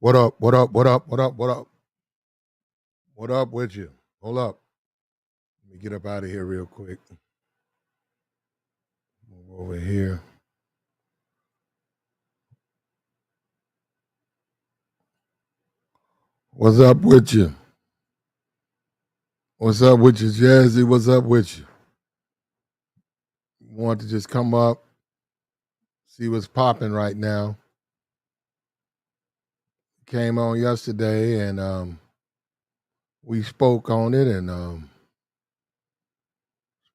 What up? What up? What up? What up? What up? What up with you? Hold up. Let me get up out of here real quick. Move over here. What's up with you? What's up with you, Jazzy? What's up with you? Want to just come up, see what's popping right now. Came on yesterday and we spoke on it and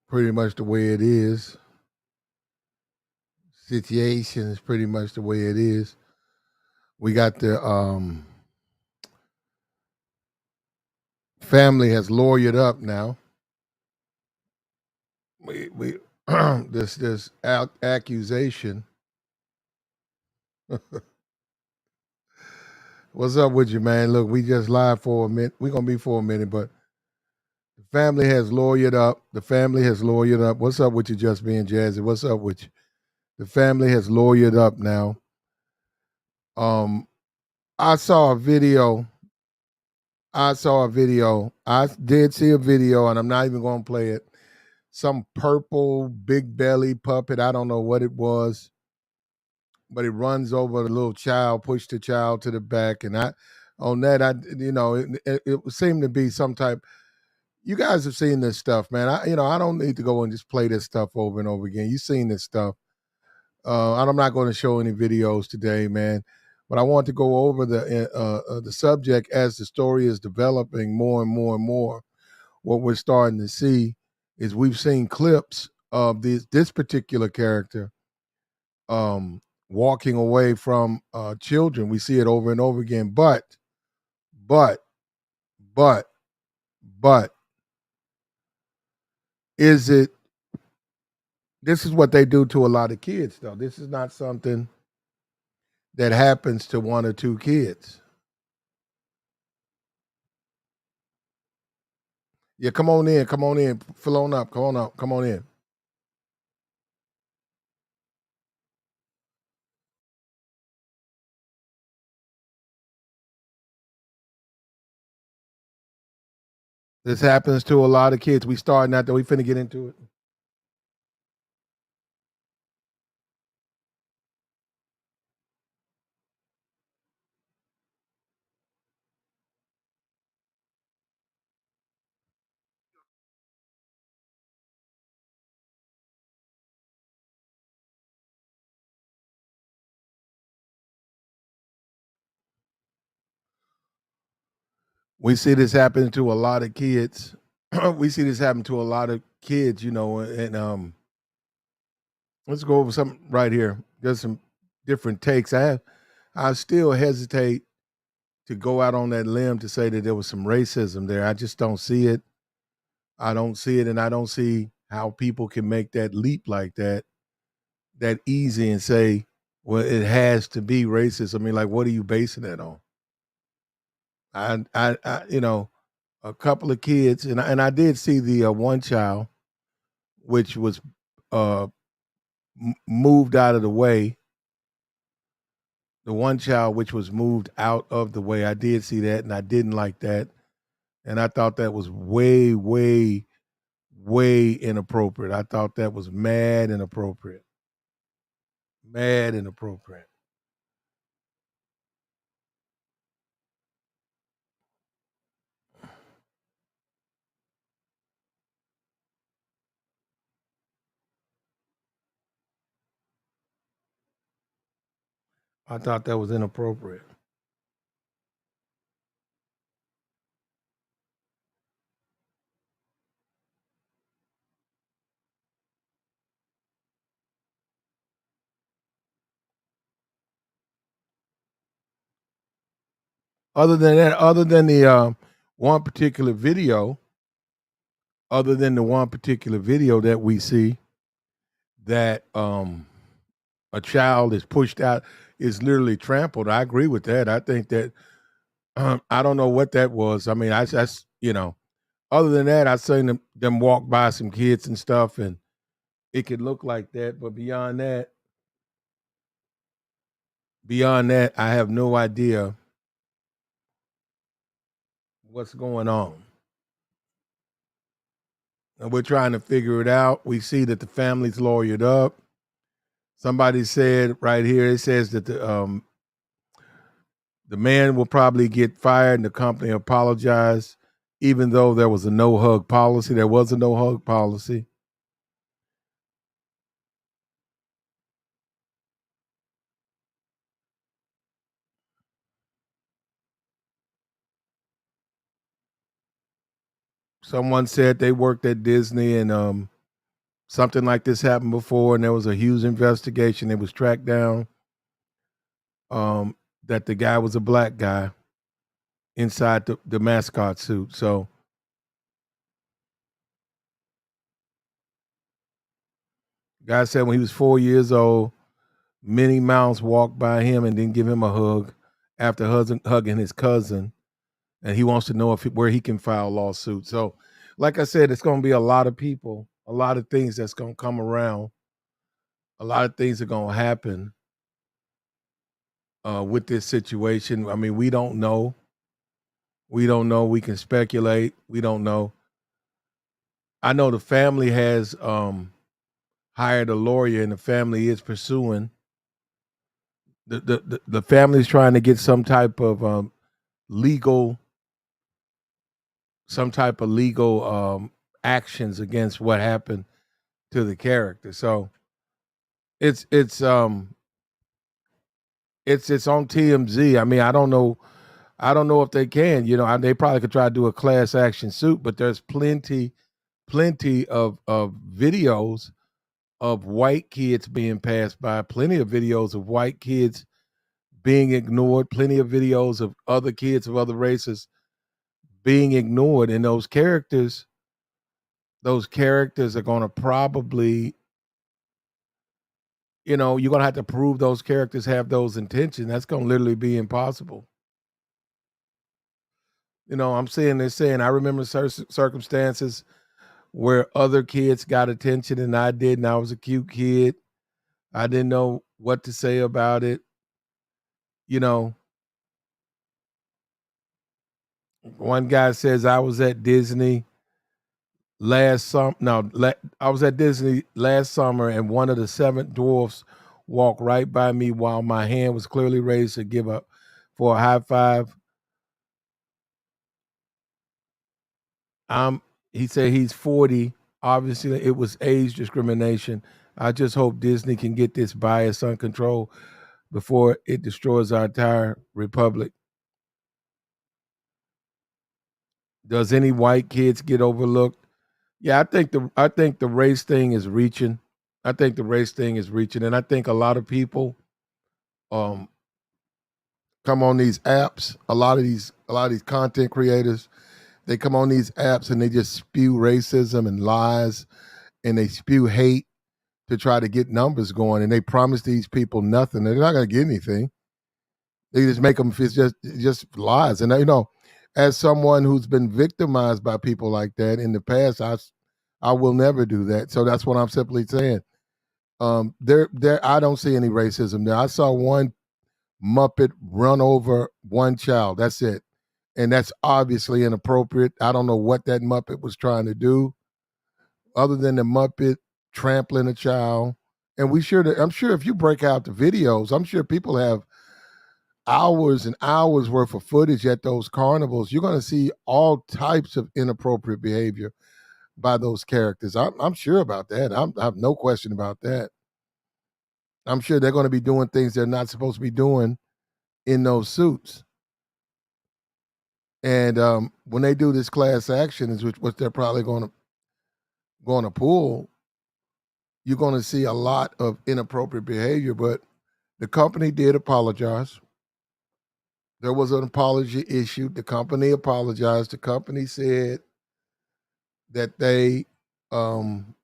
pretty much the way it is. Situation is pretty much the way it is. We got the family has lawyered up now. We this accusation. What's up with you, man? Look, we just live for a minute. We're gonna be for a minute, but the family has lawyered up. The family has lawyered up. What's up with you, just being jazzy? What's up with you? The family has lawyered up now. Um, I saw a video. I saw a video. I did see a video, and I'm not even gonna play it. Some purple big belly puppet. I don't know what it was, but it runs over the little child, push the child to the back, and on that, it seemed to be some type. You guys have seen this stuff, man. I don't need to go and just play this stuff over and over again. You've seen this stuff. I'm not going to show any videos today, man. But I want to go over the subject as the story is developing more and more and more. What we're starting to see is we've seen clips of this particular character um, walking away from children. We see it over and over again. But, but, but, is it? This is what they do to a lot of kids, though. This is not something that happens to one or two kids. Yeah, come on in, come on in, fill on up, come on up, come on in. This happens to a lot of kids. We starting out, though. We finna get into it. We see this happen to a lot of kids. We see this happen to a lot of kids, and let's go over something right here. There's some different takes. I still hesitate to go out on that limb to say that there was some racism there. I just don't see it. I don't see it, and I don't see how people can make that leap like that easy and say, well, it has to be racist. I mean, like, what are you basing that on? I a couple of kids, and I did see the one child, which was uh, moved out of the way. The one child, which was moved out of the way, I did see that, and I didn't like that, and I thought that was way, way, way inappropriate. I thought that was mad inappropriate, mad inappropriate. I thought that was inappropriate. Other than that, other than the one particular video, other than the one particular video that we see that a child is pushed out, is literally trampled. I agree with that. I think that I don't know what that was. I mean, that's Other than that, I've seen them walk by some kids and stuff, and it could look like that. But beyond that, I have no idea what's going on. And we're trying to figure it out. We see that the family's lawyered up. Somebody said right here, it says that the man will probably get fired and the company apologize, even though there was a no hug policy. There was a no hug policy. Someone said they worked at Disney and something like this happened before, and there was a huge investigation. It was tracked down um, that the guy was a black guy inside the mascot suit. So, guy said when he was 4 years old, Minnie Mouse walked by him and didn't give him a hug after hugging his cousin, and he wants to know where he can file lawsuits. So, like I said, it's going to be a lot of people, a lot of things that's going to come around, a lot of things are going to happen with this situation. I mean, we don't know. We don't know. We can speculate. We don't know. I know the family has hired a lawyer, and the family is pursuing. The family's trying to get legal, some type of legal actions against what happened to the character. So it's it's um it's on TMZ. I mean, I don't know if they can. You know, they probably could try to do a class action suit, but there's plenty of videos of white kids being passed by, plenty of videos of white kids being ignored, plenty of videos of other kids of other races being ignored, and those characters are going to probably, you're going to have to prove those characters have those intentions. That's going to literally be impossible. I'm saying they're saying I remember circumstances where other kids got attention and I didn't. I was a cute kid. I didn't know what to say about it. You know, one guy says I was at Disney last summer. No, I was at Disney last summer, and one of the seven dwarfs walked right by me while my hand was clearly raised to give up for a high five. Um, he said he's 40. Obviously, it was age discrimination. I just hope Disney can get this bias under control before it destroys our entire republic. Does any white kids get overlooked? Yeah, I think the race thing is reaching. I think the race thing is reaching, and I think a lot of people um come on these apps. A lot of these content creators, they come on these apps and they just spew racism and lies, and they spew hate to try to get numbers going, and they promise these people nothing. They're not going to get anything. They just make them. It's just lies. And as someone who's been victimized by people like that in the past, I will never do that. So that's what I'm simply saying. There, I don't see any racism there. I saw one Muppet run over one child. That's it, and that's obviously inappropriate. I don't know what that Muppet was trying to do, other than the Muppet trampling a child. And I'm sure if you break out the videos, I'm sure people have hours and hours worth of footage at those carnivals. You're going to see all types of inappropriate behavior by those characters. I'm sure about that. I have no question about that. I'm sure they're going to be doing things they're not supposed to be doing in those suits. And when they do this class action, is which they're probably going to pull, you're going to see a lot of inappropriate behavior. But the company did apologize. There was an apology issued. The company apologized. The company said that they um,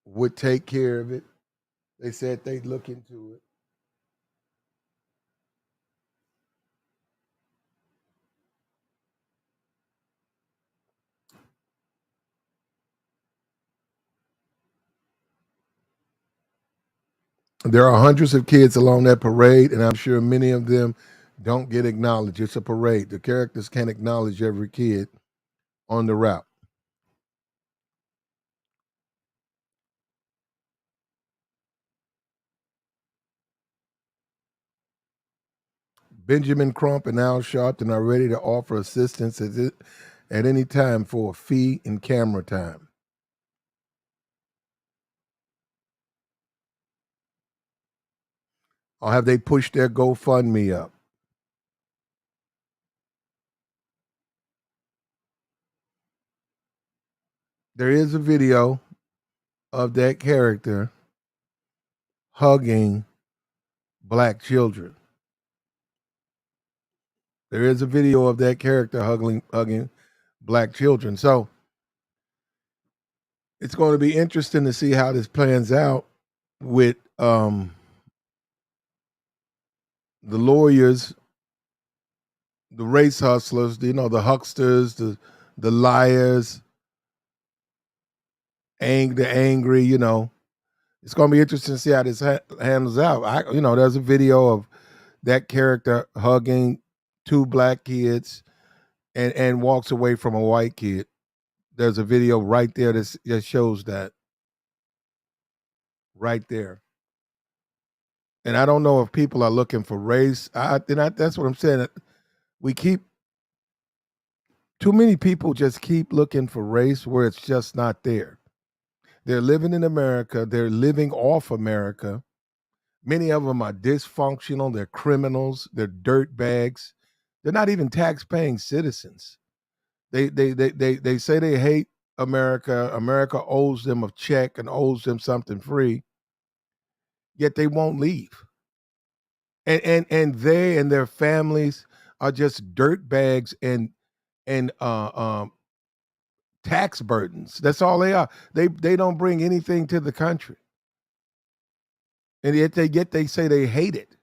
would take care of it. They said they'd look into it. There are hundreds of kids along that parade, and I'm sure many of them don't get acknowledged. It's a parade. The characters can't acknowledge every kid on the route. Benjamin Crump and Al Sharpton are ready to offer assistance at any time for a fee and camera time. Or have they pushed their GoFundMe up? There is a video of that character hugging black children. There is a video of that character hugging black children. So it's going to be interesting to see how this plans out with the lawyers, the race hustlers, the hucksters, the liars, the angry. It's going to be interesting to see how this handles out. There's a video of that character hugging two black kids and walks away from a white kid. There's a video right there that shows that right there. And I don't know if people are looking for race. That's what I'm saying. Too many people just keep looking for race where it's just not there. They're living in America. They're living off America. Many of them are dysfunctional. They're criminals. They're dirt bags. They're not even tax-paying citizens. They say they hate America. America owes them a check and owes them something free. Yet they won't leave. And they and their families are just dirt bags and tax burdens. That's all they are. They don't bring anything to the country. And yet they say they hate it.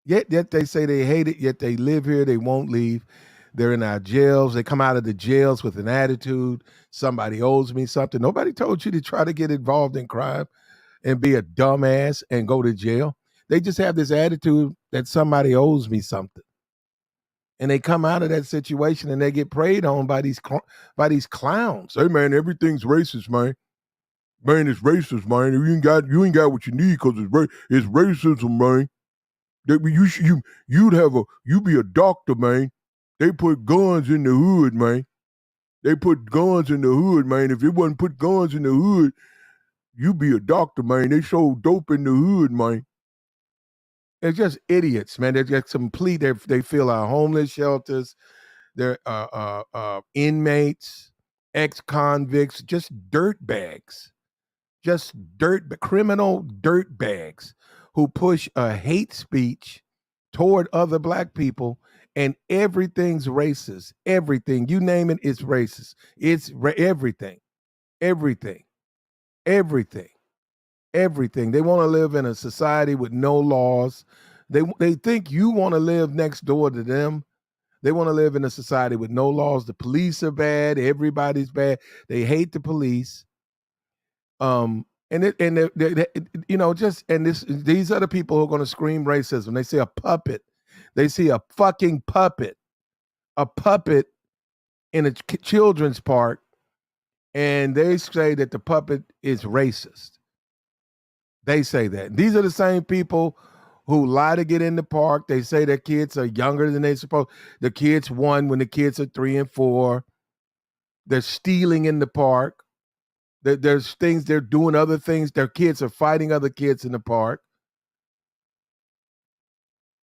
Yet they say they hate it, yet they live here, they won't leave. They're in our jails. They come out of the jails with an attitude. Somebody owes me something. Nobody told you to try to get involved in crime and be a dumbass and go to jail. They just have this attitude that somebody owes me something. And they come out of that situation and they get preyed on by these clowns. Hey man, everything's racist, man. Man, it's racist, man. You ain't got what you need because it's racism, man. You'd be a doctor, man. They put guns in the hood, man. They put guns in the hood, man. If it wasn't put guns in the hood, you'd be a doctor, man. They sold dope in the hood, man. They're just idiots, man. They're just complete. They fill our homeless shelters. They're inmates, ex-convicts, just dirt bags. Just criminal dirt bags who push a hate speech toward other black people, and everything's racist. Everything, you name it, it's racist. It's everything, everything, everything, everything. They want to live in a society with no laws. They think you want to live next door to them. They want to live in a society with no laws. The police are bad. Everybody's bad. They hate the police. These are the people who are going to scream racism. They see a puppet. They see a fucking puppet in a children's park, and they say that the puppet is racist. They say that. These are the same people who lie to get in the park. They say their kids are younger than they're supposed. The kids won when the kids are 3 and 4. They're stealing in the park. There's things they're doing, other things. Their kids are fighting other kids in the park.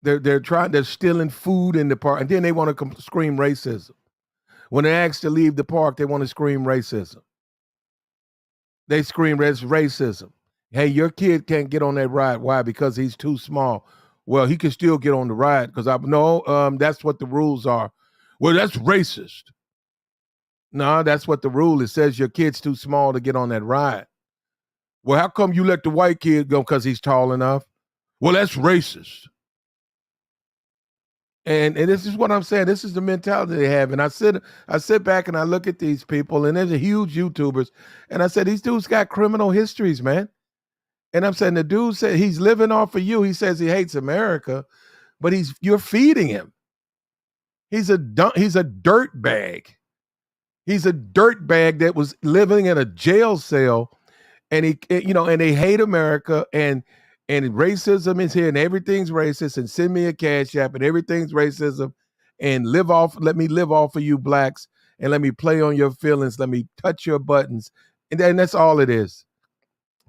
They're stealing food in the park, and then they want to scream racism. When they're asked to leave the park, they want to scream racism. They scream racism. Hey, your kid can't get on that ride. Why? Because he's too small. Well, he can still get on the ride because that's what the rules are. Well, that's racist. No, that's what the rule is. It says your kid's too small to get on that ride. Well, how come you let the white kid go because he's tall enough? Well, that's racist. And this is what I'm saying. This is the mentality they have. And I sit back and I look at these people, and there's a huge YouTubers, and I said, these dudes got criminal histories, man. And I'm saying the dude said he's living off of you. He says he hates America, but you're feeding him. He's a dirt bag. He's a dirt bag that was living in a jail cell, and and they hate America, and racism is here, and everything's racist, and send me a cash app, and everything's racism, and let me live off of you blacks, and let me play on your feelings, let me touch your buttons, and then that's all it is.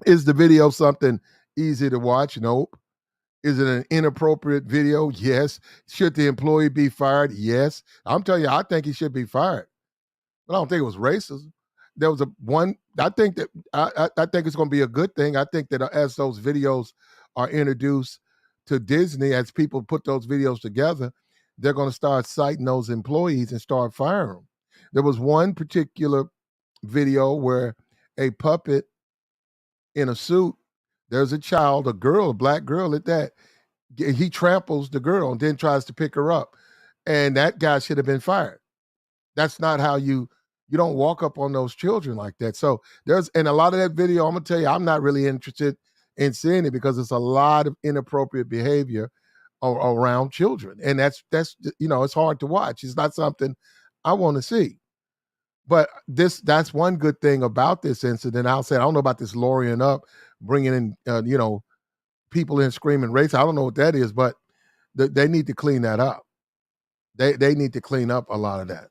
Is the video something easy to watch? Nope. Is it an inappropriate video? Yes. Should the employee be fired? Yes. I'm telling you, I think he should be fired. But I don't think it was racism. There was I think that I think it's going to be a good thing. I think that as those videos are introduced to Disney, as people put those videos together, they're going to start citing those employees and start firing them. There was one particular video where a puppet in a suit, there's a child, a girl, a black girl at that. He tramples the girl and then tries to pick her up. And that guy should have been fired. That's not how you don't walk up on those children like that. So and a lot of that video, I'm gonna tell you, I'm not really interested in seeing it because it's a lot of inappropriate behavior around children. And that's it's hard to watch. It's not something I want to see. But that's one good thing about this incident. I'll say, I don't know about this lawyering up, bringing in, people in screaming race. I don't know what that is, but they need to clean that up. They need to clean up a lot of that.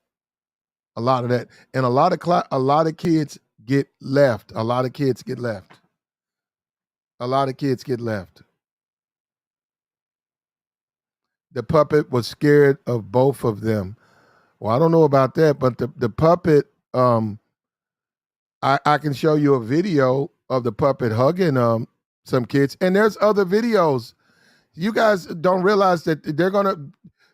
A lot of that. And a lot of kids get left. A lot of kids get left. A lot of kids get left. The puppet was scared of both of them. Well, I don't know about that, but the puppet, I can show you a video of the puppet hugging some kids, and there's other videos. You guys don't realize that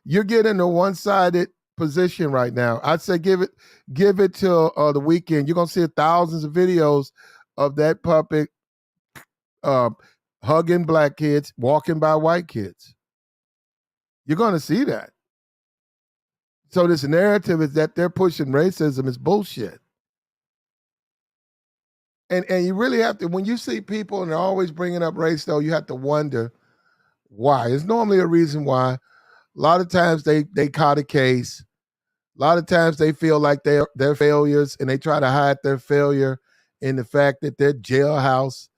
you're getting a one-sided position right now. I'd say give it till the weekend. You're gonna see thousands of videos of that puppet hugging black kids, walking by white kids. You're gonna see that. So this narrative is that they're pushing racism is bullshit. And you really have to, when you see people and they're always bringing up race, though, you have to wonder why. There's normally a reason why. A lot of times they caught a case. A lot of times they feel like they're failures, and they try to hide their failure in the fact that their jailhouse,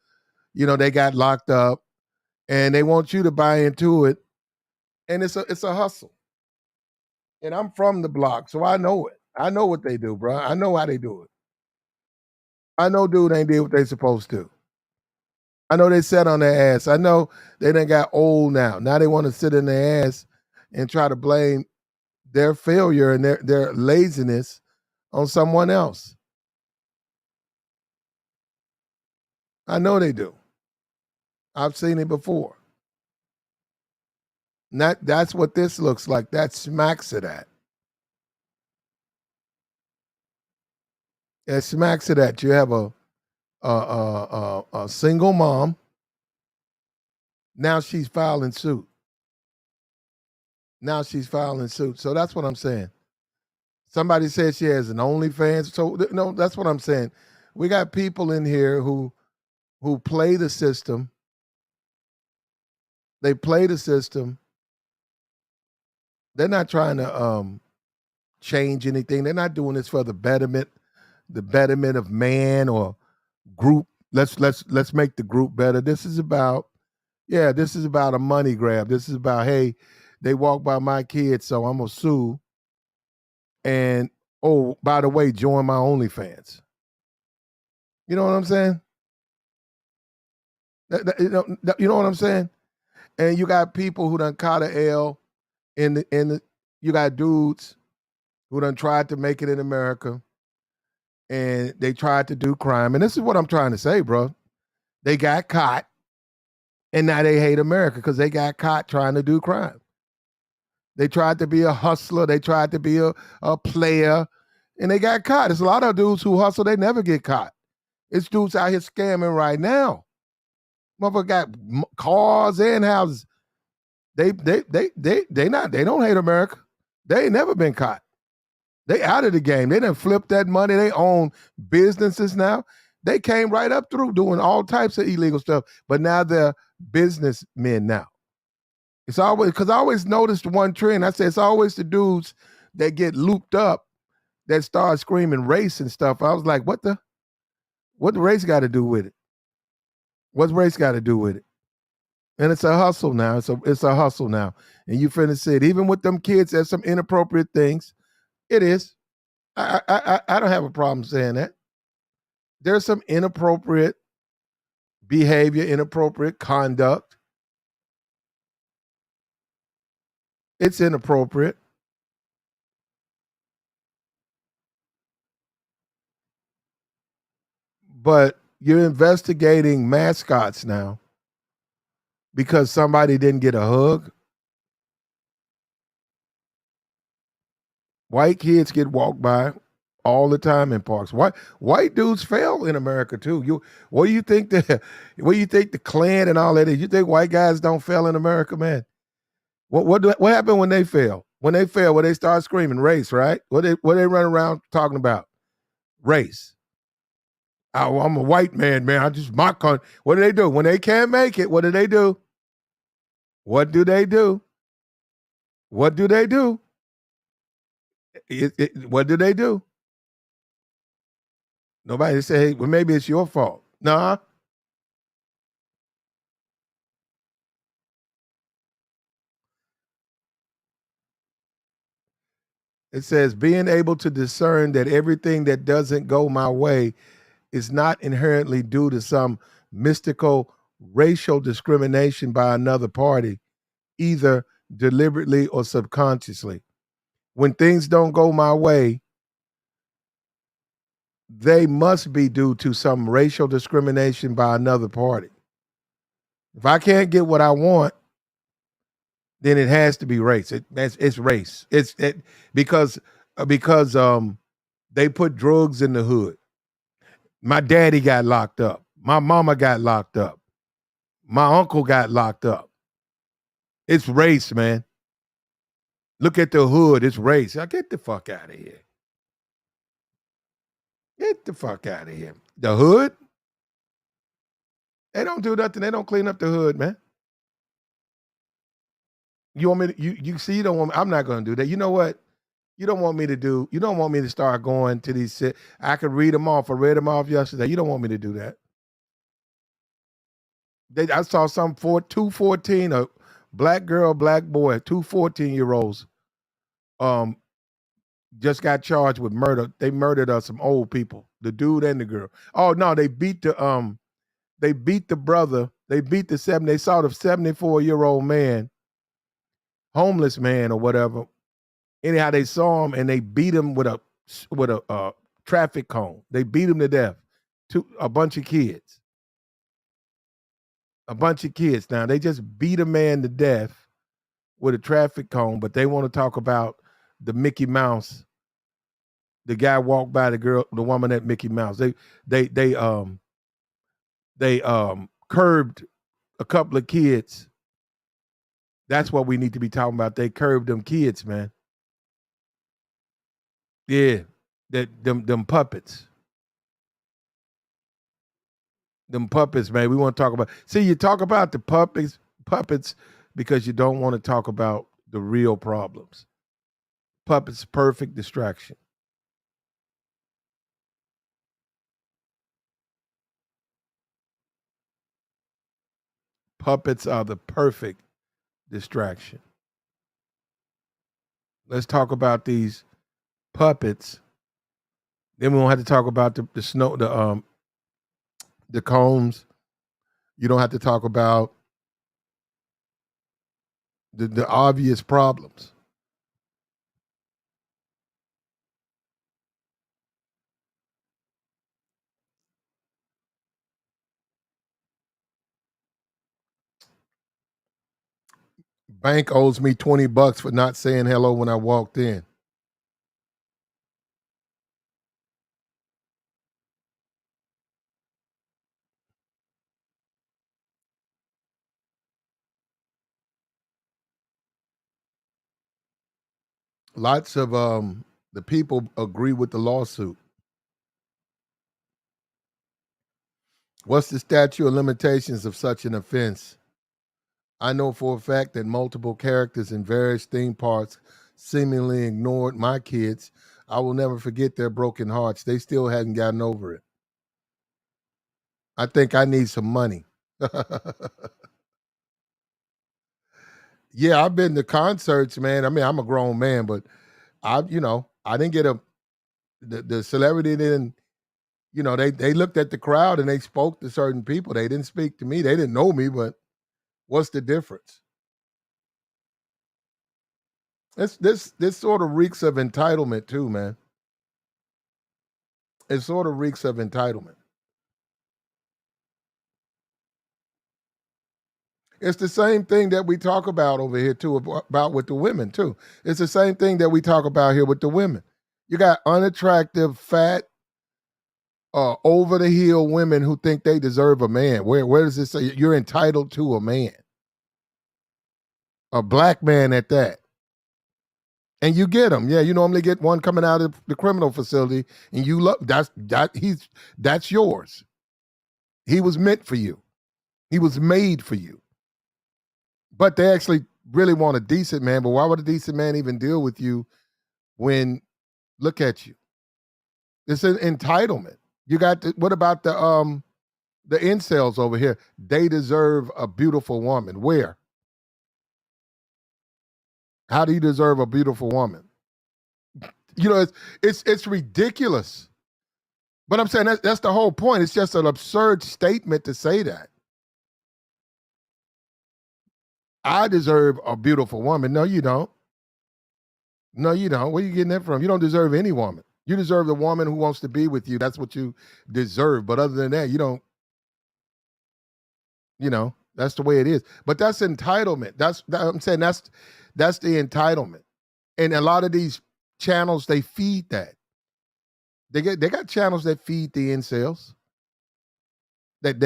they got locked up, and they want you to buy into it. And it's a hustle. And I'm from the block, so I know it. I know what they do, bro. I know how they do it. I know dude ain't did what they supposed to. I know they sat on their ass. I know they done got old now. Now they want to sit in their ass and try to blame their failure and their laziness on someone else. I know they do. I've seen it before. That's what this looks like. That smacks of that. It smacks of that. You have a single mom. Now she's filing suit. So that's what I'm saying. Somebody said she has an OnlyFans. So no, that's what I'm saying. We got people in here who play the system. They play the system. They're not trying to change anything. They're not doing this for the betterment of man or group. Let's make the group better. This is about a money grab. This is about, hey, they walk by my kids, so I'm gonna sue. And oh, by the way, join my OnlyFans. You know what I'm saying? You know what I'm saying? And you got people who done caught a L you got dudes who done tried to make it in America, and they tried to do crime. And this is what I'm trying to say, bro. They got caught, and now they hate America because they got caught trying to do crime. They tried to be a hustler. They tried to be a player, and they got caught. There's a lot of dudes who hustle. They never get caught. It's dudes out here scamming right now. Motherfucker got cars and houses. They don't hate America. They ain't never been caught. They out of the game. They done flipped that money. They own businesses now. They came right up through doing all types of illegal stuff, but now they're businessmen now. It's always because I always noticed one trend. I said it's always the dudes that get looped up that start screaming race and stuff. I was like, what the race got to do with it? What's race got to do with it? And it's a hustle now. It's a hustle now. And you finna see it. Even with them kids, there's some inappropriate things. It is. I don't have a problem saying that. There's some inappropriate behavior, inappropriate conduct. It's inappropriate. But you're investigating mascots now because somebody didn't get a hug. White kids get walked by all the time in parks. White dudes fail in America too. What do you think the Klan and all that is? You think white guys don't fail in America, man? What happened when they fail? When they fail, when they start screaming race, right? What they run around talking about? Race. Oh, I'm a white man, man. I just my country. What do they do when they can't make it? What do they do? What do they do? What do they do? What do they do? Nobody say, hey, well, maybe it's your fault. Nah. It says being able to discern that everything that doesn't go my way is not inherently due to some mystical racial discrimination by another party, either deliberately or subconsciously. When things don't go my way, they must be due to some racial discrimination by another party. If I can't get what I want, then it has to be race. It's race. Because they put drugs in the hood. My daddy got locked up. My mama got locked up. My uncle got locked up. It's race, man. Look at the hood. It's race. Now get the fuck out of here. Get the fuck out of here. The hood? They don't do nothing. They don't clean up the hood, man. You want me to, you see, you don't want me, I'm not gonna do that. You know what? You don't want me to start going to these I could read them off. I read them off yesterday. You don't want me to do that. I saw some 214, a black girl, black boy, 2 14-year-olds um just got charged with murder. They murdered some old people, the dude and the girl. Oh no, they beat the brother, they beat they saw the 74-year-old man, homeless man or whatever. Anyhow, they saw him and they beat him with a traffic cone. They beat him to death. To a bunch of kids. A bunch of kids. Now they just beat a man to death with a traffic cone, but they want to talk about the Mickey Mouse. The guy walked by the woman at Mickey Mouse. They curbed a couple of kids. That's what we need to be talking about. They curbed them kids, man. Yeah, them puppets. Them puppets, man. We want to talk about. See, you talk about the puppets because you don't want to talk about the real problems. Puppets, perfect distraction. Puppets are the perfect distraction. Let's talk about these puppets. Then we won't have to talk about the snow, the combs. You don't have to talk about the obvious problems. Bank owes me $20 for not saying hello when I walked in. Lots of the people agree with the lawsuit. What's the statute of limitations of such an offense? I know for a fact that multiple characters in various theme parks seemingly ignored my kids. I will never forget their broken hearts. They still hadn't gotten over it. I think I need some money. Yeah, I've been to concerts, man. I mean, I'm a grown man, but I didn't get the celebrity didn't, they looked at the crowd and they spoke to certain people. They didn't speak to me. They didn't know me, but what's the difference? This sort of reeks of entitlement too, man. It sort of reeks of entitlement. It's the same thing that we talk about over here too about with the women too. It's the same thing that we talk about here with the women. You got unattractive, fat, over the hill women who think they deserve a man. Where does it say you're entitled to a man, a black man at that? And you get them. Yeah, you normally get one coming out of the criminal facility, and you love that's yours. He was meant for you. He was made for you. But they actually really want a decent man. But why would a decent man even deal with you when look at you? It's an entitlement. You got what about the incels over here? They deserve a beautiful woman. Where? How do you deserve a beautiful woman? It's ridiculous. But I'm saying that's the whole point. It's just an absurd statement to say that. I deserve a beautiful woman. No, you don't. No, you don't. Where are you getting that from? You don't deserve any woman. You deserve the woman who wants to be with you. That's what you deserve. But other than that, you don't, that's the way it is. But that's entitlement. I'm saying that's the entitlement. And a lot of these channels, they feed that. They got channels that feed the incels. That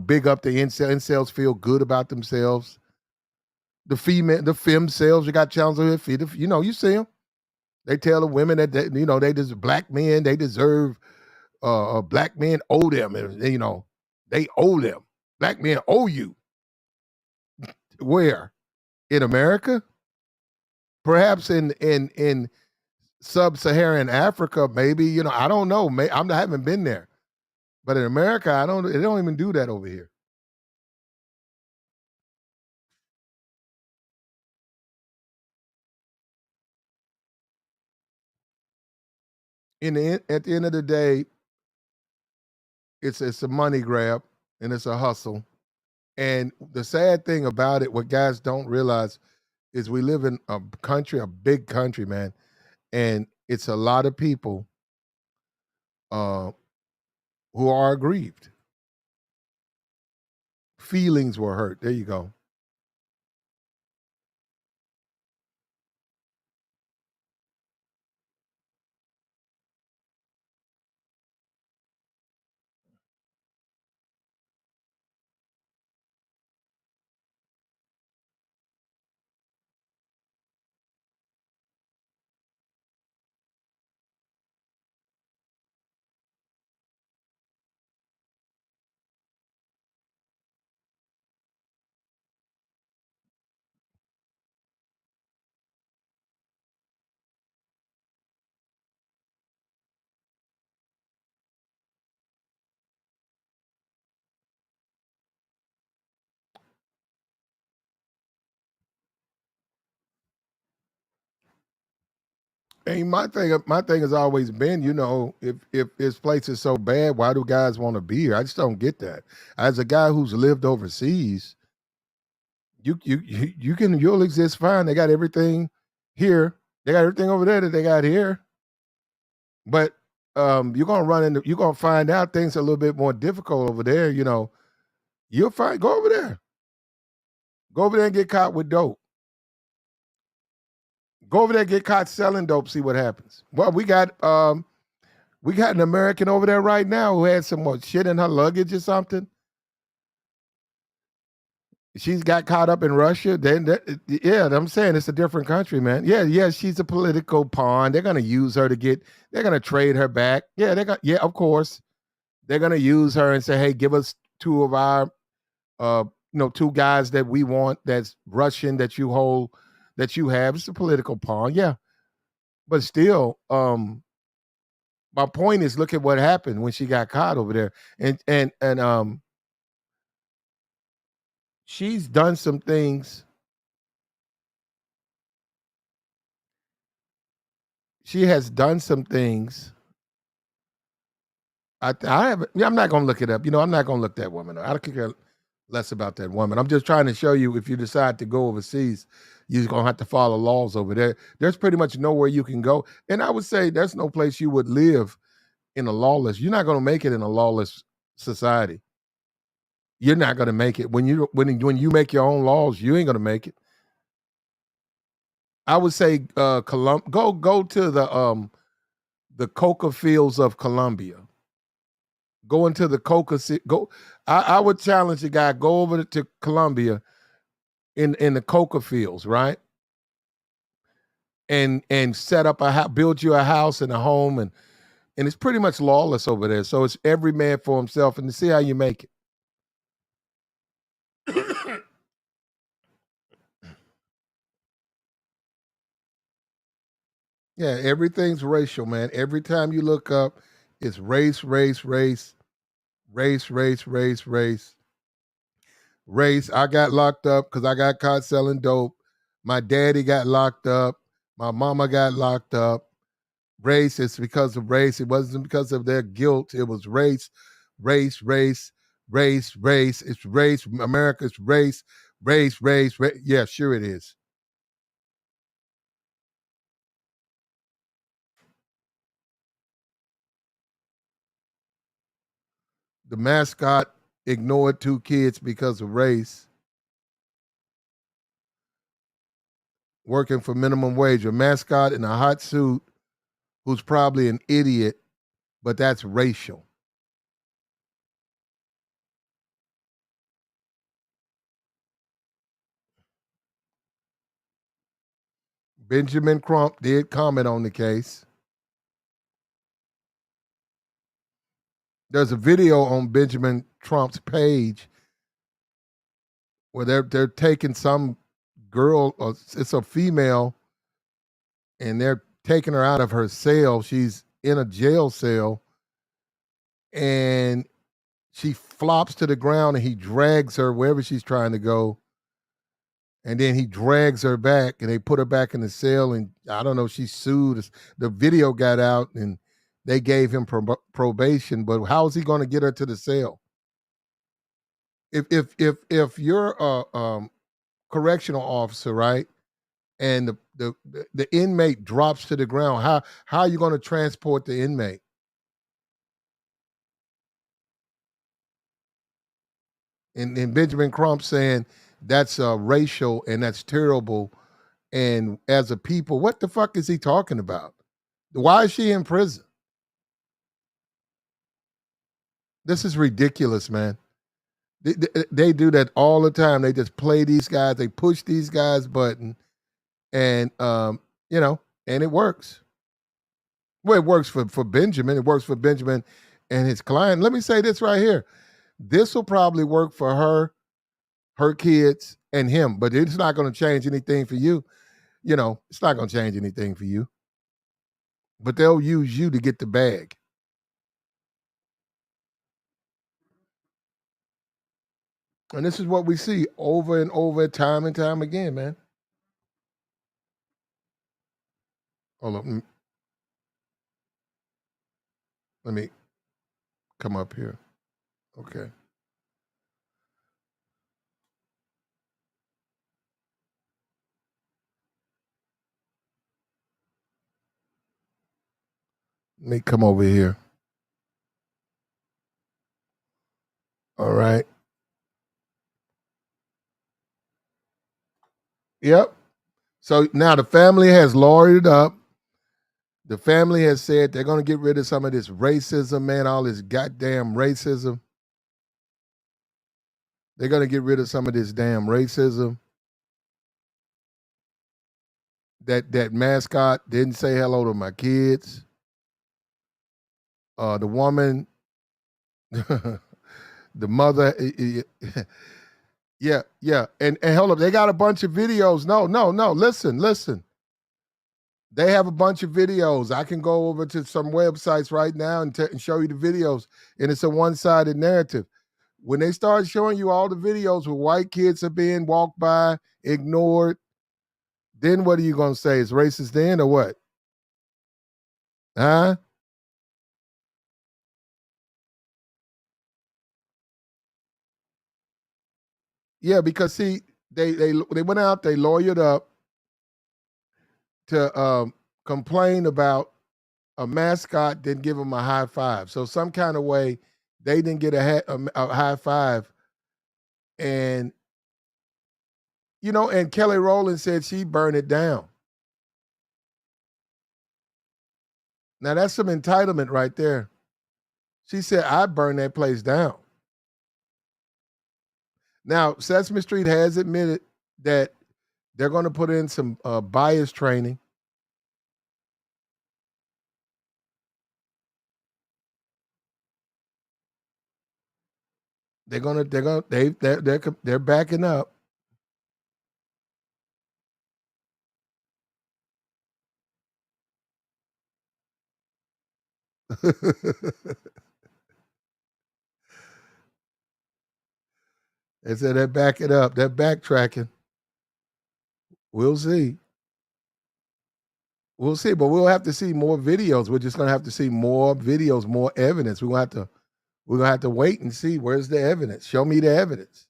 big up the incels feel good about themselves. The fem cells, you got channels that feed you see them. They tell the women that they deserve black men, they deserve black men owe them, and they owe them. Black men owe you. Where? In America? Perhaps in sub-Saharan Africa, maybe, I don't know. I haven't been there. But in America, they don't even do that over here. At the end of the day, it's a money grab and it's a hustle. And the sad thing about it, what guys don't realize is we live in a country, a big country, man, and it's a lot of people uh, who are aggrieved. Feelings were hurt. There you go. And my thing has always been, if this place is so bad, why do guys want to be here? I just don't get that. As a guy who's lived overseas, you'll exist fine. They got everything here. They got everything over there that they got here. But you're gonna find out things are a little bit more difficult over there. You'll find go over there. Go over there and get caught with dope. Go over there, get caught selling dope, see what happens. Well, we got an American over there right now who had some more shit in her luggage or something. She's got caught up in Russia. Yeah, I'm saying it's a different country, man. Yeah, she's a political pawn. They're gonna use her they're gonna trade her back. Yeah, of course. They're gonna use her and say, hey, give us two of our two guys that we want that's Russian that you hold, that you have. It's a political pawn, yeah. But still, my point is, look at what happened when she got caught over there, and she's done some things. She has done some things. I have. Yeah, I'm not gonna look it up. I'm not gonna look that woman up. I don't care less about that woman. I'm just trying to show you, if you decide to go overseas, you're gonna have to follow laws over there. There's pretty much nowhere you can go, and I would say there's no place you would live in a lawless. You're not gonna make it in a lawless society. You're not gonna make it when you make your own laws. You ain't gonna make it. I would say, go to the coca fields of Colombia. Go into the go. I would challenge the guy, go over to Colombia in the coca fields, right? And set up build you a house and a home, and it's pretty much lawless over there. So it's every man for himself, and to see how you make it. Yeah, everything's racial, man. Every time you look up, it's race, race, race, race, race, race, race, race. I got locked up because I got caught selling dope. My daddy got locked up. My mama got locked up. Race, it's because of race. It wasn't because of their guilt. It was race, race, race, race, race. It's race. America's race, race, race, race. Yeah, sure it is. The mascot ignored two kids because of race, working for minimum wage. A mascot in a hot suit who's probably an idiot, but that's racial. Benjamin Crump did comment on the case. There's a video on Benjamin Trump's page where they're taking some girl, it's a female, and they're taking her out of her cell. She's in a jail cell, and she flops to the ground, and he drags her wherever she's trying to go, and then he drags her back, and they put her back in the cell, and I don't know, she sued. The video got out, and they gave him probation, but how is he going to get her to the cell? If you're a correctional officer, right, and the inmate drops to the ground, how are you going to transport the inmate? And Benjamin Crump saying that's racial and that's terrible. And as a people, what the fuck is he talking about? Why is she in prison? This is ridiculous, man. They do that all the time. They just play these guys. They push these guys' button, and and it works. Well, it works for Benjamin. It works for Benjamin and his client. Let me say this right here. This will probably work for her kids, and him, but it's not going to change anything for you. It's not going to change anything for you. But they'll use you to get the bag. And this is what we see over and over, time and time again, man. Hold on. Let me come up here. Okay. Let me come over here. All right. Yep. So now the family has lawyered up. The family has said they're going to get rid of some of this racism, man, all this goddamn racism. They're going to get rid of some of this damn racism. That mascot didn't say hello to my kids. The woman, the mother, Yeah, yeah. And hold up, they got a bunch of videos. No, no, no. Listen, listen. They have a bunch of videos. I can go over to some websites right now and show you the videos, and it's a one-sided narrative. When they start showing you all the videos where white kids are being walked by, ignored, then what are you going to say? It's racist then or what? Huh? Yeah, because see, they went out, they lawyered up to complain about a mascot didn't give them a high five. So some kind of way they didn't get a high five, and and Kelly Rowland said she burned it down. Now that's some entitlement right there. She said I burned that place down. Now Sesame Street has admitted that they're going to put in some bias training. They're backing up. They said they're backing up. They're backtracking. We'll see. We'll see, but we'll have to see more videos. We're just gonna have to see more videos, more evidence. We're gonna have to wait and see where's the evidence. Show me the evidence.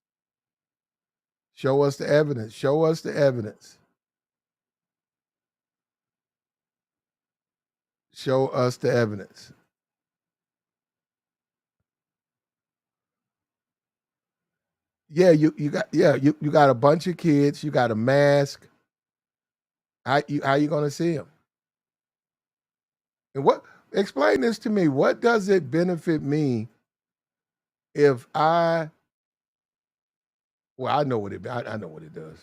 Show us the evidence. Show us the evidence. Show us the evidence. Yeah, you got a bunch of kids. You got a mask. How you gonna see them? And what? Explain this to me. What does it benefit me if I? Well, I know what it. I know what it does.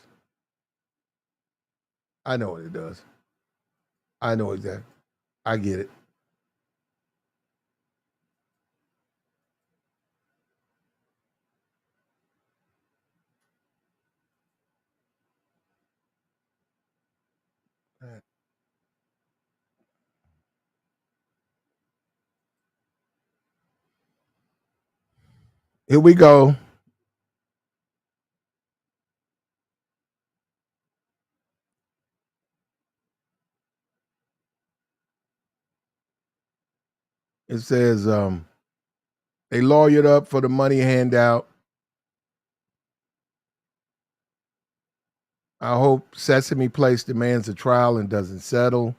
I know what it does. I know exactly. I get it. Here we go. It says they lawyered up for the money handout. I hope Sesame Place demands a trial and doesn't settle.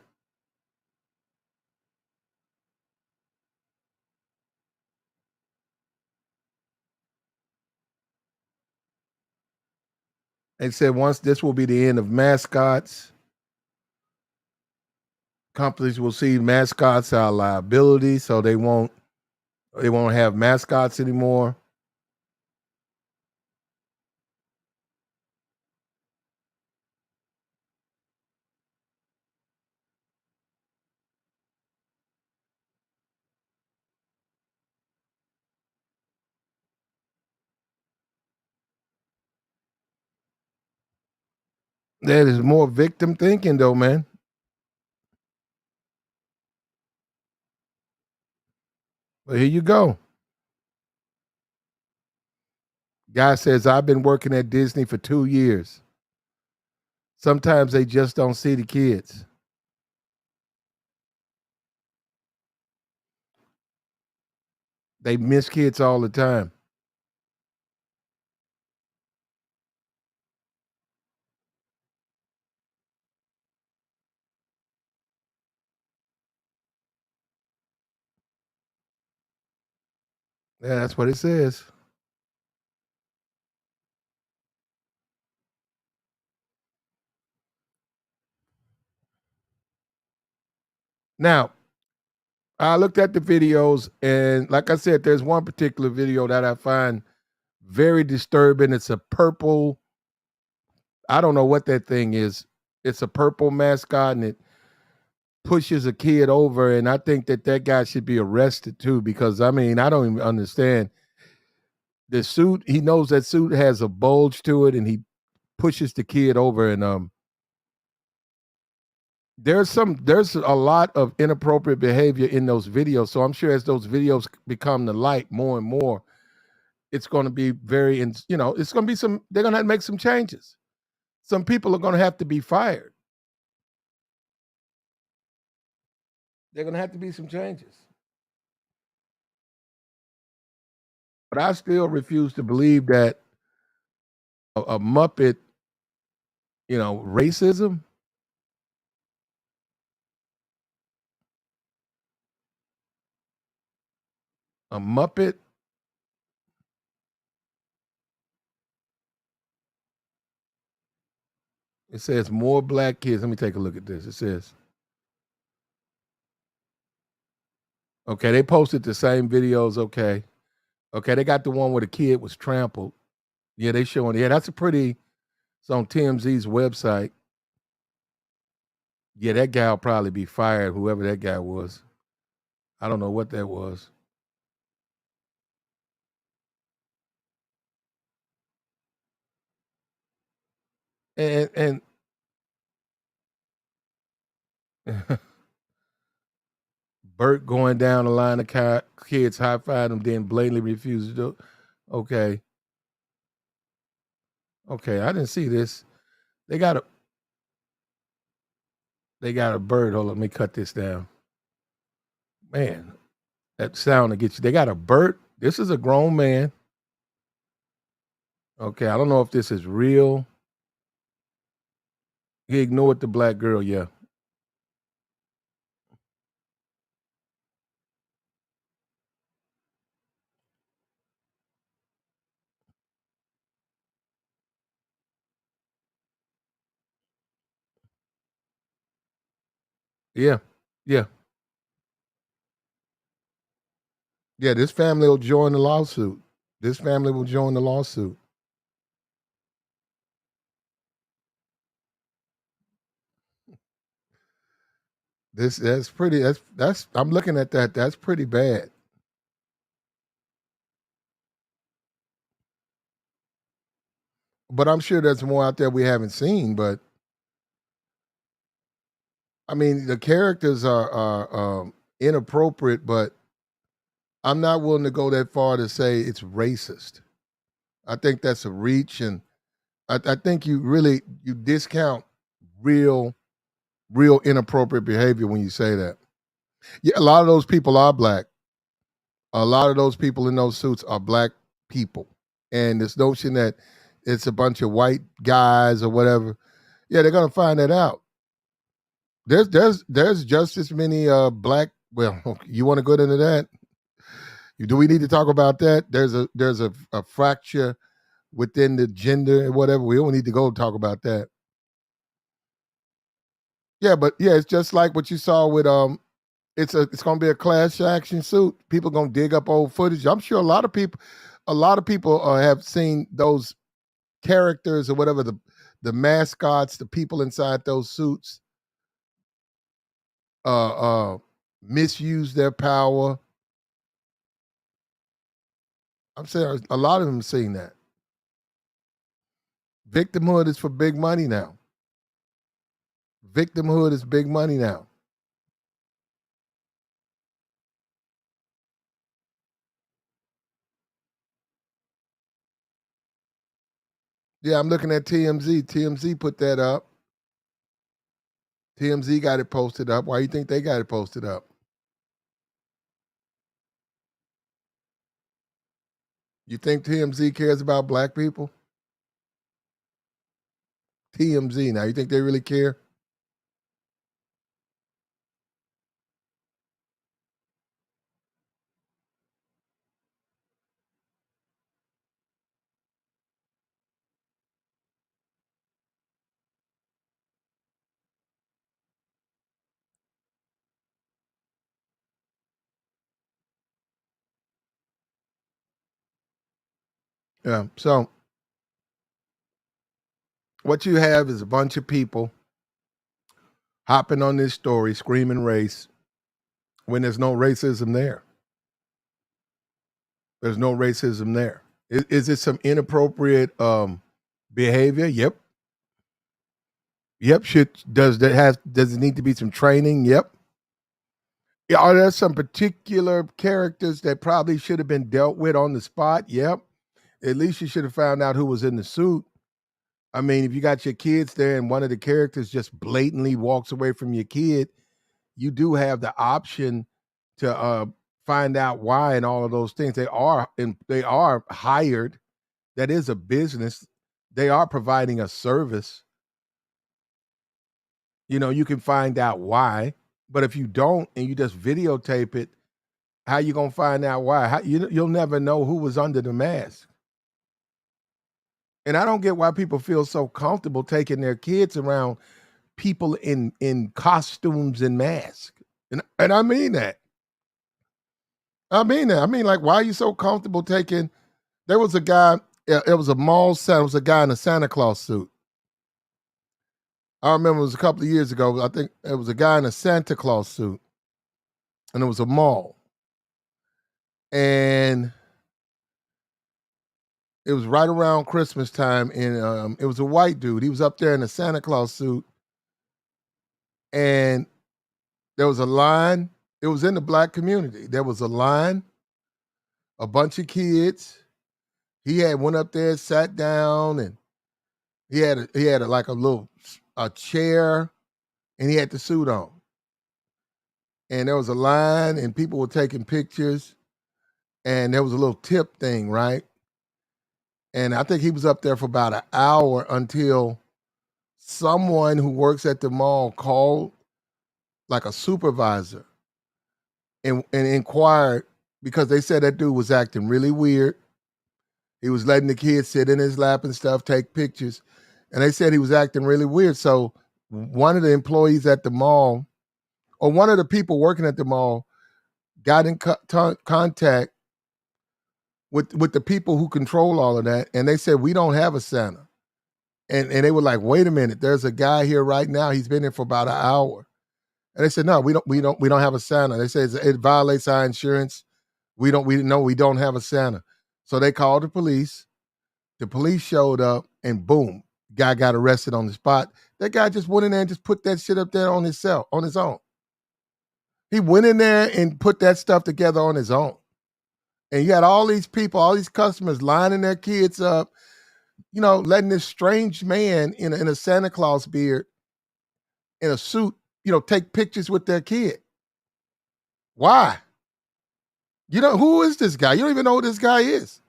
They said once this will be the end of mascots. Companies will see mascots are a liability, so they won't have mascots anymore. That is more victim thinking, though, man. But here you go. Guy says, I've been working at Disney for 2 years. Sometimes they just don't see the kids. They miss kids all the time. Yeah, that's what it says. Now, I looked at the videos, and like I said, there's one particular video that I find very disturbing. It's a purple, I don't know what that thing is. It's a purple mascot, and it pushes a kid over. And I think that guy should be arrested too, because I mean, I don't even understand. the suit, he knows that suit has a bulge to it, and he pushes the kid over, and there's a lot of inappropriate behavior in those videos. So I'm sure as those videos become the light more and more, it's going to be very, it's going to be they're going to have to make some changes. Some people are going to have to be fired. They're going to have to be some changes. But I still refuse to believe that a Muppet, racism, a Muppet. It says more black kids. Let me take a look at this. It says, okay, they posted the same videos. Okay. Okay, they got the one where the kid was trampled. Yeah, they showing. Yeah, it's on TMZ's website. Yeah, that guy will probably be fired, whoever that guy was. I don't know what that was. And Bert going down the line of kids high five him, then blatantly refuses to do. Okay, okay, I didn't see this. They got a they got a bird. Hold on, let me cut this down. Man, that sound to get you. They got a bird. This is a grown man. Okay, I don't know if this is real. He ignored the black girl. Yeah, yeah, yeah, yeah. This family will join the lawsuit. This family will join the lawsuit. That's pretty. That's. I'm looking at that. That's pretty bad. But I'm sure there's more out there we haven't seen. But I mean, the characters are inappropriate, but I'm not willing to go that far to say it's racist. I think that's a reach, and I think you discount real real inappropriate behavior when you say that. Yeah, a lot of those people are black. A lot of those people in those suits are black people, and this notion that it's a bunch of white guys or whatever, yeah, they're gonna find that out. There's just as many black. Well, you want to go into that? Do we need to talk about that? There's a fracture within the gender and whatever. We don't need to go talk about that. Yeah, but yeah, it's just like what you saw with it's gonna be a class action suit. People gonna dig up old footage. I'm sure a lot of people have seen those characters or whatever the mascots, the people inside those suits uh misuse their power. I'm saying a lot of them seen that. Victimhood is for big money now. Victimhood is big money now. Yeah, I'm looking at TMZ. TMZ put that up. TMZ got it posted up. Why you think they got it posted up? You think TMZ cares about black people? TMZ. Now, you think they really care? Yeah. So what you have is a bunch of people hopping on this story, screaming race, when there's no racism there. There's no racism there. Is it some inappropriate behavior? Yep. Yep. Does it need to be some training? Yep. Yeah, are there some particular characters that probably should have been dealt with on the spot? Yep. At least you should have found out who was in the suit. I mean, if you got your kids there and one of the characters just blatantly walks away from your kid, you do have the option to find out why and all of those things. They are hired. That is a business. They are providing a service. You can find out why. But if you don't and you just videotape it, how you gonna find out why? You'll never know who was under the mask. And I don't get why people feel so comfortable taking their kids around people in costumes and masks. And I mean that. I mean that. I mean, like, why are you so comfortable taking? There was a guy. It was a mall Santa. It was a guy in a Santa Claus suit. I remember it was a couple of years ago. I think it was a guy in a Santa Claus suit, and it was a mall, and it was right around Christmas time, and it was a white dude. He was up there in a Santa Claus suit, and there was a line. It was in the black community. There was a line, a bunch of kids. He had went up there, sat down, and like a chair, and he had the suit on. And there was a line, and people were taking pictures, and there was a little tip thing, right? And I think he was up there for about an hour until someone who works at the mall called like a supervisor and inquired because they said that dude was acting really weird. He was letting the kids sit in his lap and stuff, take pictures. And they said he was acting really weird. So one of the employees at the mall, or one of the people working at the mall, got in contact with the people who control all of that. And they said, we don't have a Santa. And they were like, wait a minute, there's a guy here right now. He's been here for about an hour. And they said, no, we don't have a Santa. They said it violates our insurance. We don't have a Santa. So they called the police. The police showed up, and boom, guy got arrested on the spot. That guy just went in there and just put that shit up there on his own. He went in there and put that stuff together on his own. And you had all these people, all these customers lining their kids up, letting this strange man in a Santa Claus beard in a suit, take pictures with their kid. Why? Who is this guy? You don't even know who this guy is.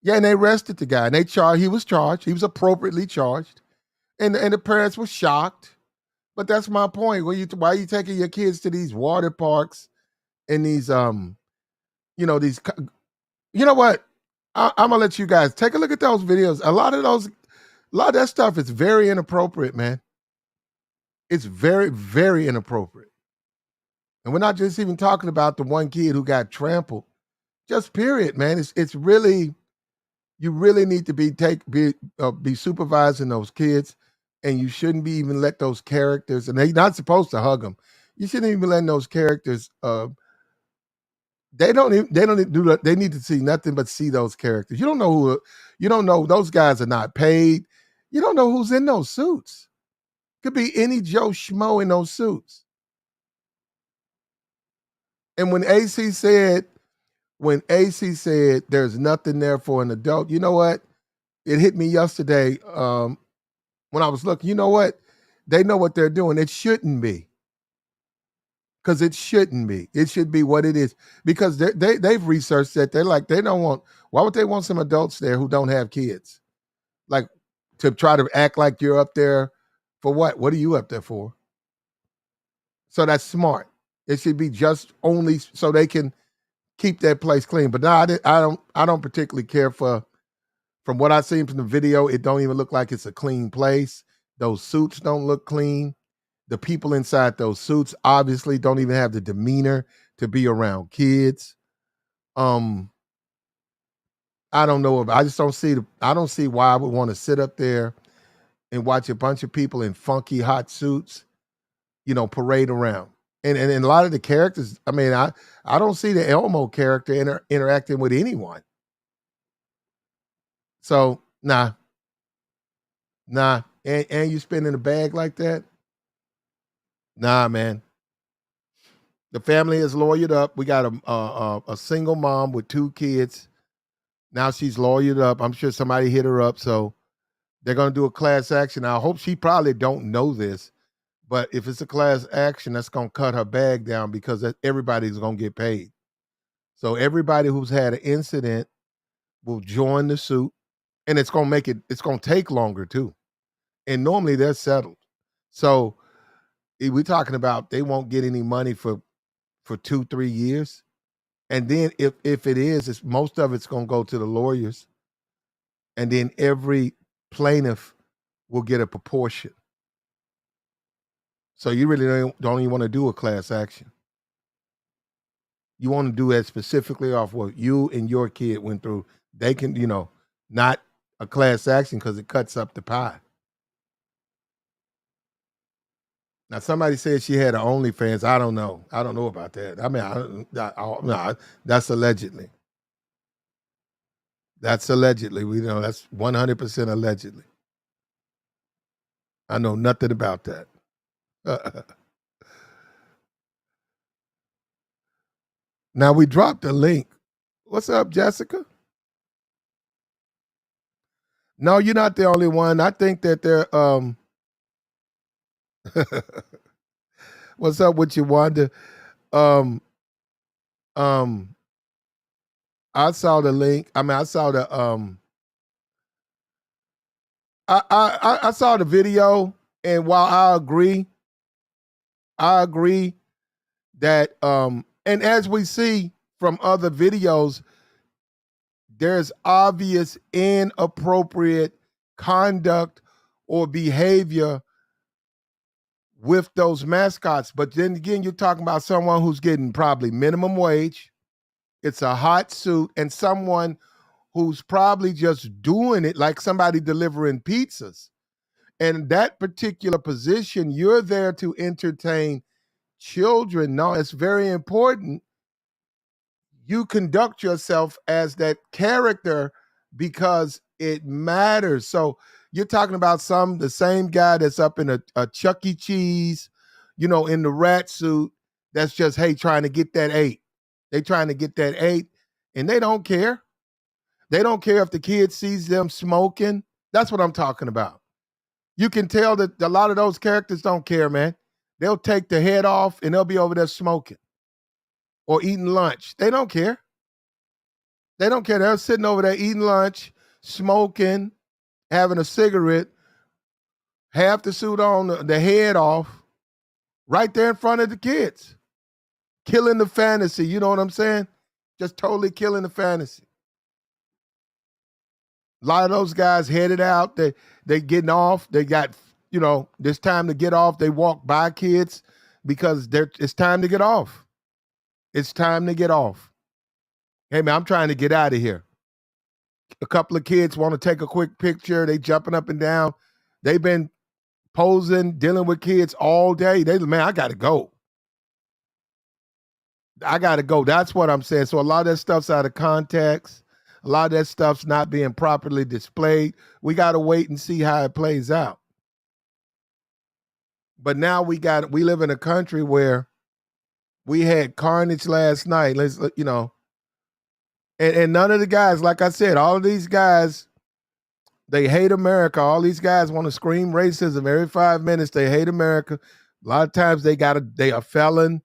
Yeah, and they arrested the guy, and he was charged. He was appropriately charged. And the parents were shocked. But that's my point. Why are you taking your kids to these water parks and these these you know what? I'm gonna let you guys take a look at those videos. A lot of that stuff is very inappropriate, man. It's very, very inappropriate. And we're not just even talking about the one kid who got trampled. Just period, man. It's really, you really need to be supervising those kids, and you shouldn't be even let those characters. And they're not supposed to hug them. You shouldn't even let those characters. They don't do that. They need to see nothing but see those characters. You don't know those guys are not paid. You don't know who's in those suits. Could be any Joe Schmo in those suits. And when AC said there's nothing there for an adult, you know what? It hit me yesterday when I was looking. You know what? They know what they're doing. It shouldn't be. Because it shouldn't be. It should be what it is. Because they've researched that. They don't want, why would they want some adults there who don't have kids? Like, to try to act like you're up there for what? What are you up there for? So that's smart. It should be just only so they can keep that place clean. But no, I don't particularly care for, from what I've seen from the video, it don't even look like it's a clean place. Those suits don't look clean. The people inside those suits obviously don't even have the demeanor to be around kids. I don't know I just don't see I don't see why I would want to sit up there and watch a bunch of people in funky hot suits, parade around. And a lot of the characters, I mean, I don't see the Elmo character interacting with anyone. So nah. And you spending a bag like that? Nah, man. The family is lawyered up. We got a single mom with 2 kids. Now she's lawyered up. I'm sure somebody hit her up, so they're gonna do a class action. I hope she probably don't know this, but if it's a class action, that's gonna cut her bag down because everybody's gonna get paid. So everybody who's had an incident will join the suit, and it's gonna make it. It's gonna take longer too. And normally they're settled. So we're talking about they won't get any money for 2-3 years. And then if it is, it's most of it's gonna go to the lawyers, and then every plaintiff will get a proportion. So you really don't even want to do a class action. You want to do that specifically off what you and your kid went through. They can, not a class action because it cuts up the pie. Now somebody said she had an OnlyFans. I don't know. I don't know about that. I mean, no, that's allegedly. That's allegedly. We know that's 100% allegedly. I know nothing about that. Now we dropped a link. What's up, Jessica? No, you're not the only one. I think that they're what's up with you, Wanda? Um um I saw the link. I mean, I saw the I saw the video, and while I agree that and as we see from other videos, there's obvious inappropriate conduct or behavior with those mascots. But then again, you're talking about someone who's getting probably minimum wage. It's a hot suit, and someone who's probably just doing it like somebody delivering pizzas. And that particular position, you're there to entertain children. No, it's very important you conduct yourself as that character because it matters. So you're talking about the same guy that's up in a Chuck E. Cheese, in the rat suit, that's just, hey, trying to get that 8. They trying to get that 8, and they don't care. They don't care if the kid sees them smoking. That's what I'm talking about. You can tell that a lot of those characters don't care, man. They'll take the head off and they'll be over there smoking or eating lunch. They don't care. They don't care. They're sitting over there eating lunch, smoking, having a cigarette, half the suit on, the head off, right there in front of the kids. Killing the fantasy, you know what I'm saying? Just totally killing the fantasy. A lot of those guys headed out. They getting off. They got, this time to get off. They walk by kids because it's time to get off. It's time to get off. Hey, man, I'm trying to get out of here. A couple of kids want to take a quick picture. They jumping up and down. They've been posing, dealing with kids all day. Man, I got to go. I got to go. That's what I'm saying. So a lot of that stuff's out of context. A lot of that stuff's not being properly displayed. We got to wait and see how it plays out. But now we live in a country where we had carnage last night. And none of the guys, like I said, all of these guys, they hate America. All these guys want to scream racism every 5 minutes. They hate America. A lot of times they a felon.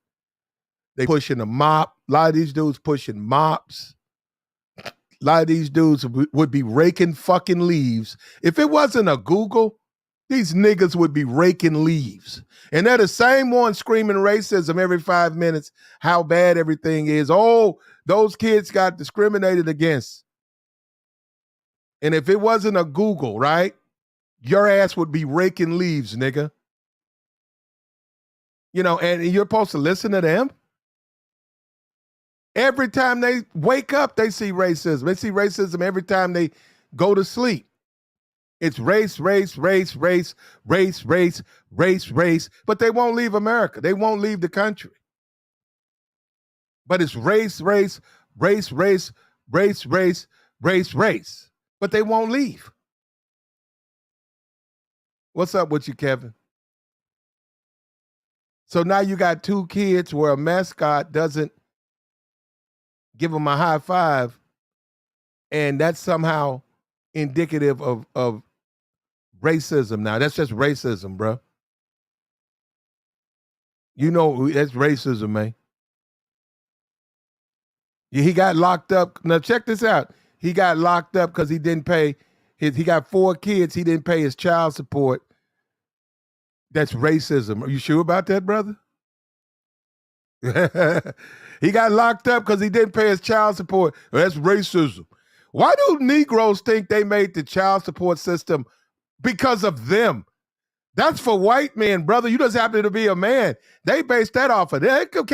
They pushing a mop. A lot of these dudes pushing mops. A lot of these dudes would be raking fucking leaves. If it wasn't a Google, these niggas would be raking leaves. And they're the same ones screaming racism every 5 minutes, how bad everything is. Oh, those kids got discriminated against. And if it wasn't a Google, right, your ass would be raking leaves, nigga. And you're supposed to listen to them. Every time they wake up, they see racism. They see racism every time they go to sleep. It's race, race, race, race, race, race, race, race. But they won't leave America. They won't leave the country. But it's race, race, race, race, race, race, race, race. but they won't leave. What's up with you, Kevin? So now you got two kids where a mascot doesn't give them a high five, and that's somehow indicative of racism. Now that's just racism, bro. You know that's racism, man. He got locked up. Now check this out. He got locked up because he didn't pay his. He got 4 kids. He didn't pay his child support. That's racism. Are you sure about that, brother? He got locked up because he didn't pay his child support. That's racism. Why do Negroes think they made the child support system because of them? That's for white men, brother. You just happen to be a man. They base that off of that. Do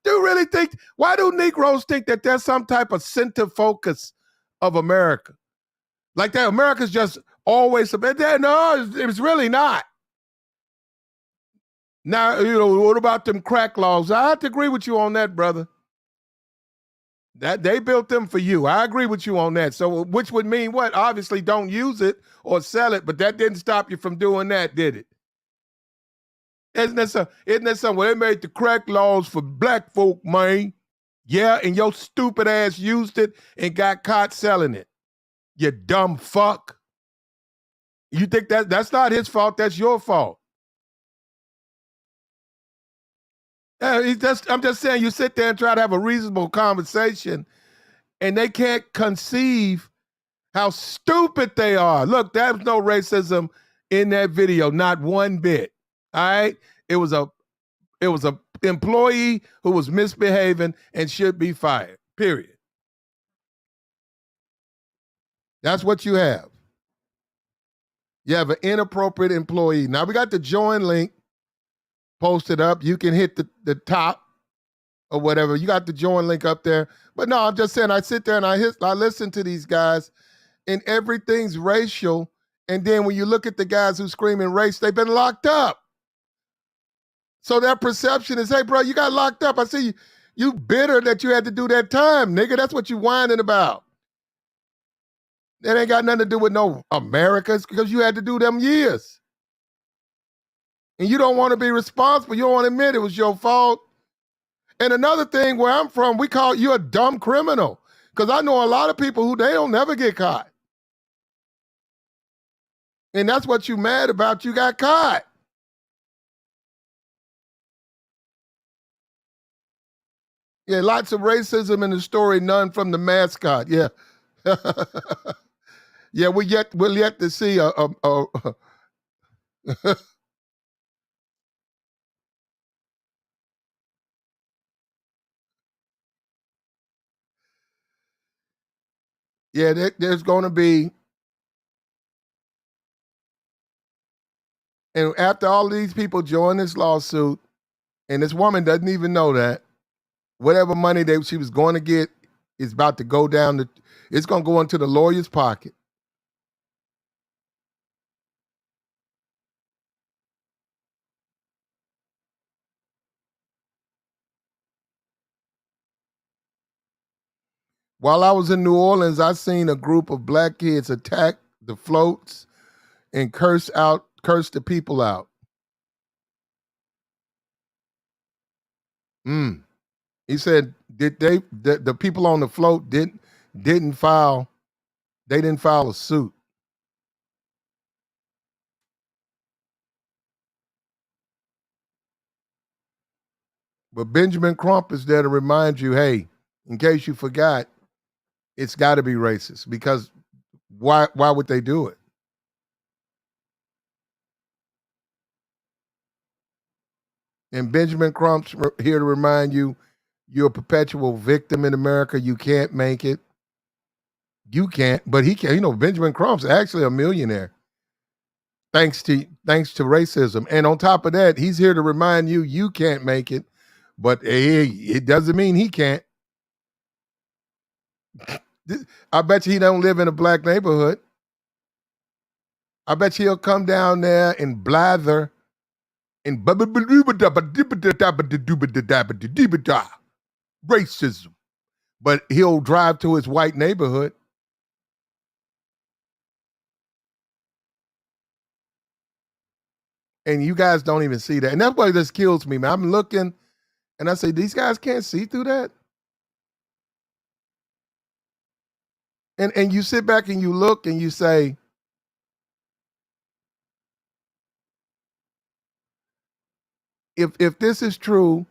you really think, why do Negroes think that there's some type of center focus of America? Like that America's just always, no, it's really not. Now, what about them crack laws? I have to agree with you on that, brother. That they built them for you. I agree with you on that. So, which would mean what? Obviously, don't use it or sell it, but that didn't stop you from doing that, did it? Isn't that something? Well, they made the crack laws for black folk, man. Yeah, and your stupid ass used it and got caught selling it. You dumb fuck. You think that's not his fault? That's your fault. I'm just saying, you sit there and try to have a reasonable conversation, and they can't conceive how stupid they are. Look, there's no racism in that video, not one bit. All right, it was a employee who was misbehaving and should be fired. Period. That's what you have. You have an inappropriate employee. Now we got the join link posted up. You can hit the top or whatever. You got the join link up there. But no, I'm just saying, I sit there and I listen to these guys, and everything's racial. And then when you look at the guys who screaming race, they've been locked up. So their perception is, hey, bro, you got locked up. I see you bitter that you had to do that time, nigga. That's what you whining about. That ain't got nothing to do with no Americans, because you had to do them years. And you don't want to be responsible. You don't want to admit it was your fault. And another thing, where I'm from, we call you a dumb criminal. Because I know a lot of people who they don't never get caught. And that's what you mad about. You got caught. Yeah, lots of racism in the story, none from the mascot. Yeah. Yeah, we're yet to see yeah, there's going to be, and after all of these people join this lawsuit, and this woman doesn't even know that, whatever money she was going to get is about to go down, it's going to go into the lawyer's pocket. While I was in New Orleans, I seen a group of black kids attack the floats and curse the people out. He said, did the people on the float didn't file a suit. But Benjamin Crump is there to remind you, hey, in case you forgot, it's got to be racist, because why would they do it? And Benjamin Crump's here to remind you, you're a perpetual victim in America. You can't make it. You can't, but he can. Benjamin Crump's actually a millionaire, thanks to racism. And on top of that, he's here to remind you, you can't make it. But hey, it doesn't mean he can't. I bet you he don't live in a black neighborhood. I bet you he'll come down there and blather and racism. But he'll drive to his white neighborhood. And you guys don't even see that. And that's what just kills me, man. I'm looking and I say, these guys can't see through that. And you sit back and you look and you say, if this is true,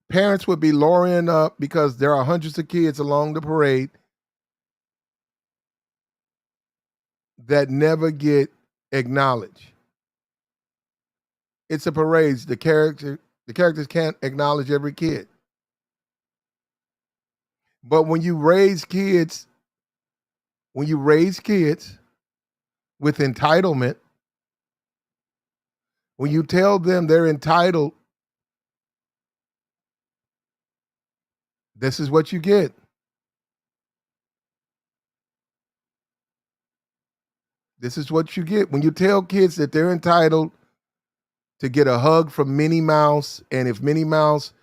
parents would be lowering up because there are hundreds of kids along the parade that never get acknowledged. It's a parade. The characters can't acknowledge every kid. But when you raise kids with entitlement, when you tell them they're entitled, this is what you get. This is what you get. When you tell kids that they're entitled to get a hug from Minnie Mouse, and if Minnie Mouse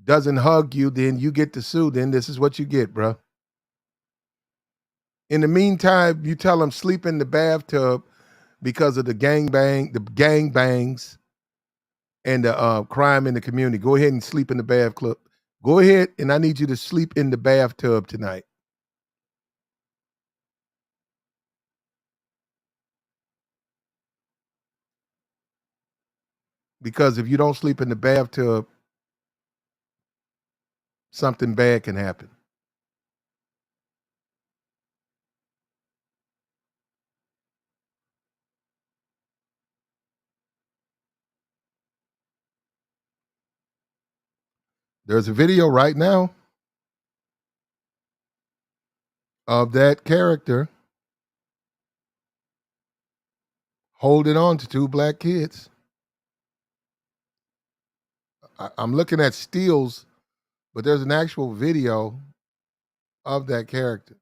doesn't hug you, then you get to sue. Then this is what you get, bro. In the meantime, you tell them sleep in the bathtub because of the gang bangs, and the crime in the community. Go ahead and sleep in the bathtub. Go ahead, and I need you to sleep in the bathtub tonight. Because if you don't sleep in the bathtub, something bad can happen. There's a video right now of that character holding on to two black kids. I'm looking at stills, but there's an actual video of that character.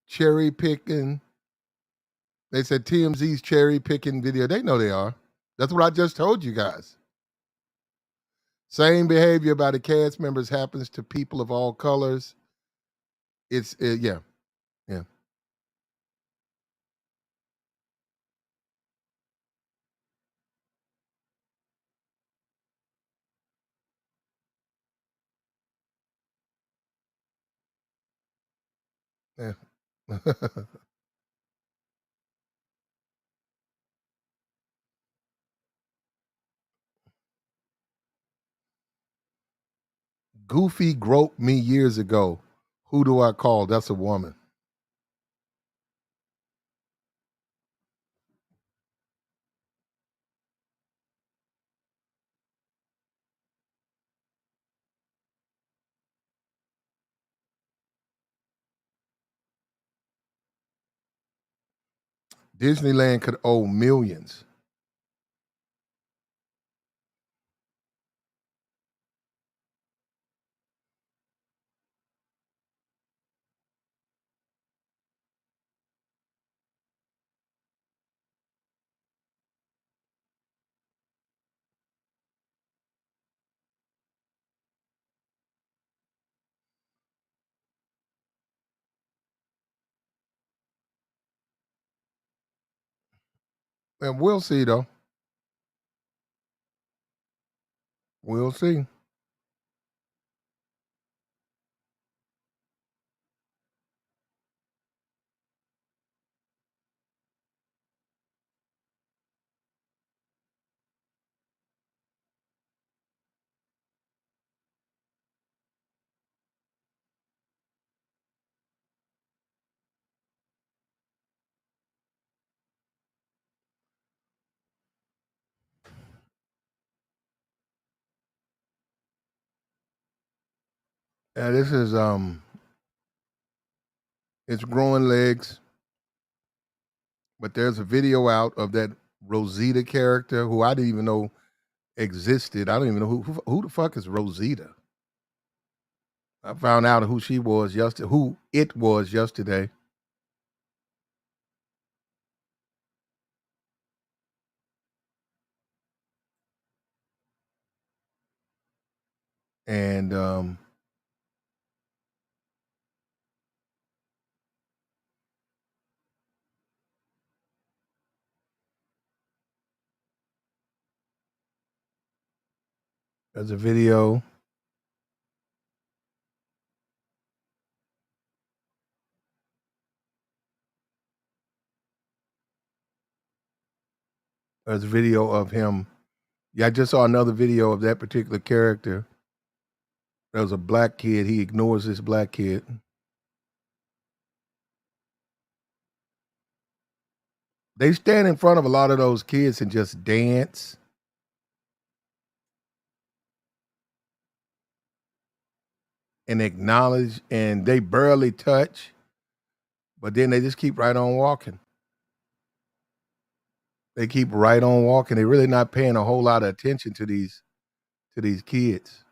Cherry picking. They said TMZ's cherry picking video. They know they are. That's what I just told you guys. Same behavior by the cast members happens to people of all colors. Yeah, yeah. Yeah. Goofy groped me years ago. Who do I call? That's a woman. Disneyland could owe millions. And we'll see, though. We'll see. Yeah, this is it's growing legs, but there's a video out of that Rosita character who I didn't even know existed. I don't even know who the fuck is Rosita. I found out who she was yesterday, who it was yesterday. And there's a video. There's a video of him. Yeah, I just saw another video of that particular character. There was a black kid. He ignores this black kid. They stand in front of a lot of those kids and just dance. And acknowledge, and they barely touch, but then they just keep right on walking. They keep right on walking. They're really not paying a whole lot of attention to these kids.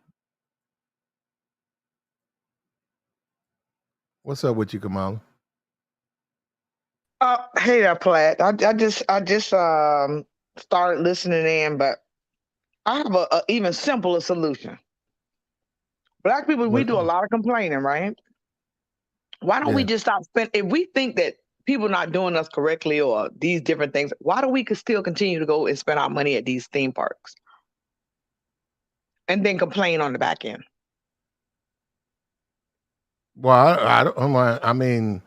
What's up with you, Kamala? Hey there, Platt. I just started listening in, but I have a even simpler solution. Black people, we What? do a lot of complaining, right? Why don't we Yeah. just stop spending? If we think that people not doing us correctly or these different things, why do we could still continue to go and spend our money at these theme parks and then complain on the back end? Well, I mean,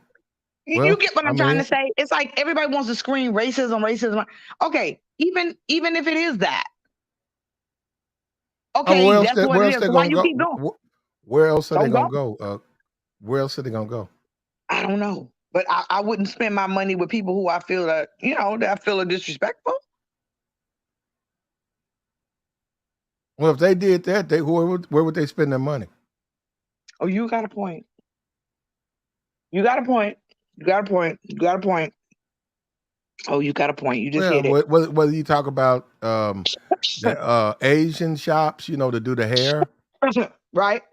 You well, get what I I'm trying to mean, say? It's like everybody wants to scream racism, racism. Okay, even if it is that, okay, that's what where it else is. they So why gonna you keep go? going? Where else are they Don't gonna go. go? Where else are they gonna go? I don't know. But I wouldn't spend my money with people who I feel that I feel are disrespectful. Well, if they did that, where would they spend their money? Oh, you got a point. You got a point. You got a point. You got a point. Oh, you got a point. You just Well, hit it. whether you talk about the Asian shops, to do the hair. Right?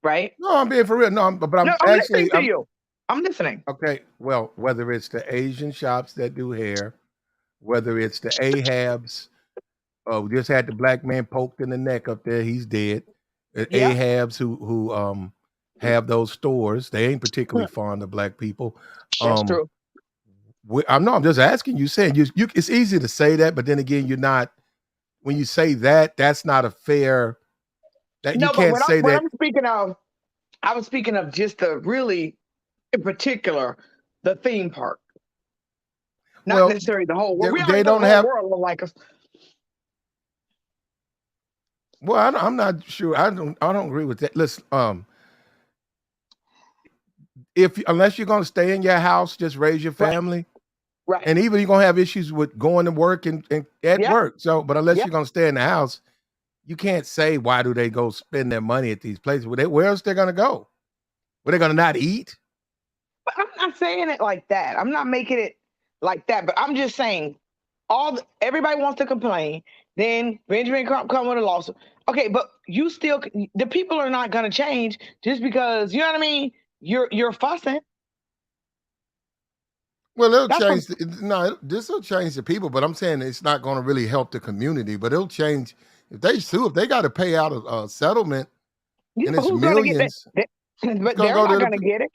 Right? No, I'm being for real. No, but No, I'm I'm listening actually to I'm you. I'm listening. okay. Well, whether it's the Asian shops that do hair, whether it's the Ahabs. Oh, we just had the black man poked in the neck up there. He's dead. Yep. Ahabs who have those stores. They ain't particularly fond of black people. That's Um, true. I'm just asking you. Saying you, it's easy to say that, but then again, you're not. When you say that, that's not a fair. That you No, but can't what I'm say what that. I'm speaking of, I was speaking of just the really in particular the theme park. Not Well, necessarily the whole world. We they already know the don't whole have. world don't like us. Well, I'm not sure. I don't agree with that. Listen, if unless you're gonna stay in your house, just raise your Right. family. Right. And even you're gonna have issues with going to work and at Yep. work. So, but unless Yep. you're gonna stay in the house, you can't say why do they go spend their money at these places? Where else they're gonna go? Were they gonna not eat? But I'm not saying it like that. I'm not making it like that. But I'm just saying, everybody wants to complain. Then Benjamin come with a lawsuit. Okay, but you still the people are not going to change just because you know what I mean. You're fussing. Well, it'll That's what. change. No, this will change the people, but I'm saying it's not going to really help the community. But it'll change if they sue. If they got to pay out a settlement Yeah, and but it's who's going to get that? millions, it's But going to they're go not to going to the. get it.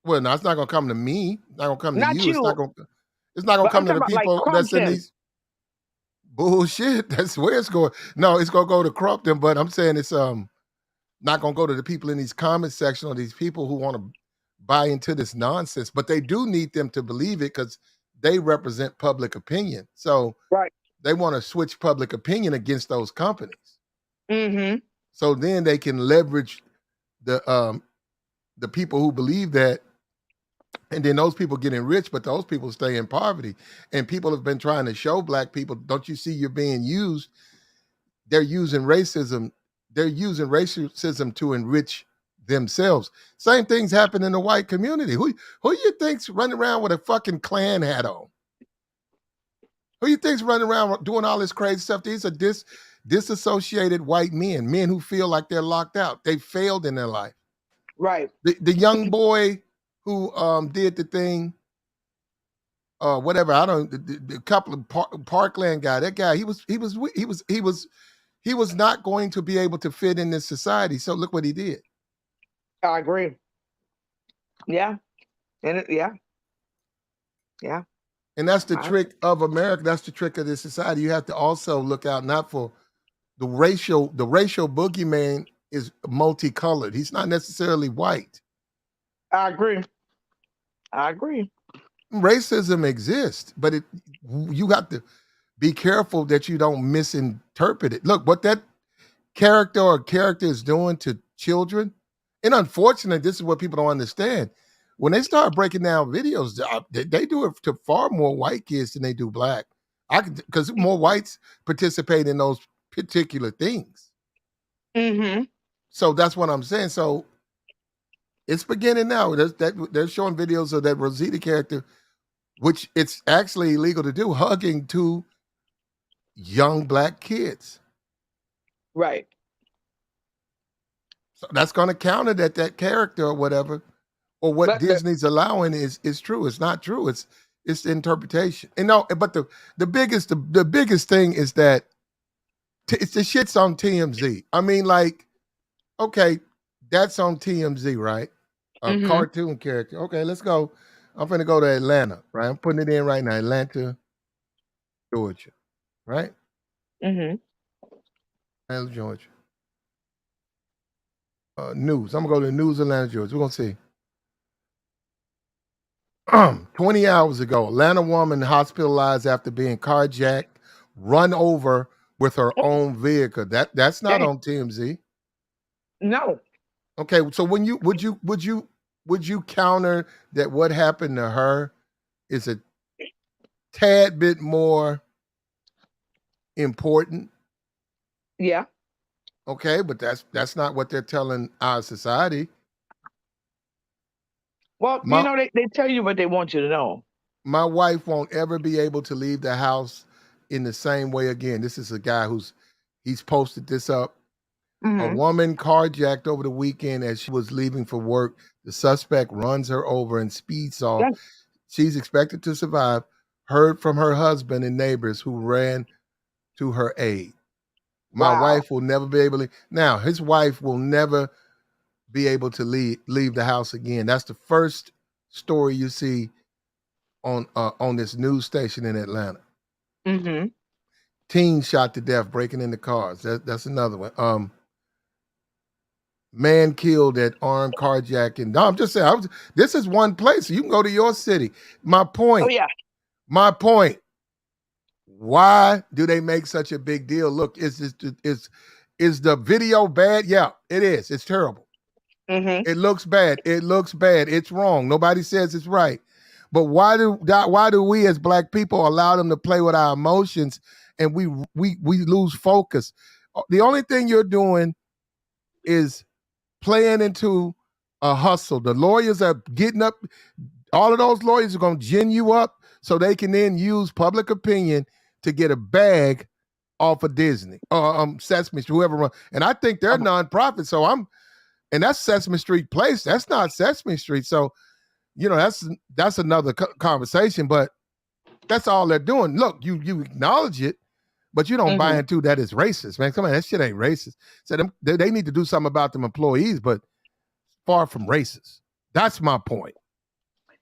Well, no, it's not going to come to me. It's not going to come to Not you. It's not you. going. It's not going But to I'm come to talking the about like people that's in Crumpton. these. Bullshit. That's where it's going. No, it's gonna go to Crumpton, but I'm saying it's not gonna go to the people in these comment section or these people who want to buy into this nonsense. But they do need them to believe it because they represent public opinion. So Right. they want to switch public opinion against those companies. Mm-hmm. So then they can leverage the people who believe that, and then those people get enriched, but those people stay in poverty. And people have been trying to show black people, don't you see you're being used? They're using racism. They're using racism to enrich themselves. Same things happen in the white community. Who you think's running around with a fucking Klan hat on? Who you think's running around doing all this crazy stuff? These are disassociated white men who feel like they're locked out. They failed in their life. Right. The young boy who did the thing, whatever. I don't. The couple of Parkland guy. That guy. He was he was not going to be able to fit in this society. So look what he did. I agree. Yeah. Yeah. Yeah. And that's the I, trick of America. That's the trick of this society. You have to also look out not for the racial boogeyman is multicolored. He's not necessarily white. I agree. I agree. Racism exists, but you have to be careful that you don't misinterpret it. Look, what that character is doing to children, and unfortunately, this is what people don't understand. When they start breaking down videos, they do it to far more white kids than they do black. Because more whites participate in those particular things. Mm-hmm. So that's what I'm saying. So it's beginning now. They're showing videos of that Rosita character, which it's actually illegal to do, hugging two young black kids. Right. So that's going to counter that character or whatever, or what But Disney's allowing is true. It's not true. It's the interpretation. And no, but the biggest thing is that it's the shit's on TMZ. I mean, like, okay, that's on TMZ, right? A mm-hmm. cartoon character. Okay, let's go. I'm gonna go to Atlanta, right? I'm putting it in right now. Atlanta, Georgia, right? Mm-hmm. Atlanta, Georgia. News. I'm gonna go to the news, Atlanta, Georgia. We're gonna see. 20 hours ago, Atlanta woman hospitalized after being carjacked, run over with her own vehicle. That's not Dang. on TMZ. No. Okay, so when you would you counter that what happened to her is a tad bit more important? Yeah. Okay, but that's not what they're telling our society. Well, My they tell you what they want you to know. my wife won't ever be able to leave the house in the same way again. This is a guy he's posted this up. A Mm-hmm. woman carjacked over the weekend as she was leaving for work. The suspect runs her over and speeds off. Yeah. She's expected to survive. Heard from her husband and neighbors who ran to her aid. My Wow. wife will never be able to. Now, his wife will never be able to leave the house again. That's the first story you see on this news station in Atlanta. Mm-hmm. Teen shot to death breaking into cars. That's another one. Man killed at armed carjacking. No, I'm just saying. This is one place. You can go to your city. My Oh point. yeah. My point. Why do they make such a big deal? Look, is the video bad? Yeah, it is. It's terrible. Mm-hmm. It looks bad. It looks bad. It's wrong. Nobody says it's right. But why do we as black people allow them to play with our emotions and we lose focus? The only thing you're doing is playing into a hustle. The lawyers are getting up. All of those lawyers are going to gin you up so they can then use public opinion to get a bag off of Disney or Sesame Street, whoever run. And I think they're nonprofit. So and that's Sesame Street Place. That's not Sesame Street. So that's another conversation. But that's all they're doing. Look, you acknowledge it, but you don't buy Mm-hmm. into that it's racist, man. Come on, that shit ain't racist. So they need to do something about them employees, but far from racist. That's my point.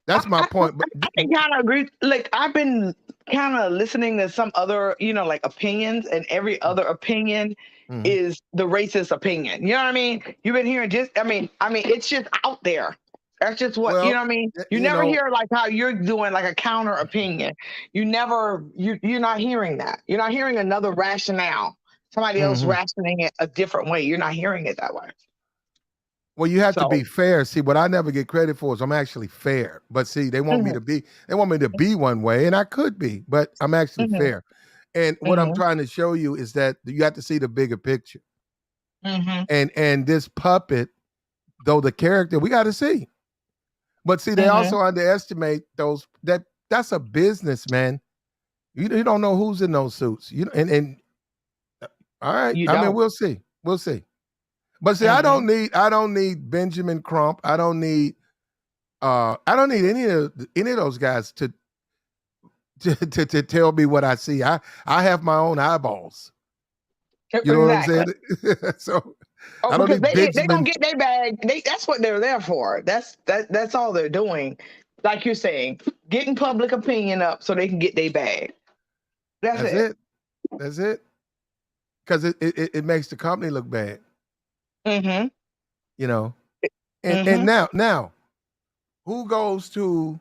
That's my point. But I can kind of agree. Like I've been kind of listening to some other, like opinions, and every other opinion Mhm. is the racist opinion. You know what I mean? You've been hearing I mean, it's just out there. That's just what you know Well, what I mean. You you never know, hear like how you're doing like a counter opinion. You're not hearing that. You're not hearing another rationale. Somebody else mhm. rationing it a different way. You're not hearing it that way. Well, you have to So. be fair. See, what I never get credit for is I'm actually fair. But see, Mhm, they want me to be one way, and I could be, but I'm actually mhm, fair. And what I'm mhm, trying to show you is that you have to see the bigger picture. mhm, And this puppet, though the character, we got to see. But see, they mhm. also underestimate that's a business, man. You don't know who's in those suits. And all right. You I mean, don't. we'll see. We'll see. But see, Mhm. I don't need Benjamin Crump. I don't need any of those guys to tell me what I see. I have my own eyeballs. You know what I'm Exactly. saying? So Oh, I don't because need they gonna Benjamin. get their bag. That's what they're there for. That's all they're doing. Like you're saying, getting public opinion up so they can get their bag. That's That's it. it. That's it. Because it makes the company look bad. Mm-hmm. You know. And Mm-hmm. now who goes to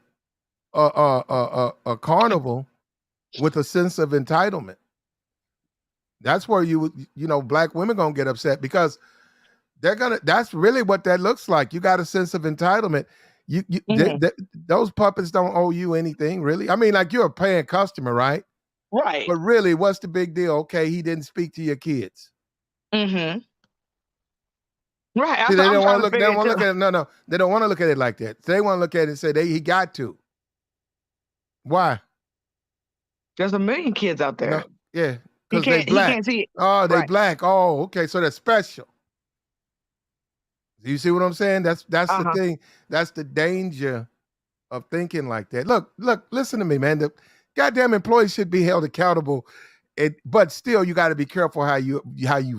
a carnival with a sense of entitlement? That's where black women gonna get upset because that's really what that looks like. You got a sense of entitlement. Mm-hmm. Those puppets don't owe you anything, really. I mean, like you're a paying customer, right? Right. But really, what's the big deal? Okay, he didn't speak to your kids. Mm-hmm. Right. See, That's what they I'm don't want trying to to look. They figure don't it want to too. look at it. No, they don't want to look at it like that. They want to look at it and say he got to. Why? There's a million kids out No, there. yeah, He because they can't. He black. can't see it. Oh, they Right. black. Oh, okay, so they're special. Do you see what I'm saying? That's the Uh-huh. thing. That's the danger of thinking like that. Look, listen to me, man. The goddamn employees should be held accountable. But still, you got to be careful how you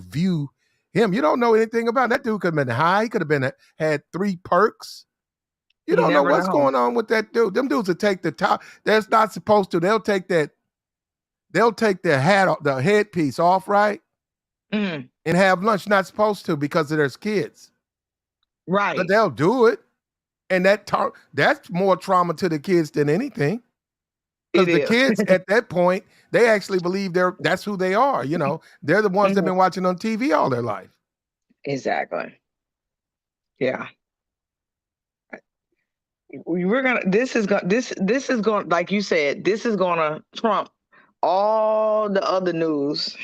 view him. You don't know anything about that dude. Could have been high. He could have been had 3 perks. You You don't know never what's know. going on with that dude. Them dudes will take the top. They're not supposed to. They'll take that. They'll take their hat off, the headpiece off, right, Mm. and have lunch. Not supposed to because of there's kids, but Right. they'll do it, and that's more trauma to the kids than anything. It Because the is. kids at that point, they actually believe that's who they are. They're the ones that've Mhm. been watching on TV all their life. Exactly. Yeah. We're gonna. This is going. This is going. Like you said, this is gonna trump all the other news.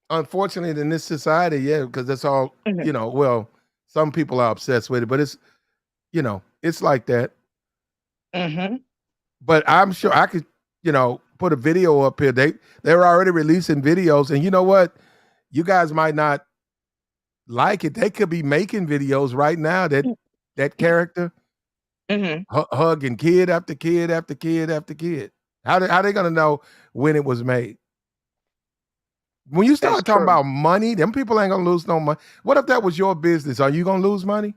Unfortunately, in this society, yeah, because that's all, Mhm. well, some people are obsessed with it, but it's like that. Mhm. But I'm sure I could, put a video up here. They're already releasing videos, and you know what? You guys might not like it. They could be making videos right now that character Mhm. hugging kid after kid after kid after kid. How they gonna know when it was made? When you That's start talking true. about money, them people ain't gonna lose no money. What if that was your business? Are you gonna lose money?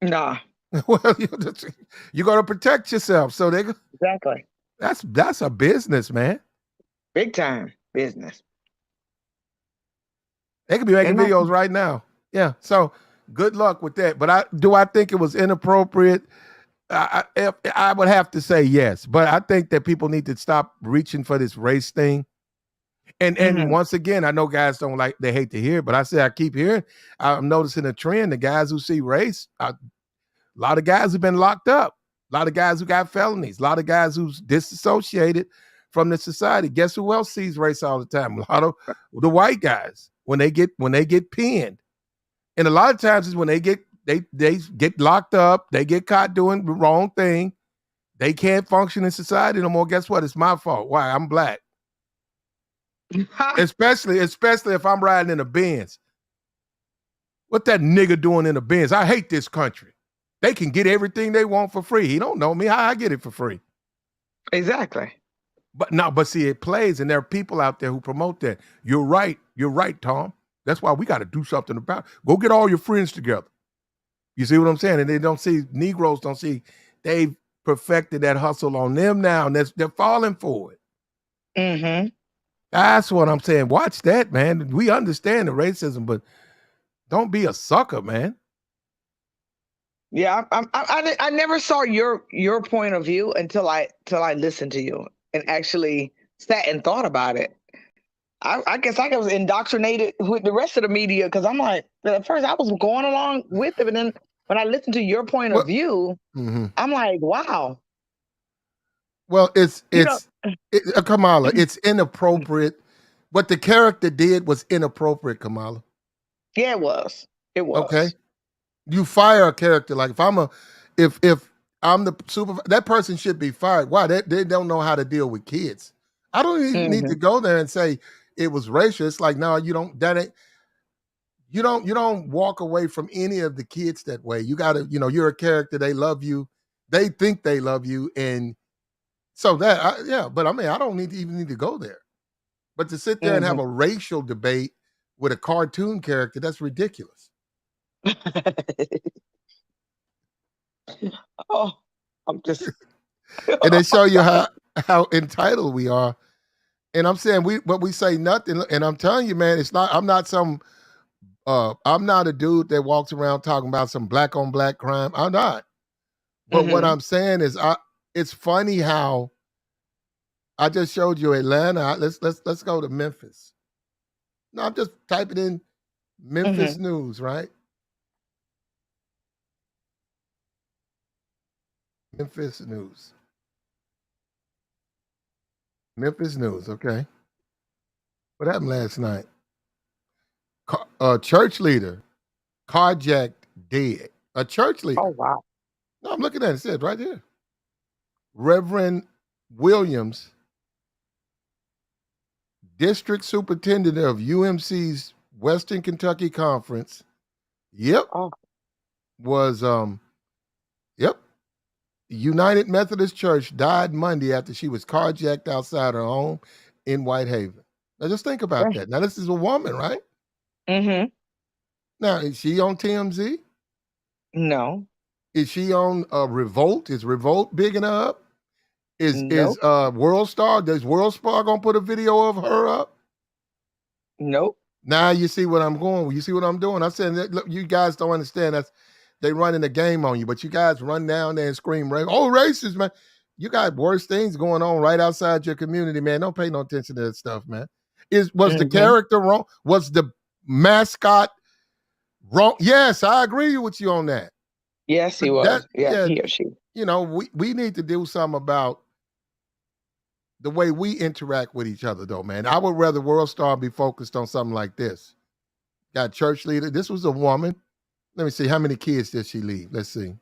Nah. Well, you got to protect yourself. So Exactly. that's a business, man. Big time business. They could be And making not. videos right now. Yeah. So good luck with that. But I think it was inappropriate? I would have to say yes. But I think that people need to stop reaching for this race thing. And Mhm. once again, I know guys they hate to hear it, but I keep hearing, I'm noticing a trend. The guys who see race, a lot of guys have been locked up. A lot of guys who got felonies. A lot of guys who's disassociated from the society. Guess who else sees race all the time? A lot of the white guys when they get pinned. And a lot of times is when they get locked up, they get caught doing the wrong thing. They can't function in society no more. Guess what? It's my fault. Why? I'm black. Especially if I'm riding in a Benz. What that nigga doing in a Benz? I hate this country. They can get everything they want for free. He don't know me. How I get it for free? Exactly. But see, it plays, and there are people out there who promote that. You're right. You're right, Tom. That's why we got to do something about it. Go get all your friends together. You see what I'm saying? And they don't see, Negroes don't see, they've perfected that hustle on them now, and they're falling for it. Mhm. That's what I'm saying. Watch that, man. We understand the racism, but don't be a sucker, man. Yeah. I never saw your point of view until I listened to you and actually sat and thought about it. I guess I was indoctrinated with the rest of the media because I'm like, at first I was going along with it, and then when I listened to your point of Well, view, mhm. I'm like, wow, Well, it's you know, it's Kamala. It's inappropriate. What the character did was inappropriate, Kamala. yeah, it was, it Okay, was. you fire a character like if I'm the super, that person should be fired. Why? They don't know how to deal with kids. I don't even need to Hmm. go there and say it was racial. It's like, no, you don't. That ain't. You don't walk away from any of the kids that way. You got to, you're a character. They love you. They think they love you, and so yeah. But I mean, I don't even need to go there. But to sit there and have Mhm. a racial debate with a cartoon character, that's ridiculous. Oh, I'm just. And they show you how entitled we are. And I'm saying we say nothing. And I'm telling you, man, it's not. I'm not a dude that walks around talking about some black on black crime. I'm not. But what Mhm. I'm saying is, it's funny how I just showed you Atlanta. Let's go to Memphis. No, I'm just typing in Memphis Mhm. news, right? Memphis news. Memphis news. Okay. What happened last night? Church leader carjacked dead. A church Oh leader. wow. No, I'm looking at it. It says right here. Reverend Williams, district superintendent of UMC's Western Kentucky Conference. Yep. Oh. Was yep. United Methodist Church died Monday after she was carjacked outside her home in Whitehaven. Now just think about that. Now this is a woman, right? Mhm. Now is she on TMZ? No. Is she on Revolt? Is Revolt bigging her up? Is Nope. World Star? Does World Star gonna put a video of her up? Nope. Now you see what I'm going. You see what I'm doing. I said, look, you guys don't understand. That's they running the game on you, but you guys run down there and scream, "Oh, racist, man!" You got worse things going on right outside your community, man. Don't pay no attention to that stuff, man. Was the Mhm. character wrong? Was the mascot wrong? Yes, I agree with you on that. Yes, he But that, was. Yeah, yeah, he or she. we need to do something about the way we interact with each other, though, man. I would rather World Star be focused on something like this. Got church leader. This was a woman. Let me see. How many kids did she leave? Let's see.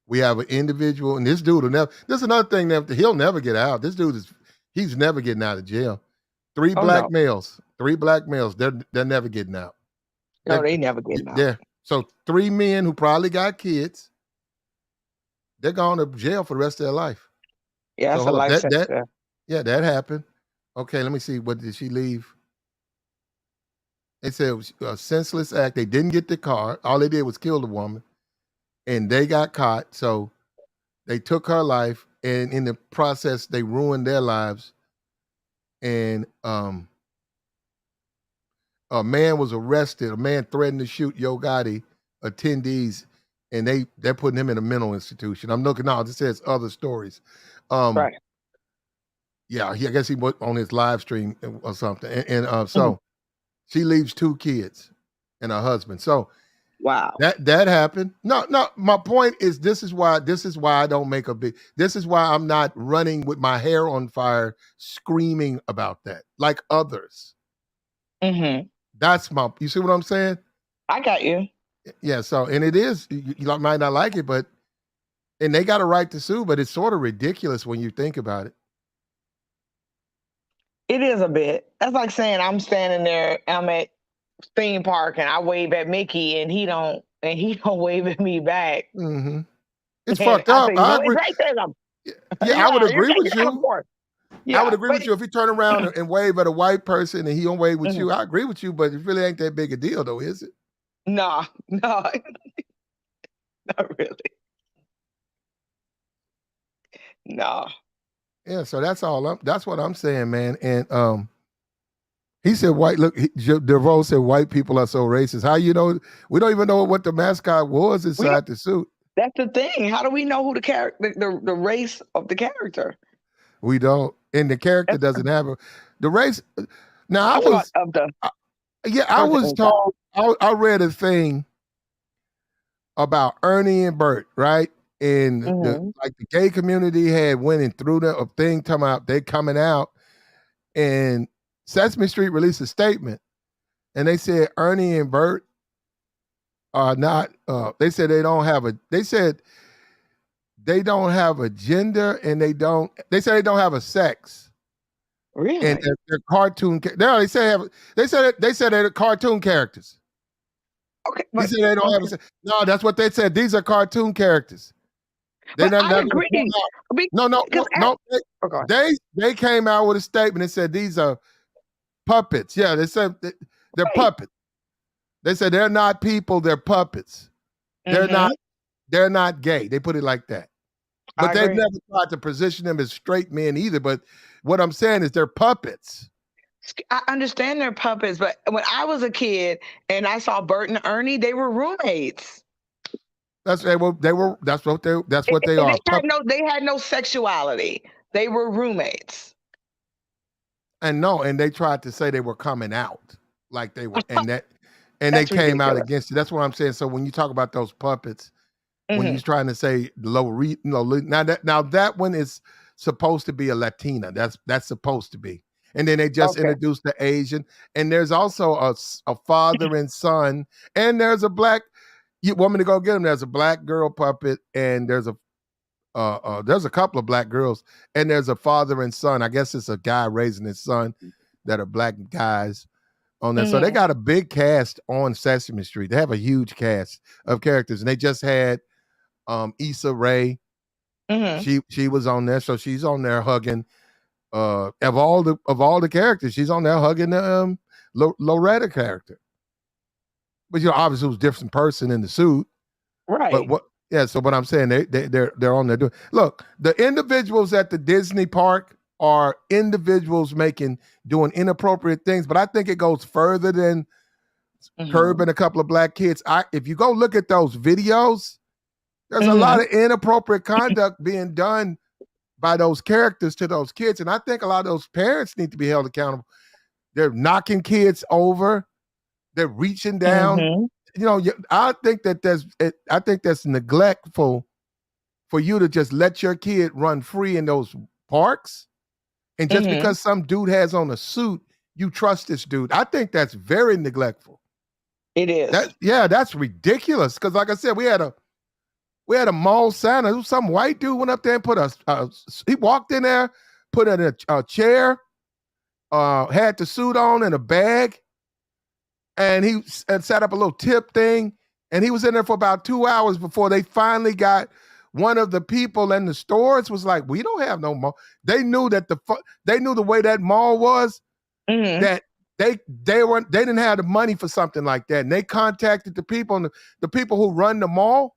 We have an individual, and this dude will never. This is another thing that he'll never get out. This dude he's never getting out of jail. Three Oh black no. males. Three black males. They're never getting out. No, They're, they never getting out. they're so three men who probably got kids. They're going to jail for the rest of their life. Yeah, So that's a hold up. life sentence. Yeah, that happened. Okay, let me see. What did she leave? They said it was a senseless act. They didn't get the car. All they did was kill the woman, and they got caught. So they took her life, and in the process, they ruined their lives. And a man was arrested. A man threatened to shoot Yo Gotti attendees, and they're putting him in a mental institution. I'm looking now. It says other stories. Um, Right. yeah, I guess he went on his live stream or something. And Mhm. so she leaves two kids and her husband. So Wow. that happened. No, no. My point is this is why I don't make a big. This is why I'm not running with my hair on fire, screaming about that like others. Mhm. That's my. You see what I'm saying? I got you. Yeah. So and it is. You might not like it, but and they got a right to sue, but it's sort of ridiculous when you think about it. It is a bit. That's like saying I'm standing there, I'm at theme park and I wave at Mickey and he don't wave at me back. Hmm. It's And fucked I up. say, I no, it's agree. racism. Yeah, I would Yeah, agree with you're out of you. court. I would Yeah. agree But with you if he turn around and wave at a white person and he don't wave with mhm. you. I agree with you, but it really ain't that big a deal, though, is it? No, no, not really. No. Yeah. So that's all. That's what I'm saying, man. And he said, "White." Look, DeVoe said, "White people are so racist." How you know? We don't even know what the mascot was We don't, inside the suit. that's the thing. How do we know who the character the race of the character? We don't, and the character That's doesn't have a the race. Now I I'm talking about was, of the yeah, I person was inside. told. I read a thing about Ernie and Bert, right? And the Hmm. like the gay community had went and through the a thing talking about they coming out, and Sesame Street released a statement, and they said Ernie and Bert are not. They said they don't have a. They said they don't have a gender, and they don't. They say they don't have a sex, and Really? they're cartoon. No, they said they're cartoon characters. Okay, He but said they don't have a okay. sex. No, that's what they said. These are cartoon characters. They But not, I not gonna come agree. out. No. They came out with a statement and said these are puppets. Yeah, they said they're right. puppets. They said they're not people, they're puppets. They're not Mm-hmm. they're not gay. They put it like that. I But they've agree. never tried to position them as straight men either. But what I'm saying is they're puppets. I understand they're puppets, but when I was a kid and I saw Bert and Ernie, they were roommates. That's what they And are. they had no sexuality. They were roommates. And they tried to say they were coming out like they were, and they That's came out ridiculous. against it. That's what I'm saying. So when you talk about those puppets, when Mm-hmm. you're trying to say now that one is supposed to be a Latina. That's supposed to be. And then they just Okay. introduced the Asian, and there's also a father and son, and there's a black. You want me to go get them? There's a black girl puppet, and there's a couple of black girls, and there's a father and son. I guess it's a guy raising his son that are black guys on there. So they Mm-hmm. got a big cast on Sesame Street. They have a huge cast of characters, and they just had Issa Rae. Mm-hmm. She was on there, so she's on there hugging. Of all the characters, she's on there hugging the Loretta character. But obviously it was a different person in the suit. But Right. what? Yeah. So what I'm saying, they're on there doing. Look, the individuals at the Disney park are individuals doing inappropriate things. But I think it goes further than Mm-hmm. curbing a couple of black kids. If you go look at those videos, there's a lot Mm-hmm. of inappropriate conduct being done by those characters to those kids, and I think a lot of those parents need to be held accountable. They're knocking kids over. They're reaching down. Mm-hmm. I think that's neglectful for you to just let your kid run free in those parks. And just Mm-hmm. because some dude has on a suit, you trust this dude. I think that's very neglectful. It is. That's ridiculous. Because like I said, we had a mall Santa. Some white dude went up there and he walked in there, put in a chair, had the suit on and a bag, and he set up a little tip thing. And he was in there for about 2 hours before they finally got one of the people in the stores was like, "We don't have no mall." They knew that they knew the way that mall was, Mm-hmm. that they didn't have the money for something like that. And they contacted the people, and the people who run the mall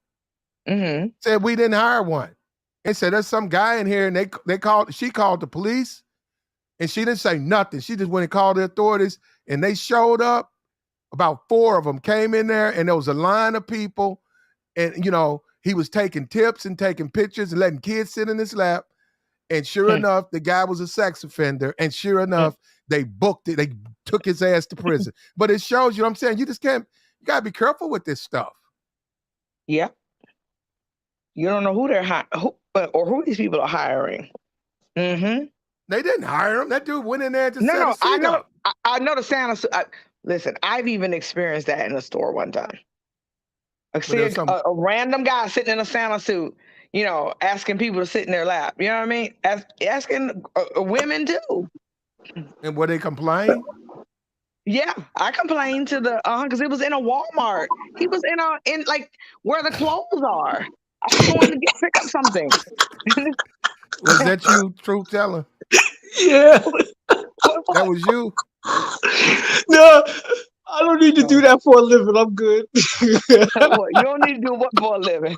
Mm-hmm. said we didn't hire one. And said there's some guy in here, and she called the police, and she didn't say nothing. She just went and called the authorities, and they showed up. About 4 of them came in there, and there was a line of people, and he was taking tips and taking pictures and letting kids sit in his lap. And sure enough, the guy was a sex offender, and sure enough, they booked it. They took his ass to prison. But it shows you what I'm saying. You gotta be careful with this stuff. Yeah. You don't know who they're or who these people are hiring. Mm-hmm. They didn't hire him. That dude went in there and just set a No, I seat know. up. I know the Santa suit. Listen, I've even experienced that in a store one time. I But see there's some. a random guy sitting in a Santa suit, asking people to sit in their lap. You know what I mean? Asking women too. And were they complain? Yeah, I complained to the because it was in a Walmart. He was in like where the clothes are. I was going to pick up something. Was that you, truth teller? Yeah. That was you. No, I don't need to do that for a living. I'm good. What, you don't need to do what for a living?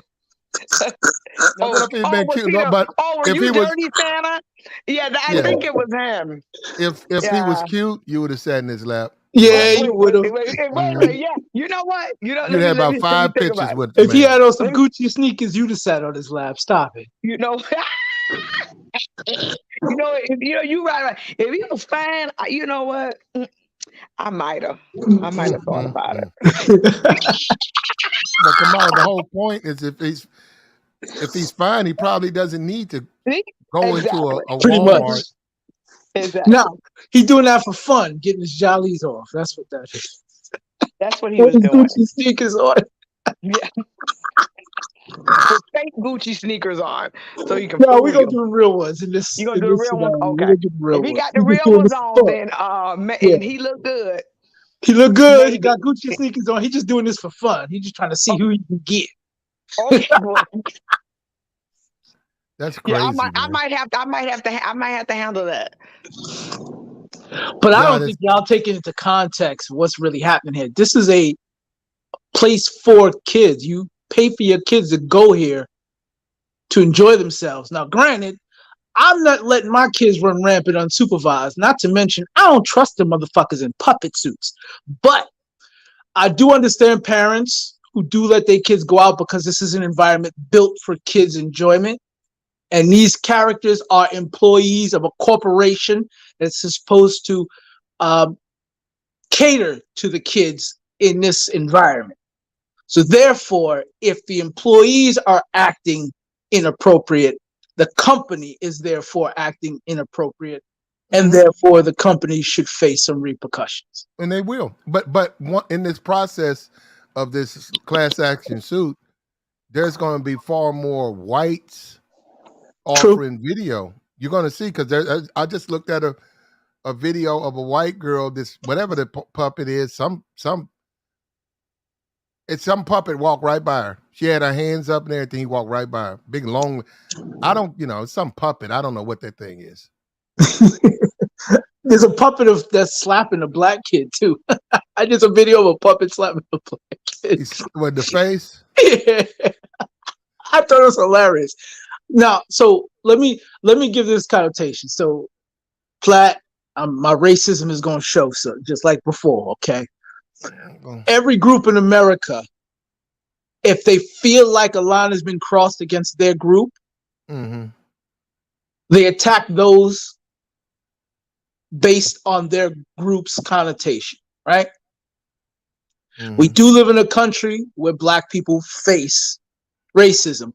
Been cute, but were if you he was, Dirty Santa? Yeah, I think it was him. if he was cute, you would have sat in his lap. Yeah, you would have. Wait, yeah. You know what? You'd let have me about 5 think pictures about it. with the If he man. had on some Gucci sneakers, you'd have sat on his lap. Stop it. You right. If he was fine, you know what? I might have thought about it. But come on, the whole point is if he's fine, he probably doesn't need to go into a Pretty Walmart. much. Exactly. No, he's doing that for fun, getting his jollies off. That's what that is. That's what he was doing. Gucci sneakers on. Yeah. With fake Gucci sneakers on, so you can. No, we're gonna do the real ones in this. You gonna do the real ones? Okay. If he got the He's real ones on, then and he looked good. He looked good. Maybe. He got Gucci sneakers on. He's just doing this for fun. He's just trying to see who he can get. Okay, boy. That's crazy, Yeah, man. I might have to handle that. But I don't Giannis, think y'all taking into context what's really happening here. This is a place for kids. You pay for your kids to go here to enjoy themselves. Now, granted, I'm not letting my kids run rampant unsupervised. Not to mention, I don't trust the motherfuckers in puppet suits. But I do understand parents who do let their kids go out because this is an environment built for kids' enjoyment. And these characters are employees of a corporation that's supposed to cater to the kids in this environment. So therefore, if the employees are acting inappropriate, the company is therefore acting inappropriate, and therefore the company should face some repercussions. and they will. But in this process of this class action suit, there's going to be far more whites True. offering video. You're going to see because I just looked at a video of a white girl. This whatever the puppet is, some puppet walked right by her. She had her hands up and everything. He walked right by her. Big long. I don't, it's some puppet. I don't know what that thing is. There's a puppet that's slapping a black kid too. I did a video of a puppet slapping a black kid. With the face. Yeah. I thought it was hilarious. Now, so let me give this connotation. So, Platt, my racism is going to show, so just like before. Okay. Every group in America, if they feel like a line has been crossed against their group, they attack those based on their group's connotation, right? We do live in a country where black people face racism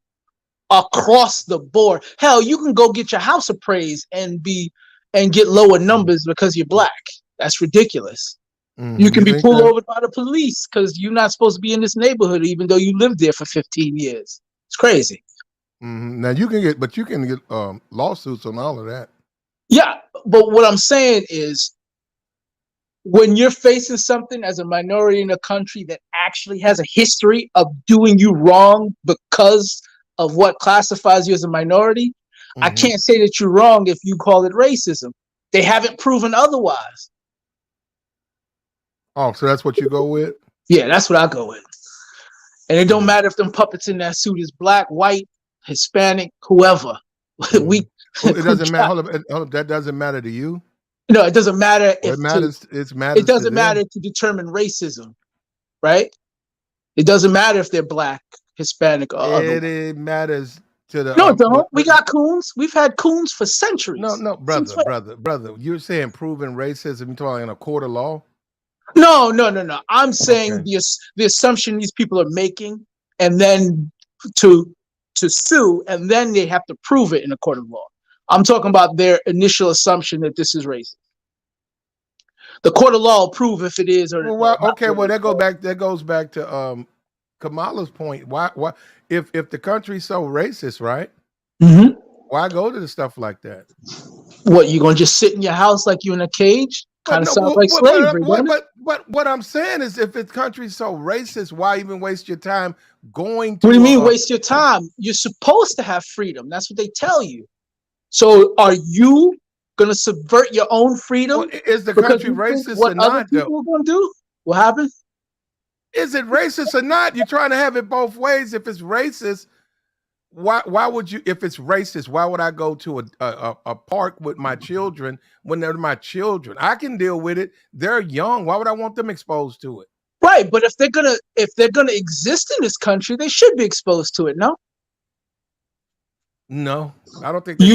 across the board. Hell, you can go get your house appraised and get lower numbers because you're black. That's ridiculous. You can be pulled over by the police because you're not supposed to be in this neighborhood, even though you lived there for 15 years. It's crazy. Now you can get lawsuits on all of that. Yeah, but what I'm saying is, when you're facing something as a minority in a country that actually has a history of doing you wrong because of what classifies you as a minority, I can't say that you're wrong if you call it racism. They haven't proven otherwise. Oh, so that's what you go with? Yeah, that's what I go with. And it don't matter if them puppets in that suit is black, white, Hispanic, whoever. It doesn't matter. Hold up, that doesn't matter to you? No, it doesn't matter if it doesn't matter to determine racism, right? It doesn't matter if they're black, Hispanic, or other. It matters to the. No, it don't. We got coons. We've had coons for centuries. No, brother. You're saying proven racism? You're talking in a court of law? No. I'm saying the assumption these people are making, and then to sue, and then they have to prove it in a court of law. I'm talking about their initial assumption that this is racist. The court of law will prove if it is or not. Okay, well that goes back to Kamala's point. Why if the country's so racist, right? Why go to the stuff like that? What, you gonna just sit in your house like you in a cage? Kind of sounds like slavery. But what I'm saying is, if the country's so racist, why even waste your time going to? What do you mean waste your time? You're supposed to have freedom. That's what they tell you. So are you gonna subvert your own freedom? Well, is the country racist or not? Other people are gonna do? What happened? Is it racist or not? You're trying to have it both ways. If it's racist, why would you? If it's racist, why would I go to a park with my children when they're my children? I can deal with it. They're young. Why would I want them exposed to it? Right, but if they're gonna exist in this country, they should be exposed to it. No, I don't think then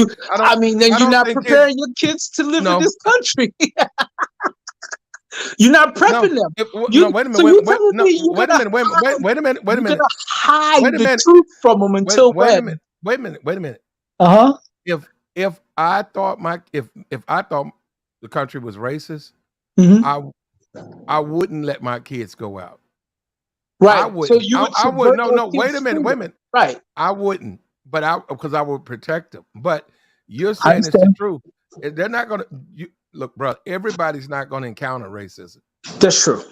you're not preparing your kids to live in this country. You're not prepping them. Wait a minute. Wait a minute. You're gonna hide the truth from them until when? Wait a minute. If I thought the country was racist, I wouldn't let my kids go out. Right. So you would. I would. No. Wait a minute. Right. I wouldn't. But because I would protect them. But you're saying it's the truth. They're not going to look, bro. Everybody's not going to encounter racism. That's true.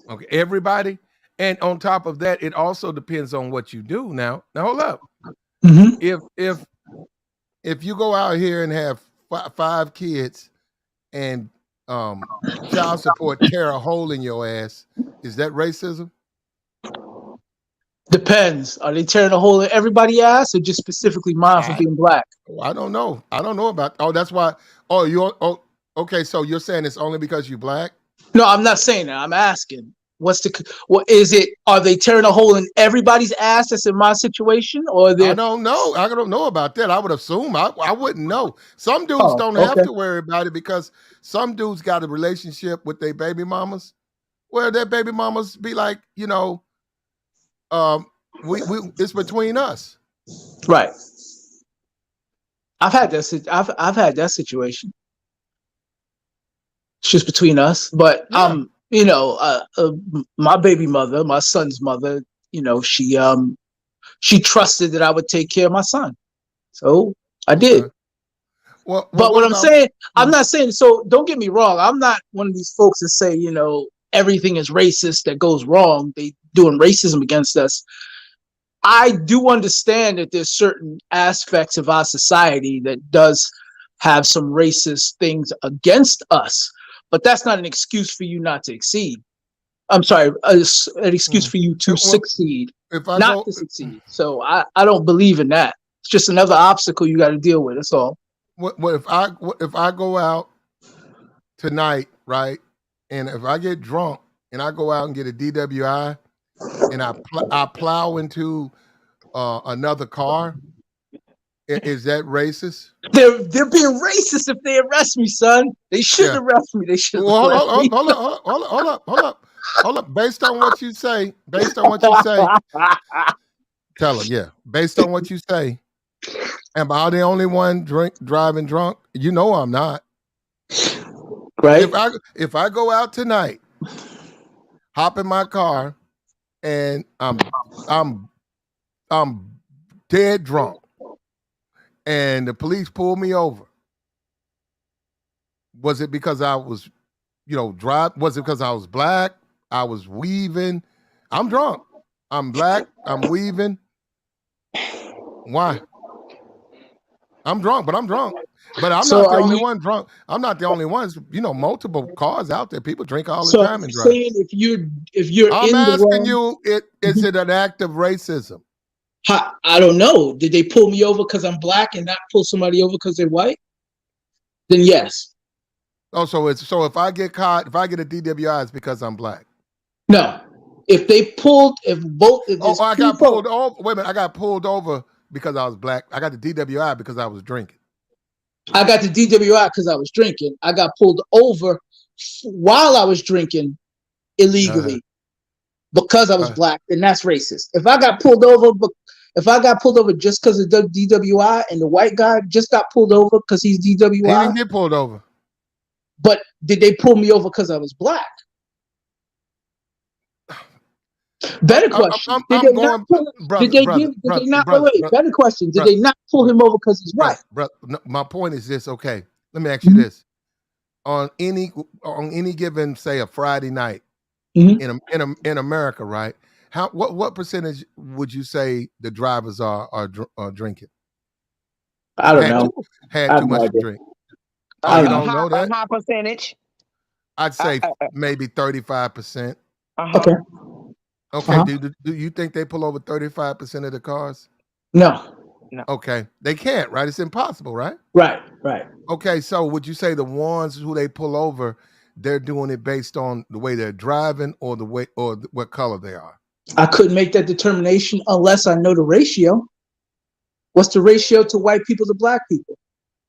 Okay, everybody. And on top of that, it also depends on what you do. Now hold up. If if you go out here and have 5 kids and child support tear a hole in your ass, is that racism? Depends. Are they tearing a hole in everybody's ass or just specifically mine for I being black? I don't know. I don't know about. Oh, that's why. Oh, you're. Oh, okay. So you're saying it's only because you black? No, I'm not saying that. I'm asking. What is it? Are they tearing a hole in everybody's ass that's in my situation, or I they're? don't know. I don't know about that. I would assume. I wouldn't know. Some dudes Oh, don't have okay. to worry about it because some dudes got a relationship with their baby mamas where their baby mamas be like, um, we it's between us. Right. I've had that. I've had that situation. It's just between us, but Yeah. my baby mother, my son's mother, she trusted that I would take care of my son, so I did. Okay. Well, But what what I'm about? saying, I'm Mhm. not saying, so don't get me wrong. I'm not one of these folks that say, everything is racist that goes wrong. They doing racism against us. I do understand that there's certain aspects of our society that does have some racist things against us, but that's not an excuse for you not to exceed. I'm sorry, an excuse Mm. for you to Well, succeed, if I not go, to succeed. So I don't believe in that. It's just another obstacle you got to deal with. That's all. what if I go out tonight, right? And if I get drunk and I go out and get a DWI and I plow into another car, is that racist? They're being racist if they arrest me, son. They Yeah. shouldn't arrest me. They shouldn't Well, arrest me. hold up. Based on what you say, tell her, yeah. Based on what you say, am I the only one driving drunk? You know I'm not. Right? If I go out tonight, hop in my car, and I'm I'm dead drunk, and the police pull me over, was it because I was, drive? Was it because I was black? I was weaving. I'm drunk. I'm black. I'm weaving. Why? I'm drunk, but I'm drunk. But I'm So not the are only you? one drunk. I'm not the only ones. Multiple cars out there. People drink all the So time you're and drive. saying if you're I'm in the asking wrong, you, is it an act of racism? I don't know. Did they pull me over because I'm black and not pull somebody over because they're white? Then yes. Oh, so if I get caught, if I get a DWI, it's because I'm black. No. If they pulled, if Oh, there's I two got pulled folks, over. Wait a minute, I got pulled over because I was black. I got the DWI because I was drinking. I got the DWI because I was drinking. I got pulled over while I was drinking Uh-huh. illegally because I was Uh, black, then that's racist. If I got pulled over just because of the DWI and the white guy just got pulled over because he's he DWI, didn't get pulled over. but did they pull me over because I was black? Better question. Did I'm they not going, pull? Did brother, they brother, give? Did they brother, not? Wait, brother, wait. brother, Better question. Did brother, they not pull him over because he's white? brother. No, my point is this. Okay, let me ask you Mhm. this: on any given, say, a Friday night Mhm. in America, right? What percentage would you say the drivers are drinking? I don't Had know. too I had have too no much to idea. drink. Oh, I you don't know. don't know A that? high percentage. I'd Uh, say uh, maybe 35%. huh. Okay. Okay, Uh-huh. do you think they pull over 35% of the cars? No. No. Okay, they can't, right? It's impossible, right? Right. Right. Okay, so would you say the ones who they pull over, they're doing it based on the way they're driving or the way or what color they are? I couldn't make that determination unless I know the ratio. What's the ratio to white people to black people?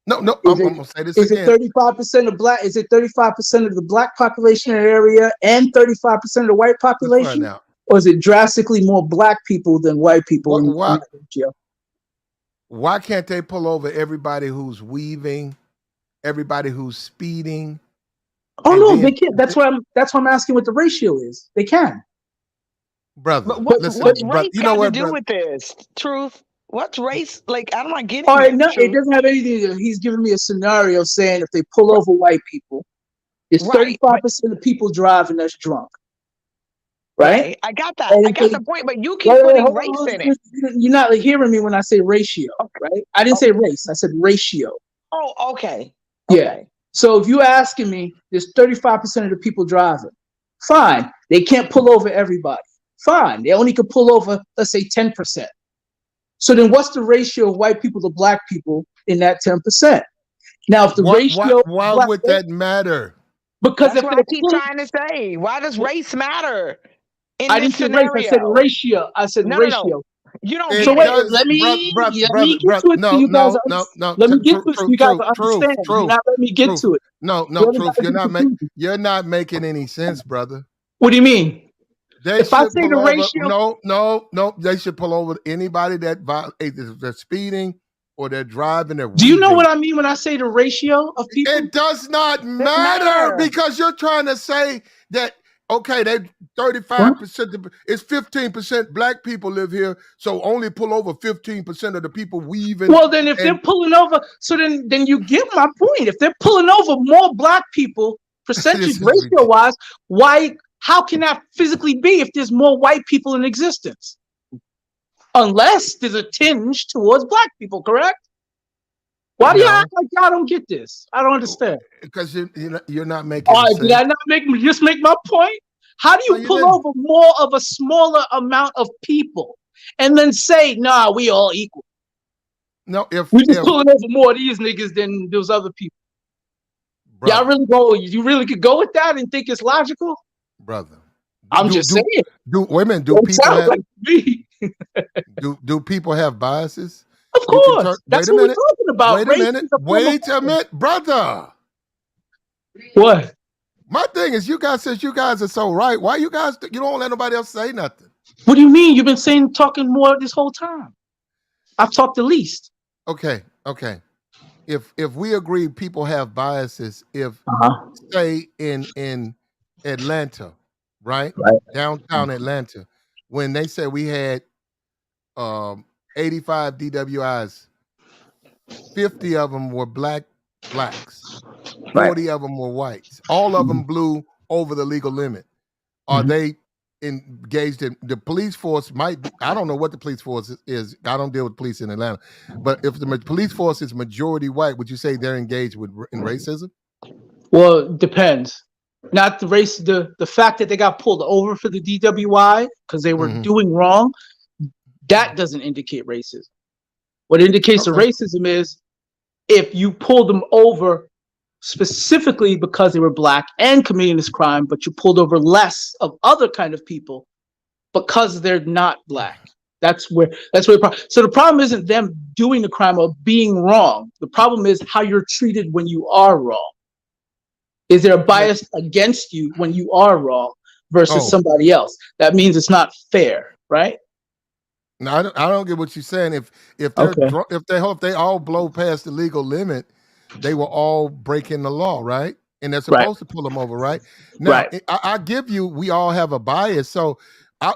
No, no, Is I'm it gonna say this is it again. 35% of black? Is it 35% of the black population in the area and 35% of the white Let's find population, out. or is it drastically more black people than white people What in why that ratio? why can't they pull over everybody who's weaving, everybody who's speeding, Oh and no, they then can't. That's why I'm asking what the ratio is. They can, brother, But but listen, what's brother. race You know got to what, do brother? with this? Truth. What's race? Like I'm not all getting right, that. no, it Truth. doesn't have anything. He's giving me a scenario saying if they pull What? over white people, it's Right. But 35% of people driving that's drunk. right? Right. I got that. And I if got they the point, but you keep wait, wait, putting hold on, race in it. you're not hearing me when I say ratio, Okay. right? I didn't Oh, say race. I said ratio. okay. Yeah. Okay. So if you asking me, there's 35% of the people driving. Fine. They can't pull over everybody. Fine. They only could pull over, let's say, 10%. So then what's the ratio of white people to black people in that 10%? Now, if the ratio Why black, would that matter? because That's if what they're I keep pulling, trying to say. Why does race matter in I this didn't say race, I said scenario? ratio. I said No. ratio. You don't So get It wait, it. does, let me get brother. to it so No, you guys no, no, no. let me get to it so Truth, you guys truth, truth, understand. You're truth, not letting me get truth. to it. No, You no, haven't truth. got the conclusion. You're not making any sense, brother. What do you mean? They If I should say pull the over. ratio, No, no, no. They should pull over anybody that they're speeding or they're driving, they're do you know weaving. what I mean when I say the ratio of people? It does not It matter matter. because you're trying to say that okay, they What? 35%. It's 15% black people live here, so only pull over 15% of the people weaving. Well, then if they're And pulling over, so then you get my point. If they're pulling over more black people, percentage this is ratio ridiculous, wise, why? How can that physically be if there's more white people in existence? Unless there's a tinge towards black people, correct? Why do y'all no, act like y'all don't get this? I don't understand. because you're not All making right, did I sense. not just make my point? How do No, you you pull didn't. over more of a smaller amount of people and then say, nah, we all equal? No, We just if pulling over more of these niggas than those other people. Y'all brother, really go, you really could go with that and think it's logical? brother, I'm just saying. wait a minute? Do It people sounds have like me. do people have biases? Of You can turn. course. That's Wait a what we're minute. talking about. Wait a Race minute. is a form of Wait a minute, brother. what? My thing is, you guys, since you guys are so right, why you guys you don't let nobody else say nothing? What do you mean? You've been talking more this whole time. I've talked the least. Okay, okay. If we agree people have biases, if Uh-huh. say in Atlanta, right? Right. Downtown Atlanta, when they said we had 85 DWIs, 50 of them were blacks, Right. 40 of them were whites. All of them blew over the legal limit. Are Mhm. they engaged in the police force? Might be, I don't know what the police force is. I don't deal with police in Atlanta, but if the police force is majority white, would you say they're engaged in racism? Well, it depends. Not the race, the fact that they got pulled over for the DWI because they were Mm-hmm. doing wrong, that doesn't indicate racism. What indicates the Okay. racism is if you pull them over specifically because they were black and committing this crime, but you pulled over less of other kind of people because they're not black. That's where the problem. So the problem isn't them doing the crime or being wrong. The problem is how you're treated when you are wrong. Is there a bias against you when you are wrong versus somebody else? That means it's not fair, right? No, I don't get what you're saying. If they're Okay. if they all blow past the legal limit, they will all breaking the law, right? And they're Right. supposed to pull them over, right? Now, Right. I give you, we all have a bias. So,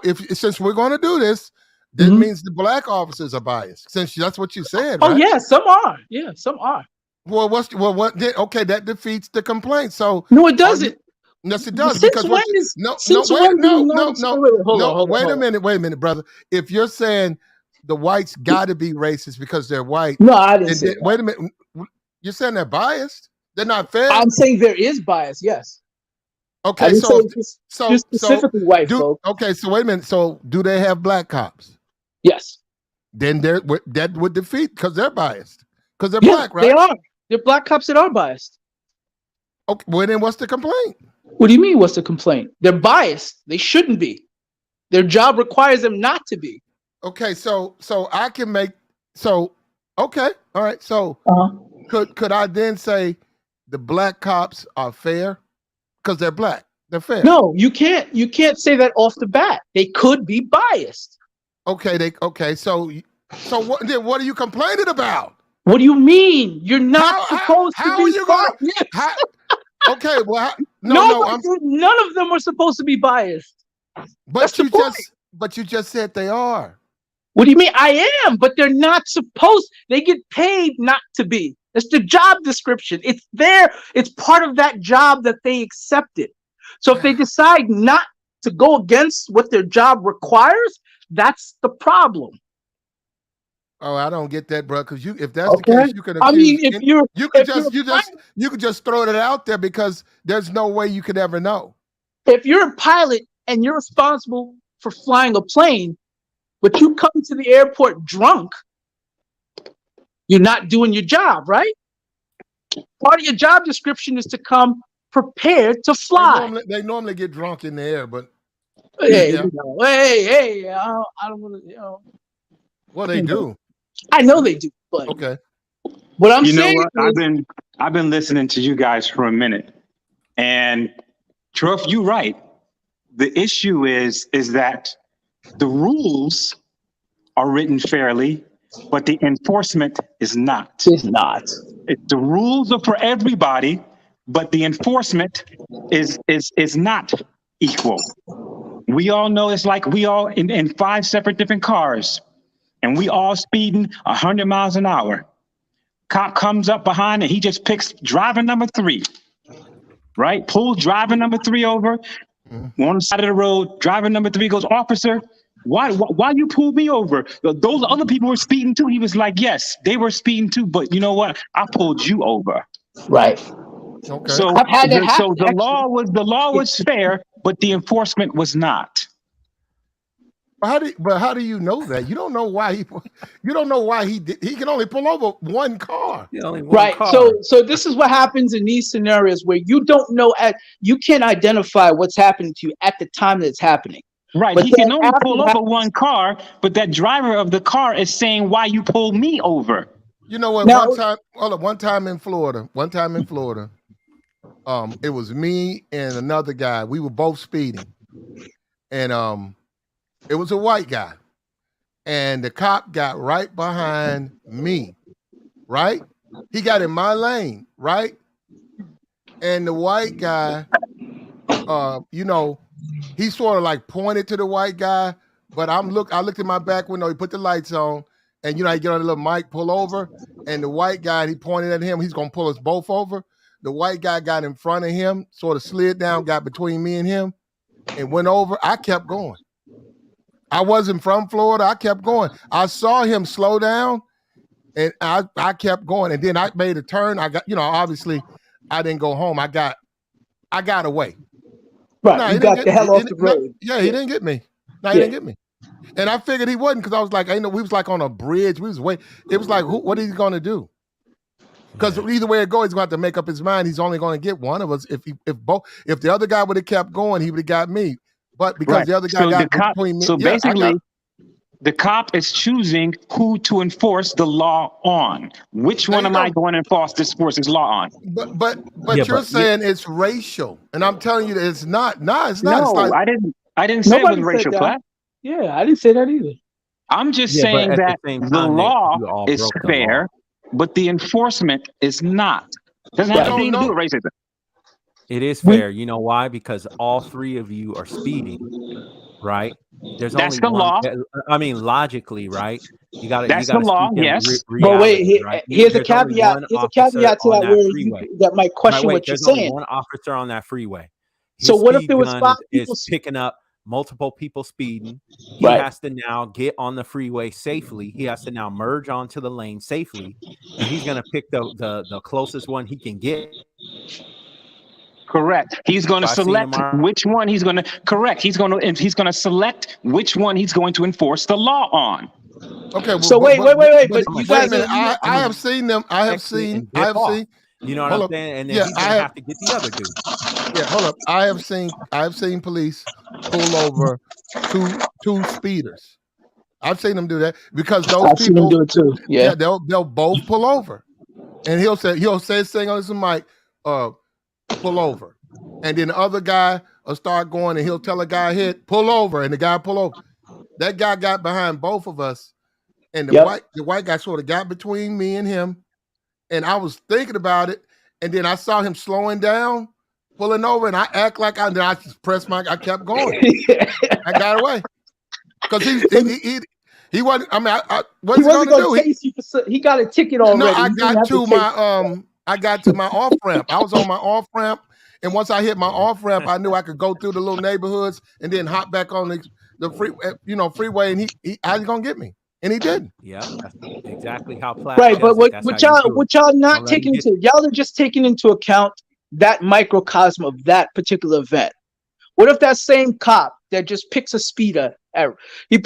if since we're going to do this, that Mhm. means the black officers are biased. Since that's what you said, Oh right? yeah, some are. Yeah, some are. Well, okay, that defeats the complaint. So, No, it are you? doesn't. Yes, it does Since because when what? is No, no, since wait, when do you no, not no, expect? no, Wait, hold no. on, hold on, hold on. Wait a minute, If you're saying the whites got to be racist because they're white, No, I didn't say that. wait a minute. You're saying they're biased? They're not fair? I'm saying there is bias. Yes. I Okay, didn't so say just specifically white folk. okay, so wait a minute. So do they have black cops? Yes. Then that would defeat because they're biased because they're Yeah, black, they right? are. They're black cops that are biased. Okay, well then what's the complaint? What do you mean? What's the complaint? They're biased. They shouldn't be. Their job requires them not to be. Okay, so I can make okay, all right. So could I then say the black cops are fair because they're black? They're fair. No, you can't. You can't say that off the bat. They could be biased. Okay. So what are you complaining about? What do you mean? You're not supposed to how be are you gonna? biased. Okay, well, no. None of them are supposed to be biased. But you just said they are. What do you mean? I am, but they're not supposed. They get paid not to be. That's the job description. It's there. It's part of that job that they accepted. So if they decide not to go against what their job requires, that's the problem. Oh, I don't get that, bro. Because if that's the Okay. case, you can I mean, accuse. You could just throw it out there because there's no way you could ever know. if you're a pilot and you're responsible for flying a plane, but you come to the airport drunk, you're not doing your job, right? Part of your job description is to come prepared to fly. They normally get drunk in the air, but Hey, yeah. hey, I don't want to, Well, they do. I know they do, but okay. What I'm saying what? is, I've been listening to you guys for a minute, and Truff, you're right. The issue is that the rules are written fairly, but the enforcement is not. It's not. The rules are for everybody, but the enforcement is not equal. We all know it's like we all in 5 separate different cars, and we all speeding 100 miles an hour. Cop comes up behind and he just picks driver number 3, right? Pulls driver number 3 over on the side of the road. Driver number 3 goes, "Officer, why you pulled me over? Those other people were speeding too." He was like, "Yes, they were speeding too, but you know what? I pulled you over." Right. Okay. So the law was fair, but the enforcement was not. But how do you know that? You don't know why he did. He can only pull over one car. Right. So this is what happens in these scenarios where you don't know you can't identify what's happening to you at the time that it's happening. Right. But he can only pull over one car, but that driver of the car is saying, "Why you pulled me over?" You know what? One time in Florida, it was me and another guy. We were both speeding, and it was a white guy, and the cop got right behind me, right? He got in my lane, right? And the white guy, he sort of like pointed to the white guy, but I looked at my back window, he put the lights on, and I get on the little mic, pull over, and the white guy, he pointed at him, he's gonna pull us both over. The white guy got in front of him, sort of slid down, got between me and him, and went over. I kept going. I wasn't from Florida. I kept going. I saw him slow down, and I kept going. And then I made a turn. I got, obviously, I didn't go home. I got away. Right, no, you got the hell off the road. He didn't get me. No, he didn't get me. And I figured he wouldn't because I was like, we was like on a bridge. We was it was like, what is he going to do? Because either way it goes, he's going to have to make up his mind. He's only going to get one of us. If the other guy would have kept going, he would have got me. But because the other guy got between me. So basically, the cop is choosing who to enforce the law on. Which one am I going to enforce this law on? But you're saying it's racial. And I'm telling you that it's not. No, it's not. No, I didn't say it was racial, Platt. Yeah, I didn't say that either. I'm just saying that the law is fair, but the enforcement is not. Doesn't have anything to do with racism. It is fair. You know why? Because all 3 of you are speeding, right? That's only the law. I mean, logically, right? You got to. That's the law. Yes. But wait, here's a caveat. Here's a caveat to that that might question what you're saying. There's only one officer on that freeway. So what if there was 5 people picking up multiple people speeding? He has to now get on the freeway safely. He has to now merge onto the lane safely, and he's going to pick the closest one he can get. Correct. He's going to select which one he's going to correct. He's going to select which one he's going to enforce the law on. Okay. Well, so wait. But you guys, I have seen them. I have seen. You know what I'm saying? And then he's going to have to get the other dude. Yeah. Hold up. I have seen police pull over two speeders. I've seen them do that because those people. Seen them do it too. Yeah. They'll both pull over, and he'll say this thing on his mic. Pull over, and then the other guy will start going, and he'll tell a guy hit pull over, and the guy pull over. That guy got behind both of us, and the white guy sort of got between me and him, and I was thinking about it, and then I saw him slowing down, pulling over, and I act like I just pressed I kept going. I got away because he wasn't. I mean, what's he wasn't going to do? He got a ticket already. No, I got to my off ramp. I was on my off ramp, And once I hit my off ramp, I knew I could go through the little neighborhoods and then hop back on the freeway. And he how's he gonna get me? And he didn't. Yeah, that's exactly how Platt Right, but does it. That's how you do it. what y'all not Don't let him taking get into, y'all are just taking into account that microcosm of that particular event. What if that same cop that just picks a speeder you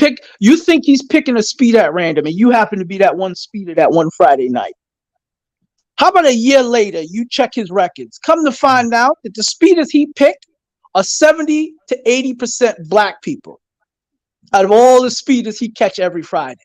think he's picking a speeder at random, and you happen to be that one speeder that one Friday night? How about a year later, you check his records, come to find out that the speeders he picked are 70 to 80% black people out of all the speeders he catch every Friday?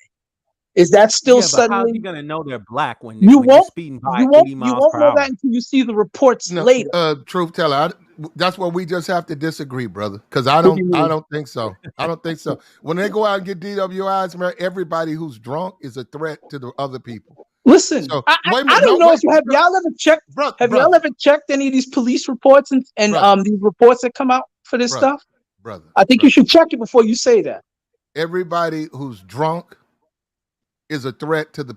Is that still but suddenly? how's he gonna know they're black when You you're won't. speeding by You 80 miles won't per know hour? that until you see the reports later. Truth teller, that's where we just have to disagree, brother. Because I What do you mean? don't think so. I don't think so. When they go out and get DWIs, man, everybody who's drunk is a threat to the other people. Listen, So, I wait a minute. don't No, know wait, if y'all ever checked. Have y'all ever checked any of these police reports and Brother. these reports that come out for this Brother. stuff? Brother, I think you should check it before you say that. everybody who's drunk is a threat to the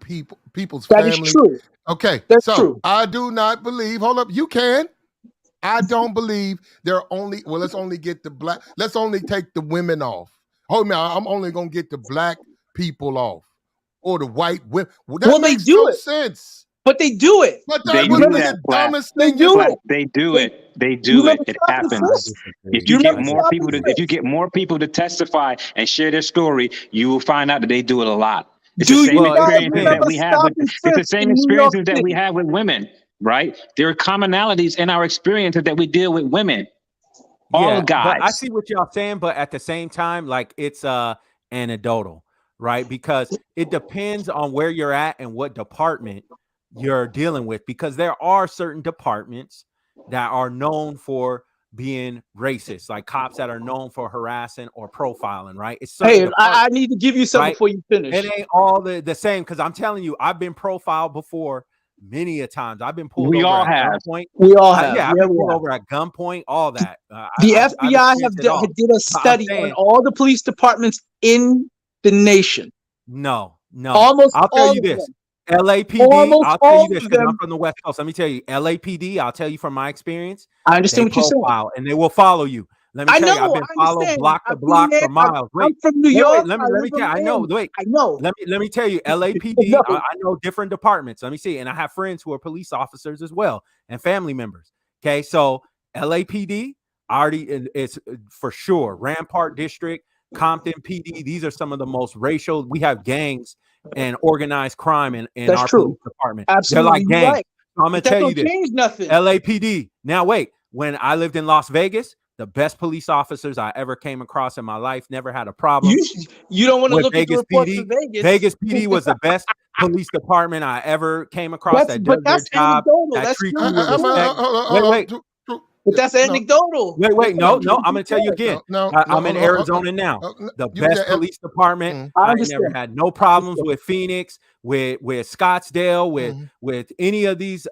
people's That family. is true. Okay, That's so true. I do not believe. Hold up, you can. I don't believe let's only get the black. Let's only take the women off. Hold me, I'm only gonna get the black people off, or the white women. Well, that they makes do no it. sense. But they do it. But They that would do be that, the Black. dumbest They thing. do Black. it. They do it. They You do remember it. It Stop and happens. Frisk? If You you get remember more Stop people and to, if you Frisk? get more people to testify and share their story, you will find out that they do it a lot. It's Do the you same Well, it guys experiences that remember we have Stop with. and It's the Frisk same in New York experiences that we City? have with women, right? There are commonalities in our experiences that we deal with women. All yeah, the but I guys. see what y'all saying, but at the same time, like it's anecdotal, right? Because it depends on where you're at and what department you're dealing with, because there are certain departments that are known for being racist, like cops that are known for harassing or profiling, right? It's certain Hey, I departments, need to give you something right? before you finish. It ain't all the same, because I'm telling you, I've been profiled before many a times. I've been pulled We over all at have. gunpoint. We all have. Yeah, I've Yeah, been we pulled have. over at gunpoint, all that. The I've FBI experienced it all. did a But I'm study on saying, all the police departments in the nation. no. Almost I'll tell all you of this. them. LAPD, Almost I'll tell you all this of because I'm them. from the West Coast. Let me tell you, LAPD, I'll tell you from my experience, I understand they what you're saying. profile and they will follow you. Let me I tell you, I've know. been I followed understand. block to I've been block there. for miles. I'm from New Wait, York. let I me live tell you. in I know. Miami. Wait, I know. let me tell you, LAPD, No. I know different departments. Let me see. And I have friends who are police officers as well and family members. Okay, so LAPD already it's for sure. Rampart District, Compton PD, these are some of the most racial. We have gangs and organized crime in That's our true. police department. Absolutely, They're like you're gangs. right. So I'm gonna But that tell you don't this. change nothing. LAPD. Now wait, when I lived in Las Vegas, the best police officers I ever came across in my life, never had a problem You don't want to with look at the Vegas reports PD. for Vegas. Vegas PD was the best police department I ever came across that does their That's job, anecdotal. that That's treats true you with too. respect. Hold on. But that's No. anecdotal. Wait, no, That's I'm going to tell you again. No, I'm in Arizona now. The best police department. I I understand. never had no problems with Phoenix, with Scottsdale, with any of these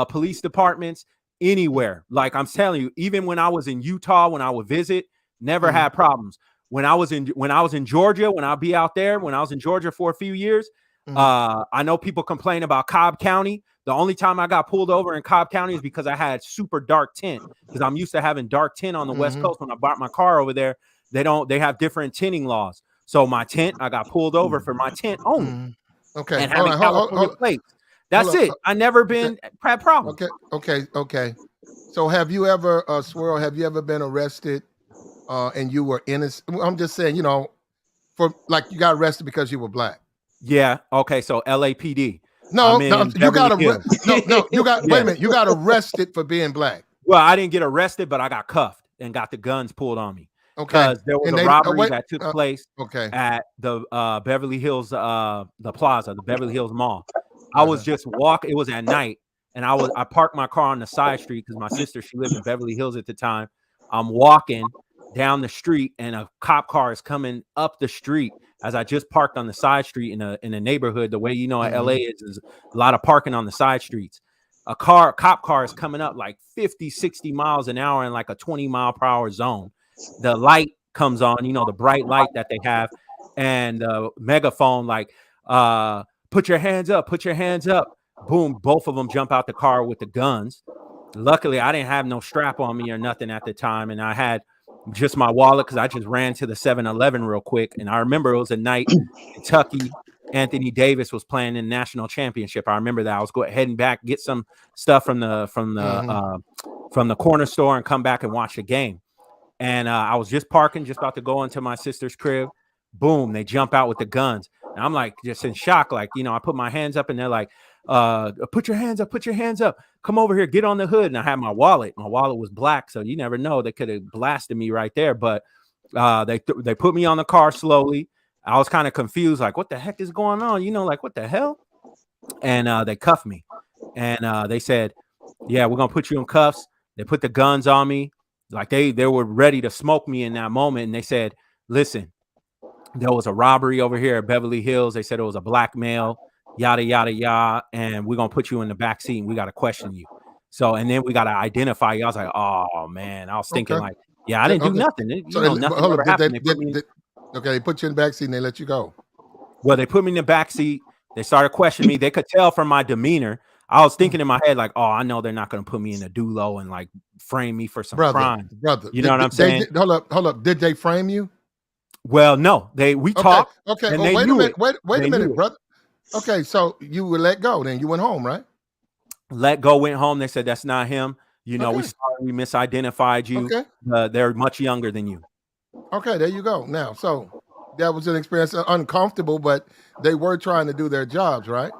police departments anywhere. Like I'm telling you, even when I was in Utah, when I would visit, never had problems. When I was in Georgia, when I'll be out there, when I was in Georgia for a few years, I know people complain about Cobb County. The only time I got pulled over in Cobb County is because I had super dark tint, because I'm used to having dark tint on the West Coast. When I bought my car over there, they have different tinting laws. So my tint, I got pulled over for my tint only. Okay. And having California plates. That's it. I never been had problems. Okay. So have you ever, Swirl, have you ever been arrested and you were innocent? I'm just saying, for like you got arrested because you were black. Yeah. Okay. So LAPD. No, you got you got wait a minute. You got arrested for being black. Well, I didn't get arrested, but I got cuffed and got the guns pulled on me. Okay. Because there was a robbery that took place at the Beverly Hills, the plaza, the Beverly Hills Mall. I was just walking. It was at night, and I parked my car on the side street because my sister, she lived in Beverly Hills at the time. I'm walking down the street, and a cop car is coming up the street as I just parked on the side street in a neighborhood. The way LA is a lot of parking on the side streets. A cop car is coming up like 50, 60 miles an hour in like a 20 mile per hour zone. The light comes on, the bright light that they have, and the megaphone like, put your hands up, put your hands up. Boom, both of them jump out the car with the guns. Luckily, I didn't have no strap on me or nothing at the time, and I had just my wallet because I just ran to the 7-Eleven real quick. And I remember it was a night Kentucky. Anthony Davis was playing in the national championship. I remember that. I was heading back, get some stuff from the corner store, and come back and watch the game. And I was just parking, just about to go into my sister's crib. Boom, they jump out with the guns. And I'm like, just in shock. Like, you know, I put my hands up and they're like, put your hands up, come over here, get on the hood. And I had my wallet. My wallet was black, so you never know. They could have blasted me right there. But they put me on the car slowly. I was kind of confused, like, what the heck is going on? You know, like, what the hell? And they cuffed me. And they said, yeah, we're going to put you in cuffs. They put the guns on me. Like, they were ready to smoke me in that moment. And they said, listen, there was a robbery over here at Beverly Hills. They said it was a black male, yada, yada, yada. And we're going to put you in the back seat and we got to question you. So, and then we got to identify you. I was like, oh, man. I was thinking like, yeah, I didn't do nothing. You know, nothing ever happened. They put you in the back seat and they let you go. Well, they put me in the back seat. They started questioning me. They could tell from my demeanor. I was thinking in my head, like, oh, I know they're not going to put me in a dulo and like frame me for some crime. You know what I'm saying? Hold up. Did they frame you? Well, no. We talked. Okay. Well, wait a minute. Wait a minute, brother. Okay, so you were let go. Then you went home, right? Let go. Went home. They said that's not him. You know, we misidentified you. Okay. They're much younger than you. Okay, there you go. Now, so that was an experience, uncomfortable, but they were trying to do their jobs, right?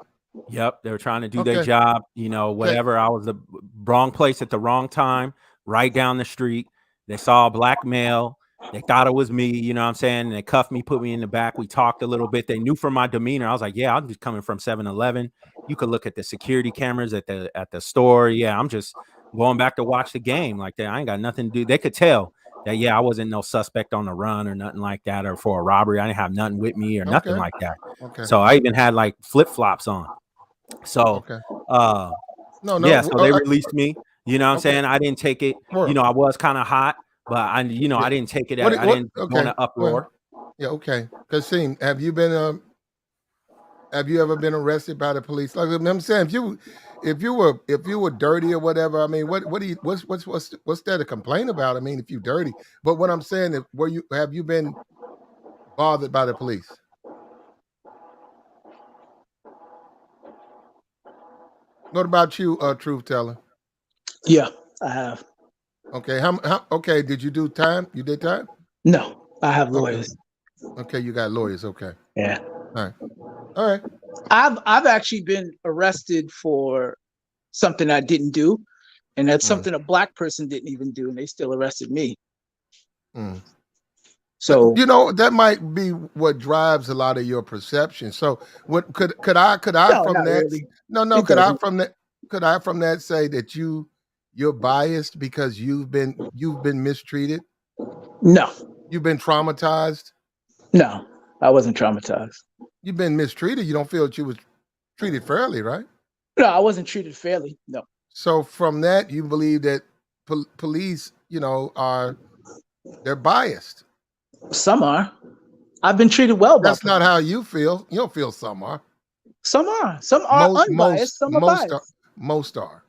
Yep, they were trying to do their job, you know, whatever. I was the wrong place at the wrong time, right down the street. They saw a black male. They thought it was me, you know what I'm saying? And they cuffed me, put me in the back. We talked a little bit. They knew from my demeanor. I was like, yeah, I'm just coming from 7-Eleven. You could look at the security cameras at the store. Yeah, I'm just going back to watch the game. Like that. I ain't got nothing to do. They could tell that, yeah, I wasn't no suspect on the run or nothing like that, or for a robbery. I didn't have nothing with me or nothing like that. Okay. So I even had like flip-flops on. So, so they released me. You know what I'm saying? I didn't take it. You know, I was kind of hot, but I didn't take it. I didn't go in an uproar. Okay. Because, have you ever been arrested by the police? Like I'm saying, if you were dirty or whatever, I mean, what's there to complain about? I mean, if you're dirty, but what I'm saying is, have you been bothered by the police? What about you, truth teller? Yeah, I have. Okay, okay, did you do time? You did time? No, I have lawyers. Okay, you got lawyers. Okay. Yeah. All right. I've actually been arrested for something I didn't do, and that's something a black person didn't even do, and they still arrested me. So you know that might be what drives a lot of your perception. So what could I from that? Really. No. Could I from that say that you're biased because you've been mistreated? No. You've been traumatized? No, I wasn't traumatized. You've been mistreated. You don't feel that you was treated fairly, right? No, I wasn't treated fairly. No. So from that, you believe that police, they're biased. Some are. I've been treated well. That's not how you feel. You don't feel some are. Some are. Some are unbiased. Some are biased. Most are.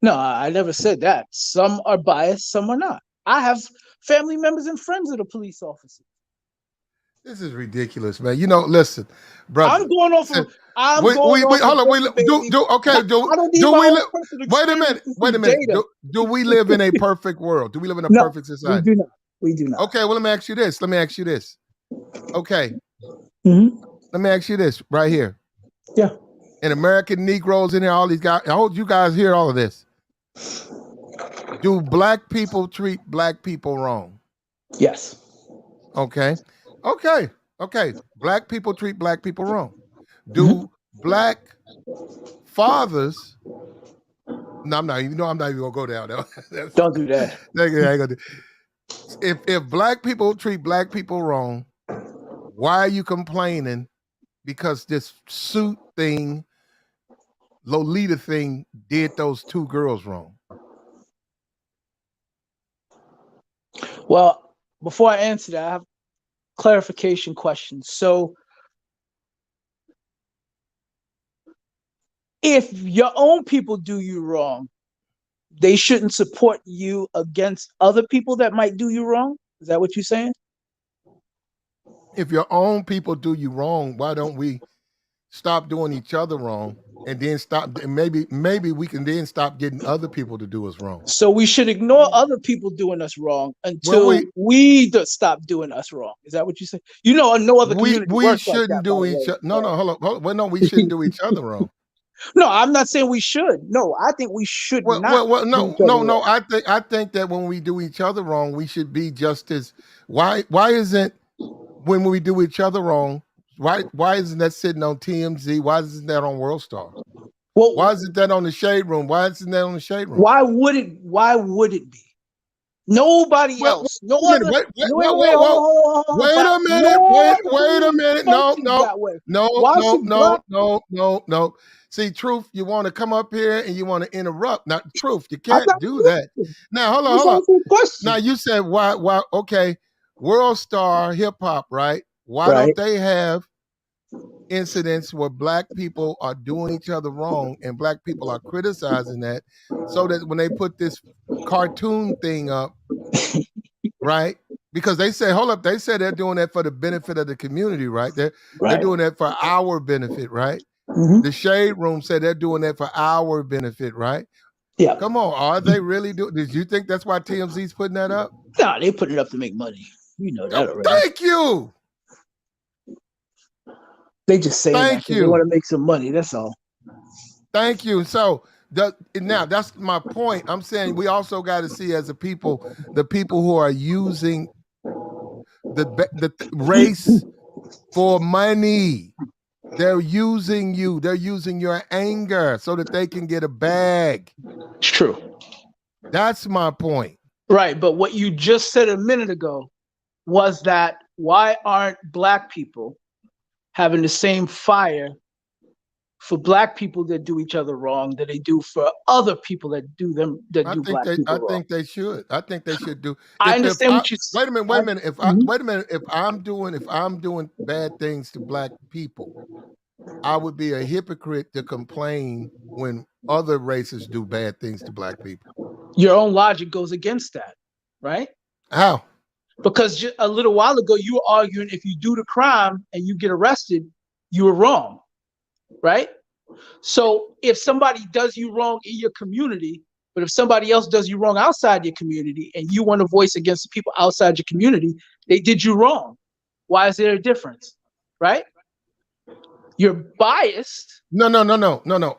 No, I never said that. Some are biased. Some are not. I have family members and friends of the police officers. This is ridiculous, man. You know, listen, brother. I'm going off of. Hold on. Wait a minute. Do we live in a perfect world? Do we live in a perfect society? We do not. We do not. Okay, well, let me ask you this. Okay. Let me ask you this right here. Yeah. And American Negroes in here, all these guys. I hope you guys hear all of this. Do black people treat black people wrong? Yes. Okay. Black people treat black people wrong. Do black fathers? No, I'm not even gonna go down there. Don't do that. I ain't gonna do. If black people treat black people wrong, why are you complaining? Because this suit thing, Lolita thing, did those two girls wrong. Well, before I answer that, I have clarification questions. So if your own people do you wrong, they shouldn't support you against other people that might do you wrong? Is that what you're saying? If your own people do you wrong, why don't we stop doing each other wrong and then stop? And maybe we can then stop getting other people to do us wrong. So we should ignore other people doing us wrong Well, until we stop doing us wrong. Is that what you say? You know, no other community we works like shouldn't that, by do the each way. other. No, hold on. Well, no, we shouldn't do each other wrong. No, I'm not saying we should. No, I think we should not do No, each other wrong. I think that when we do each other wrong, we should be just as. Why isn't when we do each other wrong? Why isn't that sitting on TMZ? Why isn't that on World Star? Well, Why isn't that on the Shade Room? Why isn't that on the Shade Room? why would it be? Nobody else. No other. Wait a minute. No. See, Truth, you want to come up here and you want to interrupt. Now, Truth, you can't do that. Now, hold on. Now, you said why? Okay, World Star Hip Hop, right? Why don't they have incidents where black people are doing each other wrong and black people are criticizing that, so that when they put this cartoon thing up, right? Because they say, hold up, they say they're doing that for the benefit of the community, right? They're doing that for our benefit, right? Mm-hmm. The Shade Room said they're doing that for our benefit, right? Yeah. Come on, are they really doing? Did you think that's why TMZ's putting that up? No, they put it up to make money. You know that already. Thank you. They just say that because they want to make some money. That's all. Thank you. So now that's my point. I'm saying we also got to see as a people, the people who are using the race for money. They're using you. They're using your anger so that they can get a bag. It's true. That's my point. Right. But what you just said a minute ago was that why aren't black people having the same fire for black people that do each other wrong that they do for other people that do black people wrong? I think they should. I think they should do. I understand what you said. Wait a minute. If I'm doing bad things to black people, I would be a hypocrite to complain when other races do bad things to black people. Your own logic goes against that, right? How? Because just a little while ago, you were arguing if you do the crime and you get arrested, you were wrong, right? So if somebody does you wrong in your community, but if somebody else does you wrong outside your community and you want to voice against the people outside your community, they did you wrong. Why is there a difference, right? You're biased. No.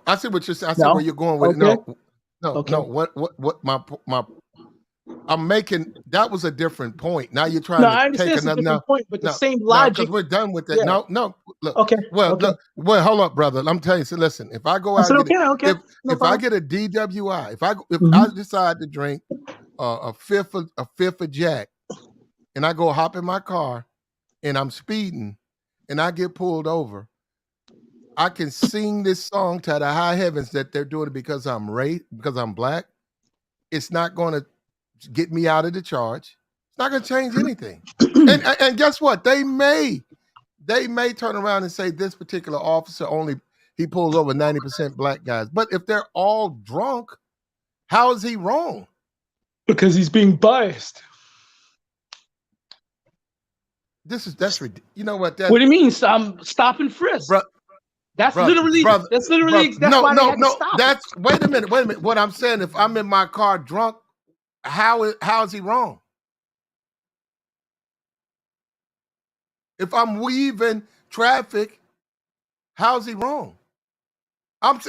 I see what you're saying. I see where you're going with it. No. What my I'm making, that was a different point. Now you're trying to take another different point, but the same logic. Because we're done with that. Yeah. No. Look. Okay. Look. Well, hold up, brother. I'm telling you. So listen, if I go out, if I get a DWI, if I decide to drink a fifth of Jack, and I go hop in my car, and I'm speeding, and I get pulled over, I can sing this song to the high heavens that they're doing it because I'm black. It's not going to get me out of the charge. It's not going to change anything. And guess what? They may turn around and say this particular officer he pulls over 90% black guys. But if they're all drunk, how is he wrong? Because he's being biased. That's ridiculous. You know what? What do you mean? Stop and frisk. That's literally why they had to stop. Wait a minute. What I'm saying, if I'm in my car drunk, how is he wrong? If I'm weaving traffic, how's he wrong? I'm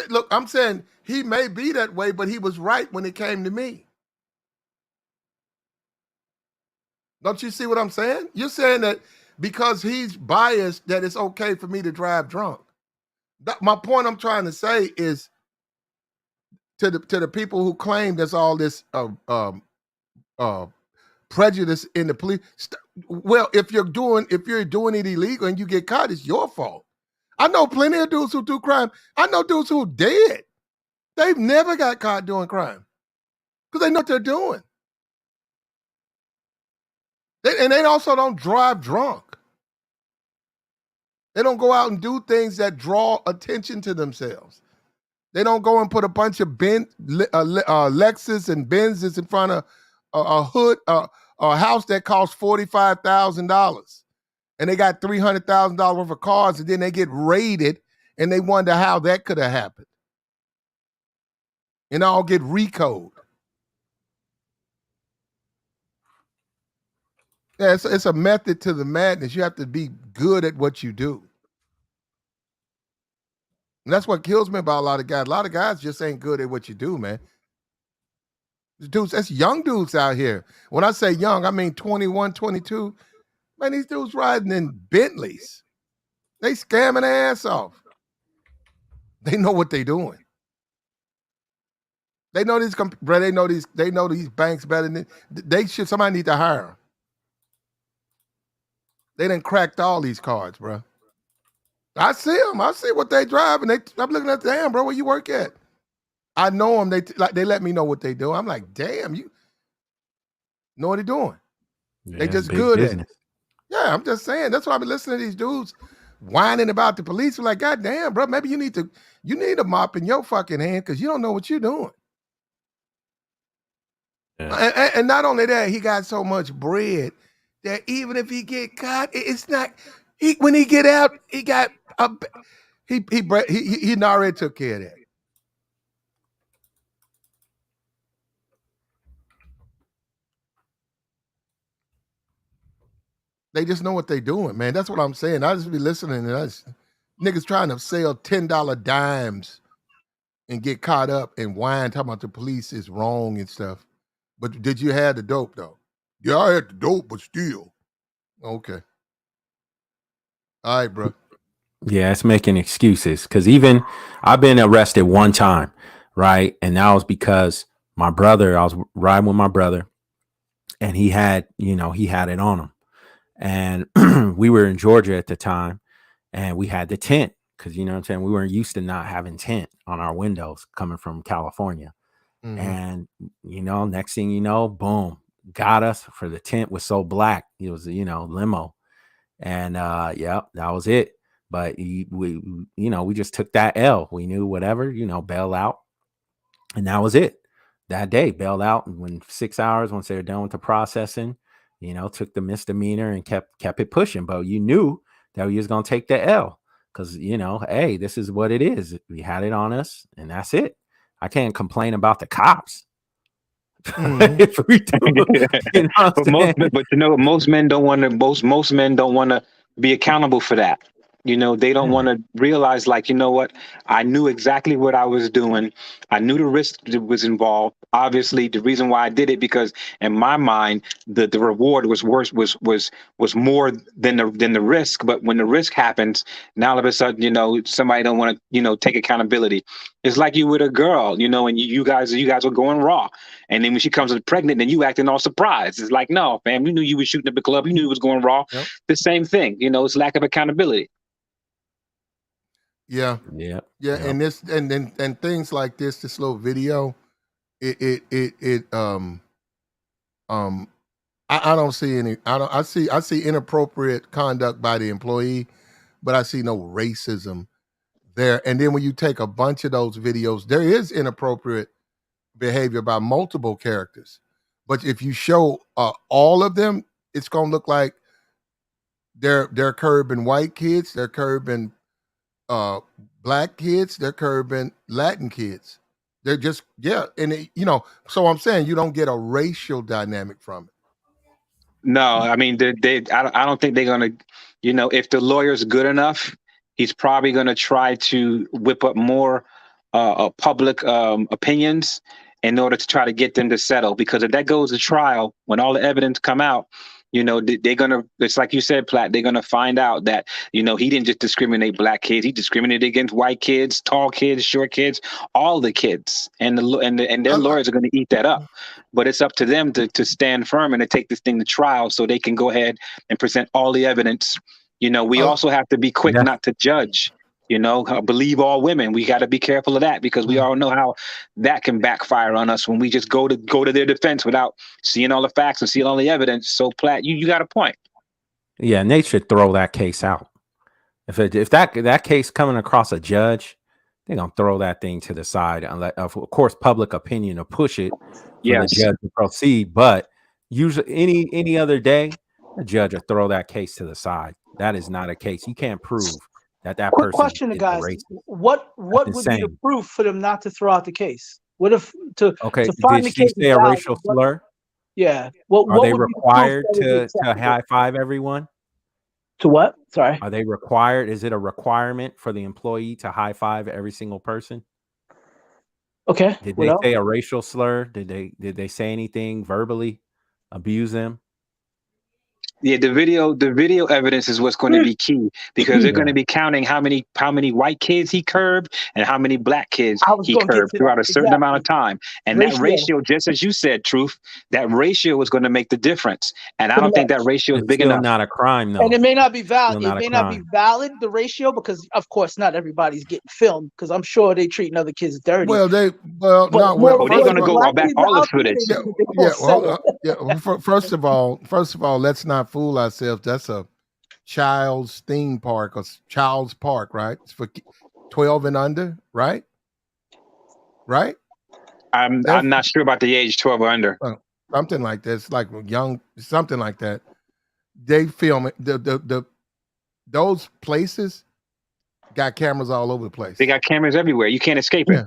saying he may be that way, but he was right when it came to me. Don't you see what I'm saying? You're saying that because he's biased, that it's okay for me to drive drunk. My point I'm trying to say is to the people who claim there's all this prejudice in the police. Well, if you're doing it illegal and you get caught, it's your fault. I know plenty of dudes who do crime. I know dudes who dead. They've never got caught doing crime because they know what they're doing. They also don't drive drunk. They don't go out and do things that draw attention to themselves. They don't go and put a bunch of Lexus and Benzes in front of a hood, a house that costs $45,000, and they got $300,000 worth of cars, and then they get raided, and they wonder how that could have happened, and all get recode. Yeah, it's a method to the madness. You have to be good at what you do. And that's what kills me about a lot of guys. A lot of guys just ain't good at what you do, man. Dudes, that's young dudes out here. When I say young, I mean 21, 22. Man, these dudes riding in Bentleys. They scamming their ass off. They know what they doing. They know these, bro. They know these banks better than they should. Somebody need to hire them. They done cracked all these cards, bro. I see them. I see what they drive, and I'm looking at, damn, bro, where you work at? I know them. They let me know what they do. I'm like, damn, you know what they're doing. Yeah, they just good business. at it. Yeah, I'm just saying. That's why I've been listening to these dudes whining about the police. I'm like, God damn, bro, maybe you need a mop in your fucking hand because you don't know what you're doing. Yeah. And not only that, he got so much bread that even if he get caught, it's not. When he get out, he got he already took care of that. They just know what they doing, man. That's what I'm saying. I just be listening and niggas trying to sell $10 dimes and get caught up and whine talking about the police is wrong and stuff. But did you have the dope though? Yeah, I had the dope, but still. Okay. All right, bro. Yeah, it's making excuses because even I've been arrested one time, right? And that was because I was riding with my brother and he had it on him. And we were in Georgia at the time and we had the tent because, you know what I'm saying? We weren't used to not having tent on our windows coming from California. Mm-hmm. And, next thing you know, boom, got us for the tent was so black. It was, limo. And that was it. But we just took that L. We knew whatever, bail out. And that was it. That day, bailed out. And when 6 hours, once they were done with the processing, took the misdemeanor and kept it pushing. But you knew that we was going to take the L because, hey, this is what it is. We had it on us and that's it. I can't complain about the cops. But most men don't want to. Most men don't want to be accountable for that. They don't want to realize, like, you know what? I knew exactly what I was doing. I knew the risk that was involved. Obviously, the reason why I did it because, in my mind, the reward was was more than the risk. But when the risk happens, now all of a sudden, somebody don't want to, take accountability. It's like you with a girl, and you guys are going raw. And then when she comes pregnant, then you acting all surprised. It's like, no, fam, you knew you was shooting up the club. You knew it was going raw. Yep. The same thing. It's lack of accountability. Yeah. And this and things like this little video, I don't see any. I see inappropriate conduct by the employee, but I see no racism there. And then when you take a bunch of those videos, there is inappropriate behavior by multiple characters. But if you show all of them, it's gonna look like they're curbing white kids, they're curbing black kids, they're curbing Latin kids. They're just and so I'm saying you don't get a racial dynamic from it. No, I mean I don't think they're gonna, if the lawyer's good enough, he's probably gonna try to whip up more public opinions in order to try to get them to settle. Because if that goes to trial, when all the evidence come out, they're gonna. It's like you said, Platt. They're gonna find out that he didn't just discriminate black kids. He discriminated against white kids, tall kids, short kids, all the kids, and their lawyers are gonna eat that up. But it's up to them to stand firm and to take this thing to trial, so they can go ahead and present all the evidence. We also have to be quick not to judge. Believe all women. We got to be careful of that because we all know how that can backfire on us when we just go to their defense without seeing all the facts and seeing all the evidence. So Platt, you got a point. Yeah, and they should throw that case out. If that case coming across a judge, they're gonna throw that thing to the side, unless, of course, public opinion will push it for the Yes. judge to proceed. But usually, any other day, the judge will throw that case to the side. That is not a case. You can't prove that Quick person question to is guys: racist. what would be the insane. proof for them not to throw out the case? What if to Okay, find did the she case say a valid, racial what- slur? Yeah. Are What they would be the proof required that would be to acceptable? high five everyone? To what? Sorry. Are they required? Is it a requirement for the employee to high five every single person? Okay. Did What they else? say a racial slur? Did they say anything verbally, abuse them? Yeah, the video evidence is what's going to be key, because they're going to be counting how many white kids he curbed and how many black kids I was he gonna get curbed to throughout that. a certain amount of Exactly. time. And that ratio, just as you said, Truth, that ratio is going to make the difference. And I Pretty don't think much. that ratio is It's big still enough. not a crime, though. And it may not be valid. Still It not a may not be crime. valid, the ratio, because of course not everybody's getting filmed, because I'm sure they treating other kids dirty. Well, But no, more well, Oh, they're first going to of go all, all back all the out there, footage. they yeah, gonna yeah, settle. first of all, let's not fool ourselves. That's a child's theme park or child's park, right? It's for 12 and under, right? Right? I'm not sure about the age 12 or under. Something like that. It's like young, something like that. They film it. Those places got cameras all over the place. They got cameras everywhere. You can't escape it.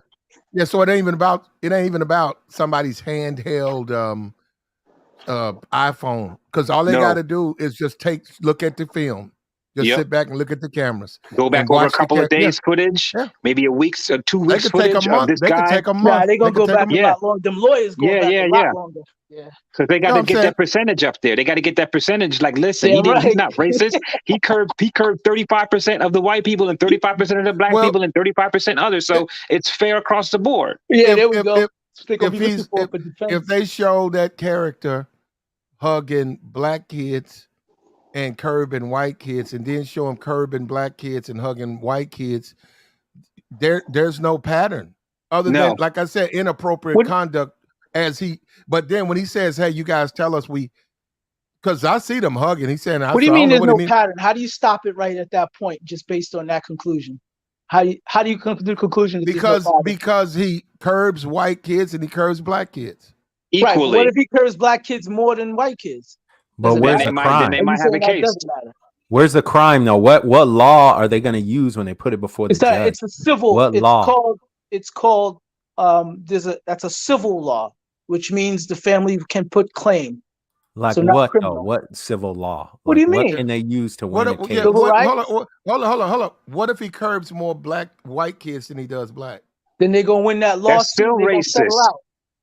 Yeah, so it ain't even about somebody's handheld iPhone, because all they No. got to do is just look at the film, just Yep. sit back and look at the cameras. Go back and over a watch the couple of days footage, Yeah. maybe a week's or 2 They weeks could take a footage of month. this They could guy. take a Nah, month. they gonna could go take a back a month. lot longer. Them lawyers going Yeah, back yeah, a lot yeah. longer. Yeah. Because they got know to what I'm get saying? that percentage up there. They got to get that percentage. Like, listen, Yeah, he's not racist. He curbed 35% of the white people and 35% of the black Well- people and 35% others. So it's fair across the board. Yeah, there we If- go. if- They're gonna if be looking he's- for defense. If they show that character hugging black kids and curbing white kids, and then show him curbing black kids and hugging white kids, there's no pattern other No. than, like I said, inappropriate conduct. But then when he says, "Hey, you guys tell us," because I see them hugging. He's saying, What do you mean there's no pattern? How do you stop it right at that point, just based on that conclusion? How do you come to the conclusion? That there's no pattern? Because he curbs white kids and he curbs black kids. Right. But Equally. what if he curbs black kids more than white kids? But Doesn't where's matter. the Then crime? they Are you might have a saying that case. doesn't matter? Where's the crime, though? What law are they going to use when they put it before the judge? It's a civil. What law? It's called. That's a civil law, which means the family can put claim. Like So not what, though? criminal. What civil law? What do you Like, mean? What can they use to win a case? Civil rights? Hold on. What if he curbs more white kids than he does black? Then they're gonna win that lawsuit. still They're gonna settle racist. out.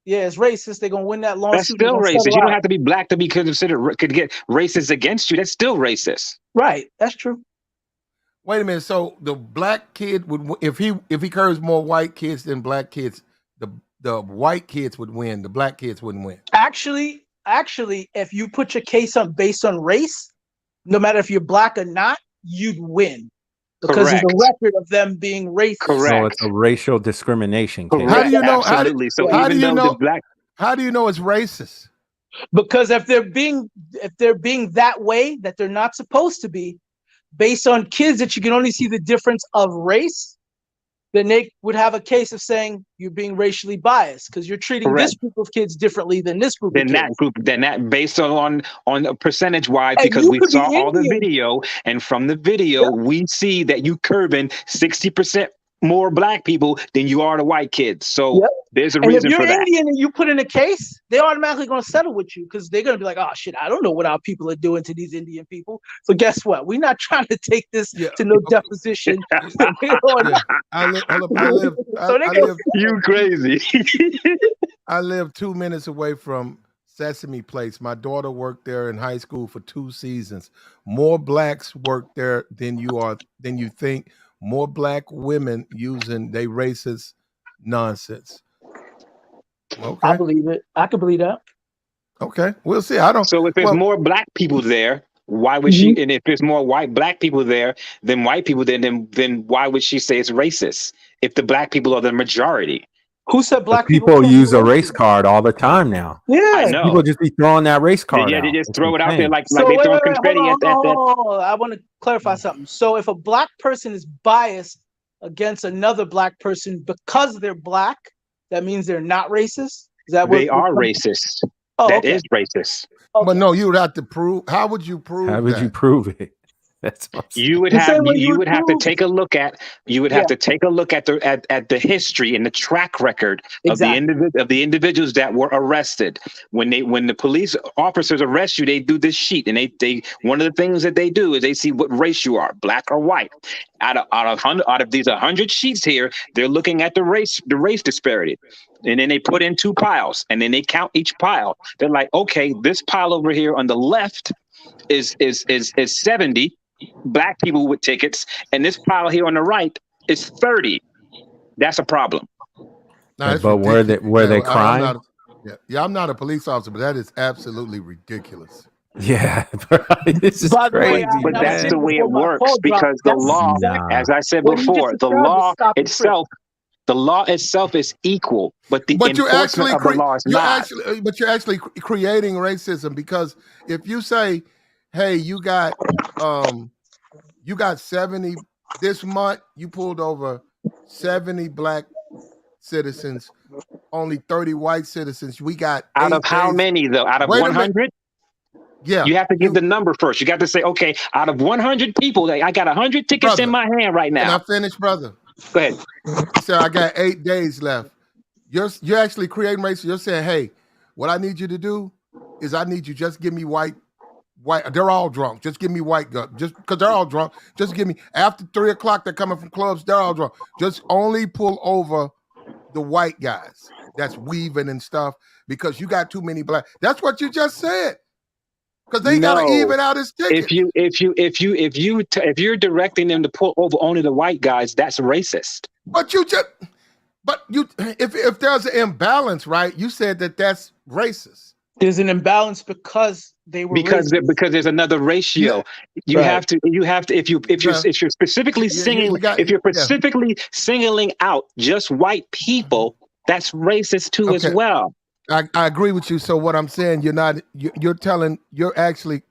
Yeah, it's racist. They're gonna win that lawsuit. That's still racist. You don't have to be black to be considered, could get racist against you. That's still racist. Right. That's true. Wait a minute. So the black kid would, if he curbs more white kids than black kids, the white kids would win. The black kids wouldn't win. Actually, if you put your case on based on race, no matter if you're black or not, you'd win. Because there's a Correct. record of them being racist. Correct. So it's a racial discrimination case. How do you know? Absolutely. So how do even you though know? the black, How do you know it's racist? Because if they're being that way that they're not supposed to be, based on kids that you can only see the difference of race, then they would have a case of saying you're being racially biased because you're treating Correct. this group of kids differently than this group of kids. Then that based on a percentage wise, And because you we could be saw all the Indian. video, and from the video we see that you curbing 60% more black people than you are the white kids. So Yep. there's a And if reason you're for that. Indian and you put in a case, they're automatically going to settle with you because they're going to be like, oh shit, I don't know what our people are doing to these Indian people. So guess what? We're not trying to take this to no deposition. You crazy. I live 2 minutes away from Sesame Place. My daughter worked there in high school for 2 seasons. More blacks work there than you think. More black women using they racist nonsense. Okay. I believe it. I can believe that. Okay. We'll see. I don't. So if there's more black people there, why would she? And if there's more black people there than white people, then why would she say it's racist if the black people are the majority? Who said black people use a race card all the time now? Yeah, I know. People just be throwing that race card. Yeah, out. they just It's throw it out there insane. like So they throw wait, confetti hold at that. on. I want to clarify something. So if a black person is biased against another black person because they're black, that means they're not racist? Is that They are racist. Oh, That okay. is racist. Okay. But no, you would have to prove. How would you prove How would that? you prove it? That's what I'm saying. You would The have same way you would have to prove- take a look at the history and the track record of the individuals that were arrested. When the police officers arrest you, they do this sheet, and they one of the things that they do is they see what race you are, black or white. Out of these 100 sheets here, they're looking at the race disparity. And then they put in 2 piles, and then they count each pile. They're like, okay, this pile over here on the left is 70 black people with tickets, and this pile here on the right is 30. That's a problem. No, But were they crying? I'm not a police officer, but that is absolutely ridiculous. Yeah, this is By the way, crazy. But that's man. the way it Before my works, call dropped, because the that's law, exactly as I said what you just before, the described is law stop and frisk. itself is equal, but the But you're enforcement actually of the law is not. you're actually creating racism, because if you say, "Hey, you got 70 this month, you pulled over 70 black citizens, only 30 white citizens. We got Out 8 of how days." many though? Out of Wait a minute. 100? Yeah, You have to give the number first. You got to say, okay, out of 100 people, I got 100 tickets in my hand right Can I now. finish, brother? Go ahead. You said I got 8 days left. You're actually creating racism. You're saying, hey, what I need you to do is I need you just give me white. They're all drunk. Just give me white guns. Just because they're all drunk. Just give me after 3 o'clock. They're coming from clubs. They're all drunk. Just only pull over the white guys that's weaving and stuff, because you got too many black. That's what you just said. Because they gotta even out his ticket. If you're directing them to pull over only the white guys, that's racist. If there's an imbalance, right? You said that's racist. There's an imbalance because they were because there's another ratio. You have to if you're specifically specifically singling out just white people, that's racist too as well. I agree with you. So what I'm saying, you're actually,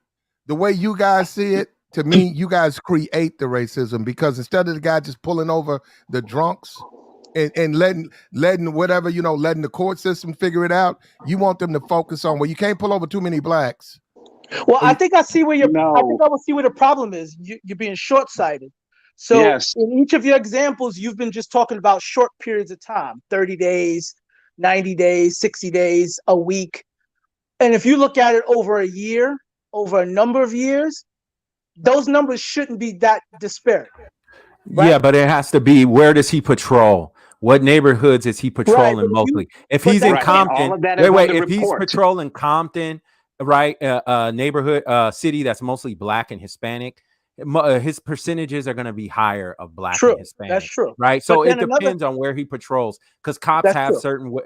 the way you guys see it, to me, you guys create the racism, because instead of the guy just pulling over the drunks and letting whatever, letting the court system figure it out, you want them to focus on, well, you can't pull over too many blacks. Well, I think I see where I think I will see where the problem is. You're being short-sighted. So in each of your examples, you've been just talking about short periods of time, 30 days, 90 days, 60 days, a week. And if you look at it over a year, over a number of years, those numbers shouldn't be that disparate. Right? Yeah, but it has to be, where does he patrol? What neighborhoods is he patrolling mostly? If he's in Compton, if he's patrolling Compton, right, neighborhood, city that's mostly black and Hispanic, his percentages are going to be higher of black and Hispanic. That's true. Right. So it depends on where he patrols, because cops have certain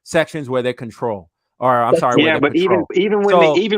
sections where they control. Or I'm sorry. Yeah, but even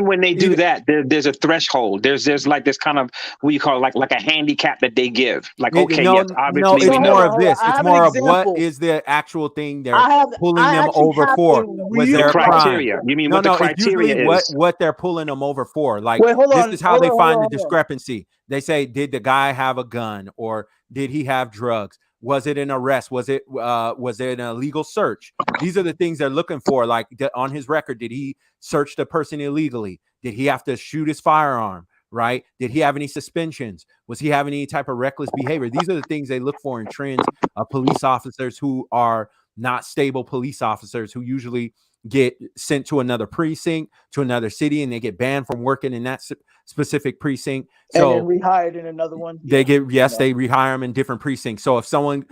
when they do that, there's a threshold. There's like this kind of, what you call it, like a handicap that they give. Like, okay, yes, obviously. No, it's more of this. It's more of what is the actual thing they're pulling them over for. Was there a criteria? crime? You mean what the criteria is? What they're pulling them over for? Like, this is how they find the discrepancy. They say, did the guy have a gun, or did he have drugs? Was it an arrest? Was it an illegal search? These are the things they're looking for. Like, on his record, did he search the person illegally? Did he have to shoot his firearm? Right? Did he have any suspensions? Was he having any type of reckless behavior? These are the things they look for in trends of police officers who are not stable police officers, who usually get sent to another precinct, to another city, and they get banned from working in that specific precinct. So and then rehired in another one. They they rehire them in different precincts. So if someone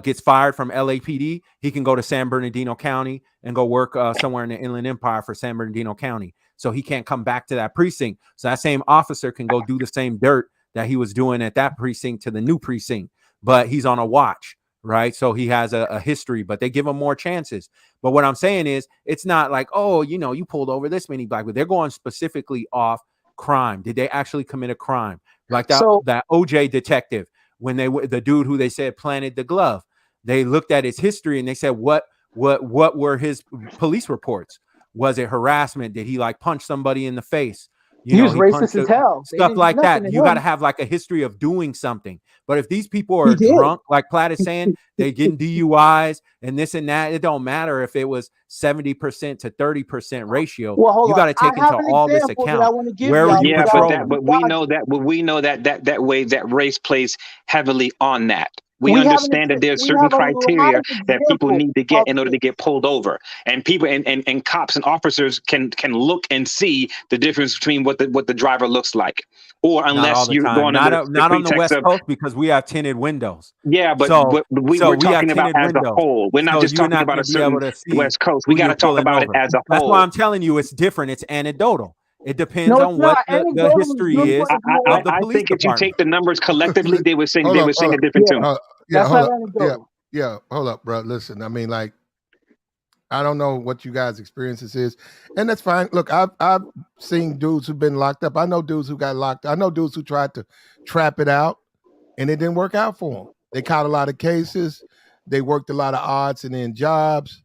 gets fired from LAPD, he can go to San Bernardino County and go work somewhere in the Inland Empire for San Bernardino County. So he can't come back to that precinct. So that same officer can go do the same dirt that he was doing at that precinct to the new precinct, but he's on a watch. Right. So he has a history, but they give him more chances. But what I'm saying is, it's not like, oh, you pulled over this many black people. They're going specifically off crime. Did they actually commit a crime? Like that OJ detective, when the dude who they said planted the glove, they looked at his history and they said, what were his police reports? Was it harassment? Did he punch somebody in the face? You He know, was he racist punched as hell. They stuff didn't do like nothing that. to You got to him. have like a history of doing something. But if these people He are did. drunk, like Platt is saying, they getting DUIs and this and that, it don't matter if it was 70% to 30% ratio. Well, hold You on. got to I take have into an all this example that I account. want to give Where were y'all. you Yeah, patrolling? but we know that way that race plays heavily on that. We understand that there's We certain have a criteria live that people example need to of get in order to this. get pulled over, and people and cops and officers can look and see the difference between what the driver looks like, or Not all unless the you're time. going under the Not on the pretext West of Coast because we have tinted windows. yeah, but So we're we have talking about tinted as a windows. whole. We're not So just you're talking not about going a to be able certain to see West Coast. We who got you're to talk pulling about it over. as a That's why whole. I'm telling you it's different. It's anecdotal. It depends No, on it's what not. the Anecdotal is history good is for if you want. of the I police think if you department. take the numbers collectively, they were saying Hold a up. different tune. Yeah, That's hold not up. anecdotal. Yeah, hold up, bro. Listen, I mean, like, I don't know what you guys' experiences is, and that's fine. Look, I've seen dudes who've been locked up. I know dudes who got locked. I know dudes who tried to trap it out, and it didn't work out for them. They caught a lot of cases. They worked a lot of odds and end jobs.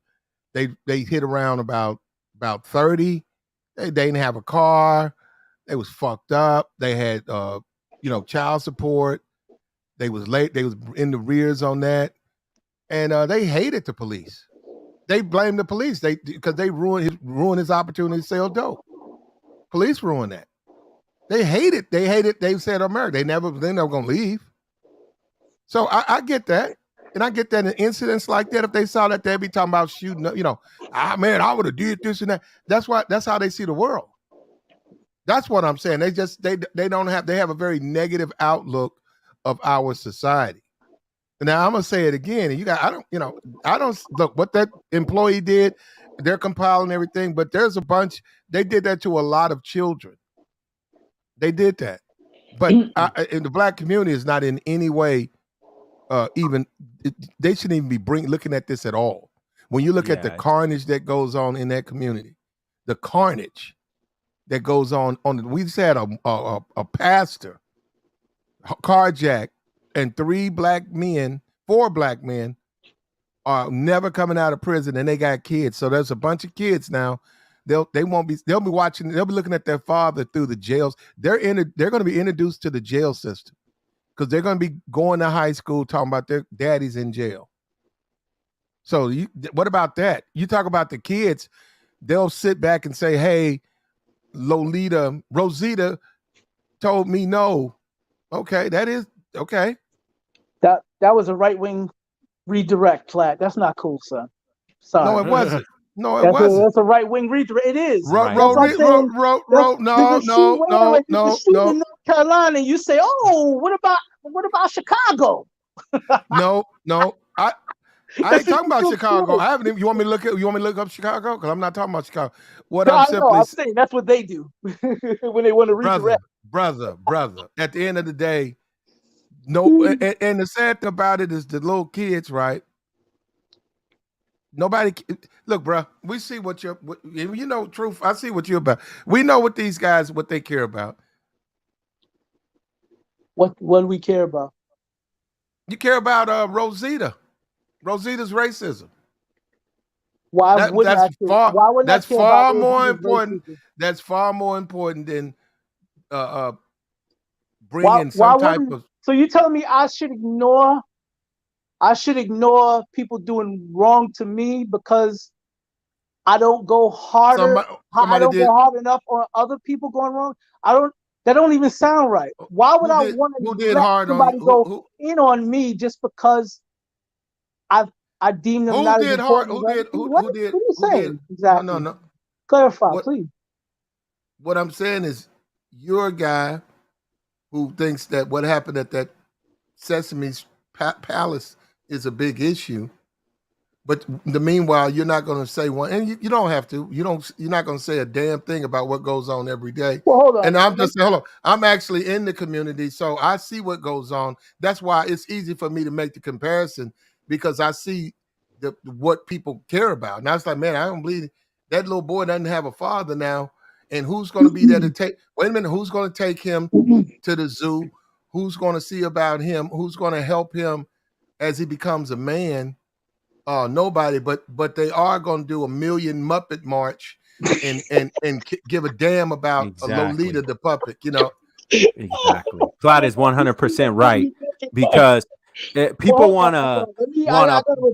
They hit around about 30. They didn't have a car. They was fucked up. They had child support. They was late. They was in the rears on that, and they hated the police. They blamed the police. Because they ruined his opportunity to sell dope. Police ruined that. They hated. They said America. They're never gonna leave. So I get that. And I get that in incidents like that, if they saw that, they'd be talking about shooting, man, I would have did this and that. That's how they see the world. That's what I'm saying. They have a very negative outlook of our society. Now I'm gonna say it again, and I don't look what that employee did. They're compiling everything, but there's a bunch. They did that to a lot of children. They did that, but in the black community is not in any way they shouldn't even be looking at this at all. When you look at the carnage that goes on in that community, the carnage that goes on we just had a pastor carjacked, and 4 black men are never coming out of prison, and they got kids. So there's a bunch of kids now. They'll be watching. They'll be looking at their father through the jails. They're going to be introduced to the jail system because they're going to be going to high school talking about their daddy's in jail. So what about that? You talk about the kids, they'll sit back and say, hey, Rosita told me no. Okay, that is okay. That was a right-wing redirect, Platt. That's not cool, son. Sorry. No, it wasn't. No, it wasn't. That's a right-wing redirect. It is. No. You shoot in North Carolina, and you say, "Oh, what about Chicago?" No. I ain't talking about Chicago. I haven't even. You want me to look up Chicago? Because I'm not talking about Chicago. I'm saying that's what they do when they want to redirect. Brother. At the end of the day, no. And the sad thing about it is the little kids, right? Nobody look, bro. We see what truth. I see what you're about. We know what these guys what they care about. What do we care about? You care about Rosita's racism. That's far more important. That's far more important than bringing some type of. So you telling me I should ignore people doing wrong to me because I don't go harder. I don't go hard enough on other people going wrong. That don't even sound right. Why would I want to let somebody go in on me just because I deem them not as important? What are you saying? Exactly. No. Clarify, please. What I'm saying is, you're a guy who thinks that what happened at that Sesame Palace is a big issue, but meanwhile, you're not going to say one, and you don't have to. You're not going to say a damn thing about what goes on every day. Well, hold on. And I'm just saying, hold on. I'm actually in the community, so I see what goes on. That's why it's easy for me to make the comparison because I see what people care about. And I was like, man, I don't believe that little boy doesn't have a father now, and who's going to be there to take? Wait a minute, who's going to take him to the zoo? Who's going to see about him? Who's going to help him as he becomes a man? Nobody, but they are going to do a million Muppet March and give a damn about a Lolita the puppet, you know. Exactly. Clyde is 100% right, because people want to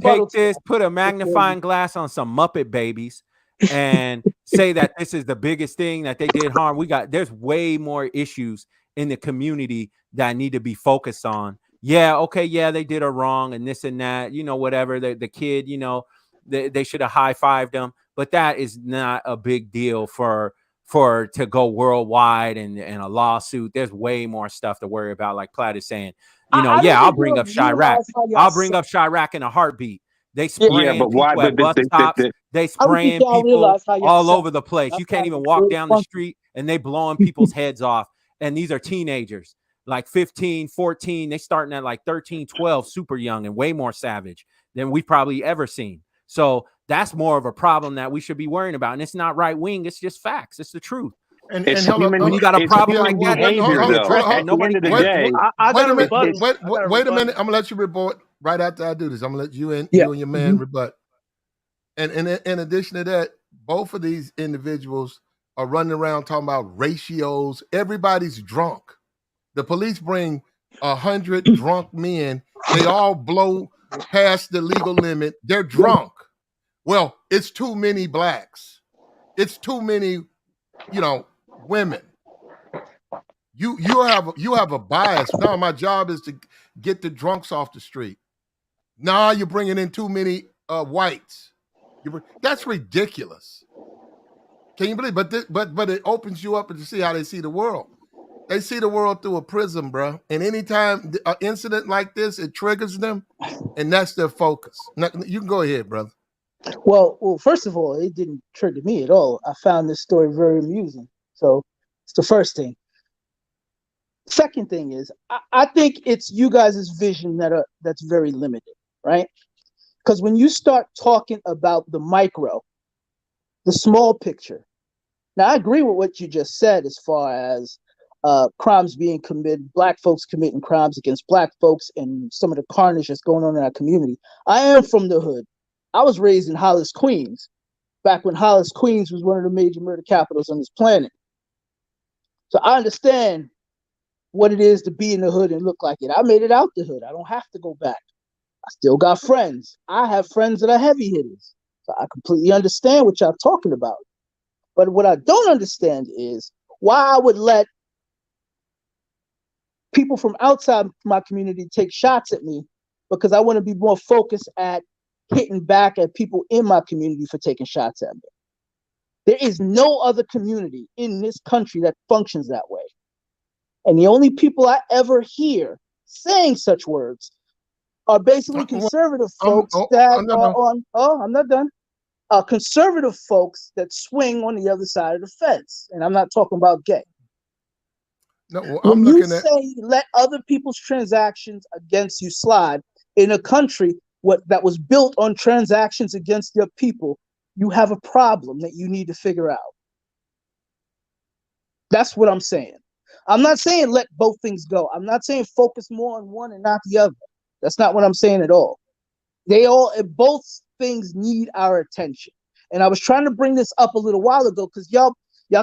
take this, put a magnifying glass on some Muppet babies and say that this is the biggest thing that they did harm. There's way more issues in the community that need to be focused on. Yeah, okay, yeah, they did a wrong and this and that, you know, whatever. The kid, you know, they should have high-fived them, but that is not a big deal for to go worldwide and a lawsuit. There's way more stuff to worry about. Like Platt is saying, you know, I'll bring up Chirac. I'll bring up Chirac in a heartbeat. They spraying people at bus stops. They spraying people all over the place. You can't even walk down the street, and they blowing people's heads off. And these are teenagers, like 15, 14. They starting at like 13, 12, super young and way more savage than we've probably ever seen. So that's more of a problem that we should be worrying about. And it's not right wing. It's just facts. It's the truth. And when you got a problem like that, nobody cares. Wait a minute. I'm gonna let you rebut right after I do this. I'm gonna let you and your man rebut. And in addition to that, both of these individuals are running around talking about ratios. Everybody's drunk. The police bring 100 drunk men. They all blow past the legal limit. They're drunk. Well, it's too many blacks. It's too many, women. You have a bias. Now my job is to get the drunks off the street. Now you're bringing in too many whites. That's ridiculous. Can you believe? But it opens you up to see how they see the world. They see the world through a prism, bro. And anytime an incident like this, it triggers them, and that's their focus. Now, you can go ahead, brother. Well, first of all, it didn't trigger me at all. I found this story very amusing. So it's the first thing. Second thing is, I think it's you guys' vision that's very limited, right? Because when you start talking about the micro, the small picture, now I agree with what you just said as far as crimes being committed, black folks committing crimes against black folks, and some of the carnage that's going on in our community. I am from the hood. I was raised in Hollis, Queens, back when Hollis, Queens was one of the major murder capitals on this planet. So I understand what it is to be in the hood and look like it. I made it out the hood. I don't have to go back. I still got friends. I have friends that are heavy hitters. So I completely understand what y'all talking about. But what I don't understand is why I would let people from outside my community take shots at me, because I want to be more focused at hitting back at people in my community for taking shots at me. There is no other community in this country that functions that way. And the only people I ever hear saying such words are basically conservative folks I'm not done. Conservative folks that swing on the other side of the fence. And I'm not talking about gay. No, well, when you say let other people's transactions against you slide in a country that was built on transactions against your people, you have a problem that you need to figure out. That's what I'm saying. I'm not saying let both things go. I'm not saying focus more on one and not the other. That's not what I'm saying at all. Both things need our attention. And I was trying to bring this up a little while ago because y'all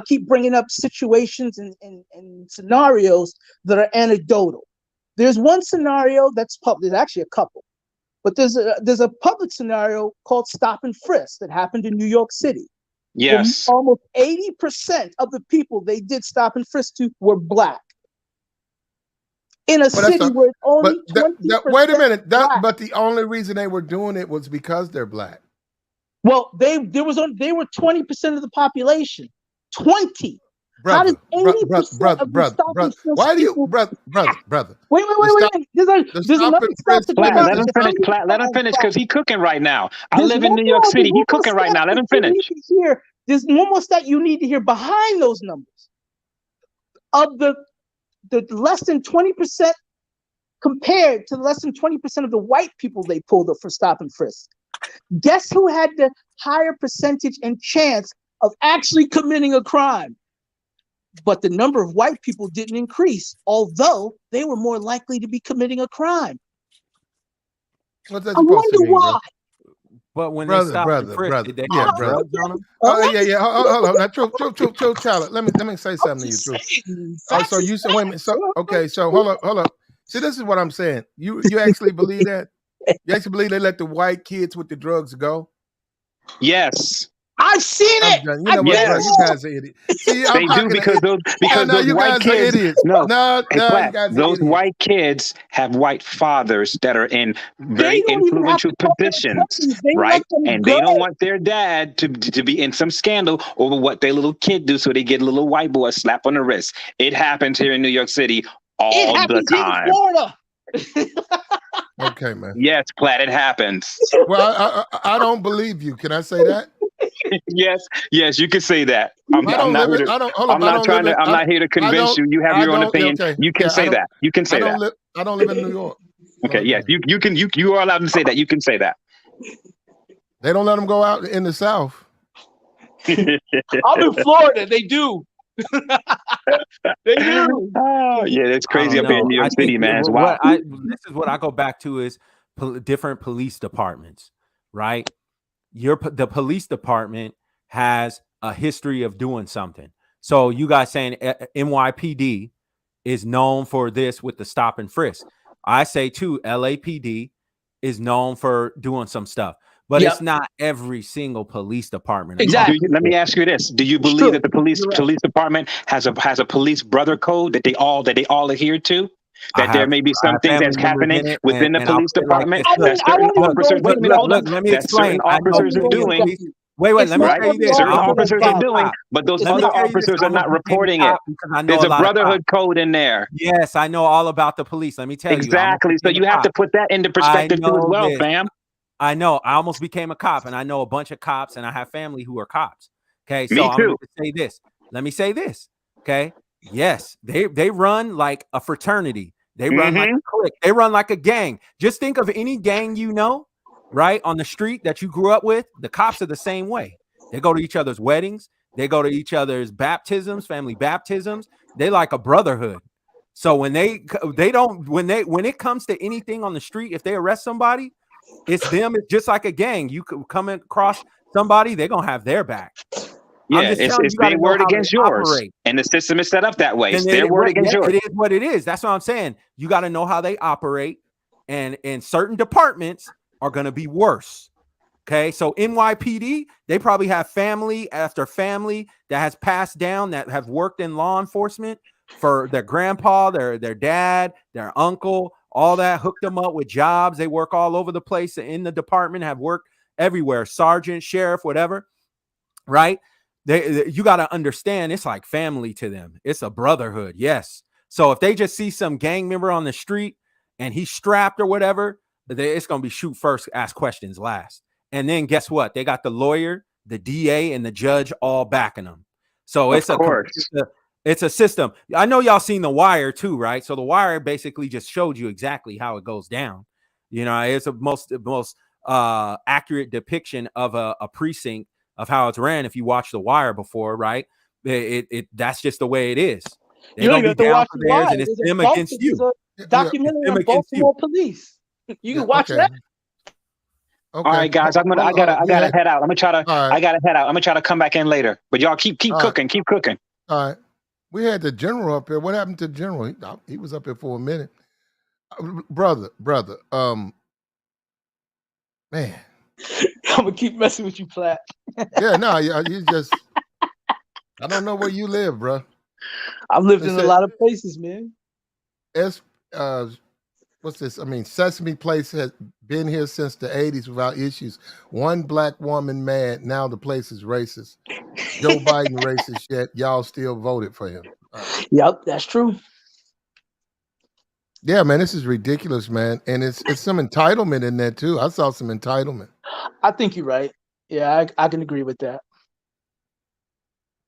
keep bringing up situations and scenarios that are anecdotal. There's one scenario that's public. There's actually a couple. But there's a public scenario called stop and frisk that happened in New York City. Yes. Almost 80% of the people they did stop and frisk to were black. In a city where only 20%. Wait a minute. But the only reason they were doing it was because they're black. They were 20% of the population. 20. Brother, how does 80% of the stop and frisk why do you, people, brother? Wait. There's another stop to Platt, let him finish because he's cooking right now. I live in New York City. He's cooking right now. Let him finish. There's one more stat you need to hear behind those numbers. Of the less than 20% compared to less than 20% of the white people they pulled up for stop and frisk. Guess who had the higher percentage and chance of actually committing a crime? But the number of white people didn't increase, although they were more likely to be committing a crime. What's that I wonder why. But when they Brother, stopped and brother, frisked, brother. did they Yeah, have brother. drugs on them? Oh, yeah. Hold on. Now, true, Charlotte. Let me say I'm something to you, just true. saying. Oh, Facts so is you said, wait a minute. facts, So, bro. okay, so hold up. See, this is what I'm saying. You actually believe that? You actually believe they let the white kids with the drugs go? Yes, I've seen I'm it. done. You I've know what, been bro? yes, You there. guys are idiots. See, I'm they do talking to it. because No, those you white guys are kids. idiots. No, No, hey, you Platt, guys are those idiots. white kids have white fathers that are in They very don't even have influential to come in positions, presence. They right? let them And they don't go. want their dad to be in some scandal over what their little kid do, so they get a little white boy slap on the wrist. It happens here in New York City It all the happens here in time. Florida. Okay, man. Yes, Platt, it happens. Well, I don't believe you. Can I say that? Yes, you can say that. I I'm don't not live here it. to. I don't hold up. I'm I not don't live trying in. to. I'm not here to I convince don't. you. You have I your own don't. Yeah, opinion. okay. You can Yeah, I say don't. that. You can I say don't that. live. I don't live in New York. Okay. Yes, Okay. you are allowed to say that. You can say that. They don't let them go out in the South. I'm in Florida. They do. They do. Oh yeah, it's I crazy don't up here in know. New York I think City, man. It's what wild. I this is what I go back to is different police departments, right? The police department has a history of doing something. So you guys saying NYPD is known for this with the stop and frisk. I say too, LAPD is known for doing some stuff, but it's Yep. not every single police department. Exactly. Let me ask you this: do you It's believe true. that the You're right. police department has a police brother code that they all adhere to? That there may be I some have things family that's members happening in it, within the and I'll police put it like department this. I Look, mean, that I certain won't even go officers. into Wait a minute, hold on. let me That certain explain. I know officers you are being doing. police. Wait, It's let me not Right? tell you every this. I Certain officer almost that's officers are became a following. doing, cop. but those It's Let me other not. tell you this. officers I are not almost became a reporting it. cop because I know There's a a lot of cops. brotherhood code in there. Yes, I know all about the police. Let me tell you, I almost Exactly. So became a you have to cop. put that into I perspective too as know well, this. fam. I know. I almost became a cop, and I know a bunch of cops, and I have family who are cops. Okay, so Me I'm going too. to say this. Let me say this. Okay. Yes, they run like a fraternity. They run like Mm-hmm. a clique. They run like a gang. Just think of any gang you know, right, on the street that you grew up with. The cops are the same way. They go to each other's weddings. They go to each other's baptisms, family baptisms. They like a brotherhood. So when they don't when it comes to anything on the street, if they arrest somebody, it's them. It's just like a gang. You could come across somebody, they're gonna have their back. I'm Yeah, just telling you, it's you got their to know word how they against yours, operate. and the system is set up that way. It's And their word against yours. it is what it is. That's what I'm saying. You got to know how they operate, and certain departments are going to be worse. Okay, so NYPD, they probably have family after family that has passed down that have worked in law enforcement for their grandpa, their dad, their uncle, all that hooked them up with jobs. They work all over the place in the department, have worked everywhere, sergeant, sheriff, whatever, right? You got to understand it's like family to them. It's a brotherhood. Yes. So if they just see some gang member on the street and he's strapped or whatever, it's going to be shoot first, ask questions last. And then guess what? They got the lawyer, the DA, and the judge all backing them. So Of course. it's a system. I know y'all seen The Wire too, right? So The Wire basically just showed you exactly how it goes down. You know, it's a most accurate depiction of a precinct of how it's ran. If you watched The Wire before, right? It that's just the way it is. They're You don't gonna even be have to down watch for The theirs, Wire. and it's There's them against you. a Yeah. It's documentary them on against you. Baltimore police. You can Yeah. watch Okay. that. All Okay. right, guys, I Hold gotta on. We had. head out. I'm gonna try to All I right. gotta head out. I'm gonna try to come back in later. But y'all keep All right. cooking, keep cooking. All right. We had the general up here. What happened to the general? He was up here for a minute. Brother. Man. I'm gonna keep messing with you, Platt. Yeah. No. You just. I don't know where you live, bro. I've lived They in a said lot of places, man. what's this? I mean, Sesame Place has been here since the 80s without issues. One black woman mad. Now the place is racist. Joe Biden racist yet. Y'all still voted for him. Yep, that's true. Yeah, man, this is ridiculous, man. And it's some entitlement in there too. I saw some entitlement. I think you're right. Yeah, I can agree with that.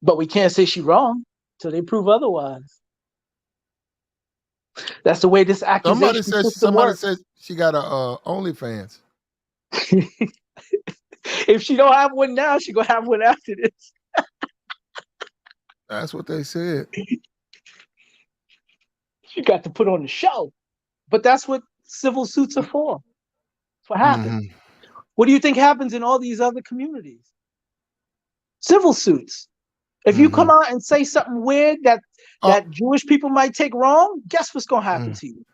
But we can't say she's wrong till they prove otherwise. That's the way this accusation system Somebody works. said she got a OnlyFans. If she don't have one now, she gonna have one after this. That's what they said. She got to put on the show. But that's what civil suits are for. That's what happened. What do you think happens in all these other communities? Civil suits. If you come out and say something weird that Jewish people might take wrong, guess what's going to happen to you?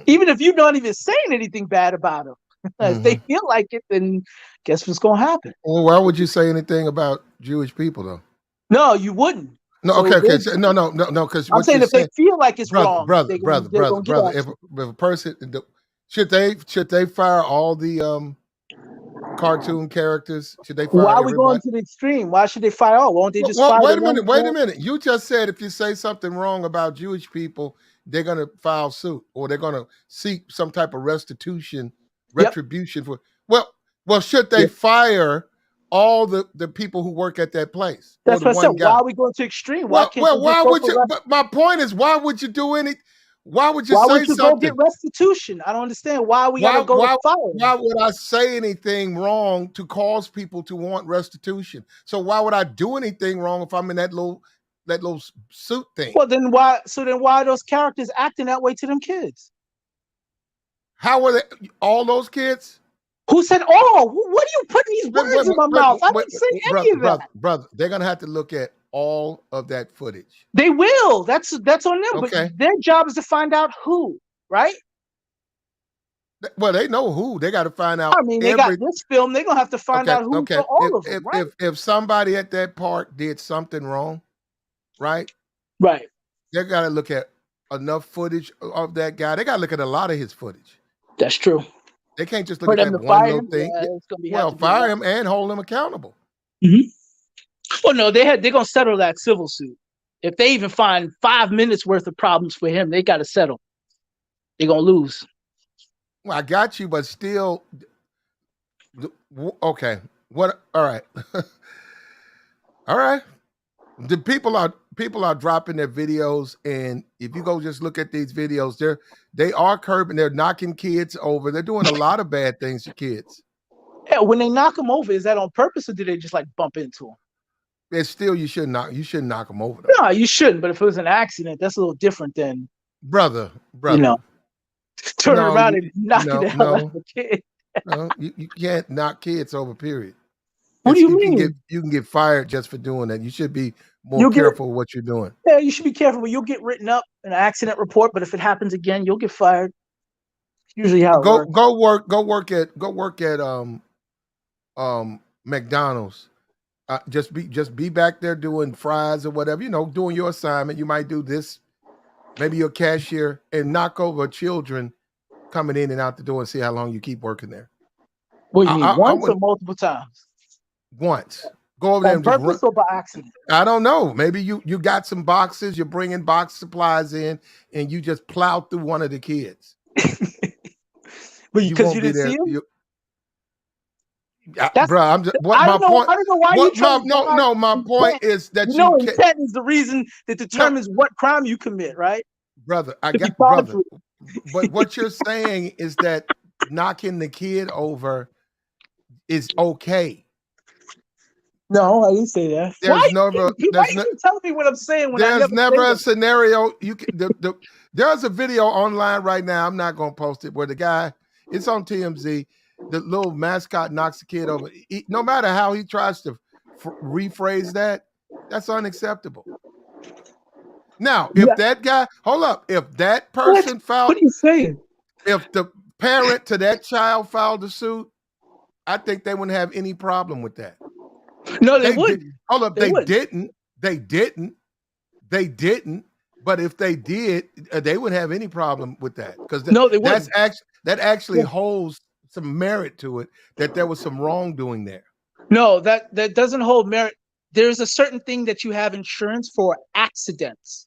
Even if you're not even saying anything bad about them, if they feel like it, then guess what's going to happen? Well, why would you say anything about Jewish people, though? No, you wouldn't. No, So okay. No, because I'm saying if they feel like it's wrong, brother. If a person, should they fire all the cartoon characters? Should they fire why are we everybody? going to the extreme? Why should they fire all? Won't they just Well, fire? wait a minute. You just said if you say something wrong about Jewish people, they're going to file suit or they're going to seek some type of retribution for. Well, should they fire all the people who work at that place? That's what I said. Why are we going to extreme? Why would you? But my point is, why would you do any? Why would you why say would you something? go get restitution? I don't understand why we gotta go to fire. Why would I say anything wrong to cause people to want restitution? So why would I do anything wrong if I'm in that little suit thing? Well, then why? So then why are those characters acting that way to them kids? How were they? All those kids? Who said all? What are you putting these words in my mouth? I didn't say any of that. Brother, they're gonna have to look at all of that footage. They will. That's on them. Okay. But their job is to find out who, right? Well, they know who. They got to find out. I mean, they got this film. They're gonna have to find out who for all of them, right? If somebody at that park did something wrong, right? Right. They got to look at enough footage of that guy. They got to look at a lot of his footage. That's true. They can't just look at that one little thing. Yeah, fire him and hold him accountable. Well, no, they're gonna settle that civil suit. If they even find 5 minutes worth of problems for him, they got to settle. They're gonna lose. Well, I got you, but still, okay. What? All right, all right. The people are dropping their videos, and if you go just look at these videos, they are curbing. They're knocking kids over. They're doing a lot of bad things to kids. Yeah, when they knock them over, is that on purpose or do they just like bump into them? It's still you shouldn't knock them over. Though. No, you shouldn't. But if it was an accident, that's a little different than brother. You know, turn around and knock the hell out of a kid. No, you can't knock kids over. Period. What do you mean? You can get fired just for doing that. You should be more careful what you're doing. Yeah, you should be careful. But you'll get written up an accident report. But if it happens again, you'll get fired. Usually how it works. Go work at McDonald's. Just be back there doing fries or whatever, doing your assignment. You might do this, maybe you're a cashier, and knock over children coming in and out the door and see how long you keep working there. What do you mean, once or multiple times? Once. Go over there and just purpose or by accident? I don't know. Maybe you got some boxes, you're bringing box supplies in, and you just plow through one of the kids. But because you didn't see him? Bro, I'm just. What my point? I don't know why you trying to. No. My point is that intent is the reason that determines what crime you commit, right? Brother, brother. But what you're saying is that knocking the kid over is okay. No, I didn't say that. Why you telling me what I'm saying when there's never a scenario you can. There's a video online right now. I'm not gonna post it where the guy. It's on TMZ. The little mascot knocks the kid over. No matter how he tries to rephrase that, that's unacceptable. Now, if that guy, hold up, if that person filed, what are you saying? If the parent to that child filed a suit, I think they wouldn't have any problem with that. No, they wouldn't. Hold up, they didn't. But if they did, they wouldn't have any problem with that because that actually holds some merit to it that there was some wrongdoing there. No, that doesn't hold merit. There's a certain thing that you have insurance for accidents,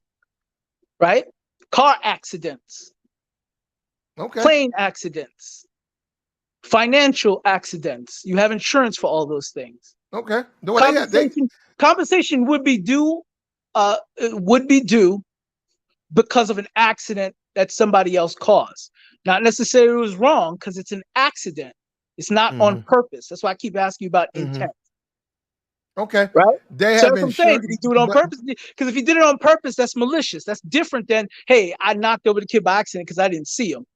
right? Car accidents, plane accidents, financial accidents. You have insurance for all those things. Okay. Compensation would be due. Because of an accident that somebody else caused. Not necessarily it was wrong because it's an accident. It's not on purpose. That's why I keep asking you about intent. Okay. Right? They have insurance. Did he do it on purpose? Because if he did it on purpose, that's malicious. That's different than, hey, I knocked over the kid by accident because I didn't see him.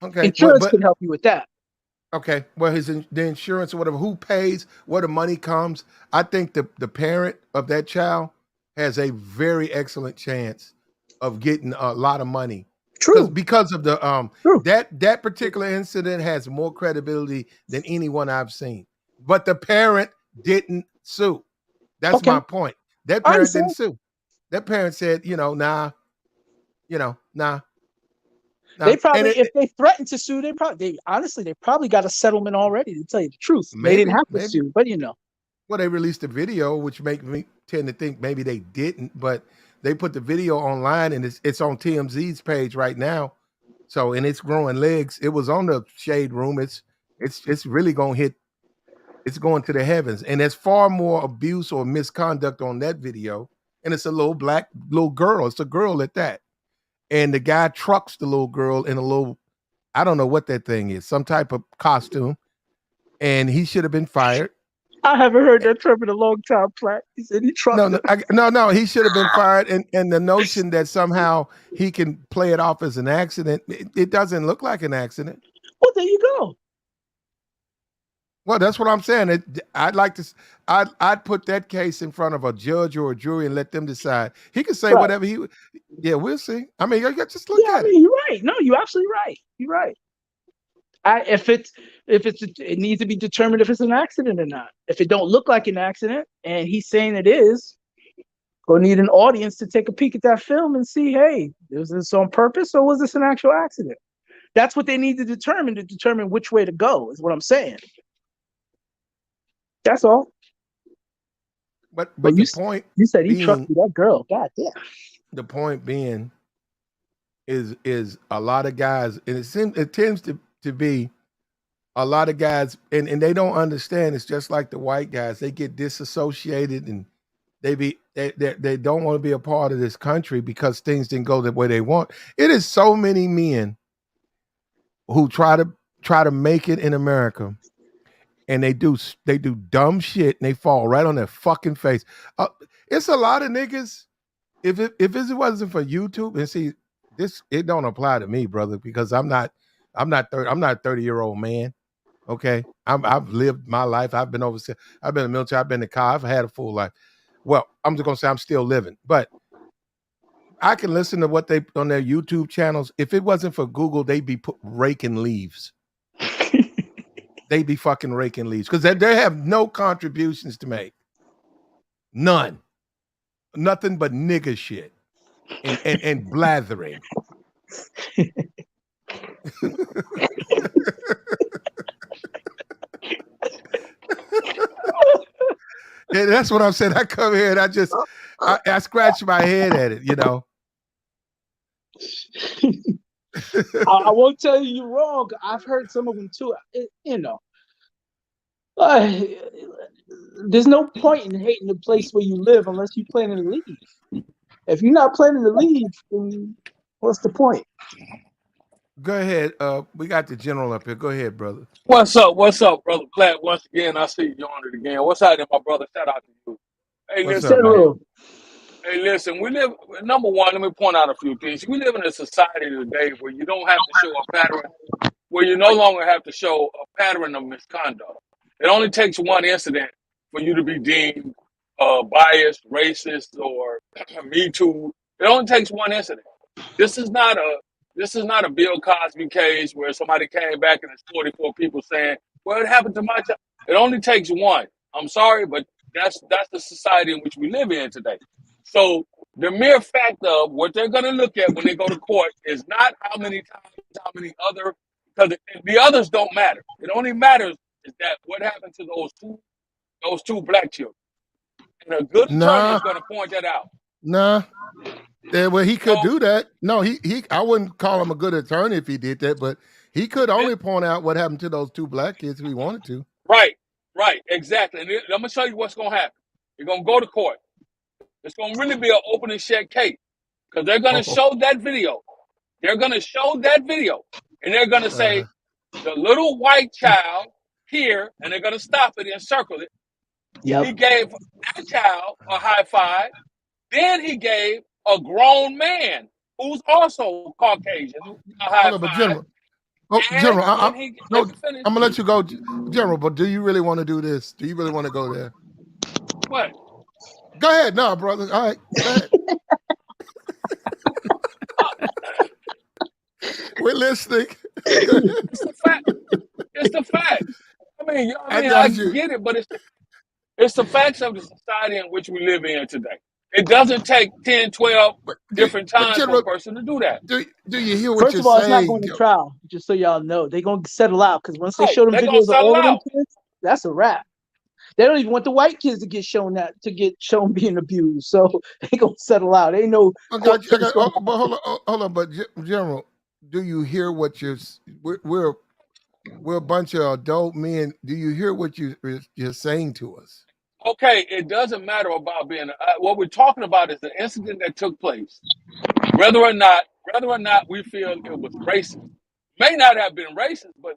Okay. Insurance can help you with that. Okay, well, the insurance or whatever, who pays, where the money comes. I think the parent of that child has a very excellent chance of getting a lot of money True. because of the True. that particular incident has more credibility than anyone I've seen. But the parent didn't sue. That's Okay. my point. That I parent didn't understand. sue. That parent said, nah, nah. They And probably, it if they threatened to sue, honestly, they probably got a settlement already, to tell you the truth. They didn't have to maybe. sue, but Well, they released a video, which make me tend to think maybe they didn't, but they put the video online and it's on TMZ's page right now. So, and it's growing legs. It was on the Shade Room. It's really gonna hit. It's going to the heavens, and there's far more abuse or misconduct on that video. And it's a little girl. It's a girl at that, and the guy trucks the little girl in a little, I don't know what that thing is, some type of costume, and he should have been fired. I haven't heard that term in a long time, Platt. He said he trucked No, her. no, he should have been fired. And the notion that somehow he can play it off as an accident, it doesn't look like an accident. Well, there you go. Well, that's what I'm saying. I'd put that case in front of a judge or a jury and let them decide. He can say Right. whatever yeah, we'll see. I mean, just look at it. You're right. No, you're absolutely right. You're right. It needs to be determined if it's an accident or not. If it don't look like an accident, and he's saying it is, we'll need an audience to take a peek at that film and see, hey, was this on purpose or was this an actual accident? That's what they need to determine which way to go, is what I'm saying. That's all. But the point you said he being, trusted that girl. God damn. the point being is a lot of guys, and it tends to be a lot of guys, and they don't understand. It's just like the white guys; they get disassociated, and they don't want to be a part of this country because things didn't go the way they want. It is so many men who try to make it in America, and they do dumb shit, and they fall right on their fucking face. It's a lot of niggas. If it wasn't for YouTube, and see this, it don't apply to me, brother, because I'm not a 30-year-old man. Okay, I've lived my life. I've been overseas. I've been in the military. I've been in the car. I've had a full life. Well, I'm just gonna say I'm still living, but I can listen to what they on their YouTube channels. If it wasn't for Google, they'd be raking leaves. They'd be fucking raking leaves because they have no contributions to make. None. Nothing but nigga shit and blathering. And that's what I'm saying. I come here and I scratch my head at it, I won't tell you you're wrong. I've heard some of them too. There's no point in hating the place where you live unless you're playing in the league. If you're not playing in the league, then what's the point? Go ahead. We got the general up here. Go ahead, brother. What's up, brother Platt? Once again, I see you on it again. What's happening, my brother? Shout out to you. Hey, What's listen, up, man? man. Hey, listen, we live, number one, let me point out a few things. We live in a society today where you don't have to show a pattern, where you no longer have to show a pattern of misconduct. It only takes one incident for you to be deemed biased, racist, or Me Too. It only takes one incident. This is not a Bill Cosby case where somebody came back and there's 44 people saying, "Well, it happened to my child." It only takes one. I'm sorry, but that's the society in which we live in today. So the mere fact of what they're going to look at when they go to court is not how many times, how many other, because the others don't matter. It only matters is that what happened to those two black children. And a good attorney is going to point that out. Nah. Yeah, well, he could do that. No, he I wouldn't call him a good attorney if he did that, but he could only point out what happened to those two black kids if he wanted to. Right, exactly. And I'm going to show you what's going to happen. You're going to go to court. It's going to really be an open and shut case because they're going to show that video. They're going to show that video, and they're going to say, the little white child here, and they're going to stop it and circle it. Yep. He gave that child a high five. Then he gave a grown man who's also Caucasian a high five. Oh, General, And he no, let me finish. I'm gonna let you go, General. But do you really want to do this? Do you really want to go there? What? Go ahead, no, brother. All right, go ahead. We're listening. Go ahead. It's the fact. It's the fact. I I got you. get it, but it's the facts of the society in which we live in today. It doesn't take 10, 12 different But times for a General, person to do that. do you hear what First you're of all, it's not saying? going to trial. Just so y'all know, they're gonna settle out because once they Right. show them They're gonna videos of settle all of them out. kids, that's a wrap. They don't even want the white kids to get shown being abused. So they gonna settle out. Ain't no court I case got. gonna But happen. hold on. But General, do you hear what we're a bunch of adult men? Do you hear what you're saying to us? Okay, it doesn't matter about being. What we're talking about is the incident that took place. Whether or not we feel it was racist, may not have been racist, but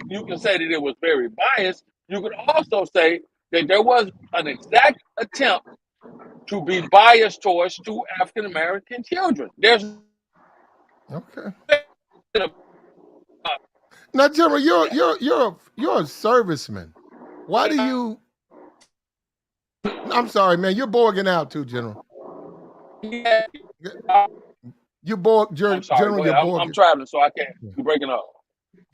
you can say that it was very biased. You could also say that there was an exact attempt to be biased towards two African American children. There's Okay. Now, General, you're a serviceman. Why do you? I'm sorry, man. You're borging out too, General. You I'm sorry. General. Go You're ahead. I'm borging. traveling, so I can't. You're breaking up.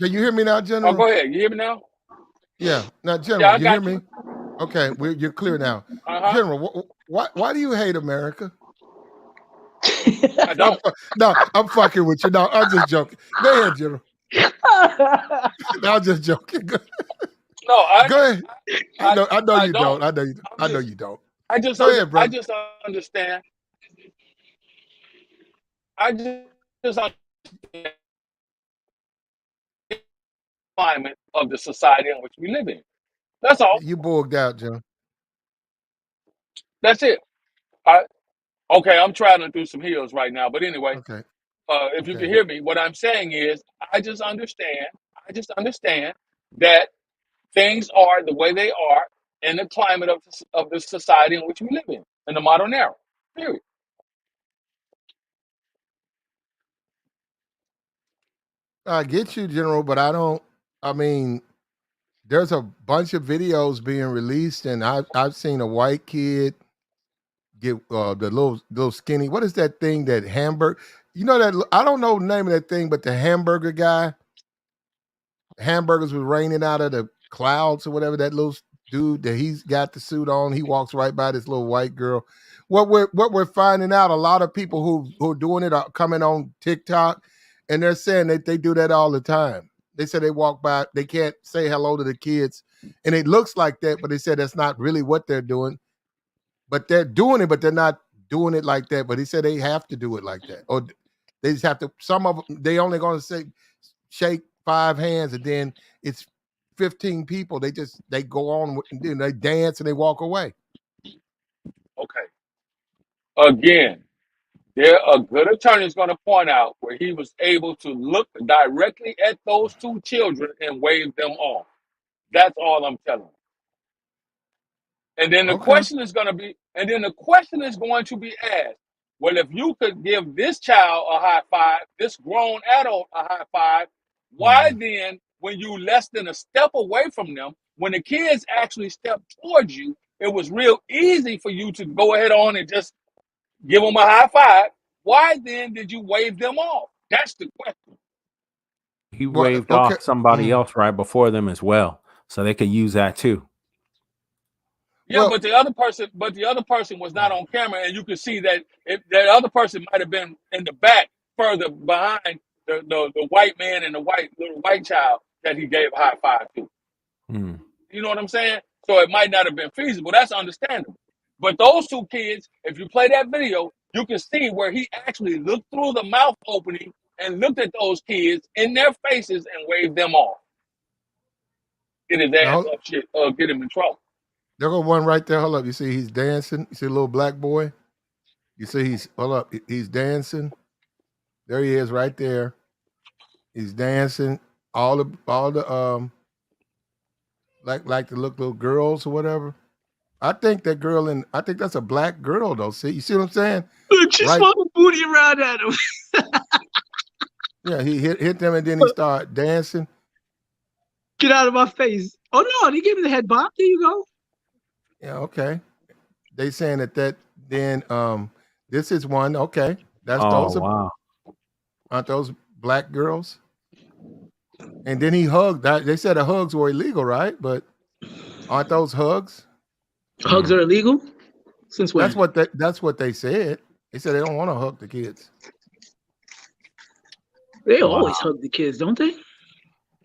Can you hear me now, Oh, General? go ahead. You hear me now? Yeah. Now, Yeah, General, I you hear got you. me? Okay, you're clear now. Uh huh. General, why do you hate America? I don't. No, I'm fucking with you. No, I'm just joking. Go ahead, General. No, I'm just joking. Go No, ahead. I, I know I you don't. don't. I know you don't. I just Go ahead, I brother. just understand. I just understand the climate of the society in which we live in. That's all. You borged out, General. That's it. I, okay, I'm traveling through some hills right now, but anyway, Okay. if you can Okay. hear me, what I'm saying is, I just understand. I just understand that things are the way they are in the climate of the society in which we live in the modern era. Period. I get you, General, but I don't. I mean, there's a bunch of videos being released, and I've seen a white kid get the little skinny. What is that thing that hamburger? You know that I don't know the name of that thing, but the hamburger guy, hamburgers was raining out of the clouds or whatever. That little dude that he's got the suit on, he walks right by this little white girl. What we're finding out, a lot of people who are doing it are coming on TikTok, and they're saying that they do that all the time. They say they walk by, they can't say hello to the kids, and it looks like that, but they said that's not really what they're doing. But they're doing it, but they're not doing it like that. But he said they have to do it like that, or they just have to. Some of them they only going to say shake 5 hands, and then it's 15 people. They go on and they dance and they walk away. Okay. Again, there a good attorney is going to point out where he was able to look directly at those two children and wave them off. That's all I'm telling you. And then the Okay. question is going to be, and then the question is going to be asked. Well, if you could give this child a high five, this grown adult a high five, why Mhm. then, when you less than a step away from them, when the kids actually step towards you, it was real easy for you to go ahead on and just give them a high five. Why then did you wave them off? That's the question. He Well, waved okay. off somebody Mhm. else right before them as well, so they could use that too. Yeah, Well, but the other person was not on camera, and you could see that that other person might have been in the back, further behind the white man and the little white child that he gave a high five to. Mm. You know what I'm saying? So it might not have been feasible. That's understandable. But those two kids, if you play that video, you can see where he actually looked through the mouth opening and looked at those kids in their faces and waved them off. Get his ass now up, shit, get him in trouble. there go one right there. Hold up. You see he's dancing. You see a little black boy. You see he's hold up. He's dancing. There he is right there. He's dancing. All the like the little girls or whatever. I think that girl I think that's a black girl though. See, you see what I'm saying? Look, she's Right. swung a booty around at him. Yeah, he hit them and then he started dancing. Get out of my face. Oh no, they gave me the head bob. There you go. Yeah, okay. They saying that then this is one. Okay, that's Oh those wow. aren't those black girls? And then he hugged. They said the hugs were illegal, right? But aren't those hugs? Hugs are illegal? Since when? That's what they said. They said they don't want to hug the kids. They always hug the kids, don't they?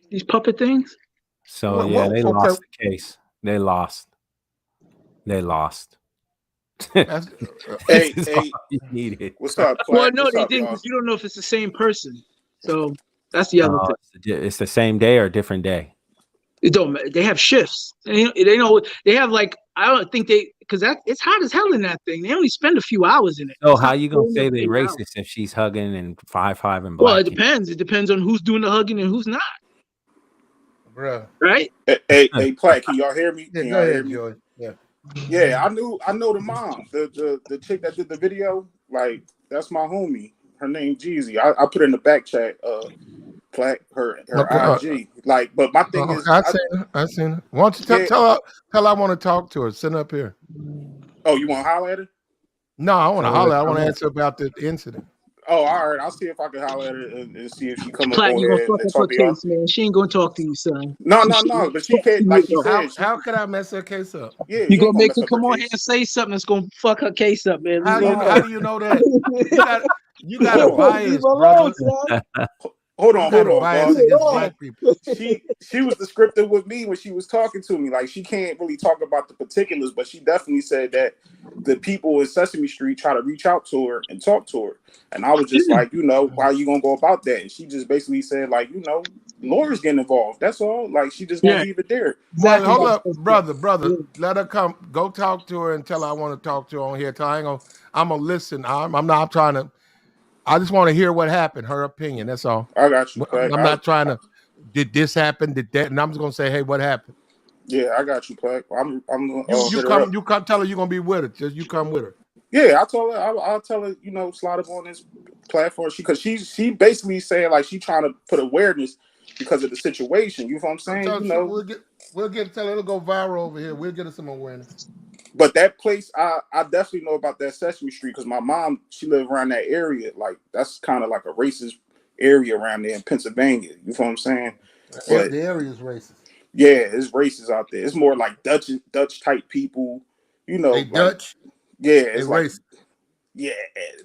These puppet things. So yeah, they lost the case. They lost. That's, Hey, This is all you needed. what's up, Well, Platt? no, What's they up, didn't, y'all? because you don't know if it's the same person. So that's the other thing. It's the same day or a different day. It don't matter. They have shifts. They know they have like I don't think because it's hot as hell in that thing. They only spend a few hours in it. So It's how not you gonna going say up they 8 racist hours. if she's hugging and 5'5" and black? Well, it depends. It depends on who's doing the hugging and who's not. Bruh. Right? Hey, Platt, can y'all hear me? Yeah, Can go y'all hear ahead, me? Joey. Yeah. Yeah, I know the mom, the chick that did the video. Like, that's my homie. Her name Jeezy. I put in the back chat. Platt, her IG. Like, but my thing is, I seen her. Why don't you yeah. tell her I want to talk to her? Send up here. Oh, you want to holler at her? No, I want to holler. I want to ask her about the incident. Oh, all right. I'll see if I can holler at her and see if she come up Platt, on you gonna here fuck and up her talk to y'all. case, man. She ain't gonna talk to you, son. No. But she can't. Like she said, How could I mess her case up? yeah, You you gonna ain't gonna make mess her up her come on here case. and say something that's gonna fuck her case up, man. How do you know that? You got Hold a on. bias, brother. Hold You on, got a boss. bias against black people. She was descriptive with me when she was talking to me. Like, she can't really talk about the particulars, but she definitely said that the people in Sesame Street try to reach out to her and talk to her. And I was just like, how are you gonna go about that? And she just basically said, like, lawyers getting involved. That's all. Like, she just gonna leave it there. Well, hold up, brother. Let her come. Go talk to her and tell her I want to talk to her on here. I'm gonna listen. I'm not trying to. I just want to hear what happened. Her opinion. That's all. I got you, Platt. I'm not trying to. Did this happen? Did that? And I'm just gonna say, hey, what happened? Yeah, I got you, Platt. I'm gonna You hit her come. up. You come. Tell her you're gonna be with her. Just you come with her. Yeah, I told her. I'll tell her. Slide up on this platform. She basically saying like she trying to put awareness because of the situation. You know what I'm saying? We'll get. Tell her it'll go viral over here. We'll get her some awareness. But that place, I definitely know about that Sesame Street because my mom, she lived around that area. Like, that's kind of like a racist area around there in Pennsylvania. You know what I'm saying? But the area is racist. yeah, it's racist out there. It's more like Dutch type people. They like Dutch. Yeah, it's like racist. Yeah,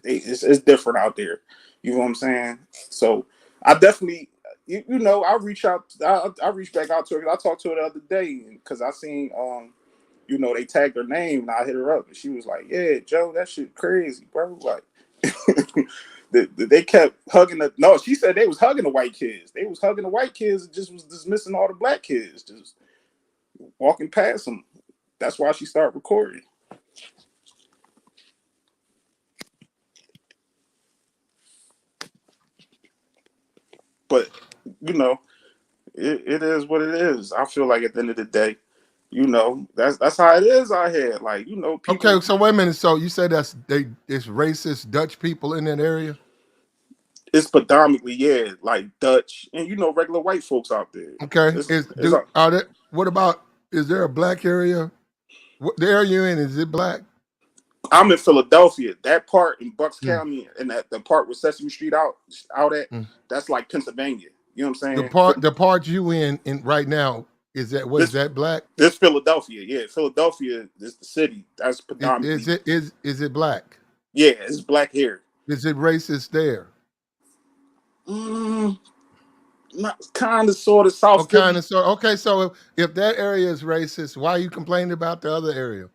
it's different out there. You know what I'm saying? So I definitely, I reach out. I reached back out to her. I talked to her the other day because I seen they tagged her name and I hit her up and she was like, "Yeah, Joe, that shit crazy, bro." Like, they kept hugging the. No, she said they was hugging the white kids. They was hugging the white kids and just was dismissing all the black kids, just walking past them. That's why she started recording. But it is what it is. I feel like at the end of the day, that's how it is out here. Like, people. Okay, so wait a minute. So you said it's racist Dutch people in that area? It's predominantly, like Dutch and regular white folks out there. Okay. What about? Is there a black area? The area you're in, is it black? I'm in Philadelphia. That part in Bucks County and the part with Sesame Street out at, that's like Pennsylvania. You know what I'm saying? The part you in right now, is that black? This Philadelphia, yeah. Philadelphia is the city. That's predominantly. Is it black? Yeah, it's black here. Is it racist there? Not kind of, sort of, South. Kind of, sort. Okay, so if that area is racist, why are you complaining about the other area?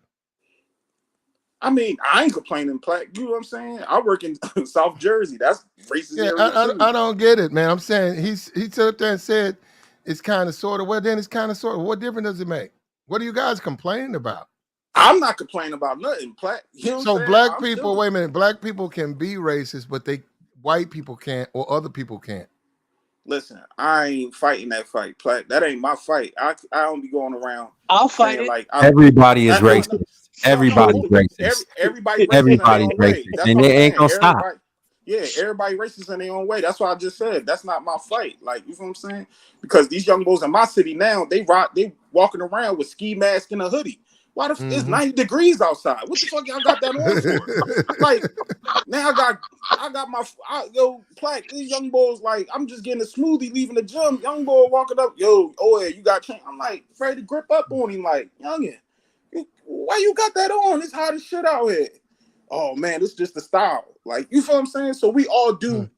I mean, I ain't complaining, you know what I'm saying? I work in South Jersey. That's racist area too. I don't get it, man. I'm saying he stood up there and said it's kind of sort of. Well, then it's kind of sort of. What difference does it make? What are you guys complaining about? I'm not complaining about nothing, You know what so black people, wait a minute. Black people can be racist, but white people can't, or other people can't. Listen, I ain't fighting that fight, That ain't my fight. I don't be going around. I'll fight it. Like, everybody is racist. Everybody's racist. Everybody's racist, and they ain't gonna stop. Yeah, everybody racist in their own way. That's why I just said that's not my fight. Like, you know what I'm saying? Because these young boys in my city now, they walking around with ski mask and a hoodie. Why the it's 90 degrees outside? What the fuck y'all got that on for? Like, now I got my plaque. These young boys, like, I'm just getting a smoothie, leaving the gym. Young boy walking up, yo, oh yeah, you got change. I'm like, afraid to grip up on him, like, youngin, why you got that on? It's hot as shit out here. Oh man, it's just the style. Like, you feel what I'm saying? So we all do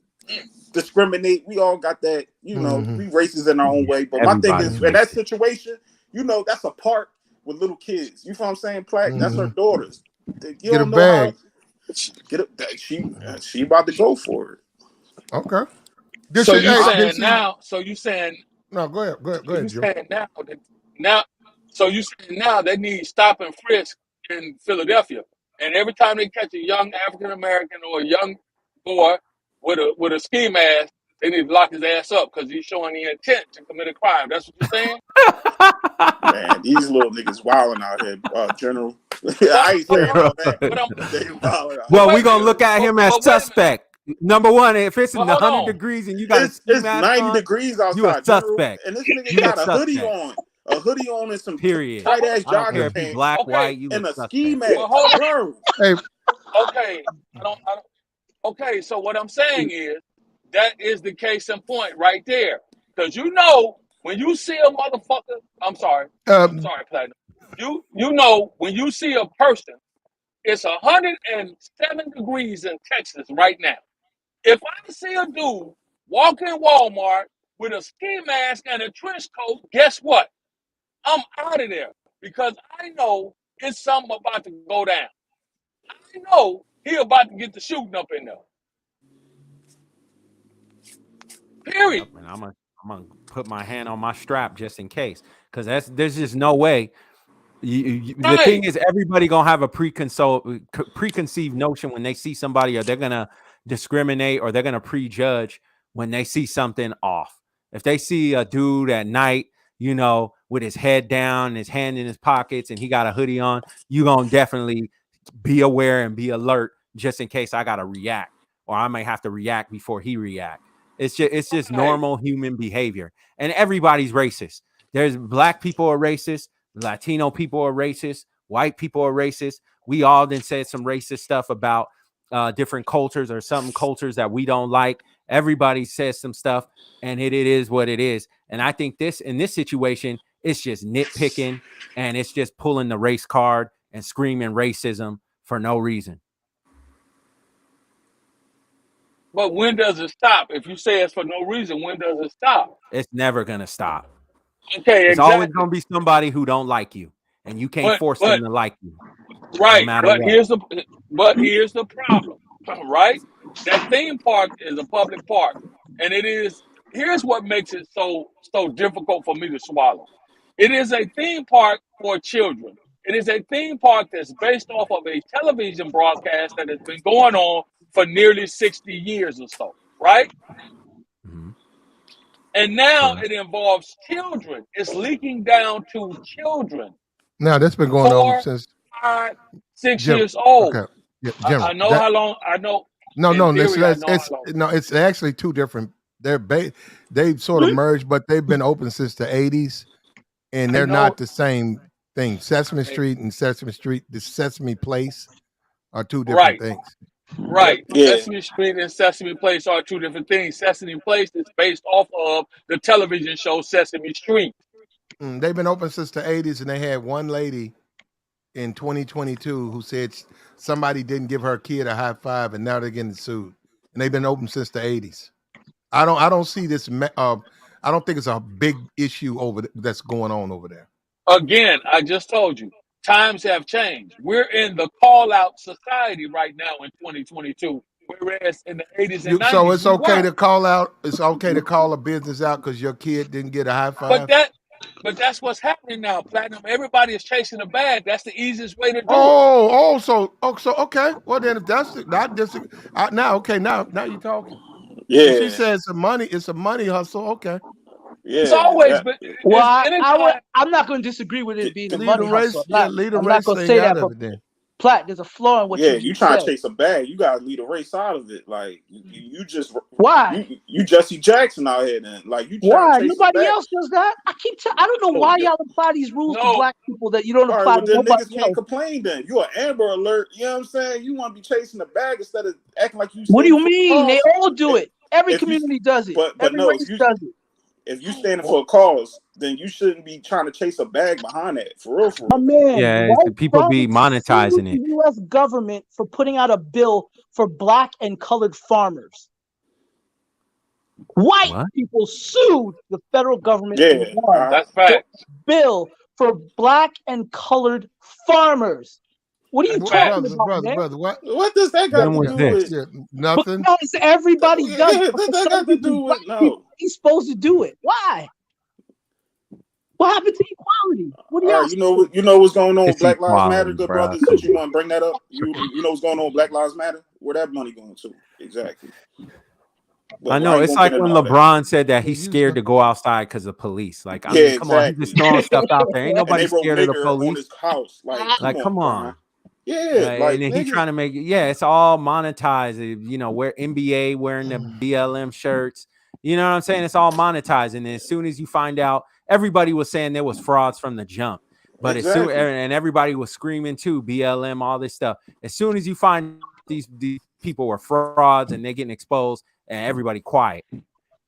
discriminate. We all got that, you know, we racist in our own way. But my thing is, in that situation, you know, that's a part with little kids. You feel what I'm saying? Plaque, that's her daughters. You Get don't a know bag. how she about to go for it. Okay. So you saying no, go ahead. Go ahead, Joe. So you saying now they need stop and frisk in Philadelphia, and every time they catch a young African American or a young boy with a ski mask, they need to lock his ass up because he's showing the intent to commit a crime. That's what you're saying? Man, these little niggas wilding out here, General. I ain't saying all that. They wilding out. Well, we're gonna look at him as suspect. Number one, if it's in 100 degrees and you got a ski mask 90 on, degrees outside, you a suspect. General, and this nigga got a hoodie on. A hoodie on and some period. tight ass I don't care jogging if pants, black, white, you and a suspect. ski mask. Well, hold on. Hey. Okay, I don't. Okay, so what I'm saying is that is the case in point right there, because you know when you see a motherfucker. I'm sorry, Platinum. You know when you see a person, it's 107 degrees in Texas right now. If I see a dude walk in Walmart with a ski mask and a trench coat, guess what? I'm out of there because I know it's something about to go down. I know he about to get the shooting up in there. Period. And I'm gonna put my hand on my strap just in case, because there's just no way. The thing is, everybody gonna have a preconceived notion when they see somebody, or they're gonna discriminate, or they're gonna prejudge when they see something off. If they see a dude at night, you know, with his head down, his hand in his pockets, and he got a hoodie on, you gonna definitely be aware and be alert just in case I gotta react, or I might have to react before he react. It's just normal human behavior, and everybody's racist. There's black people are racist. Latino people are racist. White people are racist. We all then said some racist stuff about different cultures or some cultures that we don't like. Everybody says some stuff, and it is what it is. And I think in this situation, it's just nitpicking, and it's just pulling the race card and screaming racism for no reason. But when does it stop? If you say it's for no reason, when does it stop? It's never gonna stop. Okay, it's always gonna be somebody who don't like you, and you can't force them to like you. Right, no but here's the problem, right? That theme park is a public park, and here's what makes it so difficult for me to swallow. It is a theme park for children. It is a theme park that's based off of a television broadcast that has been going on for nearly 60 years or so, right? Mm-hmm. And now it involves children. It's leaking down to children. Now that's been going on since 5, 6 years old. Okay. Yeah, General, I know how long. I know. It's actually two different. They sort of merged, but they've been open since the 80s, and they're not the same thing. Sesame Street and the Sesame Place are two different things. Right. Yeah. Sesame Street and Sesame Place are two different things. Sesame Place is based off of the television show Sesame Street. They've been open since the 80s, and they had one lady in 2022 who said somebody didn't give her kid a high five, and now they're getting sued. And they've been open since the 80s. I don't see this. I don't think it's a big issue that's going on over there. Again, I just told you, times have changed. We're in the call-out society right now in 2022, whereas in the 80s and 90s, so it's okay to call out. It's okay to call a business out because your kid didn't get a high five. But that's what's happening now, Platinum. Everybody is chasing a bag. That's the easiest way to do it. So okay. Well, then if that's not just now, okay, now you're talking. Yeah. She says it's a money hustle. Okay. Yeah. It's always been. Well, I'm not going to disagree with it being a money hustle. I'm not going to say that. But Platt, there's a flaw in what you you just trying said. to chase a bag, you gotta lead a race out of it. Like you just Why? you Jesse Jackson out here then. Like you trying Why? to chase a Nobody bag. else does that. I don't know why y'all apply these rules to No. black people that you don't All right, apply well to then nobody niggas can't else. complain then. You an Amber Alert, you know what I'm saying? You want to be chasing the bag instead of acting like you What do you standing for a mean? They cause. all do it. Every community does it. But Every no, race does it. if you standing for a cause, then you shouldn't be trying to chase a bag behind that. For real, for My real. man, Yeah, White people be farmers monetizing sued it. the U.S. government for putting out a bill for black and colored farmers. White What? people sued the federal government Yeah, That's for a facts. bill for black and colored farmers. What are you That's talking facts. about, man? Brother, what? what does that got When to was Yeah, do this? with? yeah, nothing. Because everybody does it. Yeah, But for that some got to reason, do black with people ain't supposed to do it. Why? What happened to equality? What do All y'all right, say? you know what's going on with It's Black Lives Matter, equality, good bro. brother. Since you want to bring that up, you know what's going on with Black Lives Matter. Where that money going to? Exactly. But I know. ain't It's gonna like get when into all that. LeBron said that he's You scared to go outside because of police. Like, I Yeah, mean, come on, he's exactly. just throwing stuff out there. Ain't And nobody they wrote scared of the nigger on police. his house. Like, come Like, come on. on. Yeah, like And then he niggas. trying to make it. Yeah, it's all monetized. You know, wear NBA wearing the BLM shirts. You know what I'm saying? It's all monetized. And as soon as you find out, everybody was saying there was frauds from the jump. But as soon, Exactly. and everybody was screaming too, BLM, all this stuff. As soon as you find these people were frauds and they're getting exposed, and everybody quiet.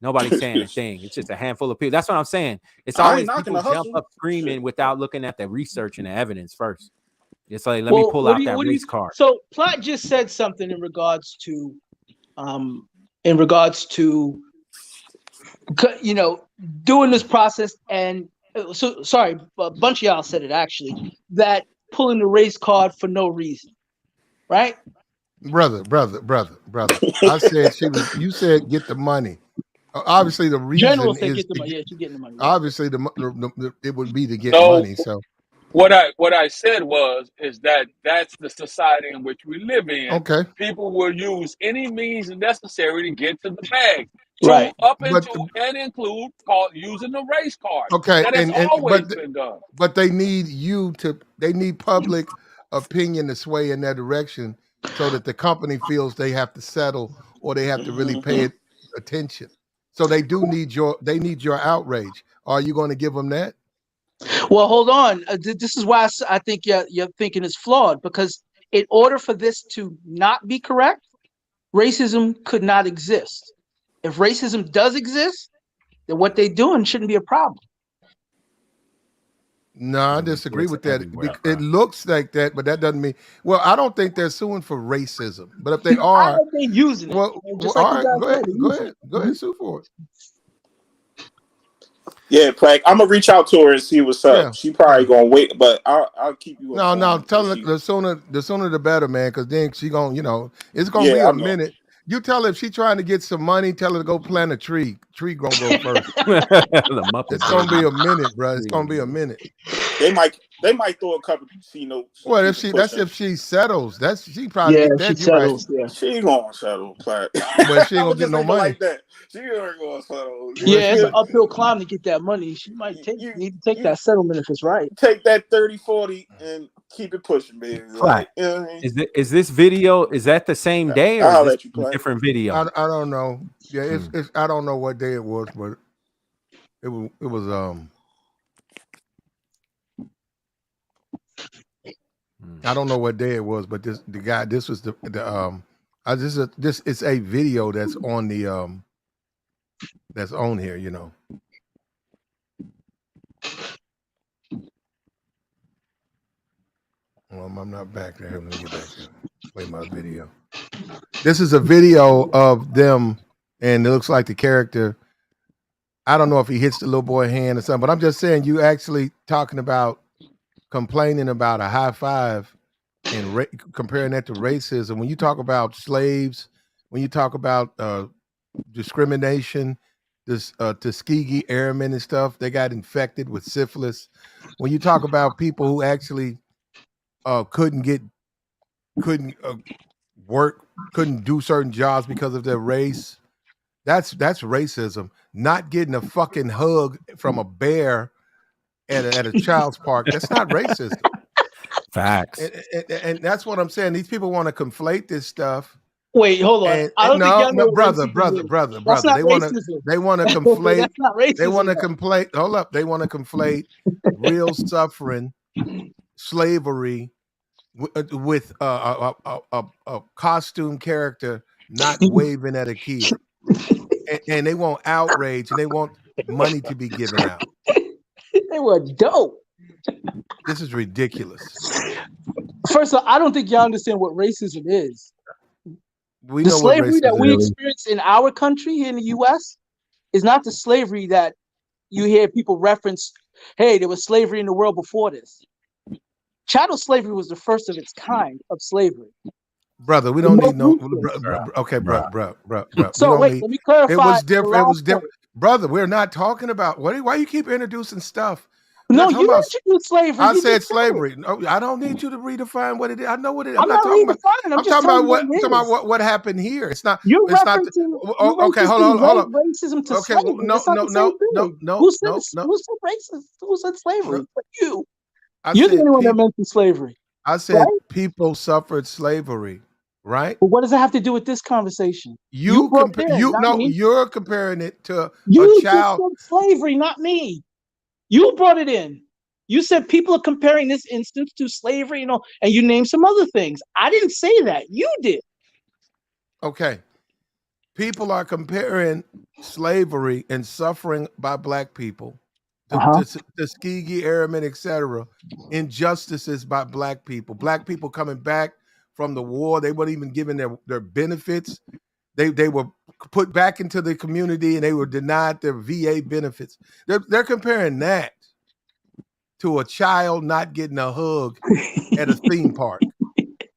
Nobody's saying a thing. It's just a handful of people. That's what I'm saying. It's I ain't always knocking people the jump hustle. up screaming Shit. without looking at the research and the evidence first. It's like, let me pull what out do that you race card. So Platt just said something in regards to doing this process, and so sorry, a bunch of y'all said it actually, that pulling the race card for no reason, right? brother. I said you said get the money. Obviously, the General reason said is get the money. Yeah, she's getting the money. Right? obviously it would be to get No, money. So what I said is that that's the society in which we live in. okay, People will use any means necessary to get to the bag, to Right. up but into and include called using the race card. okay, That has and always been done. but they need they need public opinion to sway in that direction so that the company feels they have to settle or they have to really pay attention. So they need your outrage. Are you going to give them that? Well, hold on. This is why I think your thinking is flawed, because in order for this to not be correct, racism could not exist. If racism does exist, then what they're doing shouldn't be a problem. No, I disagree It's with that. everywhere, It bro. looks like that, but that doesn't mean. Well, I don't think they're suing for racism. But if they I are, hope they're using it. well, Just like all you right, guys go said, ahead, they're using it. go ahead, sue for it. Yeah, Plague. I'm gonna reach out to her and see what's up. Yeah, She probably gonna wait, but I'll keep you No, informed. tell her the sooner the better, man. Because then she gonna, it's gonna be Yeah, a I know. minute. You tell her if she trying to get some money, tell her to go plant a tree. Tree gonna grow first. The Muppet It's gonna be Babies. a minute, bro. It's gonna be a minute. They might throw a couple C notes. Well, Keep if it that's pushing. if she settles, she probably Yeah, get she that. You're right. settles. Yeah. She ain't gonna settle, Platt. But she ain't I'm gonna get just no leave it money. like that. She ain't gonna settle. Well, Yeah, it's an uphill climb to get that money. She might need to take You that settlement if it's right. take that 30-40 and keep it pushing, baby. Platt. Like, you know what I mean? Is this video? Is that the same day or is I'll this let you a play. different video? I don't know. Yeah, it's I don't know what day it was, but it was I don't know what day it was, but this was the it's a video that's on the that's on here, you know. I'm not back there. Let me get back there. Play my video. This is a video of them, and it looks like the character. I don't know if he hits the little boy hand or something, but I'm just saying you actually talking about complaining about a high five and comparing that to racism. When you talk about slaves, when you talk about discrimination, this Tuskegee Airmen and stuff, they got infected with syphilis. When you talk about people who actually couldn't work, couldn't do certain jobs because of their race, that's racism. Not getting a fucking hug from a bear at a child's park, that's not racism. Facts. And that's what I'm saying. These people want to conflate this stuff. Wait, hold on. I don't think y'all know no, what brother. That's not They racism. want to conflate. That's not racism. They want to conflate. Hold up. They want to conflate real suffering, slavery, with a costume character not waving at a kid, and they want outrage and they want money to be given out. They were dope. This is ridiculous. First of all, I don't think y'all understand what racism is. We The know slavery what that racism we is. experience in our country here in the U.S. is not the slavery that you hear people reference. Hey, there was slavery in the world before this. Chattel slavery was the first of its kind of slavery. Brother, we don't need no. Okay, bro. So wait, let me clarify. It was different. It was different, brother. We're not talking about why you keep introducing stuff. No, you introduced slavery. I said slavery. No, I don't need you to redefine what it is. I know what it is. I'm not talking about. I'm talking about what happened here. It's not. You're it's referencing. Not. Okay, hold on. Racism to slavery. No. Who said racist? Who said slavery? No. But you. You're the only one that mentioned slavery. I said people suffered slavery, right? But what does that have to do with this conversation? You're comparing it to you a child. You said slavery, not me. You brought it in. You said people are comparing this instance to slavery, and you named some other things. I didn't say that. You did. Okay. People are comparing slavery and suffering by Black people, the Tuskegee Airmen, etc., injustices by Black people coming back from the war. They weren't even given their benefits. They were put back into the community and they were denied their VA benefits. They're comparing that to a child not getting a hug at a theme park.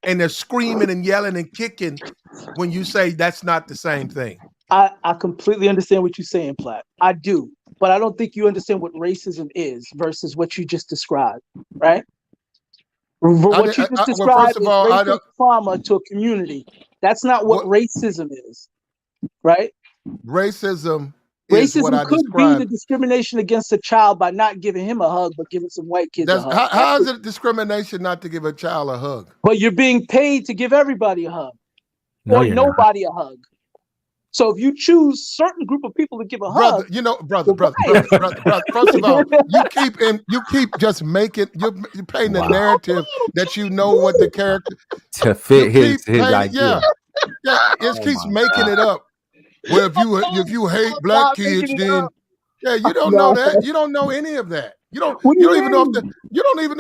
And they're screaming and yelling and kicking when you say that's not the same thing. I completely understand what you're saying, Platt. I do. But I don't think you understand what racism is versus what you just described, right? What you just described is racial trauma to a community. That's not what racism is, right? Racism could be the discrimination against a child by not giving him a hug, but giving some white kids a hug. How is it discrimination not to give a child a hug? But you're being paid to give everybody a hug, or nobody a hug. So if you choose certain group of people to give a hug, brother. First of all, you keep just making you're painting the narrative that you know what the character to fit his idea. Yeah, it keeps making it up. Well, if you hate Black kids, then you don't know that. You don't know any of that. You don't even know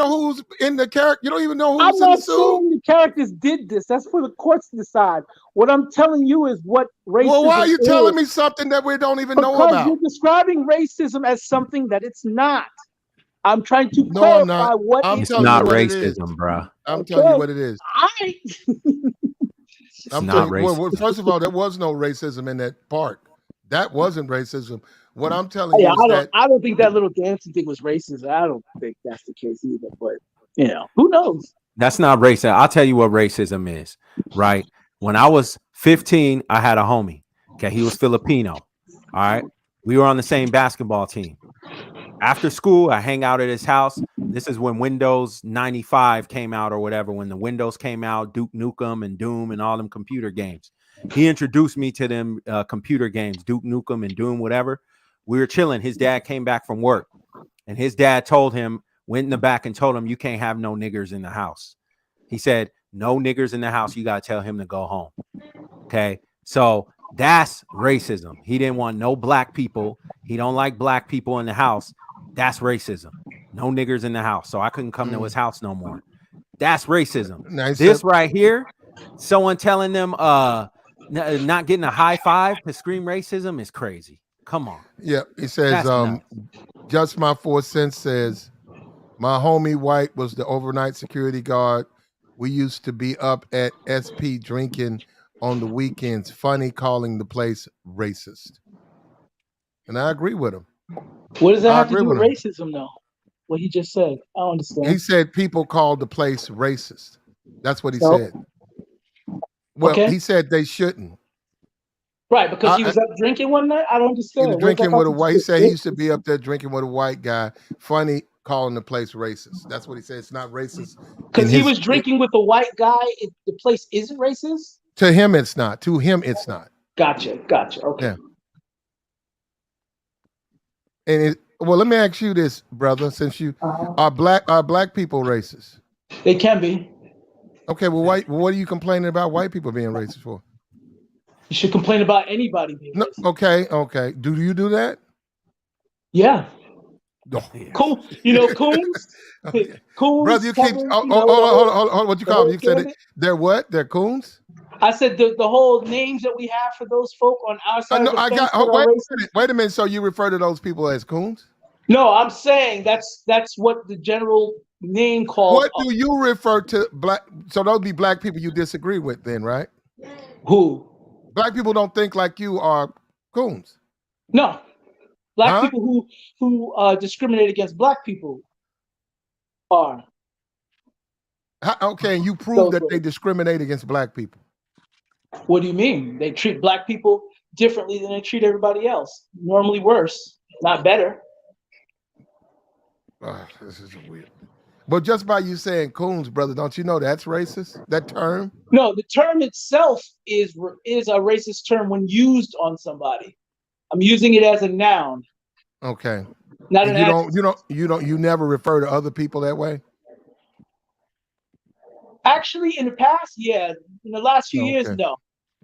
who's in the character. You don't even know who's in the suit. I'm not saying the characters did this. That's for the courts to decide. What I'm telling you is what racism is. Well, why are you telling me something that we don't even know about? Because you're describing racism as something that it's not. I'm trying to clarify what it's not racism, bro. I'm telling you what it is. It's not racism. Well, first of all, there was no racism in that park. That wasn't racism. What I'm telling you is I don't think that little dancing thing was racist. I don't think that's the case either. But who knows? That's not racism. I'll tell you what racism is, right? When I was 15, I had a homie. Okay, he was Filipino. All right, we were on the same basketball team. After school, I hang out at his house. This is when Windows 95 came out or whatever. When the Windows came out, Duke Nukem and Doom and all them computer games. He introduced me to them computer games, Duke Nukem and Doom, whatever. We were chilling. His dad came back from work, and his dad went in the back and told him, you can't have no niggers in the house. He said, no niggers in the house. You got to tell him to go home. Okay. So that's racism. He didn't want no Black people. He don't like Black people in the house. That's racism. No niggers in the house. So I couldn't come to his house no more. That's racism. This right here, someone telling them not getting a high five to scream racism is crazy. Come on. Yeah, he says, just my 4 cents says, my homie White was the overnight security guard. We used to be up at SP drinking on the weekends. Funny calling the place racist. And I agree with him. What does that have to do with racism, though? What he just said. I don't understand. He said people called the place racist. That's what he said. Well, he said they shouldn't. Right, because he was up drinking one night? I don't understand. Drinking with a white. He said he used to be up there drinking with a white guy. Funny calling the place racist. That's what he said. It's not racist. Because he was drinking with a white guy. The place isn't racist? To him, it's not. To him, it's not. Gotcha. Okay. Yeah. And well, let me ask you this, brother. Since you are black people racist? They can be. Okay. Well, what are you complaining about white people being racist for? You should complain about anybody being racist. Okay. Do you do that? Yeah. Oh. Cool. You know, coons. Okay. Coons. Brother, you keep. Hold on. What you call them? You said they're what? They're coons. I said the whole names that we have for those folk on our side of the fence. Wait a minute. So you refer to those people as coons? No, I'm saying that's what the general name calls. What do you refer to black? So those be black people you disagree with, then, right? Who? Black people don't think like you are coons. No, black people who discriminate against black people are. Okay, and you prove that they discriminate against black people. What do you mean? They treat black people differently than they treat everybody else. Normally worse, not better. This is weird. But just by you saying coons, brother, don't you know that's racist? That term? No, the term itself is a racist term when used on somebody. I'm using it as a noun. Okay. Not an adjective. You never refer to other people that way? Actually, in the past, yeah. In the last few years, no,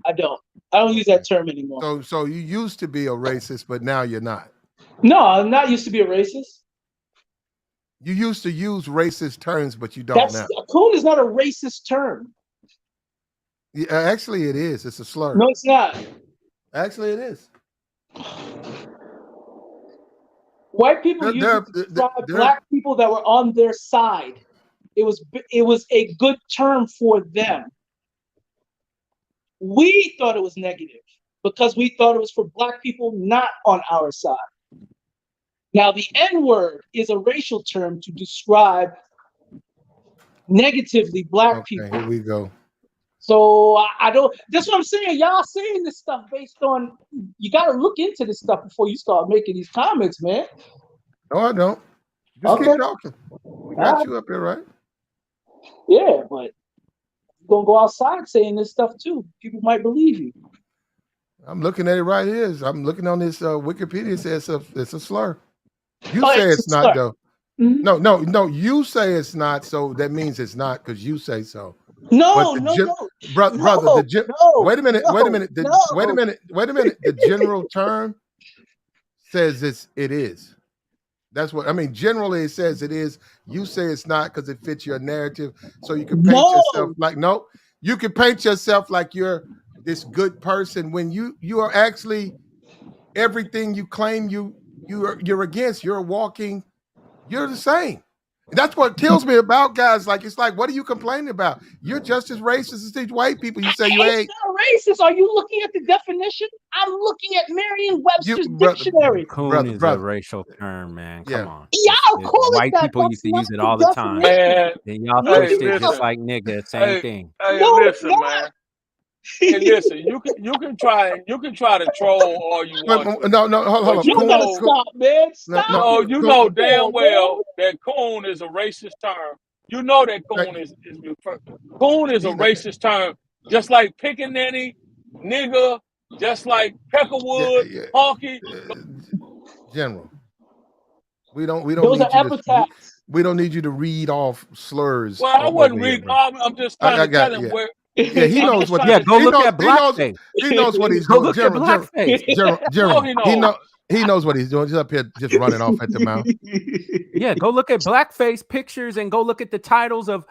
I don't. I don't use that term anymore. So you used to be a racist, but now you're not. No, I'm not used to be a racist. You used to use racist terms, but you don't now. A coon is not a racist term. Yeah, actually, it is. It's a slur. No, it's not. Actually, it is. White people used to describe black people that were on their side. It was a good term for them. We thought it was negative because we thought it was for black people not on our side. Now, the N-word is a racial term to describe negatively black people. Here we go. So I don't. That's what I'm saying. Y'all saying this stuff based on. You got to look into this stuff before you start making these comments, man. No, I don't. Just keep talking. We got you up here, right? Yeah, but you're gonna go outside saying this stuff too. People might believe you. I'm looking at it right here. I'm looking on this Wikipedia. It says it's a slur. You say it's not, though. Mm-hmm. No. You say it's not, so that means it's not because you say so. No. Brother. Wait a minute. The general term says it is. That's what I mean. Generally, it says it is. You say it's not because it fits your narrative. So you can paint yourself like you can paint yourself like you're this good person when you are actually everything you claim you're against. You're the same. That's what kills me about guys. Like it's like, what are you complaining about? You're just as racist as these white people. You say you ain't. It's not racist. Are you looking at the definition? I'm looking at Merriam-Webster's dictionary. Coon is a racial term, man. Come on. Y'all call it white that. people used to use it all the time. Man, then y'all throw shit just like nigga. Same thing. Hey, listen, man. Hey, listen. You can try to troll all you want. No, hold on. You gotta stop, man. Stop. No, you know damn well that coon is a racist term. You know that coon is a racist term, just like pickaninny, nigga, just like peckerwood, honky. General, we don't. Those are epithets. We don't need you to read off slurs. Well, I wouldn't read. I'm just trying to tell him where. Yeah, he knows what. Yeah, go look at blackface. He knows what he's doing. Go look at blackface. He knows what he's doing. He's up here just running off at the mouth. Yeah, go look at blackface pictures and go look at the titles of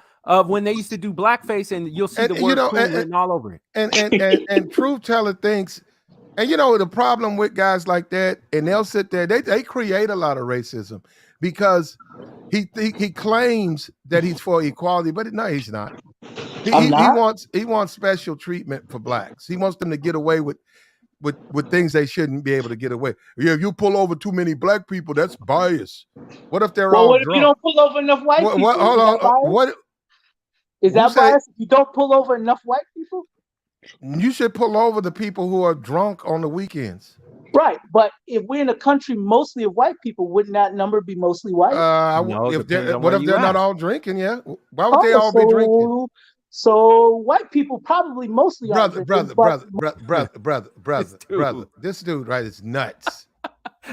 when they used to do blackface, and you'll see the word coon written all over it. And Truth Teller thinks, and the problem with guys like that, and they'll sit there. They create a lot of racism because he claims that he's for equality, but no, he's not. He wants special treatment for blacks. He wants them to get away with things they shouldn't be able to get away. Yeah, if you pull over too many black people, that's bias. What if they're all what drunk? If you don't pull over enough white people? Hold on. What is that bias? If you don't pull over enough white people? You should pull over the people who are drunk on the weekends. Right, but if we're in a country mostly of white people, wouldn't that number be mostly white? No, it If depends they're on what where if you they're not at. all drinking? Yeah, why would they all be drinking? So white people probably mostly aren't Brother, drinking, brother, but brother, brother, This brother. dude, This dude, right, is nuts.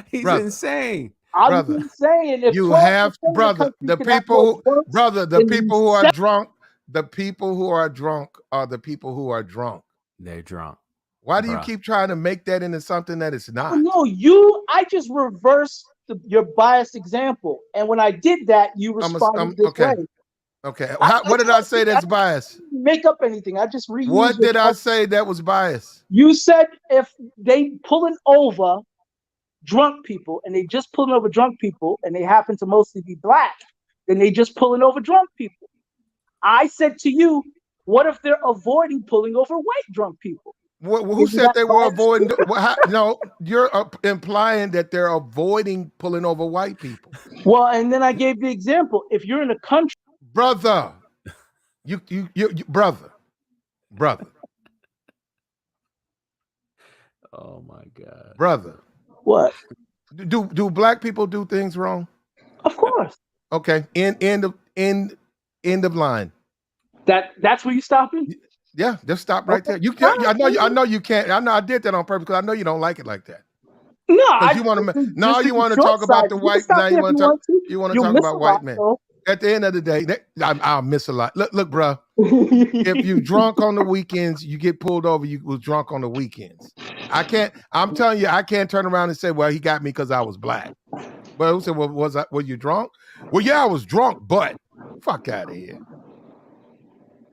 he's Brother, insane. I'm brother. just saying if You 12% have, of the brother, country can have more drunks, the then people who are drunk, the people who are drunk are the people who are drunk. They're drunk. Why do you Bruh. keep trying to make that into something that it's not? no, I just reversed your biased example. And when I did that, you responded this okay. way. Okay. What did I say that's biased? Didn't make up anything. I just reused What your did I say that was biased? You said if they pulling over drunk people and they just pulling over drunk people and they happen to mostly be black, then they just pulling over drunk people. I said to you, what if they're avoiding pulling over white drunk people? Who said they were avoiding? No, you're implying that they're avoiding pulling over white people. Well, and then I gave the example. If you're in a country, brother, you brother. Oh my God, brother. What? Do black people do things wrong? Of course. Okay. End of line. That's where you stopping? Yeah, just stop right there. I know you can't. I know I did that on purpose because I know you don't like it like that. No, you want to talk about the white. Now you want to talk about white men. At the end of the day, I'll miss a lot. Look, bro. If you drunk on the weekends, you get pulled over. You was drunk on the weekends. I'm telling you, I can't turn around and say, "Well, he got me because I was black." But who said, "Well, were you drunk?" Well, yeah, I was drunk, but fuck out of here.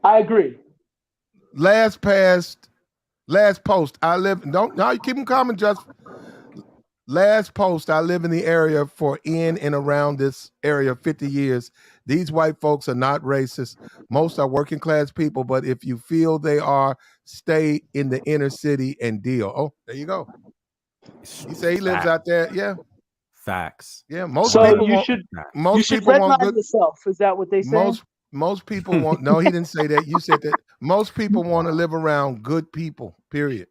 I agree. Last post. I live. No, you keep them coming. Just last post. I live in the area for in and around this area 50 years. These white folks are not racist. Most are working class people. But if you feel they are, stay in the inner city and deal. Oh, there you go. He say he lives out there. Yeah. Facts. Yeah. Most people want good. Yourself. Is that what they say? Most people want. No, he didn't say that. You said that. Most people want to live around good people. Period.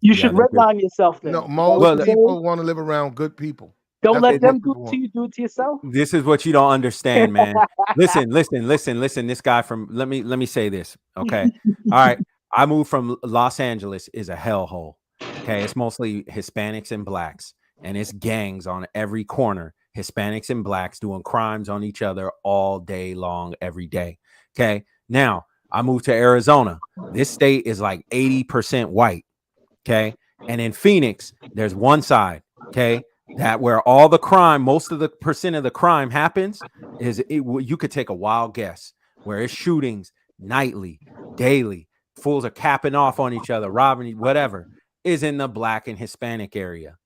You should redline yourself then. No, most people want to live around good people. Don't let them do it to you. Do it to yourself. This is what you don't understand, man. Listen. This guy from let me say this. Okay. All right. I moved from Los Angeles is a hellhole. Okay. It's mostly Hispanics and blacks, and it's gangs on every corner. Hispanics and blacks doing crimes on each other all day long, every day. Okay. Now I moved to Arizona. This state is like 80% white. Okay. And in Phoenix, there's one side. Okay. That where all the crime, most of the percent of the crime happens you could take a wild guess where it's shootings nightly, daily, fools are capping off on each other, robbing, whatever is in the black and Hispanic area.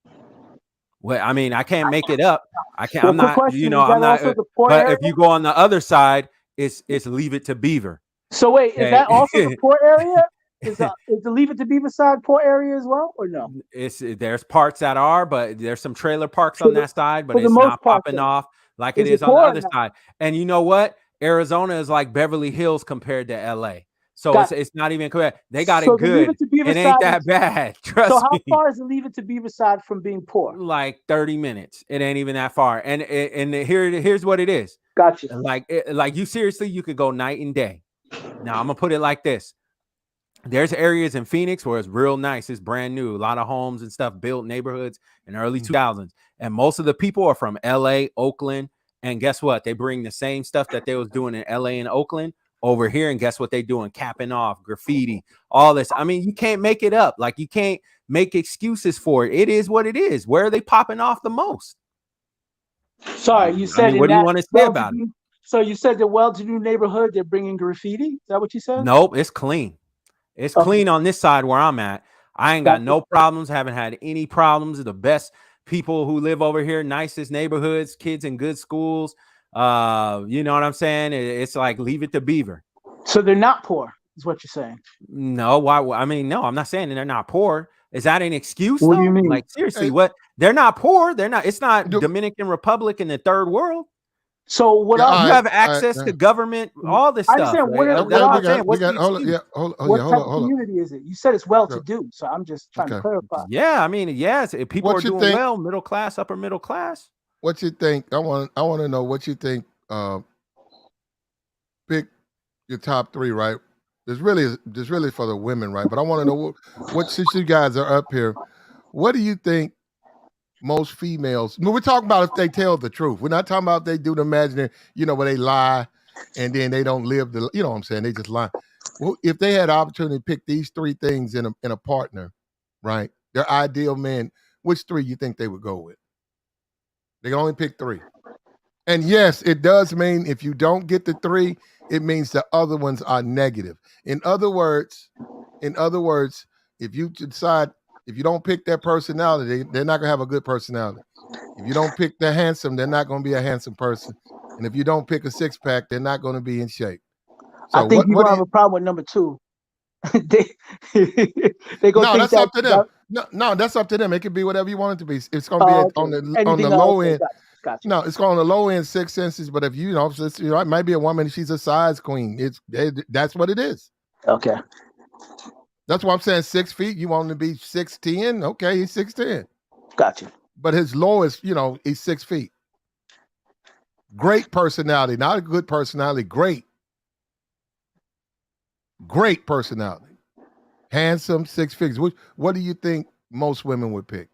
Well, I mean, I can't make it up. I can't. I'm not. I'm not. But if you go on the other side, it's Leave It to Beaver. So wait, is that also the poor area? Is the Leave It to Beaver side poor area as well, or no? There's parts that are, but there's some trailer parks on that side, but it's not popping off like it is on the other side. And you know what? Arizona is like Beverly Hills compared to LA. So it's not even correct. They got it good. It ain't that bad. Trust me. So how far is the Leave It to Beaver side from being poor? Like 30 minutes. It ain't even that far. And here's what it is. Gotcha. Like you seriously, you could go night and day. Now I'm gonna put it like this. There's areas in Phoenix where it's real nice. It's brand new. A lot of homes and stuff built, neighborhoods in the early 2000s. And most of the people are from LA, Oakland. And guess what? They bring the same stuff that they was doing in LA and Oakland over here, and guess what they doing? Capping off, graffiti, all this. I mean, you can't make it up. Like, you can't make excuses for it. It is what it is. Where are they popping off the most? Sorry, you said. What do you want to say about it? So you said the well-to-do neighborhood, they're bringing graffiti. Is that what you said? Nope, it's clean. It's clean on this side where I'm at. I ain't got no problems. Haven't had any problems. The best people who live over here, nicest neighborhoods, kids in good schools. You know what I'm saying? It's like Leave It to Beaver. So they're not poor, is what you're saying? No, why? I mean, no, I'm not saying they're not poor. Is that an excuse? What do you mean? Like, seriously, what? They're not poor. They're not. It's not Dominican Republic in the third world. So what Yeah, I'm You all right, have all right. access to government, all this I stuff. understand what We what got, I'm we got, saying. we What's the got. Hold on, excuse? yeah, What hold type on, of hold on. community is it? You said it's well to So, do, so I'm just trying to okay, clarify. Yeah, I mean, yes, if people are what you doing think? well, middle class, upper middle class. What you think? I want to know what you think. Pick your top three, right? There's really for the women, right? But I want to know since you guys are up here, what do you think most females? No, we're talking about if they tell the truth. We're not talking about if they do the imaginary, where they lie and then they don't live the, what I'm saying? They just lie. Well, if they had the opportunity to pick these three things in a partner, right? Their ideal man, which three you think they would go with? They can only pick three. And yes, it does mean if you don't get the three, it means the other ones are negative. In other words, if you decide if you don't pick their personality, they're not gonna have a good personality. If you don't pick the handsome, they're not gonna be a handsome person. And if you don't pick a six pack, they're not gonna be in shape. I So think you're what gonna do have you? a problem with number two. they they gonna No, think that's up to them. that No, that's up to them. It could be whatever you want it to be. It's gonna be okay. on the Anything else? low Okay, end. gotcha. No, it's going on the low end 6 inches, but if it might be a woman, she's a size queen. That's what it is. Okay. That's why I'm saying 6 feet. You want him to be 6'10"? Okay, he's 6'10". Gotcha. But his lowest, he's 6 feet. Great personality, not a good personality. Great personality. Handsome, 6 figures. What do you think most women would pick?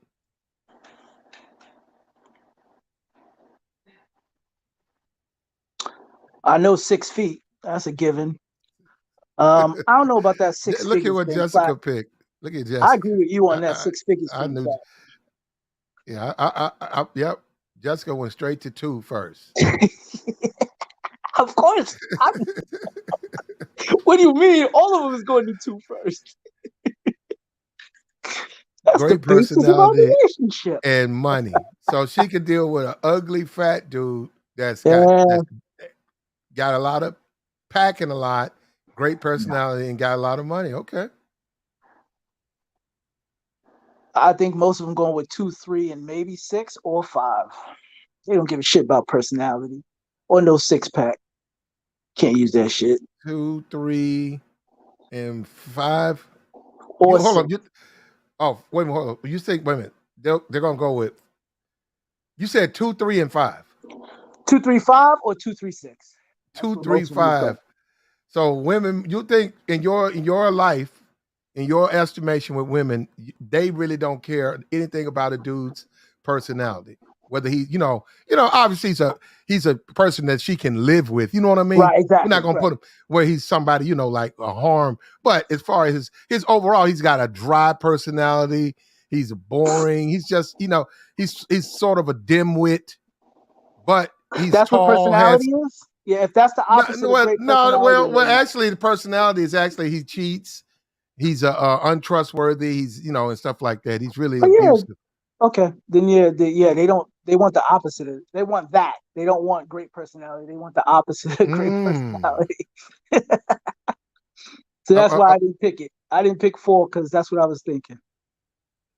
I know 6 feet. That's a given. I don't know about that six Look at figures what thing, but Jessica picked. Look at I Jessica. agree with you on that I, 6 figures I thing. knew. Yeah, yep. Jessica went straight to two first. Of course. What do you mean? All of them is going to two first. That's the Great basis of our personality relationship. and money. So she could deal with an ugly fat dude that's Yeah, got a lot of packing a lot, great personality, and got a lot of money. Okay. I think most of them going with 2, 3, and maybe 6 or 5. They don't give a shit about personality or no 6 pack. Can't use that shit. 2, 3, and 5. You Or hold 6. on. Wait a minute. Hold on. You think? Wait a minute. They're gonna go with. You said 2, 3, and 5. 2, 3, 5 or 2, 3, 6. That's 2, what 3, most of them would 5. So women, you think in your life, in your estimation with women, they really don't care anything about a dude's personality. Whether obviously he's a person that she can live with. You know what I mean? Right, We're exactly. not gonna Right. put him where he's somebody, like a harm. But as far as his overall, he's got a dry personality. He's boring. He's just, he's sort of a dimwit, but he's That's what tall, personality handsome. is? Yeah, if that's the No, opposite of great no, personality, then actually, the personality is actually he cheats. He's untrustworthy. He's and stuff like that. He's really oh yeah, abusive. okay. Then they want the opposite of they want that. They don't want great personality. They want the opposite of great Mm. personality. So that's why Uh, I didn't pick it. I didn't pick 4 because that's what I was thinking.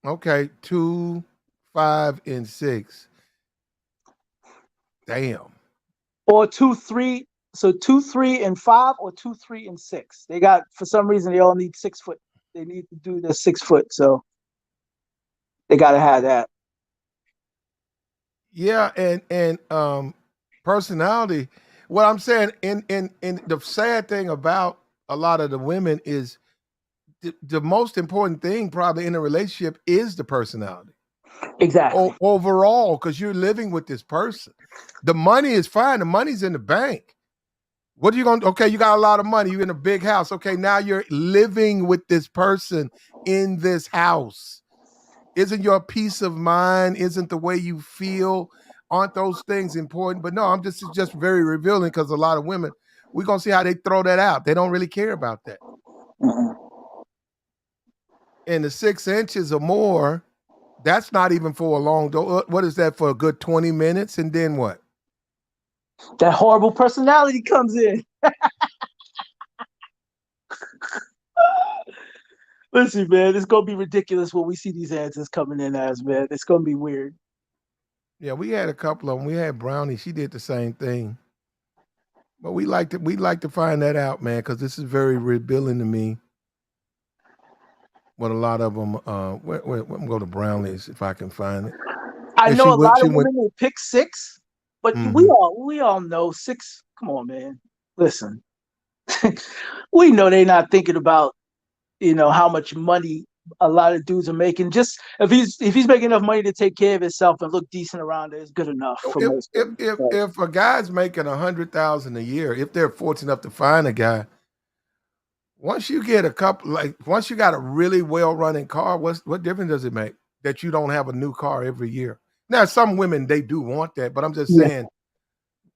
okay, 2, 5, and 6. Damn. Or 2, 3. So 2, 3, and 5, or 2, 3, and 6. They got for some reason they all need 6 foot. They need to do the 6 foot, so they gotta have that. Yeah, and personality. What I'm saying, in the sad thing about a lot of the women is the most important thing probably in a relationship is the personality. Exactly. Overall, because you're living with this person. The money is fine. The money's in the bank. What are you going to, okay, you got a lot of money. You're in a big house. Okay, now you're living with this person in this house. Isn't your peace of mind, isn't the way you feel, aren't those things important? But no, it's just very revealing because a lot of women, we're going to see how they throw that out. They don't really care about that. Mm-mm. And the 6 inches or more, that's not even for a long, what is that, for a good 20 minutes? And then what? That horrible personality comes in. Listen, man, it's gonna be ridiculous when we see these answers coming in as, man. It's gonna be weird. Yeah, we had a couple of them. We had Brownie. She did the same thing. But we like to find that out, man, because this is very revealing to me. What a lot of them. I'm go to Brownies if I can find it. I And know she a went. lot She of went. women will pick 6, but we Mm-hmm. all know 6. Come on, man. Listen, we know they're not thinking about how much money a lot of dudes are making. Just if he's making enough money to take care of himself and look decent around it, it's good enough So for most women. But if a guy's making 100,000 a year, if they're fortunate enough to find a guy, once you get a couple, like once you got a really well running car, what difference does it make that you don't have a new car every year? Now, some women they do want that, but I'm just yeah, saying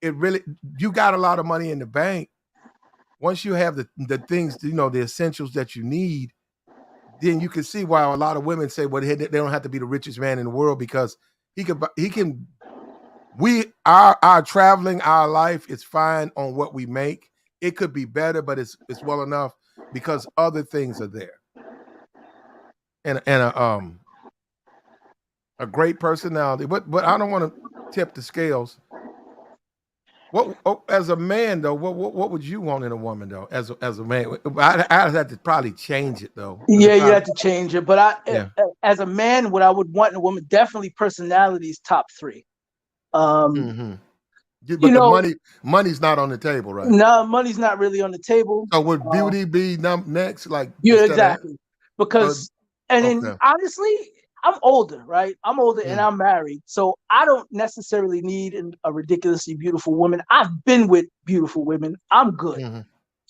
it really. You got a lot of money in the bank. Once you have the things, the essentials that you need, then you can see why a lot of women say, well, they don't have to be the richest man in the world because he can. Our traveling, our life is fine on what we make. It could be better, but it's well enough because other things are there. And a great personality. But I don't want to tip the scales. As a man though, what would you want in a woman though? As a man, I'd have to probably change it though, because yeah, it you probably have to change it. But yeah. as a man, what I would want in a woman, definitely personalities top 3. Um, Hmm. you But the know, money's not on the table, right? no, money's not really on the table. So would Uh, beauty be next, like Yeah, instead of exactly. so Because and then okay. honestly, I'm older, right? I'm older and Mm, I'm married. So I don't necessarily need a ridiculously beautiful woman. I've been with beautiful women. I'm good. mhm,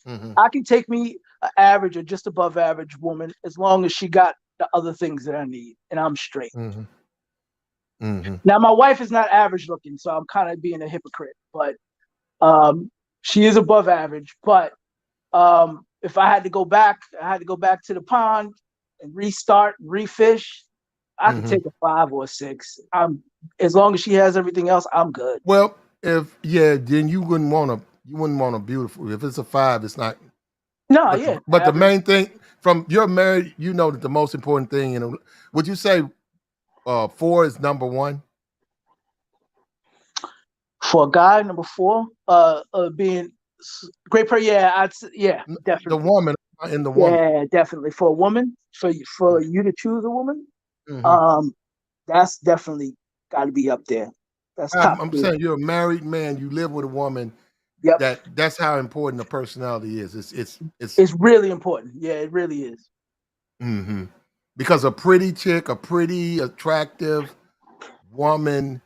mhm, I can take me an average or just above average woman as long as she got the other things that I need and I'm straight. mhm, mhm, Now my wife is not average looking, so I'm kind of being a hypocrite, but um she is above average. But if I had to go back, I had to go back to the pond and restart, refish. I could mhm. take a 5 or a 6. I'm As long as she has everything else, I'm good. Well, if yeah, then you wouldn't want a beautiful. If it's a 5, it's not. No, But yeah, but the average main thing from you're married, that the most important thing would you say 4 is number one? for a guy. Number 4, being great per. Yeah, yeah, The definitely. woman in the woman. Yeah, definitely. For a woman, for you to choose a woman, Hmm. um, that's definitely got to be up there. That's top I'm 3. saying you're a married man. You live with a woman. Yep, That's how important the personality is. It's it's really important. Yeah, it really is. hmm because a pretty chick, a pretty attractive woman,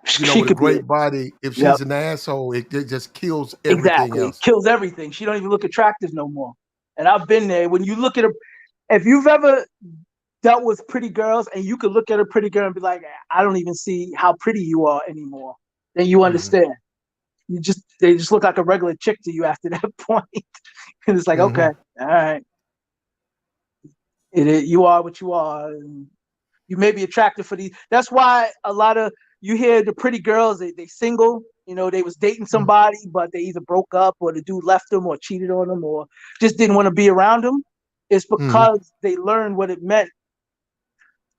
She with a could be it. great body, if Yep. she's an asshole, it just kills everything Exactly. It else. kills everything. She don't even look attractive no more. And I've been there. When you look at her, if you've ever dealt with pretty girls and you could look at a pretty girl and be like, I don't even see how pretty you are anymore, then you Hmm. understand. They just look like a regular chick to you after that point. And it's like, okay, Hmm. all right. You are what you are. And you may be attractive for these. That's why a lot of you hear the pretty girls, they single, they was dating somebody, but they either broke up or the dude left them or cheated on them or just didn't want to be around them. It's Hmm. because they learned what it meant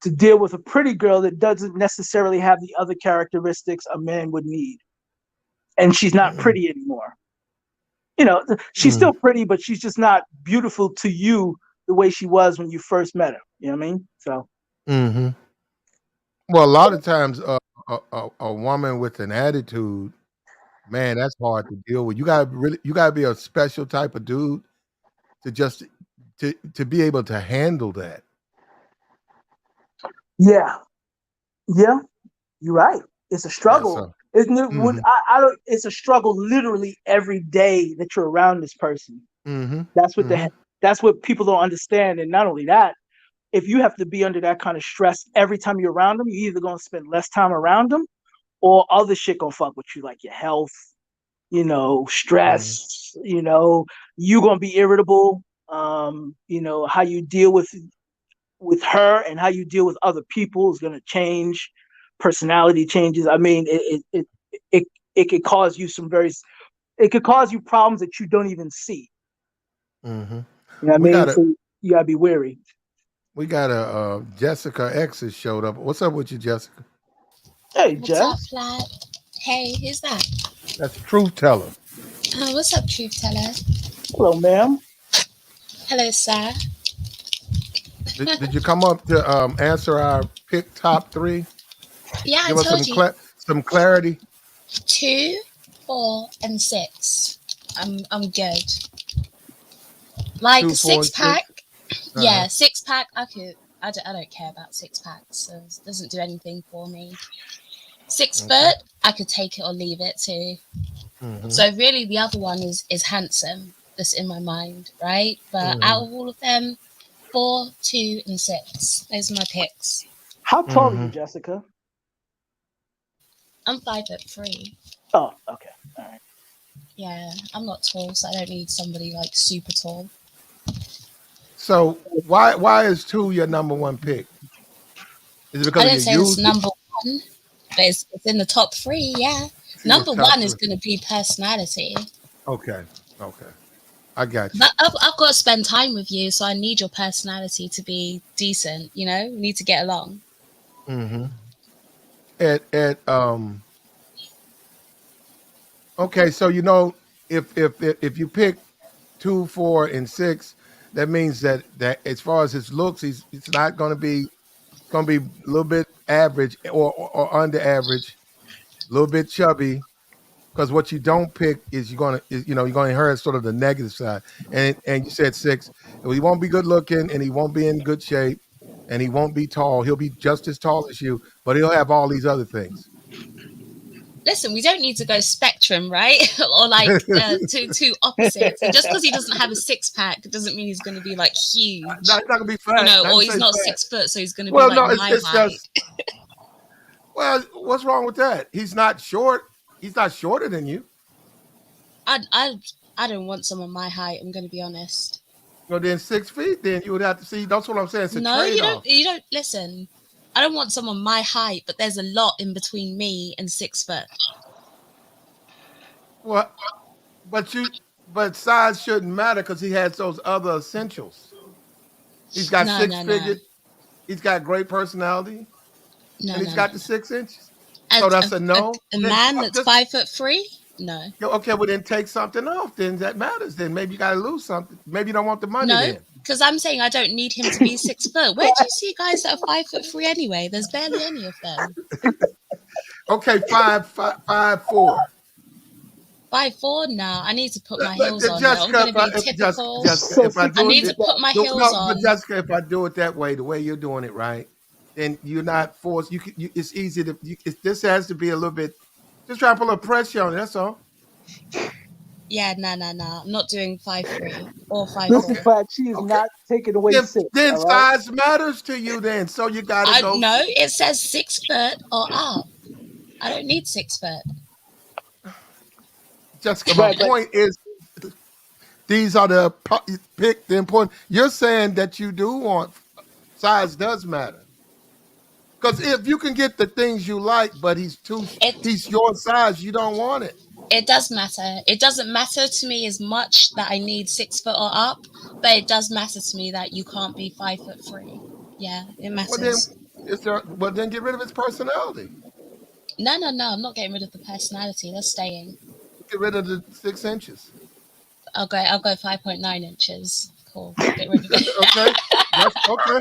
to deal with a pretty girl that doesn't necessarily have the other characteristics a man would need. And she's not Hmm. pretty anymore. She's Hmm. still pretty, but she's just not beautiful to you the way she was when you first met her. You know what I mean? So Hmm. Well, a lot of times, a woman with an attitude, man, that's hard to deal with. You gotta be a special type of dude to just to be able to handle that. yeah, yeah, you're right. It's a Yeah. struggle. So. Isn't it? Hmm. I don't. It's a struggle literally every day that you're around this person. Hmm. That's what Hmm. that's what people don't understand. And not only that, if you have to be under that kind of stress every time you're around them, you're either gonna spend less time around them, or other shit gonna fuck with you, like your health, Hmm. stress. You gonna be irritable. How you deal with her and how you deal with other people is gonna change. Personality changes. I mean, it it could cause you it could cause you problems that you don't even see. Hmm. You know what I We mean? got a So you gotta be wary. we got a Jessica X has showed up. What's up with you, Jessica? Hey, What's up, Jess. lad? Hey, who's that? That's truth teller. Oh, what's up, truth teller? Hello, ma'am. Hello, sir. Did you come up to answer our pick top three? Yeah, I Give us told you. some clarity. 2, 4, and 6. I'm good. Like 2, a 4, six and 6. pack. Yeah, 6-pack. I don't care about 6-packs. So it doesn't do anything for me. 6 Okay. foot, I could take it or leave it too. Mm-hmm. So really, the other one is handsome. That's in my mind, right? But out of all of them, 4, 2, and 6. Those are my picks. How tall are you, Jessica? I'm 5'3". Oh, okay. All right. Yeah, I'm not tall, so I don't need somebody like super tall. So why is 2 your number one pick? Is it because I of don't your say it's youth? number one, but it's in the top 3. Yeah, It's in the number top 1 is 3. going to be personality. Okay. I got you. But I've got to spend time with you, so I need your personality to be decent. You know, we need to get along. Mm-hmm. Okay, so if you pick 2, 4, and 6, that means that as far as his looks, it's not going to be. It's going to be a little bit average or under average, a little bit chubby. Because what you don't pick is you're going to inherit sort of the negative side. And you said 6. He won't be good looking, and he won't be in good shape, and he won't be tall. He'll be just as tall as you, but he'll have all these other things. Listen, we don't need to go spectrum, right? Or like two opposites. And just because he doesn't have a 6-pack doesn't mean he's going to be like huge. Not going to be fat. You know, Not or to he's say not fat. 6 foot, so he's going to be Well, like no, my it's height. just. Well, what's wrong with that? He's not short. He's not shorter than you. I don't want someone my height. I'm going to be honest. Well, then 6 feet. Then you would have to see. That's what I'm saying. It's a No, you trade-off. don't listen. I don't want someone my height, but there's a lot in between me and 6 foot. Well, but size shouldn't matter because he has those other essentials. He's got No, 6 no, no, figure. He's got great personality, no, and he's no, got no. the 6 inches. A, So that's a, a no. a Then man that's 5'3"? No. okay, well then take something off. Then that matters. Then maybe you got to lose something. Maybe you don't want the money No, then. because I'm saying I don't need him to be 6 foot. Where do you see guys that are 5'3" anyway? There's barely any of them. Okay, 5'4". 5'4"? No, I need to put my heels on. No, I'm Jessica, going to be typical. Jessica, So if I I do need to it, put my no, heels but on. Jessica, if I do it that way, the way you're doing it, right, then you're not forced. It's easy to. This has to be a little bit. Just try to put a little pressure on it. That's all. Yeah, no. I'm not doing 5'3" or Listen, 5'4". Flat, she is Okay. not taking away Then, 6. then All right. size matters to you. Then, so you got to go. No, it says 6 foot or up. I don't need 6 foot. Jessica, my Right, but point is, these are the pick the important. You're saying that you do want size does matter. Because if you can get the things you like, but he's It your size, you don't want it. it does matter. It doesn't matter to me as much that I need 6 foot or up, but it does matter to me that you can't be 5'3". Yeah, it Well then, matters. then get rid of his personality. No. I'm not getting rid of the personality. They're staying. Get rid of the 6 inches. I'll go 5.9 inches. Cool. Get rid of it. Okay, that's okay.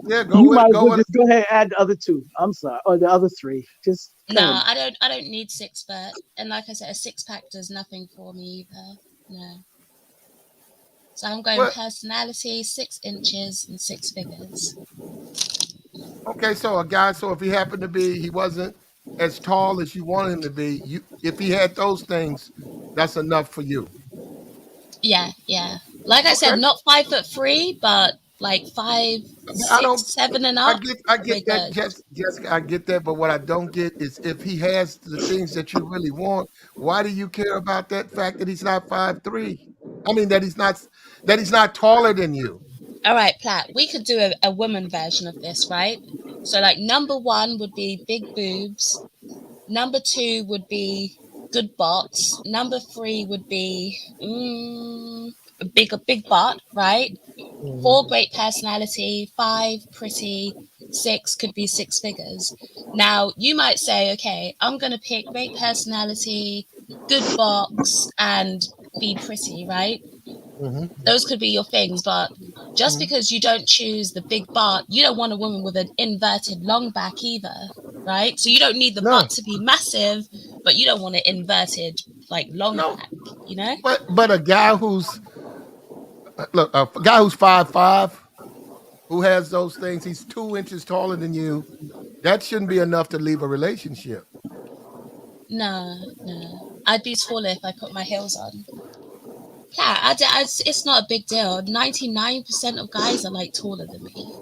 Yeah, go you with might it. as Go well with just go ahead and add the other 2. I'm sorry, or the other 3. Just No, I don't need 6 foot. And like I said, a 6-pack does nothing for me either. No. So I'm going what? personality, 6 inches, and 6 figures. Okay, so a guy. So if he wasn't as tall as you wanted him to be. If he had those things, that's enough for you. Yeah. Like I said, Okay. not 5'3", but like 5, I 6, don't. 7 and I up. get. We're That, good. Jessica. I get that. But what I don't get is if he has the things that you really want, why do you care about that fact that he's not 5'3"? I mean that he's not taller than you. All right, Platt, we could do a woman version of this, right? So like number 1 would be big boobs. Number 2 would be good bots. Number 3 would be a big butt, right? 4, great personality. 5, pretty. 6 could be 6 figures. Now you might say, okay, I'm gonna pick great personality, good box, and be pretty, right? Those could be your things, but just because you don't choose the big butt, you don't want a woman with an inverted long back either, right? So you don't need the No, butt to be massive, but you don't want it inverted like long no, back, you know? but a guy who's look, a guy who's 5'5", who has those things, he's 2 inches taller than you. That shouldn't be enough to leave a relationship. No, no. I'd be taller if I put my heels on. Yeah, it's not a big deal. 99% of guys are like taller than me.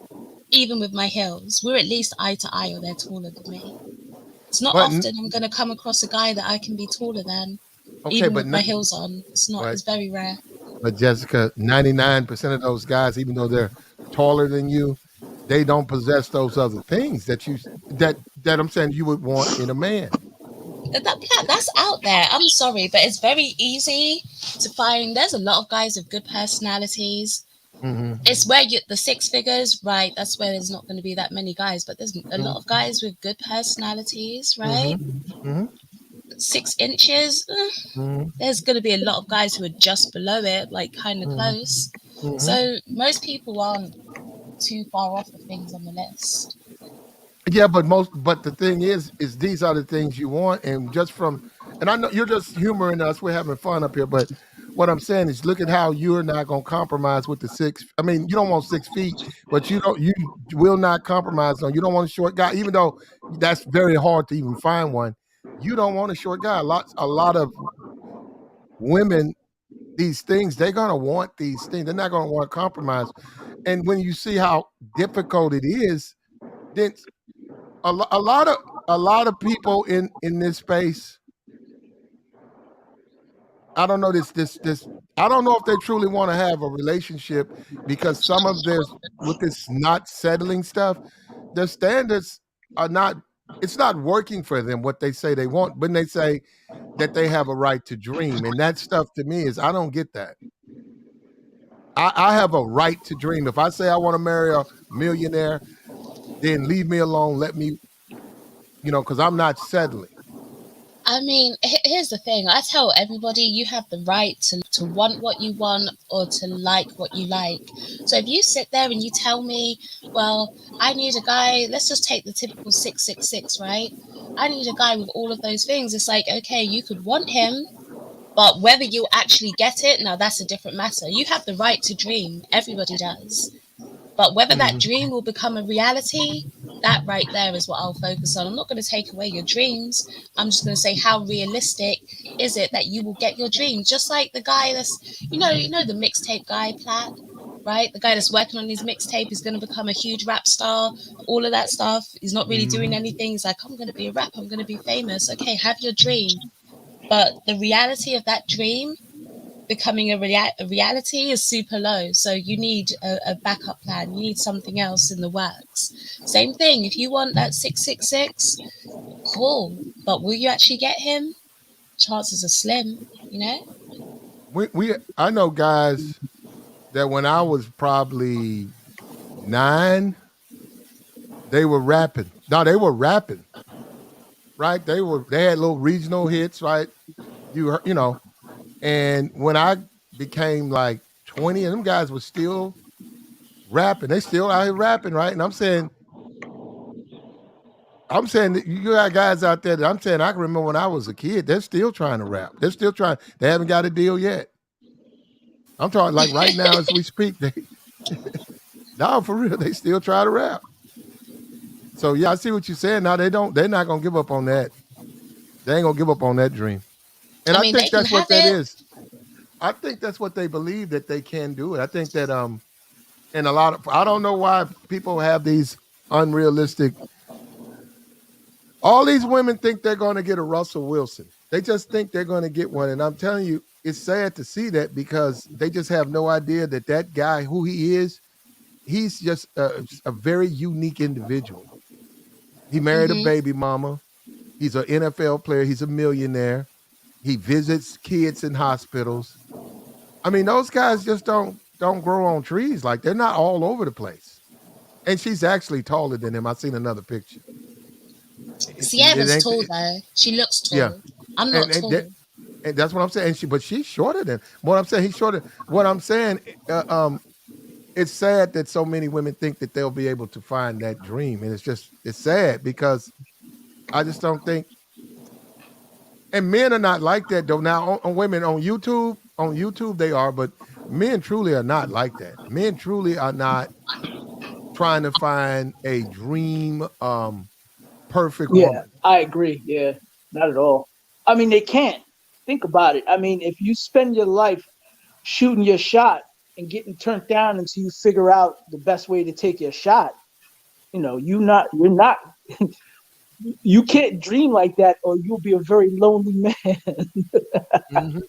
Even with my heels, we're at least eye to eye or they're taller than me. It's not But often I'm going to come across a guy that I can be taller than, okay, even but with my heels on. It's not, but it's very rare. but Jessica, 99% of those guys, even though they're taller than you, they don't possess those other things that I'm saying you would want in a man. That's out there. I'm sorry, but it's very easy to find. There's a lot of guys with good personalities. It's where the 6 figures, right? That's where there's not going to be that many guys, but there's a lot of guys with good personalities, right? 6 inches, there's going to be a lot of guys who are just below it, like kind of close. So most people aren't too far off of things on the list. Yeah, but the thing is these are the things you want, and and I know you're just humoring us. We're having fun up here, but what I'm saying is, look at how you're not going to compromise with the 6. I mean, you don't want 6 feet, but you will not compromise on. You don't want a short guy, even though that's very hard to even find one. You don't want a short guy. A lot of women, these things, they're gonna want these things. They're not gonna want compromise. And when you see how difficult it is, then a lot of people in this space, I don't know this I don't know if they truly want to have a relationship, because some of their, with this not settling stuff, their standards are not, it's not working for them what they say they want. When they say that they have a right to dream, and that stuff to me is, I don't get that. I have a right to dream. If I say I want to marry a millionaire, then leave me alone. Let me, because I'm not settling. I mean, here's the thing. I tell everybody you have the right to want what you want or to like what you like. So if you sit there and you tell me, well, I need a guy, let's just take the typical 666, right? I need a guy with all of those things. It's like, okay, you could want him, but whether you actually get it, now that's a different matter. You have the right to dream. Everybody does. But whether that dream will become a reality, that right there is what I'll focus on. I'm not going to take away your dreams. I'm just going to say, how realistic is it that you will get your dreams? Just like the guy that's, the mixtape guy, Platt, right? The guy that's working on his mixtape is going to become a huge rap star, all of that stuff. He's not really doing anything. He's like, I'm going to be a rapper. I'm going to be famous. Okay, have your dream. But the reality of that dream becoming a reality is super low. So you need a backup plan. You need something else in the works. Same thing. If you want that 666, cool. But will you actually get him? Chances are slim, I know guys that when I was probably 9, they were rapping. No, they were rapping, right? They had little regional hits, right? And when I became like 20, and them guys were still rapping. They still out here rapping, right? And I'm saying that you got guys out there that I'm saying, I can remember when I was a kid, they're still trying to rap. They're still trying. They haven't got a deal yet. I'm talking like right now as we speak. No, for real, they still try to rap. So yeah, I see what you're saying. Now they're not gonna give up on that. They ain't gonna give up on that dream. And I think that's what that is. I think that's what they believe, that they can do it. I think that and I don't know why people have these unrealistic. All these women think they're going to get a Russell Wilson. They just think they're going to get one. And I'm telling you, it's sad to see that, because they just have no idea that guy, who he is, he's just a very unique individual. He married a baby mama. He's an NFL player. He's a millionaire. He visits kids in hospitals. I mean, those guys just don't grow on trees. Like they're not all over the place. And she's actually taller than him. I've seen another picture. It Sierra's ain't. tall though. She looks Yeah, tall. I'm not and and that, tall. and that's what I'm saying. But she's shorter than what I'm saying. He's shorter. What I'm saying, it's sad that so many women think that they'll be able to find that dream, and it's sad because I just don't think. And men are not like that though. Now on women on YouTube they are, but men truly are not like that. Men truly are not trying to find a dream perfect Yeah, woman. I agree. Yeah, not at all. I mean, they can't. Think about it. I mean, if you spend your life shooting your shot and getting turned down until you figure out the best way to take your shot, you're not, you can't dream like that, or you'll be a very lonely man. Hmm.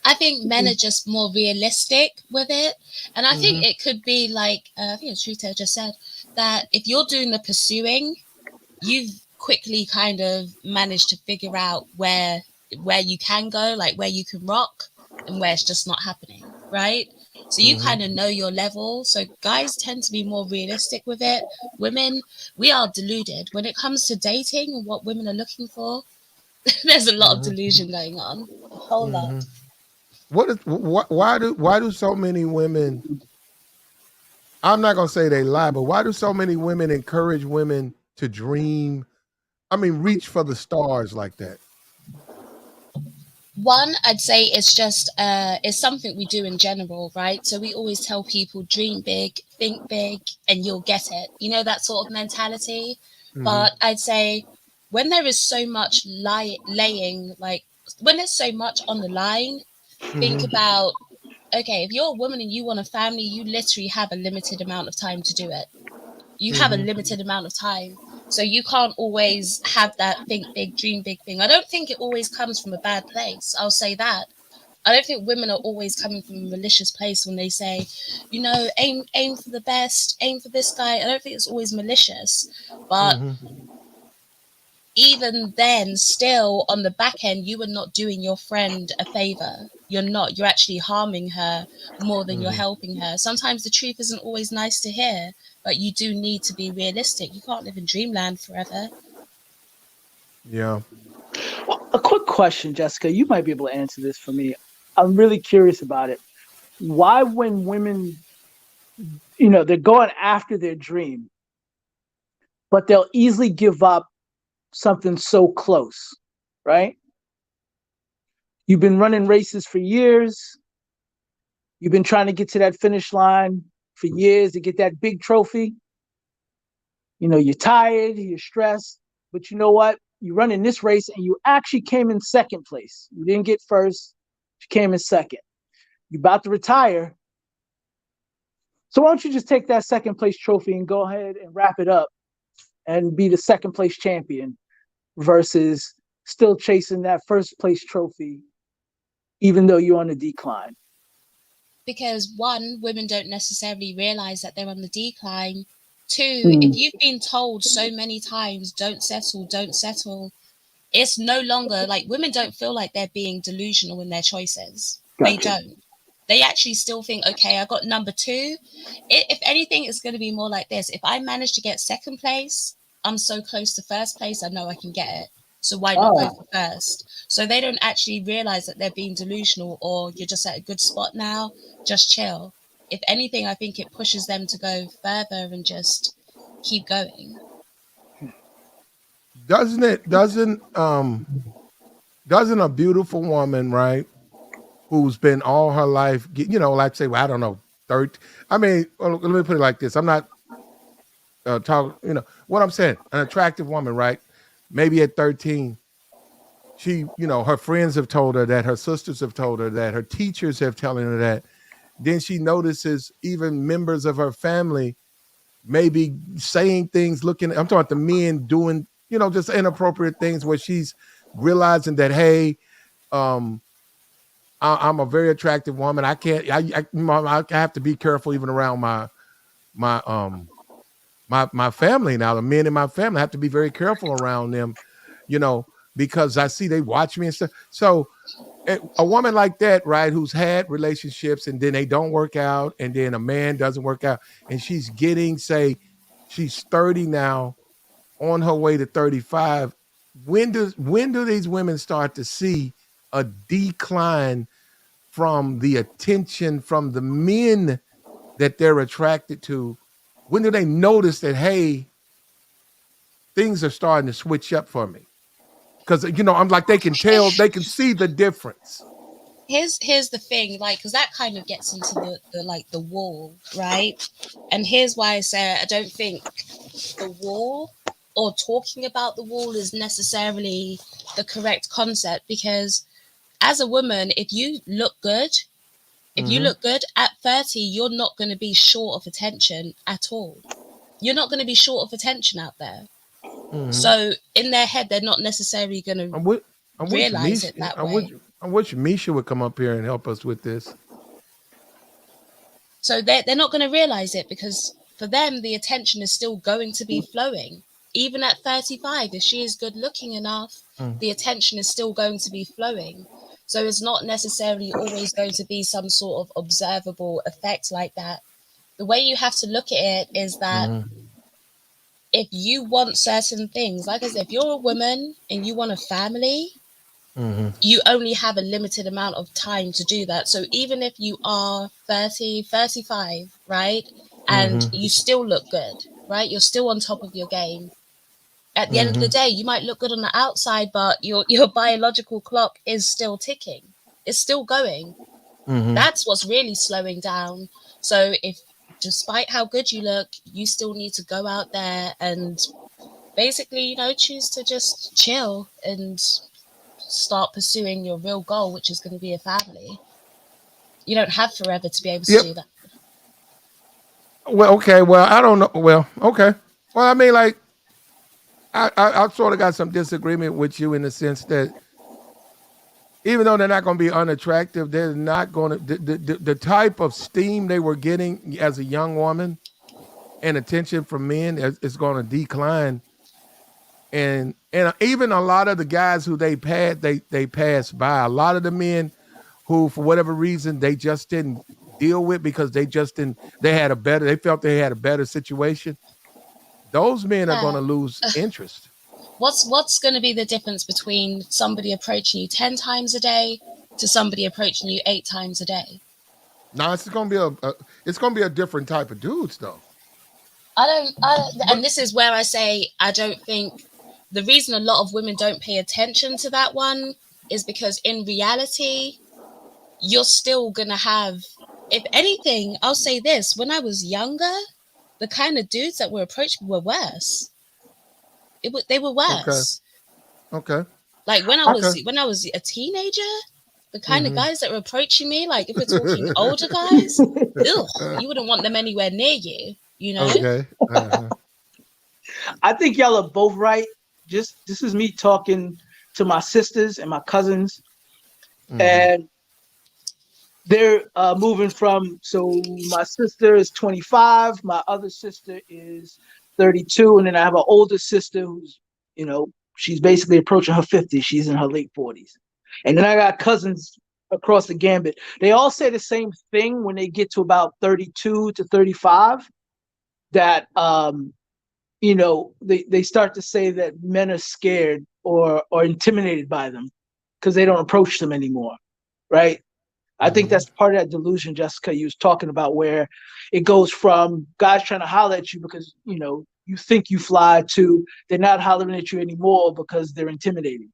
I think men are just more realistic with it. And I think Hmm. it could be like, I think it's Shrita just said, that if you're doing the pursuing, you've quickly kind of managed to figure out where you can go, like where you can rock and where it's just not happening, right? So you Hmm. kind of know your level. So guys tend to be more realistic with it. Women, we are deluded when it comes to dating and what women are looking for. There's a lot of Hmm. delusion going on, a whole Hmm. lot. Why do so many women, I'm not gonna say they lie, but why do so many women encourage women to dream? I mean, reach for the stars like that. One, I'd say it's something we do in general, right? So we always tell people dream big, think big, and you'll get it. You know, that sort of mentality. Hmm. But I'd say when there is so much laying, like when there's so much on the line, think Hmm. about, okay, if you're a woman and you want a family, you literally have a limited amount of time to do it. You have a Hmm. limited amount of time. So you can't always have that think big, dream big thing. I don't think it always comes from a bad place. I'll say that. I don't think women are always coming from a malicious place when they say, aim for the best, aim for this guy. I don't think it's always malicious. But Hmm. even then, still on the back end, you are not doing your friend a favor. You're not. You're actually harming her more than you're Hmm. helping her. Sometimes the truth isn't always nice to hear, but you do need to be realistic. You can't live in dreamland forever. Yeah. A quick question, Jessica. You might be able to answer this for me. I'm really curious about it. Why, when women, they're going after their dream, but they'll easily give up something so close, right? You've been running races for years. You've been trying to get to that finish line for years to get that big trophy. You're tired, you're stressed, but you know what? You run in this race and you actually came in second place. You didn't get first, you came in second. You're about to retire. So why don't you just take that second place trophy and go ahead and wrap it up and be the second place champion versus still chasing that first place trophy, even though you're on the decline? Because one, women don't necessarily realize that they're on the decline. Two, if Mm, you've been told so many times, don't settle, it's no longer like women don't feel like they're being delusional in their choices. They gotcha. don't. They actually still think, okay, I got number two. If anything, it's going to be more like this. If I manage to get second place, I'm so close to first place, I know I can get it. So why not go Oh, for first? So they don't actually realize that they're being delusional or you're just at a good spot now, just chill. If anything, I think it pushes them to go further and just keep going. Doesn't it? Doesn't a beautiful woman, right, who's been all her life, like say, well, I don't know, 30. I mean, let me put it like this. I'm not talking. What I'm saying. An attractive woman, right? Maybe at 13, her friends have told her that, her sisters have told her that, her teachers have telling her that. Then she notices even members of her family maybe saying things, looking. I'm talking about the men doing, just inappropriate things where she's realizing that, hey, um, I'm a very attractive woman. I can't. I have to be careful even around my my family now. The men in my family I have to be very careful around them, you know, because I see they watch me and stuff. So a woman like that, right, who's had relationships and then they don't work out, and then a man doesn't work out, and she's getting, say, she's 30 now, on her way to 35. When do these women start to see a decline from the attention from the men that they're attracted to? When do they notice that, hey, things are starting to switch up for me? Because I'm like, they can tell, they can see the difference. Here's the thing, like, because that kind of gets into the like the wall, right? And here's why I say I don't think the wall or talking about the wall is necessarily the correct concept, because as a woman, if you look good, at 30, you're not going to be short of attention at all. You're not going to be short of attention out there. So in their head, they're not necessarily going to realize it that way. I wish Misha would come up here and help us with this. So they're not going to realize it, because for them, the attention is still going to be flowing. Even at 35, if she is good looking enough, the attention is still going to be flowing. So it's not necessarily always going to be some sort of observable effect like that. The way you have to look at it is that if you want certain things, like I said, if you're a woman and you want a family, you only have a limited amount of time to do that. So even if you are 30, 35, right, and you still look good, right, you're still on top of your game. At the end of the day, you might look good on the outside, but your biological clock is still ticking. It's still going. That's what's really slowing down. So if, despite how good you look, you still need to go out there and basically, choose to just chill and start pursuing your real goal, which is going to be a family. You don't have forever to be able to do that. Well, okay. Well, I don't know. Well, okay. Well, I mean, like, I sort of got some disagreement with you in the sense that even though they're not going to be unattractive, they're not going to the type of steam they were getting as a young woman and attention from men is going to decline. And even a lot of the guys who they passed by. A lot of the men who, for whatever reason, they just didn't deal with because they felt they had a better situation. Those men are going to lose interest. What's going to be the difference between somebody approaching you 10 times a day to somebody approaching you 8 times a day? No, it's going to be a different type of dudes, though. And this is where I say I don't think the reason a lot of women don't pay attention to that one is because in reality, you're still going to have, if anything, I'll say this, when I was younger, the kind of dudes that were approaching me were worse. They were worse. Okay. Like when I was a teenager, the kind of guys that were approaching me, like if we're talking older guys, you wouldn't want them anywhere near you, Okay. I think y'all are both right. This is me talking to my sisters and my cousins, and they're moving from. So my sister is 25, my other sister is 32, and then I have an older sister who's, she's basically approaching her 50s. She's in her late 40s, and then I got cousins across the gambit. They all say the same thing when they get to about 32 to 35. That they start to say that men are scared or intimidated by them because they don't approach them anymore, right? I think that's part of that delusion, Jessica, you was talking about, where it goes from guys trying to holler at you because, you think you fly, to they're not hollering at you anymore because they're intimidating.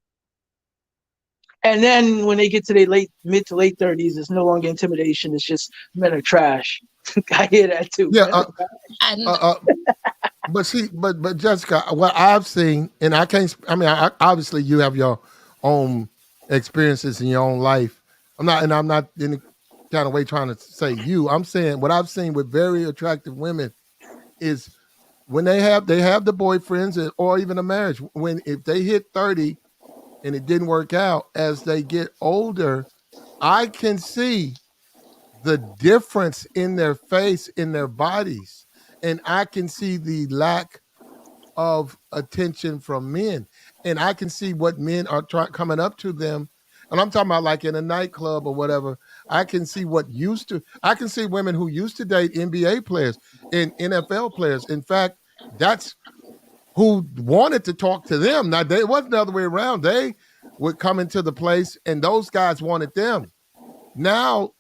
And then when they get to their mid to late 30s, it's no longer intimidation. It's just men are trash. I hear that too. Yeah. But Jessica, what I've seen, and obviously you have your own experiences in your own life. I'm not in any kind of way trying to say you. I'm saying what I've seen with very attractive women is when they have the boyfriends or even a marriage, if they hit 30 and it didn't work out, as they get older, I can see the difference in their face, in their bodies, and I can see the lack of attention from men, and I can see what men are coming up to them and I'm talking about like in a nightclub or whatever. I can see I can see women who used to date NBA players and NFL players. In fact, that's who wanted to talk to them. Now, it wasn't the other way around. They would come into the place and those guys wanted them. Now,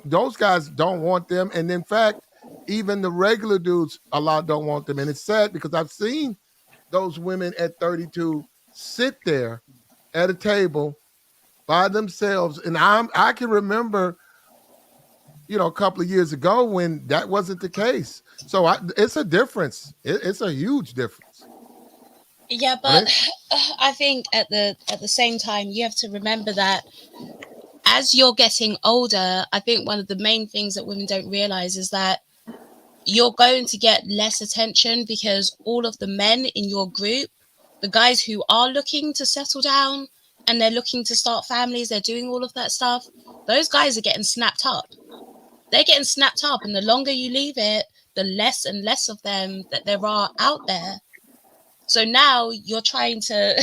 those guys don't want them. And in fact, even the regular dudes, a lot don't want them. And it's sad because I've seen those women at 32 sit there at a table by themselves. And I can remember, a couple of years ago when that wasn't the case. So it's a difference. It's a huge difference. Yeah, but I think at the same time, you have to remember that as you're getting older, I think one of the main things that women don't realize is that you're going to get less attention because all of the men in your group, the guys who are looking to settle down and they're looking to start families, they're doing all of that stuff, those guys are getting snapped up. They're getting snapped up, and the longer you leave it, the less and less of them that there are out there. So now you're trying to,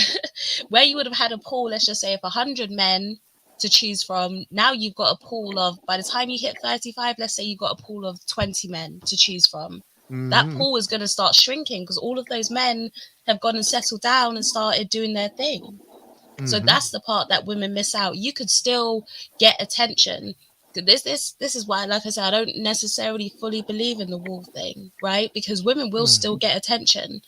where you would have had a pool, let's just say, of 100 men to choose from, now you've got a pool of, by the time you hit 35, let's say you've got a pool of 20 men to choose from. Mm-hmm. That pool is going to start shrinking because all of those men have gone and settled down and started doing their thing. Mm-hmm. So that's the part that women miss out. You could still get attention. This is why, like I said, I don't necessarily fully believe in the wall thing, right? Because women will still get attention.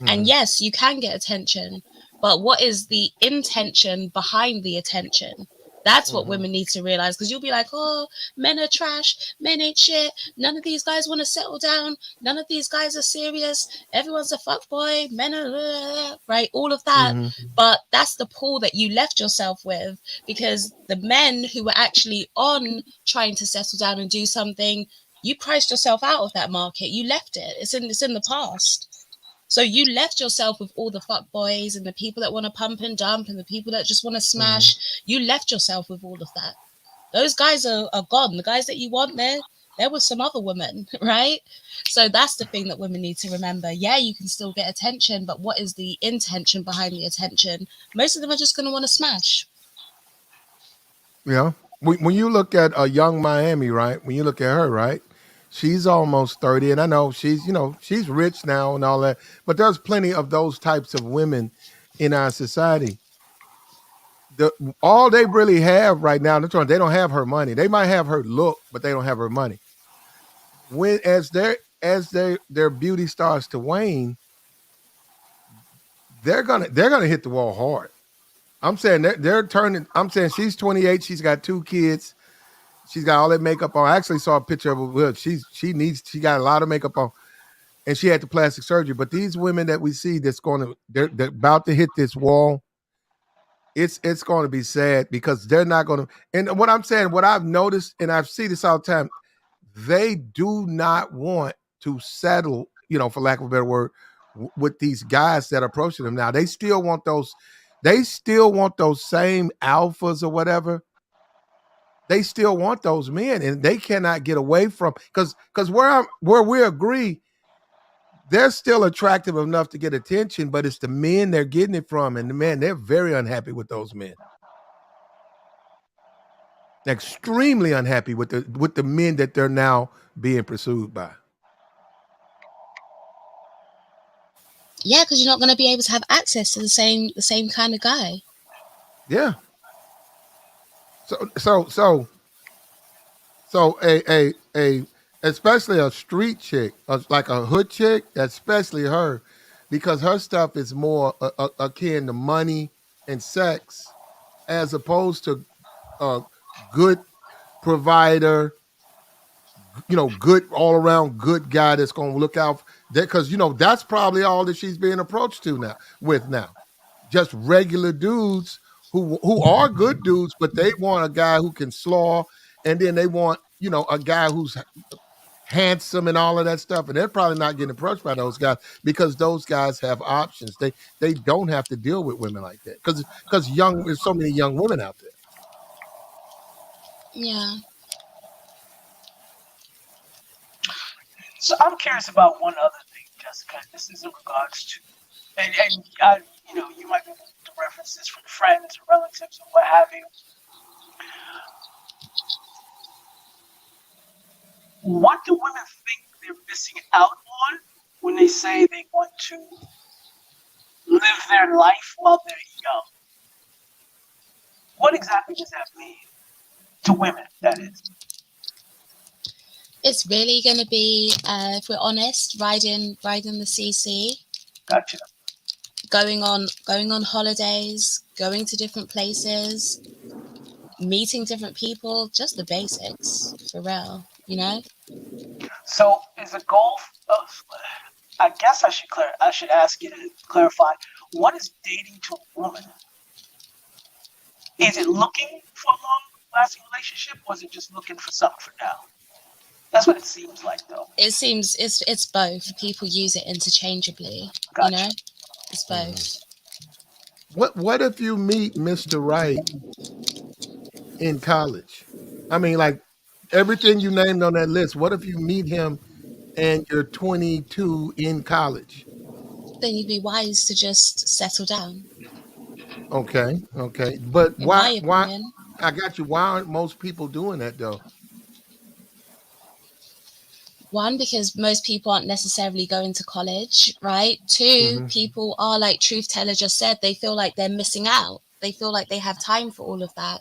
And yes, you can get attention, but what is the intention behind the attention? That's what women need to realize, because you'll be like, oh, men are trash, men ain't shit, none of these guys want to settle down, none of these guys are serious, everyone's a fuckboy, men are, right, all of that. But that's the pool that you left yourself with, because the men who were actually on trying to settle down and do something, you priced yourself out of that market. You left it. It's in the past. So you left yourself with all the fuck boys and the people that want to pump and dump and the people that just want to smash. You left yourself with all of that. Those guys are gone. The guys that you want there was some other women, right? So that's the thing that women need to remember. Yeah, you can still get attention, but what is the intention behind the attention? Most of them are just going to want to smash. Yeah. When you look at a young Miami, right? When you look at her, right? She's almost 30, and I know she's rich now and all that, but there's plenty of those types of women in our society. All they really have right now, they don't have her money. They might have her look, but they don't have her money. As their beauty starts to wane, they're gonna hit the wall hard. I'm saying they're turning. I'm saying she's 28. She's got 2 kids. She's got all that makeup on. I actually saw a picture of her. She got a lot of makeup on, and she had the plastic surgery. But these women that we see they're about to hit this wall. It's going to be sad because they're not going to. And what I'm saying, what I've noticed, and I've seen this all the time, they do not want to settle, for lack of a better word, with these guys that are approaching them now. They still want those. They still want those same alphas or whatever. They still want those men, and they cannot get away from because where we agree, they're still attractive enough to get attention, but it's the men they're getting it from, and the men, they're very unhappy with those men. They're extremely unhappy with the men that they're now being pursued by. Yeah, because you're not going to be able to have access to the same kind of guy. Yeah. So a especially a street chick, like a hood chick, especially her, because her stuff is more akin to money and sex, as opposed to a good provider, good all around good guy that's going to look out that, because that's probably all that she's being approached now, just regular dudes who are good dudes, but they want a guy who can slaw, and then they want a guy who's handsome and all of that stuff, and they're probably not getting approached by those guys because those guys have options. They don't have to deal with women like that because there's so many young women out there. Yeah. So I'm curious about one other thing, Jessica. This is in regards to, and you might be able to references from friends, relatives, or what have you. What do women think they're missing out on when they say they want to live their life while they're young? What exactly does that mean to women, that is? It's really going to be, if we're honest, riding the CC. Gotcha. Going on holidays, going to different places, meeting different people, just the basics, for real, you know? So is a goal, I guess I should ask you to clarify, what is dating to a woman? Is it looking for a long-lasting relationship, or is it just looking for something for now? That's what it seems like, though. It seems it's both. People use it interchangeably, Gotcha. you know? It's both. What if you meet Mr. Right in college? I mean, like everything you named on that list. What if you meet him and you're 22 in college? Then you'd be wise to just settle down. Okay. But In my why opinion. I got you. Why aren't most people doing that though? One, because most people aren't necessarily going to college, right? Two, people are, like Truth Teller just said, they feel like they're missing out. They feel like they have time for all of that.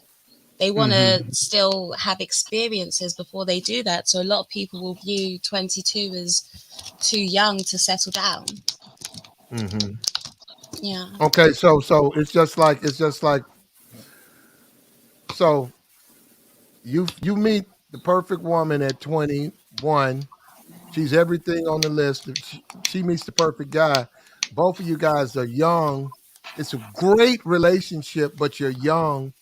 They want to still have experiences before they do that. So a lot of people will view 22 as too young to settle down. Yeah. Okay, so it's just like so you meet the perfect woman at 21. She's everything on the list. She meets the perfect guy. Both of you guys are young. It's a great relationship, but you're young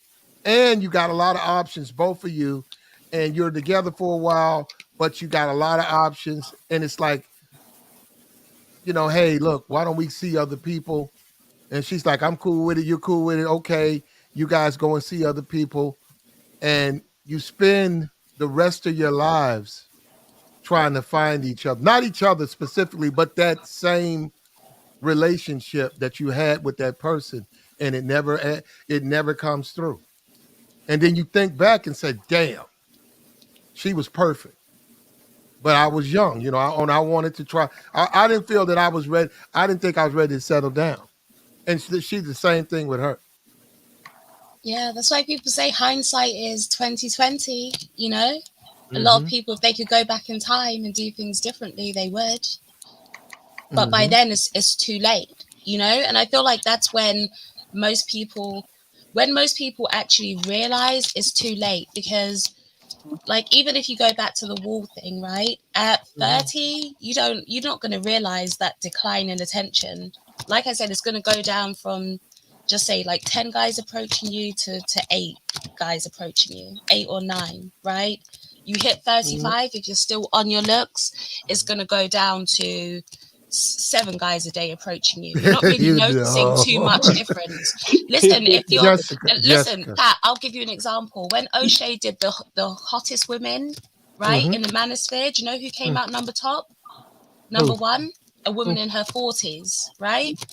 and you got a lot of options, both of you, and you're together for a while, but you got a lot of options. And it's like, hey, look, why don't we see other people? And she's like, I'm cool with it. You're cool with it. Okay. You guys go and see other people. And you spend the rest of your lives trying to find each other. Not each other specifically, but that same relationship that you had with that person. And it never comes through. And then you think back and say, damn, she was perfect. But I was young, I wanted to try. I didn't feel that I was ready. I didn't think I was ready to settle down. And she's the same thing with her. Yeah, that's why people say hindsight is 2020, you know? A lot of people, if they could go back in time and do things differently, they would. But by then it's too late, you know? And I feel like that's when most people actually realize it's too late, because like, even if you go back to the wall thing, right? At 30, you're not going to realize that decline in attention. Like I said, it's going to go down from, just say, like 10 guys approaching you to 8 guys approaching you, 8 or 9, right? You hit 35, if you're still on your looks, it's going to go down to 7 guys a day approaching you. You're not really noticing too much difference. Listen, if you're Jessica. Pat, I'll give you an example. When O'Shea did the hottest women, right, in the manosphere, do you know who came out number 1? A woman in her 40s, right?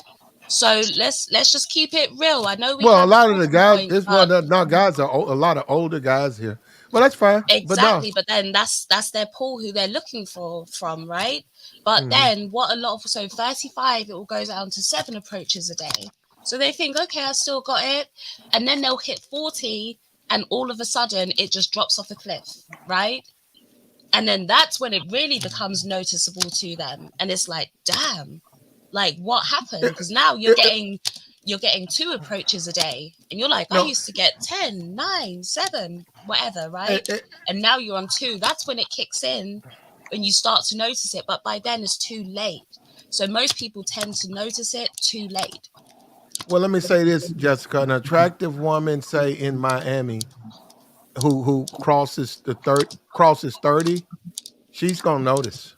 So let's just keep it real. I know a lot of the guys, guys are a lot of older guys here. Well, that's fine. Exactly, but then that's their pool who they're looking from, right? But then so 35, it will go down to 7 approaches a day. So they think, okay, I still got it. And then they'll hit 40 and all of a sudden it just drops off a cliff, right? And then that's when it really becomes noticeable to them. And it's like, damn, like what happened? Because now you're getting 2 approaches a day. And you're like, I used to get 10, 9, 7, whatever, right? And now you're on 2. That's when it kicks in and you start to notice it. But by then it's too late. So most people tend to notice it too late. Well, let me say this, Jessica. An attractive woman, say in Miami, who crosses 30, she's gonna notice.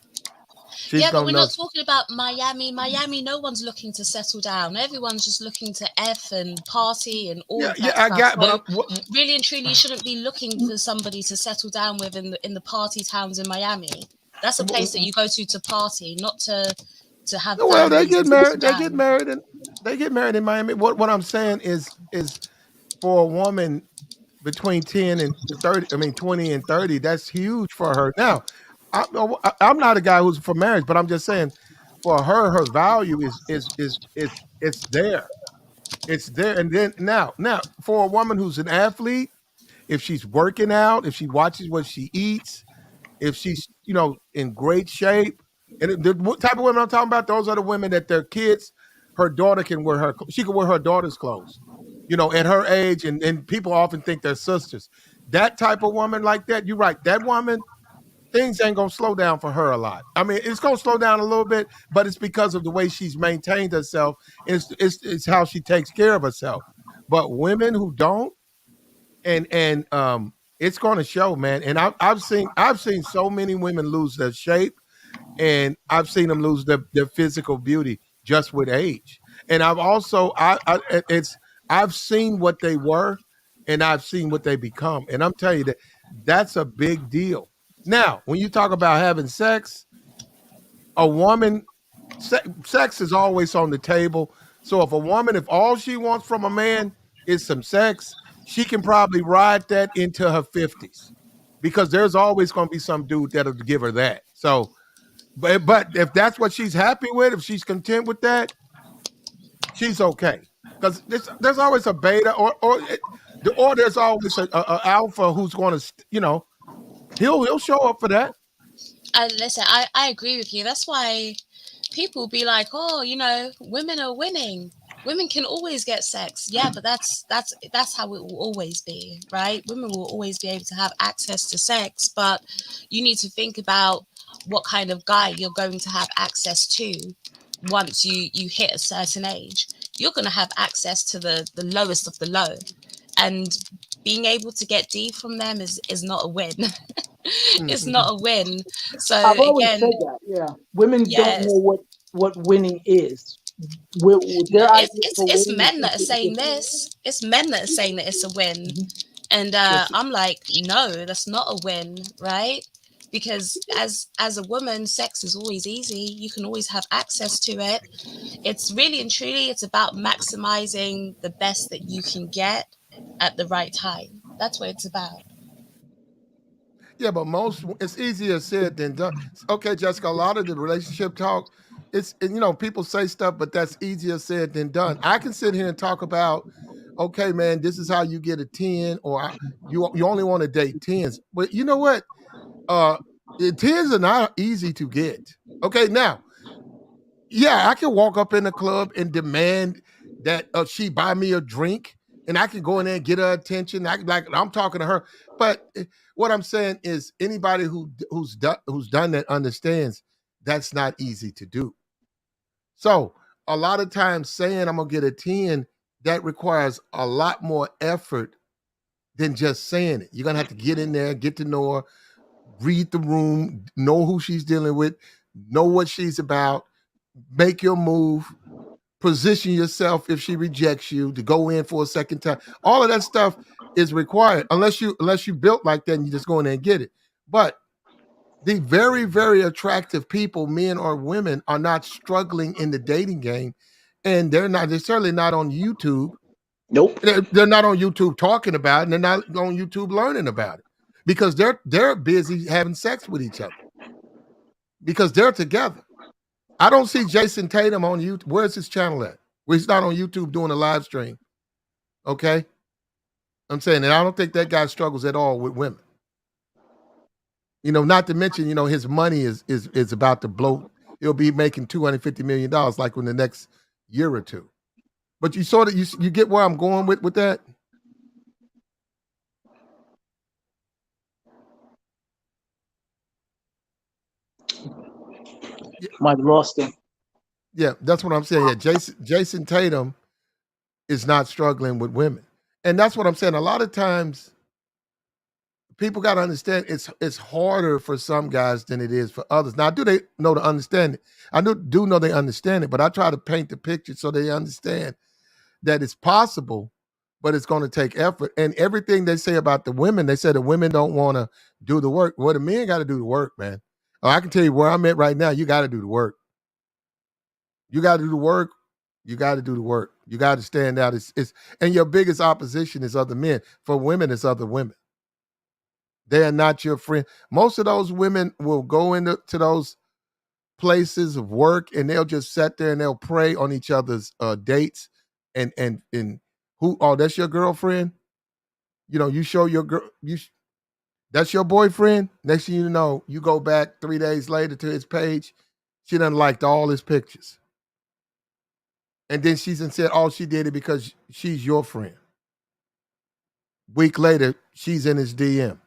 But we're not talking about Miami. Miami, no one's looking to settle down. Everyone's just looking to F and party and all of that stuff. So really and truly, you shouldn't be looking for somebody to settle down with in the party towns in Miami. That's a place that you go to party, not to have. Well, they get married. They get married, and They get married in Miami. What I'm saying is for a woman between 10 and 30, I mean 20 and 30, that's huge for her. Now, I'm not a guy who's for marriage, but I'm just saying for her value is it's there. It's there. And then now for a woman who's an athlete, if she's working out, if she watches what she eats, if she's in great shape, and the type of women I'm talking about, those are the women that their kids, her daughter she can wear her daughter's clothes, at her age, and people often think they're sisters. That type of woman like that, you're right. That woman, things ain't gonna slow down for her a lot. I mean, it's gonna slow down a little bit, but it's because of the way she's maintained herself. It's how she takes care of herself. But women who don't, and it's going to show, man. And I've seen so many women lose their shape, and I've seen them lose their physical beauty just with age. And I've also I've seen what they were, and I've seen what they become. And I'm telling you that's a big deal. Now, when you talk about having sex, a woman, sex is always on the table. So if all she wants from a man is some sex, she can probably ride that into her 50s, because there's always going to be some dude that'll give her that. So, but if that's what she's happy with, if she's content with that, she's okay. Because there's always a beta, or there's always a alpha who's going to, he'll show up for that. Listen, I agree with you. That's why people be like, oh, women are winning. Women can always get sex. Yeah, but that's how it will always be, right? Women will always be able to have access to sex, but you need to think about what kind of guy you're going to have access to once you hit a certain age. You're going to have access to the lowest of the low, and being able to get D from them is not a win. It's not a win. So I've always again, said that. Yeah, women don't yes, know what winning is. Their idea for it's winning men is that are something saying different. this. It's men that are saying that it's a win, and Yes. I'm like, no, that's not a win, right? Because as a woman, sex is always easy. You can always have access to it. It's really and truly, it's about maximizing the best that you can get at the right time. That's what it's about. Yeah, but it's easier said than done. Okay, Jessica, a lot of the relationship talk, people say stuff, but that's easier said than done. I can sit here and talk about, okay, man, this is how you get a 10, or you only want to date 10s. But you know what? 10s are not easy to get. Okay, now, yeah, I can walk up in the club and demand that she buy me a drink, and I can go in there and get her attention. I'm talking to her, but what I'm saying is anybody who's done that understands that's not easy to do. So a lot of times saying I'm gonna get a 10, that requires a lot more effort than just saying it. You're gonna have to get in there, get to know her, read the room, know who she's dealing with, know what she's about, make your move, position yourself if she rejects you to go in for a second time. All of that stuff is required unless you built like that and you just go in there and get it. But the very, very attractive people, men or women, are not struggling in the dating game, and they're certainly not on YouTube. Nope. They're not on YouTube talking about it, and they're not on YouTube learning about it, because they're busy having sex with each other, because they're together. I don't see Jason Tatum on YouTube. Where's his channel at? Well, he's not on YouTube doing a live stream. Okay? I'm saying that I don't think that guy struggles at all with women. Not to mention, his money is about to blow. He'll be making $250 million like in the next year or two. But you get where I'm going with that? Might have lost him. Yeah, that's what I'm saying. Yeah, Jason Tatum is not struggling with women. And that's what I'm saying. A lot of times people got to understand it's harder for some guys than it is for others. Now, do they know to understand it? I do know they understand it, but I try to paint the picture so they understand that it's possible, but it's going to take effort. And everything they say about the women, they say the women don't want to do the work. Well, the men got to do the work, man. Oh, I can tell you where I'm at right now. You got to do the work. You got to do the work, You got to do the work. You got to stand out. And your biggest opposition is other men. For women, it's other women. They are not your friend. Most of those women will go into those places of work and they'll just sit there and they'll prey on each other's dates and who, oh, that's your girlfriend. You know, you show your girl, that's your boyfriend. Next thing you know, you go back 3 days later to his page. She done liked all his pictures. And then she's and said, oh, she did it because she's your friend. Week later, she's in his DM.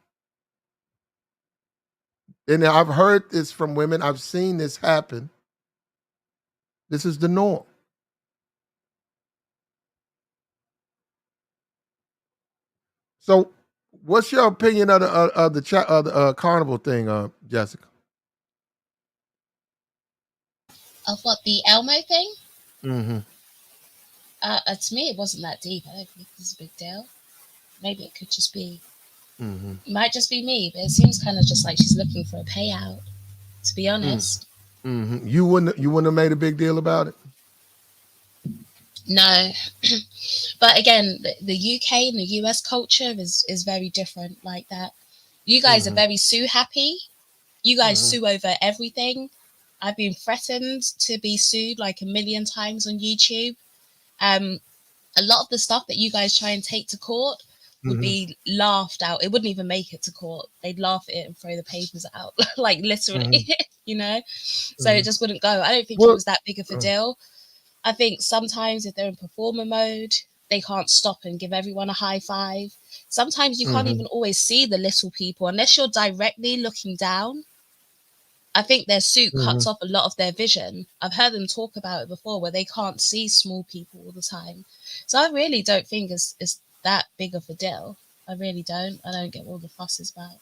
And I've heard this from women. I've seen this happen. This is the norm. So, what's your opinion of the carnival thing, Jessica? Of what, the Elmo thing? Mm-hmm. To me, it wasn't that deep. I don't think it's a big deal. Maybe it could just be, Mm-hmm. might just be me, but it seems kind of just like she's looking for a payout, to be honest. Mm-hmm. You wouldn't have made a big deal about it? No. But again, the UK and the US culture is very different like that. You guys are very sue happy. You guys sue over everything. I've been threatened to be sued like a million times on YouTube. A lot of the stuff that you guys try and take to court would be laughed out. It wouldn't even make it to court. They'd laugh at it and throw the papers out, like literally, you know? So it just wouldn't go. I don't think it was that big of a deal. I think sometimes if they're in performer mode, they can't stop and give everyone a high five. Sometimes you can't even always see the little people unless you're directly looking down. I think their suit cuts off a lot of their vision. I've heard them talk about it before where they can't see small people all the time. So I really don't think it's that big of a deal. I really don't. I don't get what all the fuss is about.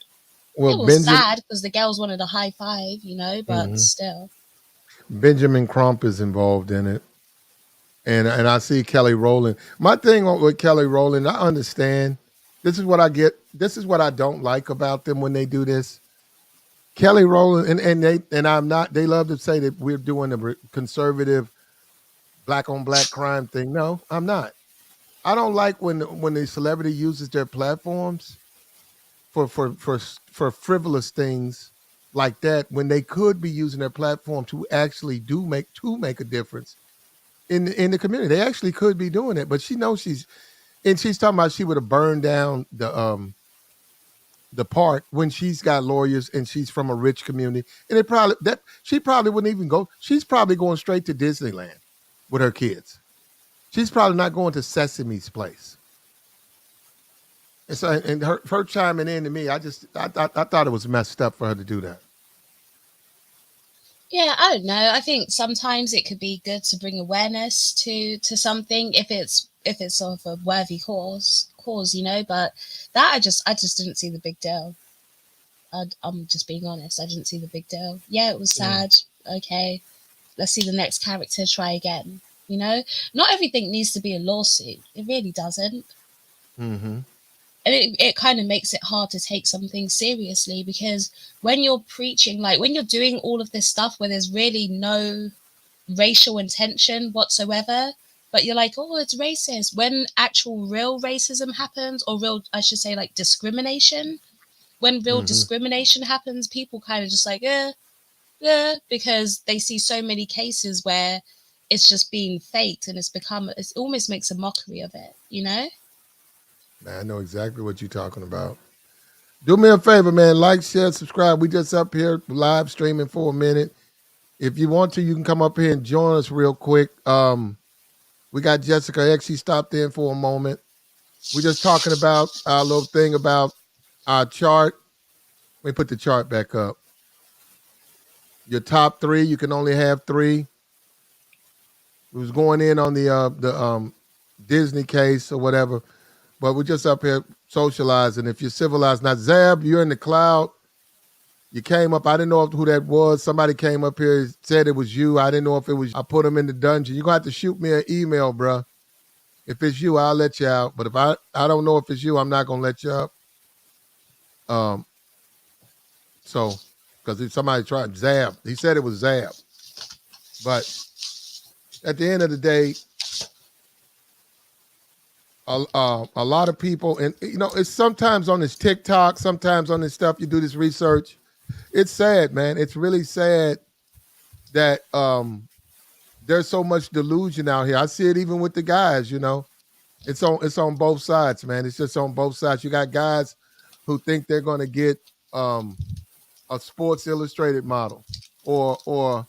Well, It was sad because the girls wanted a high five, you know, but still. Benjamin Crump is involved in it. And I see Kelly Rowland. My thing with Kelly Rowland, I understand. This is what I get. This is what I don't like about them when they do this. Kelly Rowland and I'm not. They love to say that we're doing a conservative black on black crime thing. No, I'm not. I don't like when the celebrity uses their platforms for frivolous things like that when they could be using their platform to actually make a difference in the community. They actually could be doing it, but she knows she's talking about she would have burned down the park when she's got lawyers and she's from a rich community. And she probably wouldn't even go. She's probably going straight to Disneyland with her kids. She's probably not going to Sesame's Place. And so, and her chiming in to me, I thought it was messed up for her to do that. Yeah, I don't know. I think sometimes it could be good to bring awareness to something if it's of a worthy cause, you know. But that I just didn't see the big deal. I'm just being honest. I didn't see the big deal. Yeah, it was sad. Okay, let's see the next character try again. You know, not everything needs to be a lawsuit. It really doesn't. Mm-hmm. And it kind of makes it hard to take something seriously because when you're preaching, like when you're doing all of this stuff where there's really no racial intention whatsoever, but you're like, oh, it's racist. When actual real racism happens, or real, I should say, like discrimination, when real discrimination happens, people kind of just like, yeah, because they see so many cases where it's just being faked and it almost makes a mockery of it, you know? Man, I know exactly what you're talking about. Do me a favor, man. Like, share, subscribe. We just up here live streaming for a minute. If you want to, you can come up here and join us real quick. We got Jessica X. She stopped in for a moment. We're just talking about our little thing about our chart. Let me put the chart back up. Your top three, you can only have three. We was going in on the Disney case or whatever, but we're just up here socializing. If you're civilized, now Zab, you're in the cloud. You came up. I didn't know who that was. Somebody came up here, said it was you. I didn't know if it was. I put them in the dungeon. You're going to have to shoot me an email, bro. If it's you, I'll let you out. But if I don't know if it's you, I'm not going to let you up. So, because if somebody tried Zab, he said it was Zab. But at the end of the day, a lot of people, and it's sometimes on this TikTok, sometimes on this stuff, you do this research. It's sad, man. It's really sad that there's so much delusion out here. I see it even with the guys, It's on both sides, man. It's just on both sides. You got guys who think they're going to get a Sports Illustrated model or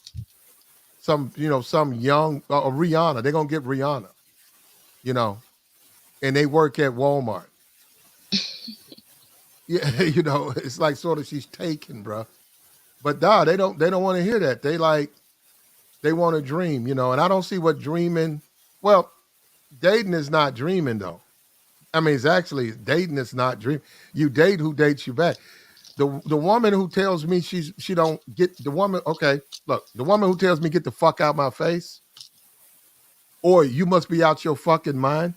some young Rihanna. They're going to get Rihanna, and they work at Walmart. Yeah, it's like sort of she's taken, bro. But they don't want to hear that. They want to dream, and I don't see what dreaming. Well, dating is not dreaming though. I mean, it's actually dating is not dream. You date who dates you back. The woman who tells me she don't get the woman. Okay, look, the woman who tells me get the fuck out my face, or you must be out your fucking mind.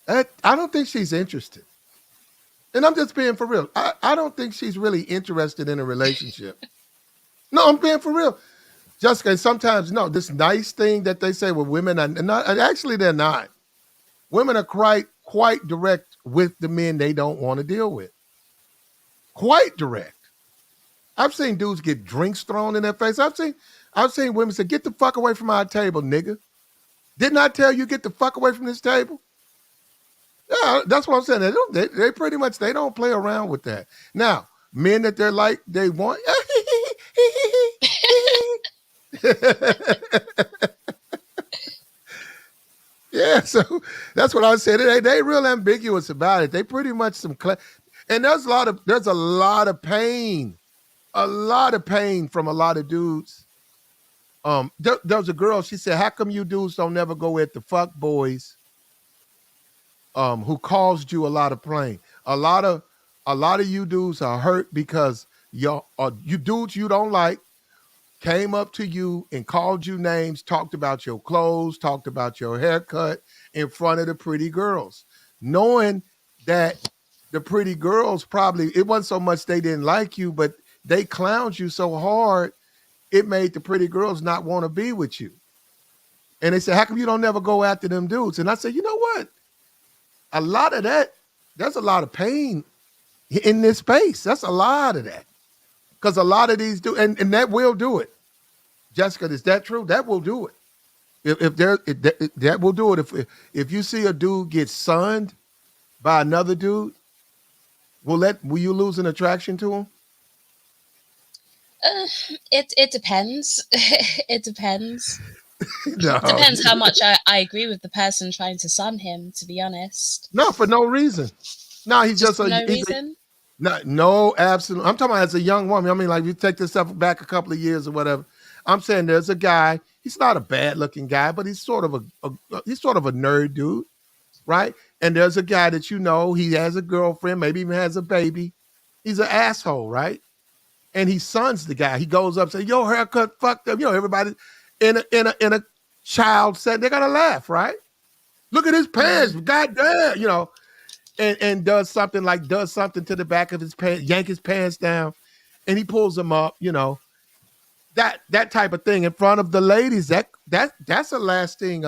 I don't think she's interested. And I'm just being for real. I don't think she's really interested in a relationship. No, I'm being for real. Jessica, sometimes, this nice thing that they say with women, actually they're not. Women are quite direct with the men they don't want to deal with. Quite direct. I've seen dudes get drinks thrown in their face. I've seen women say, get the fuck away from our table, nigga. Didn't I tell you get the fuck away from this table? Yeah, that's what I'm saying. They pretty much, they don't play around with that. Now, men that they're like, they want. Yeah, so that's what I said. They real ambiguous about it. They pretty much and there's a lot of pain from a lot of dudes. There was a girl. She said, "How come you dudes don't never go at the fuck boys who caused you a lot of pain? A lot of you dudes are hurt because you dudes you don't like came up to you and called you names, talked about your clothes, talked about your haircut in front of the pretty girls, knowing that the pretty girls it wasn't so much they didn't like you, but they clowned you so hard, it made the pretty girls not want to be with you. And they said, how come you don't never go after them dudes? And I said, you know what? A lot of that, there's a lot of pain in this space. That's a lot of that. Because a lot of these do, and that will do it. Jessica, is that true? That will do it. That will do it. If you see a dude get sunned by another dude, will you lose an attraction to him? It depends. It depends. No. Depends how much I agree with the person trying to sun him, to be honest. No, for no reason. No, he's just for no reason. No, absolutely. I'm talking about as a young woman. I mean, like, you take this stuff back a couple of years or whatever. I'm saying there's a guy. He's not a bad looking guy, but he's sort of a nerd dude, right? And there's a guy that he has a girlfriend, maybe even has a baby. He's an asshole, right? And he suns the guy. He goes up and says, "Your haircut fucked up." Everybody in a child set, they're gonna laugh, right? Look at his pants, goddamn, and does something to the back of his pants, yank his pants down, and he pulls them up, that type of thing in front of the ladies. That's a lasting,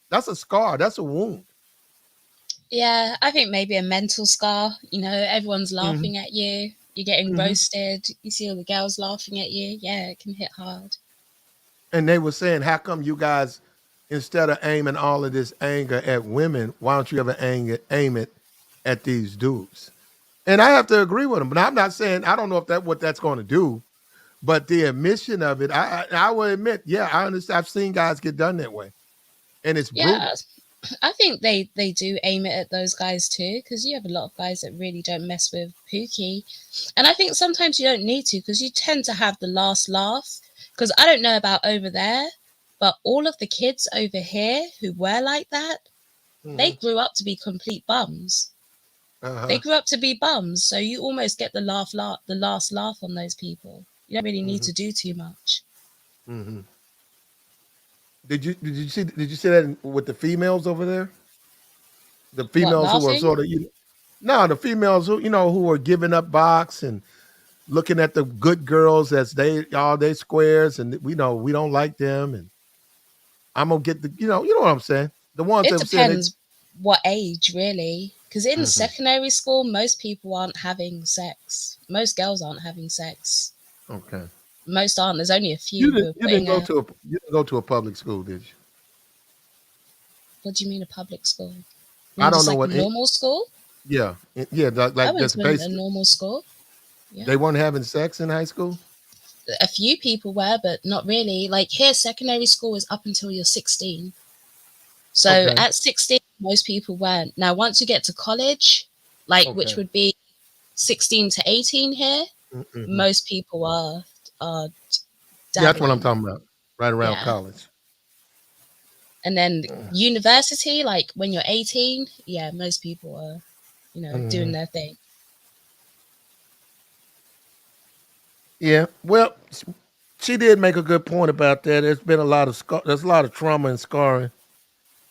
that's a scar, that's a wound. Yeah, I think maybe a mental scar. Everyone's laughing at you. You're getting roasted. You see all the girls laughing at you. Yeah, it can hit hard. And they were saying, how come you guys, instead of aiming all of this anger at women, why don't you ever aim it at these dudes? And I have to agree with them. But I'm not saying, I don't know what that's going to do. But the admission of it, I will admit, yeah, I understand. I've seen guys get done that way. And it's brutal. Yeah, I think they do aim it at those guys too, because you have a lot of guys that really don't mess with Pookie. And I think sometimes you don't need to, because you tend to have the last laugh. Because I don't know about over there, but all of the kids over here who were like that, they grew up to be complete bums. They grew up to be bums. So you almost get the last laugh on those people. You don't really need to do too much. Mm-hmm. Did you see that with the females over there? The females who were sort of, the females who were giving up box and looking at the good girls as they squares, and we don't like them. And I'm gonna get the, you know what I'm saying. The ones It that were saying that. depends what age, really. Because in Mhm. secondary school, most people aren't having sex. Most girls aren't having sex. Okay. Most aren't. There's only a You few who didn't are you didn't putting go a. to a you didn't go to a public school, did you? What do you mean a public school? You I mean don't just know like a what. normal school? Yeah, yeah, I like went that's to a basic. normal school. Yeah. They weren't having sex in high school. A few people were, but not really. Like here, secondary school is up until you're 16. So Okay. at 16, most people weren't. Now, once you get to college, like which Okay. would be 16 to 18 here, Mm-hmm. most people are Yeah, that's what I'm dabbling. talking about. Right around Yeah. college. And then university, like when you're 18, yeah, most people are, doing Mhm. their thing. Yeah. Well, she did make a good point about that. There's been a lot of there's a lot of trauma and scarring,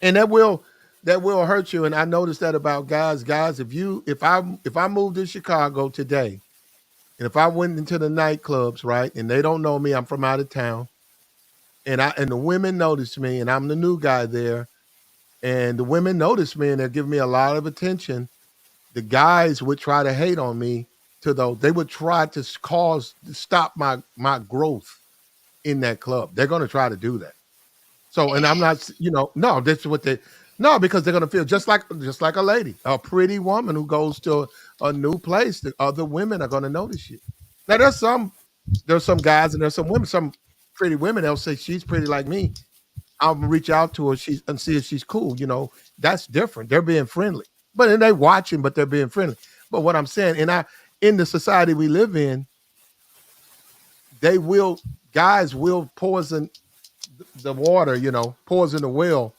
and that will hurt you. And I noticed that about guys. Guys, if I moved to Chicago today, and if I went into the nightclubs, right, and they don't know me, I'm from out of town, and the women notice me, and I'm the new guy there, and the women notice me, and they're giving me a lot of attention. The guys would try to hate on me they would try to stop my growth in that club. They're going to try to do that. So, and I'm not, no, this is what no, because they're going to feel just like a lady, a pretty woman who goes to a new place. The other women are going to notice you. Now, there's some guys and there's some women, some pretty women. They'll say she's pretty like me. I'll reach out to her and see if she's cool. That's different. They're being friendly, but and they watching, but they're being friendly. But what I'm saying, in the society we live in, they will guys will poison the water, poison the well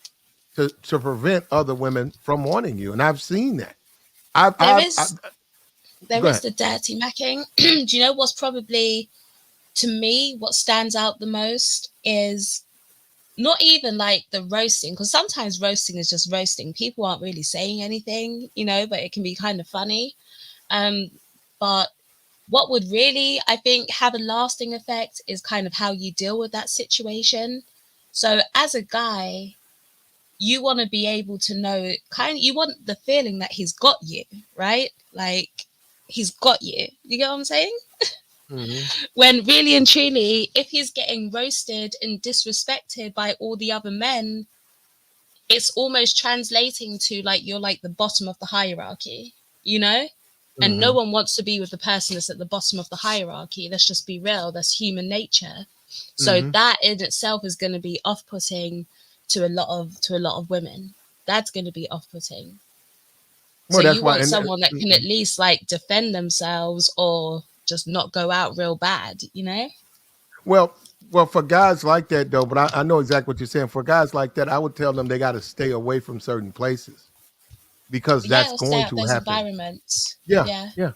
to prevent other women from wanting you. And I've seen that. I've, There I've, I, is there Go is ahead. the dirty macking. Do you know what's probably, to me, what stands out the most is not even like the roasting, because sometimes roasting is just roasting. People aren't really saying anything, but it can be kind of funny. Um, but what would really, I think, have a lasting effect is kind of how you deal with that situation. So as a guy, you want to be able to know, you want the feeling that he's got you, right? Like he's got you. You get what I'm saying? Hmm. When really and truly, if he's getting roasted and disrespected by all the other men, it's almost translating to like you're like the bottom of the hierarchy, you know? And no Hmm. one wants to be with the person that's at the bottom of the hierarchy. Let's just be real. That's human nature. So Hmm. that in itself is going to be off-putting to a lot of women. That's going to be off-putting. So Well, that's you why. want And someone that can at least like defend themselves or just not go out real bad, you know? well, well, for guys like that though, but I know exactly what you're saying. For guys like that, I would tell them they got to stay away from certain places because Yeah, that's or stay going out to those happen. environments. Yeah, Yeah. yeah.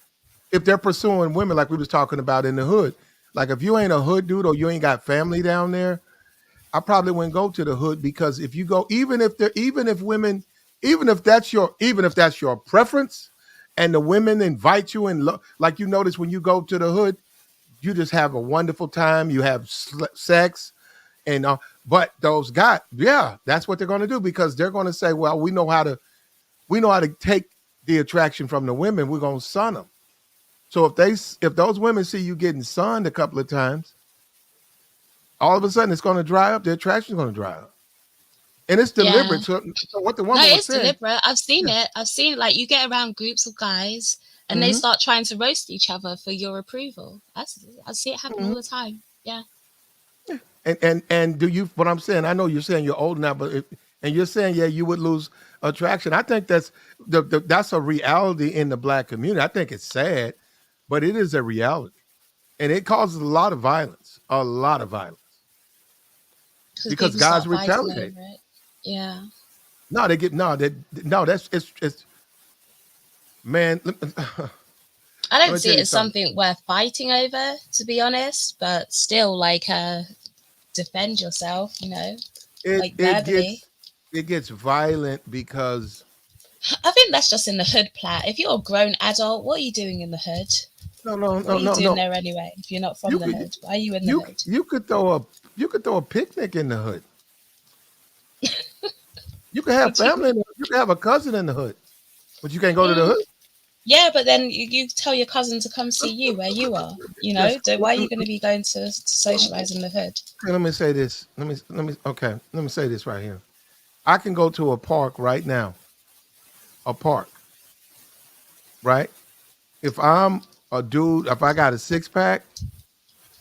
If they're pursuing women like we was talking about in the hood, like if you ain't a hood dude or you ain't got family down there, I probably wouldn't go to the hood because if you go, even if that's your preference, and the women invite you and like you notice when you go to the hood, you just have a wonderful time. You have sex, and but those guys, yeah, that's what they're going to do because they're going to say, well, we know how to take the attraction from the women. We're going to sun them. So if those women see you getting sunned a couple of times, all of a sudden it's going to dry up. The attraction is going to dry up, and it's Yeah. deliberate. So what the No, woman was it's saying, deliberate. I've seen yeah, it. I've seen it. Like you get around groups of guys and they hmm start trying to roast each other for your approval. I see it happen all hmm the time. Yeah. and do you? What I'm saying, I know you're saying you're old now, and you're saying yeah, you would lose attraction. I think that's a reality in the black community. I think it's sad, but it is a reality, and it causes a lot of violence, Because because people guys start fighting retaliate. over it. Yeah. No, they get no, they no. That's it's man. I Let don't me see tell it you as something. something worth fighting over, to be honest, but still, like, defend yourself, It like it verbally. gets it gets violent because I think that's just in the hood plat. If you're a grown adult, what are you doing in the hood? no no What no are you no doing no. there anyway? If you're not from You the could hood, why are you in the you hood? you could throw a picnic in the hood. You can have family in the hood. You can have a cousin in the hood, but you can't go to the Mm, hood. yeah, but then you tell your cousin to come see you where you are. You know, Listen, why are you going to be going to socialize in the hood? let me say this. Let me say this right here. I can go to a park right now. A park, right? If I'm a dude, if I got a six pack,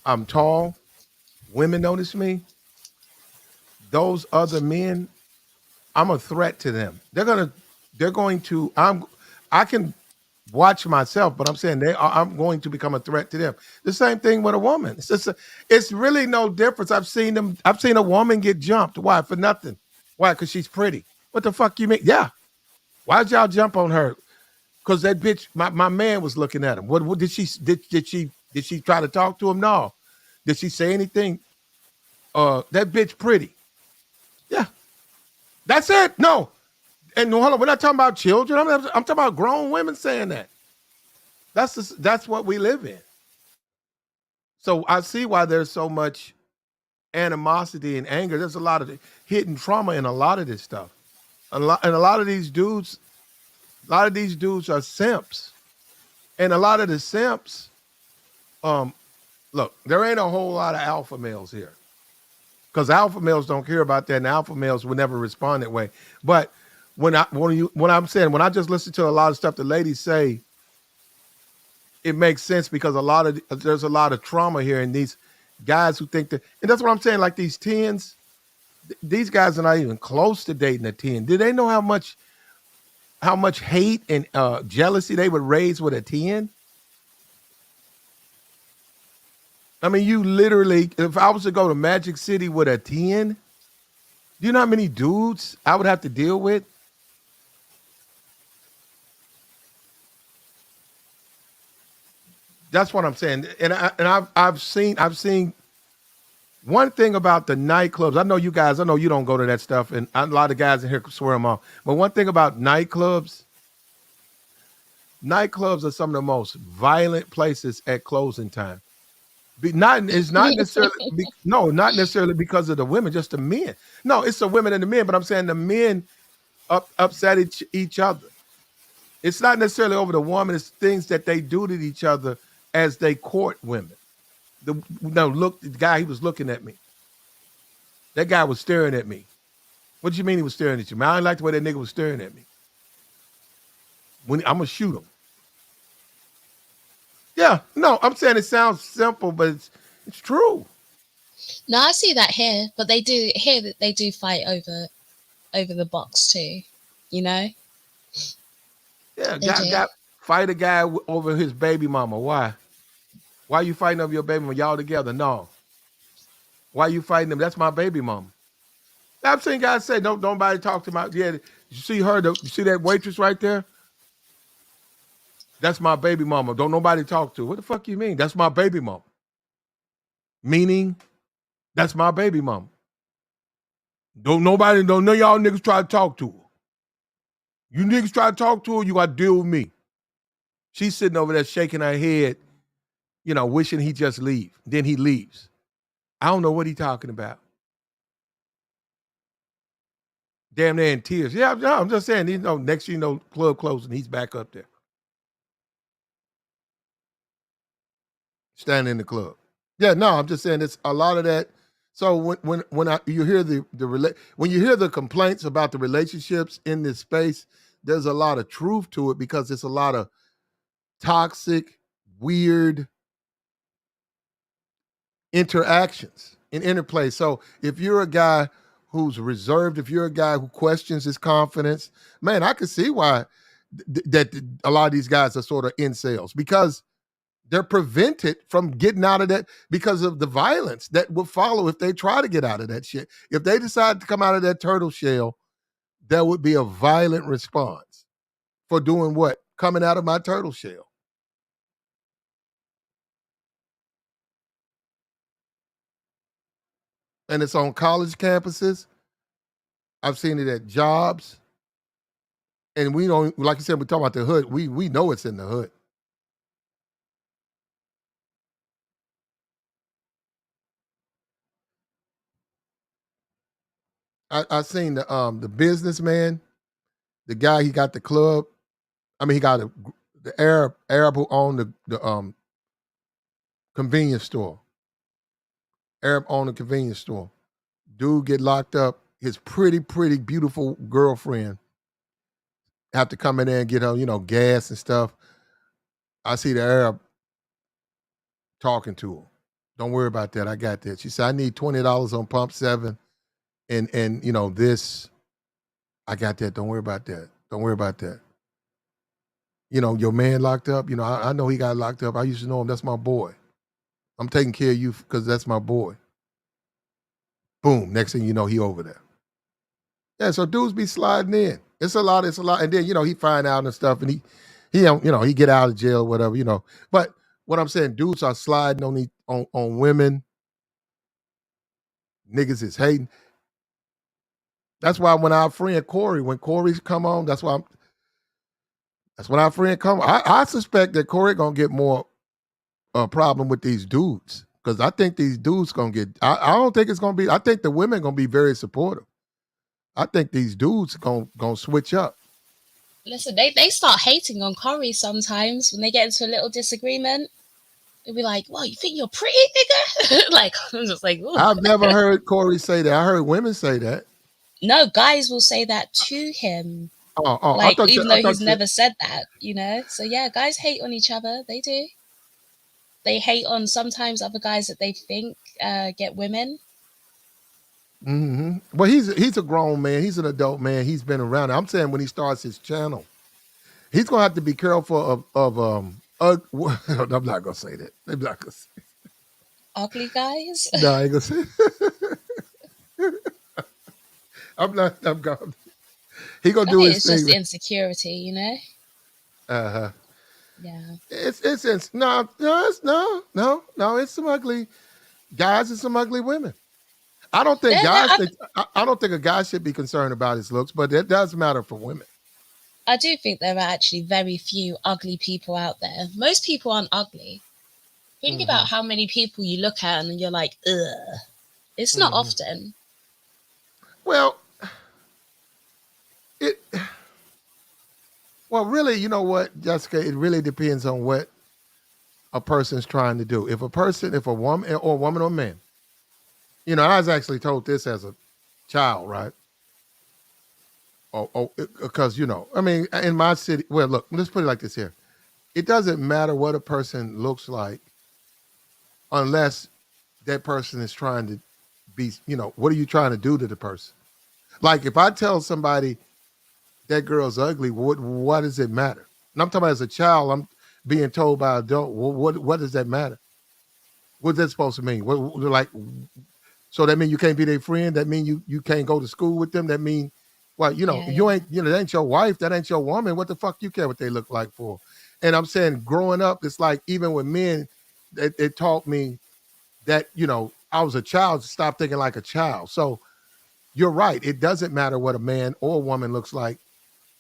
I'm tall, women notice me, those other men, I'm a threat to them. They're going to, I can watch myself, but I'm saying I'm going to become a threat to them. The same thing with a woman. It's really no difference. I've seen a woman get jumped. Why? For nothing. Why? Because she's pretty. What the fuck you mean? Yeah. Why'd y'all jump on her? Because that bitch, my man was looking at him. What did she try to talk to him? No. Did she say anything? That bitch pretty. Yeah. That's it. No. And hold on, we're not talking about children. I'm talking about grown women saying that. That's what we live in. So I see why there's so much animosity and anger. There's a lot of hidden trauma in a lot of this stuff. And a lot of these dudes, are simps. And a lot of the simps, um, look, there ain't a whole lot of alpha males here. Because alpha males don't care about that, and alpha males would never respond that way. But when I just listen to a lot of stuff the ladies say, it makes sense because there's a lot of trauma here, and these guys who think that, and that's what I'm saying. Like these tens, these guys are not even close to dating a 10. Do they know how much hate and jealousy they would raise with a 10? I mean, you literally, if I was to go to Magic City with a 10, do you know how many dudes I would have to deal with? That's what I'm saying. And I've seen one thing about the nightclubs. I know you don't go to that stuff, and a lot of guys in here swear them off. But one thing about nightclubs are some of the most violent places at closing time. It's not necessarily no, not necessarily because of the women, just the men. No, it's the women and the men, but I'm saying the men upset each other. It's not necessarily over the woman, it's things that they do to each other as they court women. The guy, he was looking at me. That guy was staring at me. What do you mean he was staring at you? Man, I didn't like the way that nigga was staring at me. I'm gonna shoot him. Yeah, no, I'm saying it sounds simple, but it's true. No, I see that here, but they do fight over the box too. You know, Yeah, they do. got fight a guy over his baby mama. Why? Why you fighting over your baby mama? Y'all together? No. Why you fighting them? That's my baby mama. I've seen guys say, "Don't nobody talk to my." Yeah, you see her? You see that waitress right there? That's my baby mama. Don't nobody talk to her. What the fuck you mean? That's my baby mama. Meaning, that's my baby mama. Don't none of y'all niggas try to talk to her. You niggas try to talk to her, you got to deal with me. She's sitting over there shaking her head, wishing he just leave. Then he leaves. I don't know what he talking about. Damn near in tears. Yeah, I'm just saying, next thing you know, club closing, he's back up there. Standing in the club. Yeah, no, I'm just saying it's a lot of that. So you hear when you hear the complaints about the relationships in this space, there's a lot of truth to it because it's a lot of toxic, weird interactions and interplay. So if you're a guy who's reserved, if you're a guy who questions his confidence, man, I can see why that a lot of these guys are sort of incels because they're prevented from getting out of that because of the violence that will follow if they try to get out of that shit. If they decide to come out of that turtle shell, there would be a violent response for doing what? Coming out of my turtle shell. And it's on college campuses. I've seen it at jobs. And we don't, like you said, we talk about the hood. We know it's in the hood. I seen the businessman, the guy he got the club. I mean, he got the Arab who owned the convenience store. Arab owned a convenience store. Dude get locked up. His pretty beautiful girlfriend have to come in there and get her, gas and stuff. I see the Arab talking to her. Don't worry about that. I got that. She said, I need $20 on pump 7 and this. I got that. Don't worry about that. Don't worry about that. Your man locked up. I know he got locked up. I used to know him. That's my boy. I'm taking care of you because that's my boy. Boom. Next thing you know, he over there. Yeah, so dudes be sliding in. It's a lot. And then, he find out and stuff and he get out of jail, whatever. But what I'm saying, dudes are sliding on women. Niggas is hating. That's why when our friend when Corey's come on, that's when our friend come. I suspect that Corey gonna get more problem with these dudes because I think these dudes gonna get. I don't think it's gonna be. I think the women gonna be very supportive. I think these dudes gonna switch up. Listen, they start hating on Corey sometimes when they get into a little disagreement. They'll be like, "Well, you think you're pretty, nigga?" Like, I'm just like, ooh. I've never heard Corey say that. I heard women say that. No, guys will say that to him. Oh, like even though he's never said that, So yeah, guys hate on each other. They do. They hate on sometimes other guys that they think get women. Mm-hmm. Well, he's a grown man. He's an adult man. He's been around. I'm saying when he starts his channel, he's gonna have to be careful of I'm not gonna say that. I'm not gonna say ugly guys. No, I ain't gonna say. I'm not. I'm going. He gonna do his thing. It's just insecurity, Uh huh. Yeah. It's no. It's some ugly guys and some ugly women. I don't think I don't think a guy should be concerned about his looks, but it does matter for women. I do think there are actually very few ugly people out there. Most people aren't ugly. Think about how many people you look at and you're like, ugh. It's not often. Well, really, you know what, Jessica? It really depends on what a person's trying to do. If a woman or man, I was actually told this as a child, right? Because I mean, in my city, well, look, let's put it like this here: it doesn't matter what a person looks like, unless that person is trying to be, what are you trying to do to the person? Like if I tell somebody that girl's ugly, what does it matter? And I'm talking about as a child, I'm being told by an adult, what does that matter? What's that supposed to mean? So that mean you can't be their friend? That mean you can't go to school with them? That mean, well, you ain't, that ain't your wife, that ain't your woman. What the fuck you care what they look like for? And I'm saying growing up, it's like even with men, it taught me that, I was a child, stop thinking like a child. So you're right. It doesn't matter what a man or a woman looks like,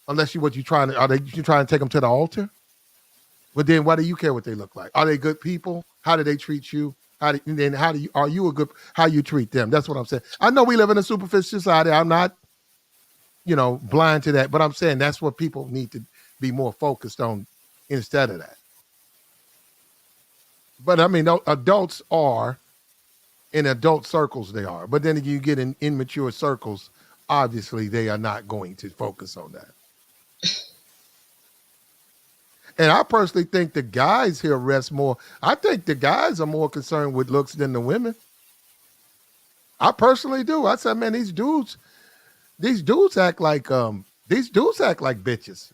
unless you trying to take them to the altar? But then why do you care what they look like? Are they good people? How do they treat you? How you treat them? That's what I'm saying. I know we live in a superficial society. I'm not, blind to that, but I'm saying that's what people need to be more focused on instead of that. But I mean, adults are, in adult circles they are. But then you get in immature circles, obviously they are not going to focus on that. And I personally think the guys here rest more. I think the guys are more concerned with looks than the women. I personally do. I said, man, these dudes act like bitches.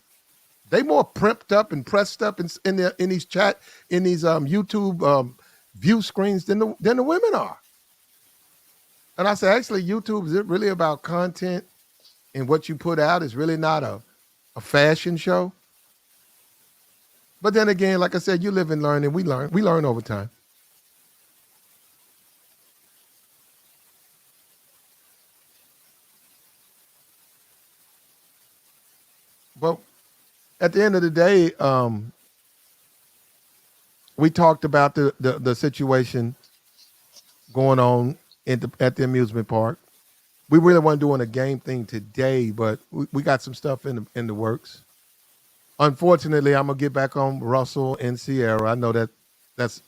They more primped up and pressed up in these YouTube view screens than the women are. And I said, actually, YouTube, is it really about content and what you put out? Is really not a fashion show. But then again, like I said, you live and learn, and we learn over time. But at the end of the day, we talked about the situation going on at the amusement park. We really weren't doing a game thing today, but we got some stuff in the works. Unfortunately, I'm gonna get back on Russell and Sierra. I know that's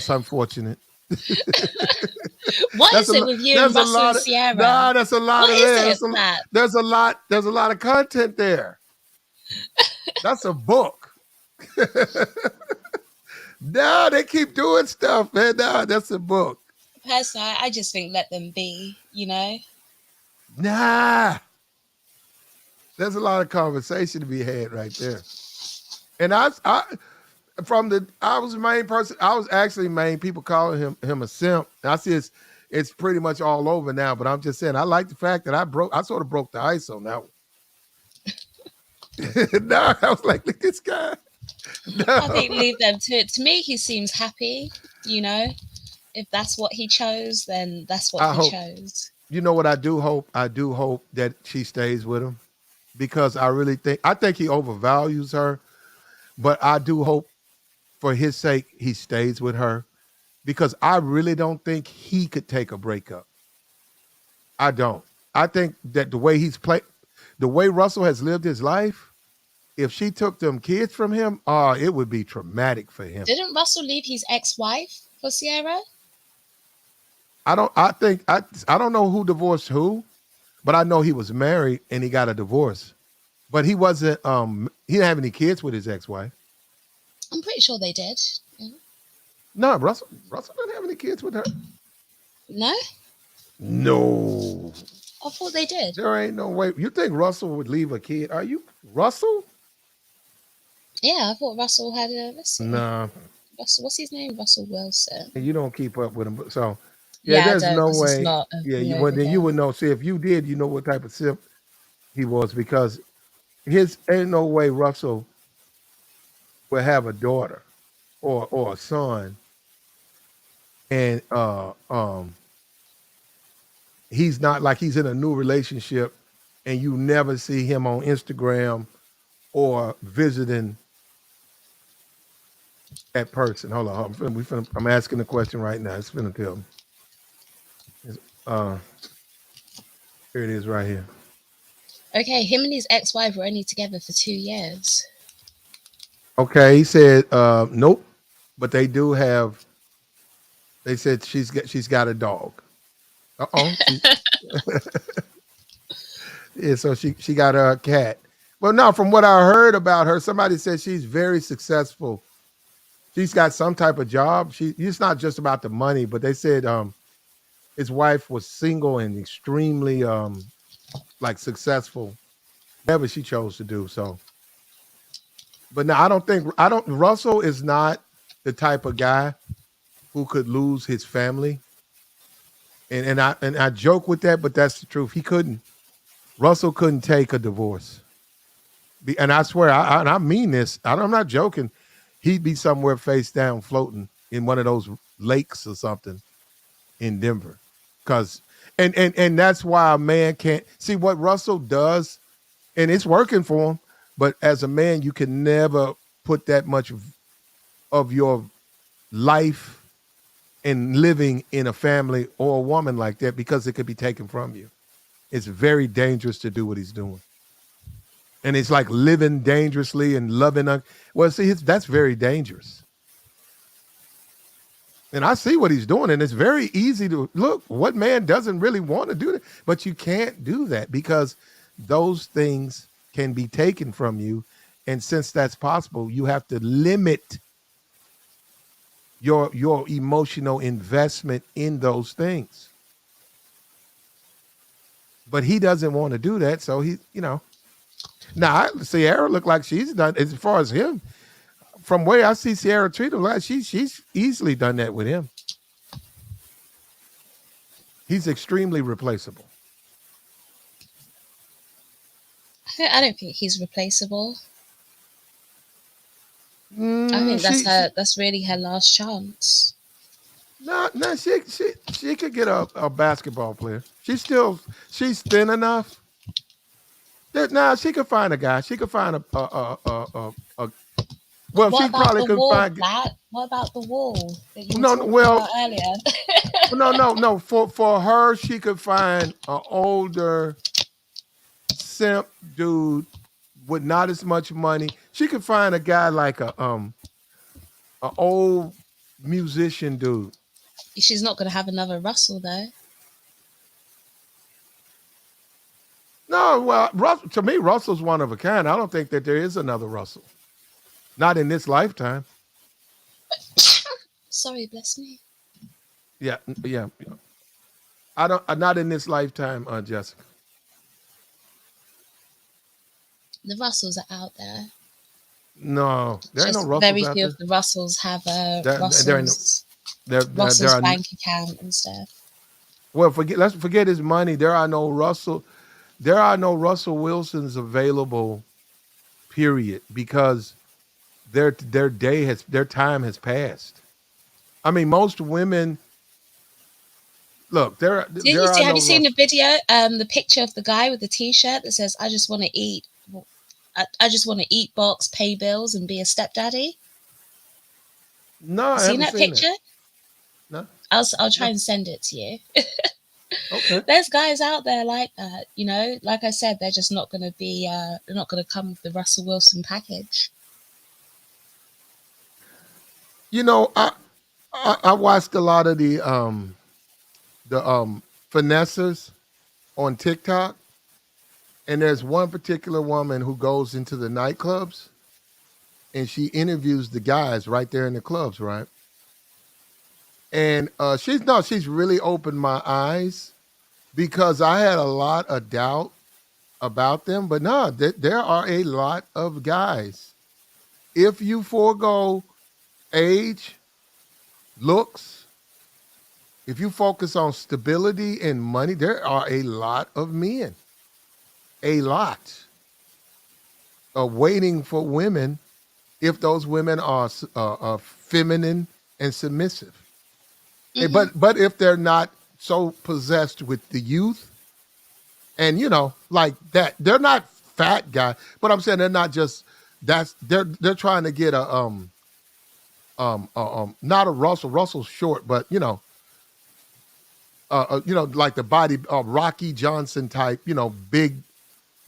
unfortunate. What That's is a it lot. with you and There's a Russell and lot of Sierra? nah. That's a lot What of is there. it, Matt? There's a lot. There's a lot of content there. That's a book. No, they keep doing stuff, man. No, that's a book. Personally, I just think let them be, Nah, there's a lot of conversation to be had right there. And I from the I was the main person. I was actually main people calling him a simp. And I see it's pretty much all over now. But I'm just saying I like the fact that I sort of broke the ice on that one. No, I was like, look at this guy. No. I think leave them to it. To me, he seems happy, If that's what he chose, then that's what I he hope. chose. You know what I do hope? I do hope that she stays with him because I think he overvalues her, but I do hope for his sake he stays with her because I really don't think he could take a breakup. I don't. I think that the way Russell has lived his life, if she took them kids from him, it would be traumatic for him. Didn't Russell leave his ex-wife for Sierra? I don't know who divorced who, but I know he was married and he got a divorce. But he wasn't he didn't have any kids with his ex-wife. I'm pretty sure they did. No, Russell didn't have any kids with her. No? No. I thought they did. There ain't no way. You think Russell would leave a kid? Are you Russell? Yeah, I thought Russell had a. Let's see. Nah. Russell, what's his name? Russell Wilson. You don't keep up with him. So Yeah, there's I don't, no 'cause it's way. not Yeah, over then you would know. See, if you did, you know what type of simp he was because his ain't no way Russell will have a daughter or a son and he's not like he's in a new relationship and you never see him on Instagram or visiting that person. Hold on. I'm asking the question right now. It's finna tell me. Here it is right here. Okay, him and his ex-wife were only together for 2 years. Okay, he said nope, but they do have. They said she's got a dog. Yeah, so she got a cat. Well, no, from what I heard about her, somebody said she's very successful. She's got some type of job. It's not just about the money, but they said his wife was single and extremely like successful, whatever she chose to do. So, but no, Russell is not the type of guy who could lose his family. And I joke with that, but that's the truth. He couldn't. Russell couldn't take a divorce. And I swear, I mean this. I'm not joking. He'd be somewhere face down, floating in one of those lakes or something in Denver. And that's why a man can't see what Russell does, and it's working for him. But as a man, you can never put that much of your life and living in a family or a woman like that because it could be taken from you. It's very dangerous to do what he's doing. And it's like living dangerously and loving. Well, see, that's very dangerous. And I see what he's doing. And it's very easy to look. What man doesn't really want to do that? But you can't do that because those things can be taken from you. And since that's possible, you have to limit your emotional investment in those things. But he doesn't want to do that. So now Sierra look like she's done as far as him. From where I see Sierra treat him, like she's easily done that with him. He's extremely replaceable. I don't think he's replaceable. I think that's really her last chance. No, she could get a basketball player. She's thin enough. She could find a guy. She could find Well, What she about probably the couldn't wall, find. Black? What about the wall that you were No, talking well, about earlier? no. For her, she could find an older simp dude with not as much money. She could find a guy like a old musician dude. She's not going to have another Russell, though. No, well, to me, Russell's one of a kind. I don't think that there is another Russell. Not in this lifetime. Sorry, bless me. Yeah, yeah. I don't. Not in this lifetime, Jessica. The Russells are out there. No, there ain't no Just Russells very out few there. of the Russells have a There ain't. There Russell's are. bank account and stuff. Well, let's forget his money. There are no Russell. There are no Russell Wilsons available. Period, because their time has passed. I mean, most women. Look, there are Have no you seen the Russell. video? The picture of the guy with the T-shirt that says, "I just want to eat. I just want to eat, box, pay bills, and be a stepdaddy." No, You I seen haven't that seen that. picture? No, I'll try no. and send it to you. Okay. There's guys out there like that, you know. Like I said, they're just not going to be. They're not going to come with the Russell Wilson package. You know, I watched a lot of the finessers on TikTok, and there's one particular woman who goes into the nightclubs and she interviews the guys right there in the clubs, right? And she's really opened my eyes because I had a lot of doubt about them, but no, there are a lot of guys. If you forego age, looks, if you focus on stability and money, there are a lot of men, a lot, waiting for women if those women are feminine and submissive. Hmm. But if they're not so possessed with the youth and like that, they're not fat guy. But I'm saying they're not just they're trying to get a not a Russell. Russell's short, but like the body Rocky Johnson type, big,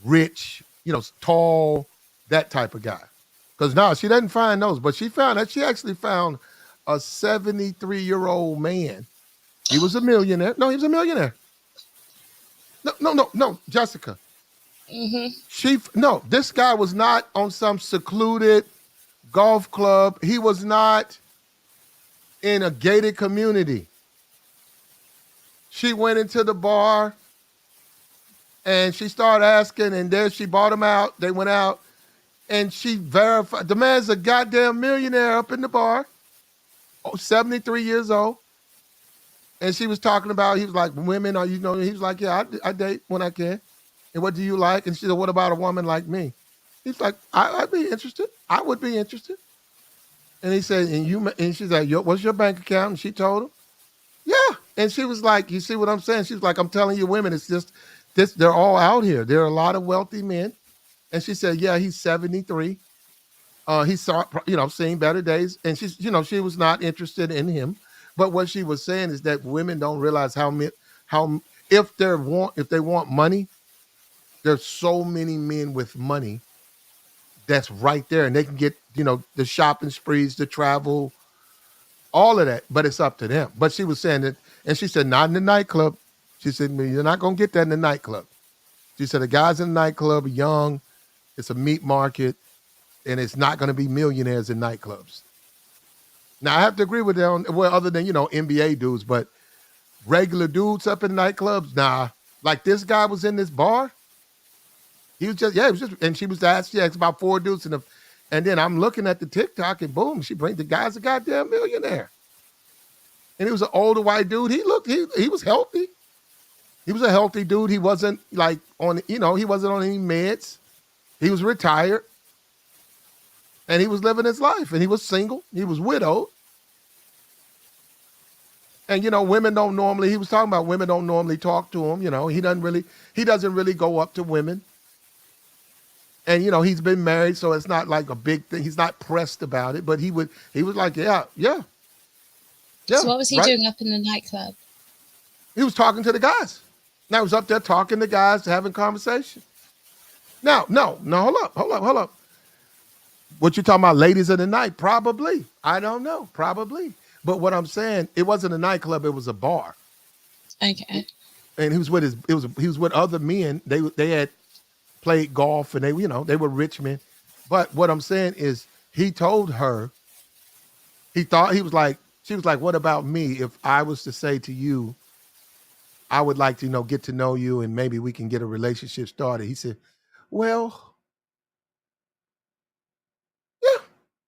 rich, tall, that type of guy. Because now she doesn't find those, but she actually found a 73-year-old man. He was a millionaire. No, he was a millionaire. No, Jessica. Hmm. No, this guy was not on some secluded golf club. He was not in a gated community. She went into the bar and she started asking, and then she bought him out. They went out and she verified the man's a goddamn millionaire up in the bar, 73 years old. And she was talking about, he was like, women, he was like, yeah, I date when I can. And what do you like? And she said, what about a woman like me? He's like, I'd be interested. I would be interested. And he said, and she's like, what's your bank account? And she told him, yeah. And she was like, you see what I'm saying? She was like, I'm telling you, women, it's just this, they're all out here. There are a lot of wealthy men. And she said, yeah, he's 73. He saw, seen better days. And she was not interested in him. But what she was saying is that women don't realize how if they want money, there's so many men with money that's right there, and they can get the shopping sprees, the travel, all of that. But it's up to them. But she was saying that, and she said not in the nightclub. She said you're not gonna get that in the nightclub. She said the guys in the nightclub are young. It's a meat market, and it's not going to be millionaires in nightclubs. Now I have to agree with them. Well, other than NBA dudes, but regular dudes up in nightclubs, nah. Like this guy was in this bar. He was just, and she was asked, about 4 dudes and then I'm looking at the TikTok and boom, she brings the guy's a goddamn millionaire. And he was an older white dude. He was healthy. He was a healthy dude. He wasn't like he wasn't on any meds. He was retired. And he was living his life. And he was single. He was widowed. And women don't normally, he was talking about women don't normally talk to him. He doesn't really go up to women. And he's been married, so it's not like a big thing. He's not pressed about it, but he was like, yeah, yeah, So yeah, what was he right. doing up in the nightclub? He was talking to the guys. Now he was up there talking to guys, having conversation. Now, no, hold up. What you talking about, ladies of the night? Probably. I don't know. Probably. But what I'm saying, it wasn't a nightclub, it was a bar. Okay. And he was with he was with other men. They had played golf, and they were rich men. But what I'm saying is, he told her, he was like, she was like, what about me? If I was to say to you, I would like to, get to know you, and maybe we can get a relationship started. He said, well, yeah,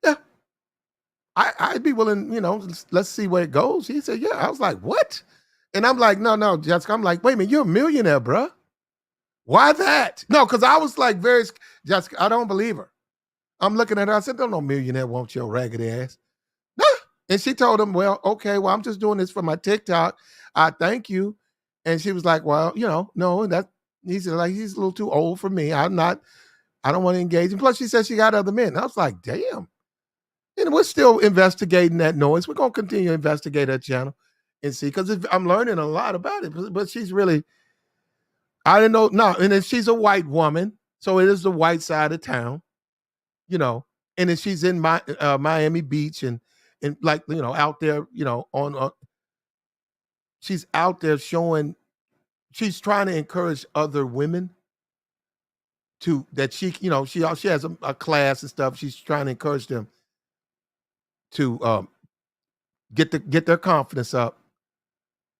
yeah, I'd be willing, let's see where it goes. He said, yeah. I was like, what? And I'm like, no, Jessica. I'm like, wait a minute, you're a millionaire, bruh. Why that? No, because I was like, Jessica, I don't believe her. I'm looking at her. I said, don't no millionaire want your raggedy ass. Nah. And she told him, well, okay, well, I'm just doing this for my TikTok. I thank you. And she was like, well, no, he said, like, he's a little too old for me. I don't want to engage. And plus she said she got other men. And I was like, damn. And we're still investigating that noise. We're going to continue to investigate that channel and see, because I'm learning a lot about it. But she's really, I didn't know. No, and then she's a white woman. So it is the white side of town, and then she's in Miami Beach and like, out there, on, she's out there showing, she's trying to encourage other women that she has a class and stuff. She's trying to encourage them to get their confidence up,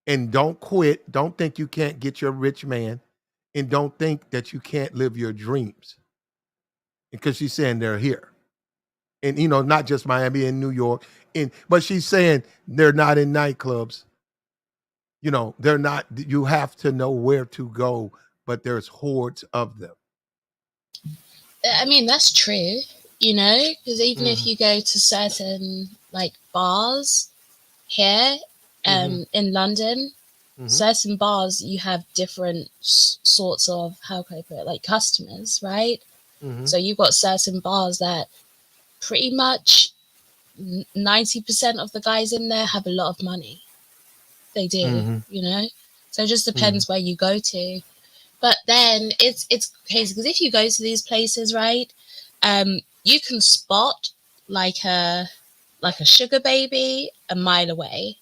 and don't quit. Don't think you can't get your rich man, and don't think that you can't live your dreams, because she's saying they're here. And not just Miami and New York, but she's saying they're not in nightclubs. They're not. You have to know where to go, but there's hordes of them. I mean, that's true, because even if you go to certain like bars here in London, certain bars, you have different sorts of, how can I put it, like customers, right? So you've got certain bars that pretty much 90% of the guys in there have a lot of money. They do, so it just depends where you go to. But then it's crazy, because if you go to these places, right, you can spot like a sugar baby a mile away.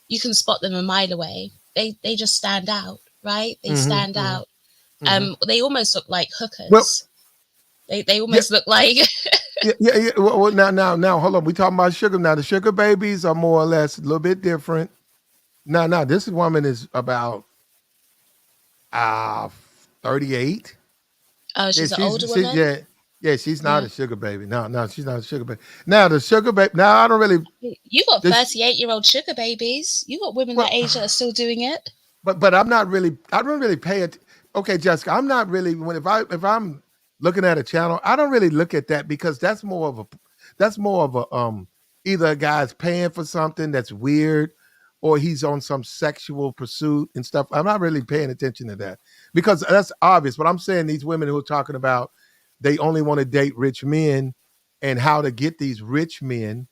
You can spot them a mile away. They just stand out, right? They stand out. They almost look like hookers. Well, they almost look like yeah. Well, now, hold on. We talking about sugar now. The sugar babies are more or less a little bit different. Now, this woman is about 38. Oh, she's an older woman. Yeah, she's not a sugar baby. No, she's not a sugar baby. Now the sugar baby. Now I don't really. You got 38-year-old sugar babies. You got women that age that are still doing it. But I'm not really. I don't really pay it. Okay, Jessica, I'm not really. If I'm looking at a channel, I don't really look at that, because that's more of a either a guy's paying for something that's weird, or he's on some sexual pursuit and stuff. I'm not really paying attention to that, because that's obvious. But I'm saying these women who are talking about they only want to date rich men, and how to get these rich men,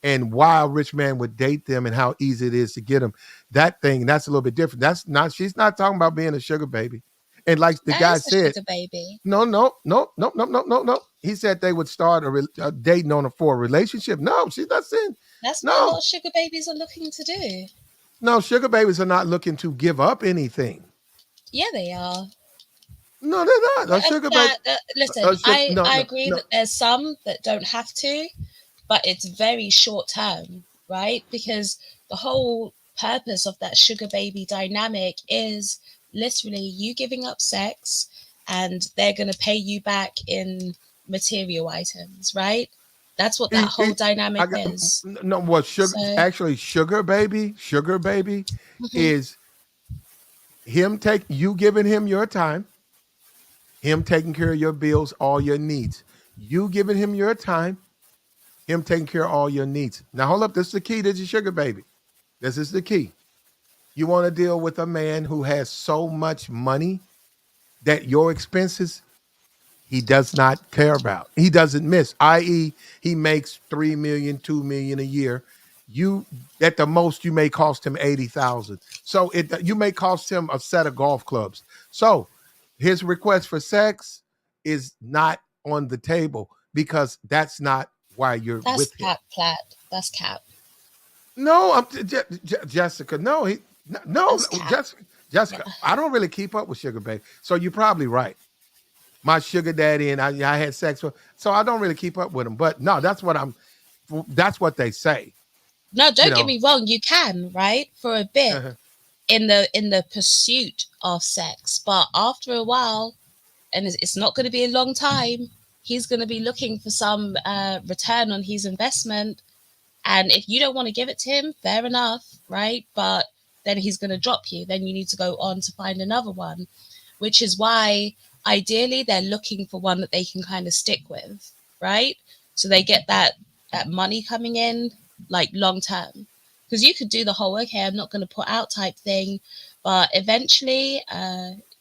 and why a rich man would date them, and how easy it is to get them. That's a little bit different. She's not talking about being a sugar baby. And like the guy said, sugar baby. No. He said they would start dating for a relationship. No, she's not saying. That's what a lot of sugar babies are looking to do. No, sugar babies are not looking to give up anything. Yeah, they are. No, they're not. Listen, I agree that there's some that don't have to, but it's very short term, right? Because the whole purpose of that sugar baby dynamic is literally you giving up sex, and they're going to pay you back in material items, right? That's what that whole dynamic is. No, what sugar baby is him you giving him your time, him taking care of your bills, all your needs. You giving him your time, him taking care of all your needs. Now, hold up. This is the key to your sugar baby. This is the key. You want to deal with a man who has so much money that your expenses he does not care about. He doesn't miss, i.e., he makes 3 million, 2 million a year. You at the most you may cost him 80,000. So you may cost him a set of golf clubs. So his request for sex is not on the table because that's not why you're That's with him. cap, Platt. That's cap. No, Jessica. No, no, That's cap. Jessica. I don't really keep up with Sugar Baby, so you're probably right. My sugar daddy and I had sex with, so I don't really keep up with him. But no, that's what they say. No, You don't get know, me wrong. You can, right, for a bit uh-huh. in the pursuit of sex, but after a while, and it's not going to be a long time, he's going to be looking for some return on his investment. And if you don't want to give it to him, fair enough, right? But then he's going to drop you. Then you need to go on to find another one, which is why ideally they're looking for one that they can kind of stick with, right? So they get that money coming in like long term. Because you could do the whole, okay, I'm not going to put out type thing, but eventually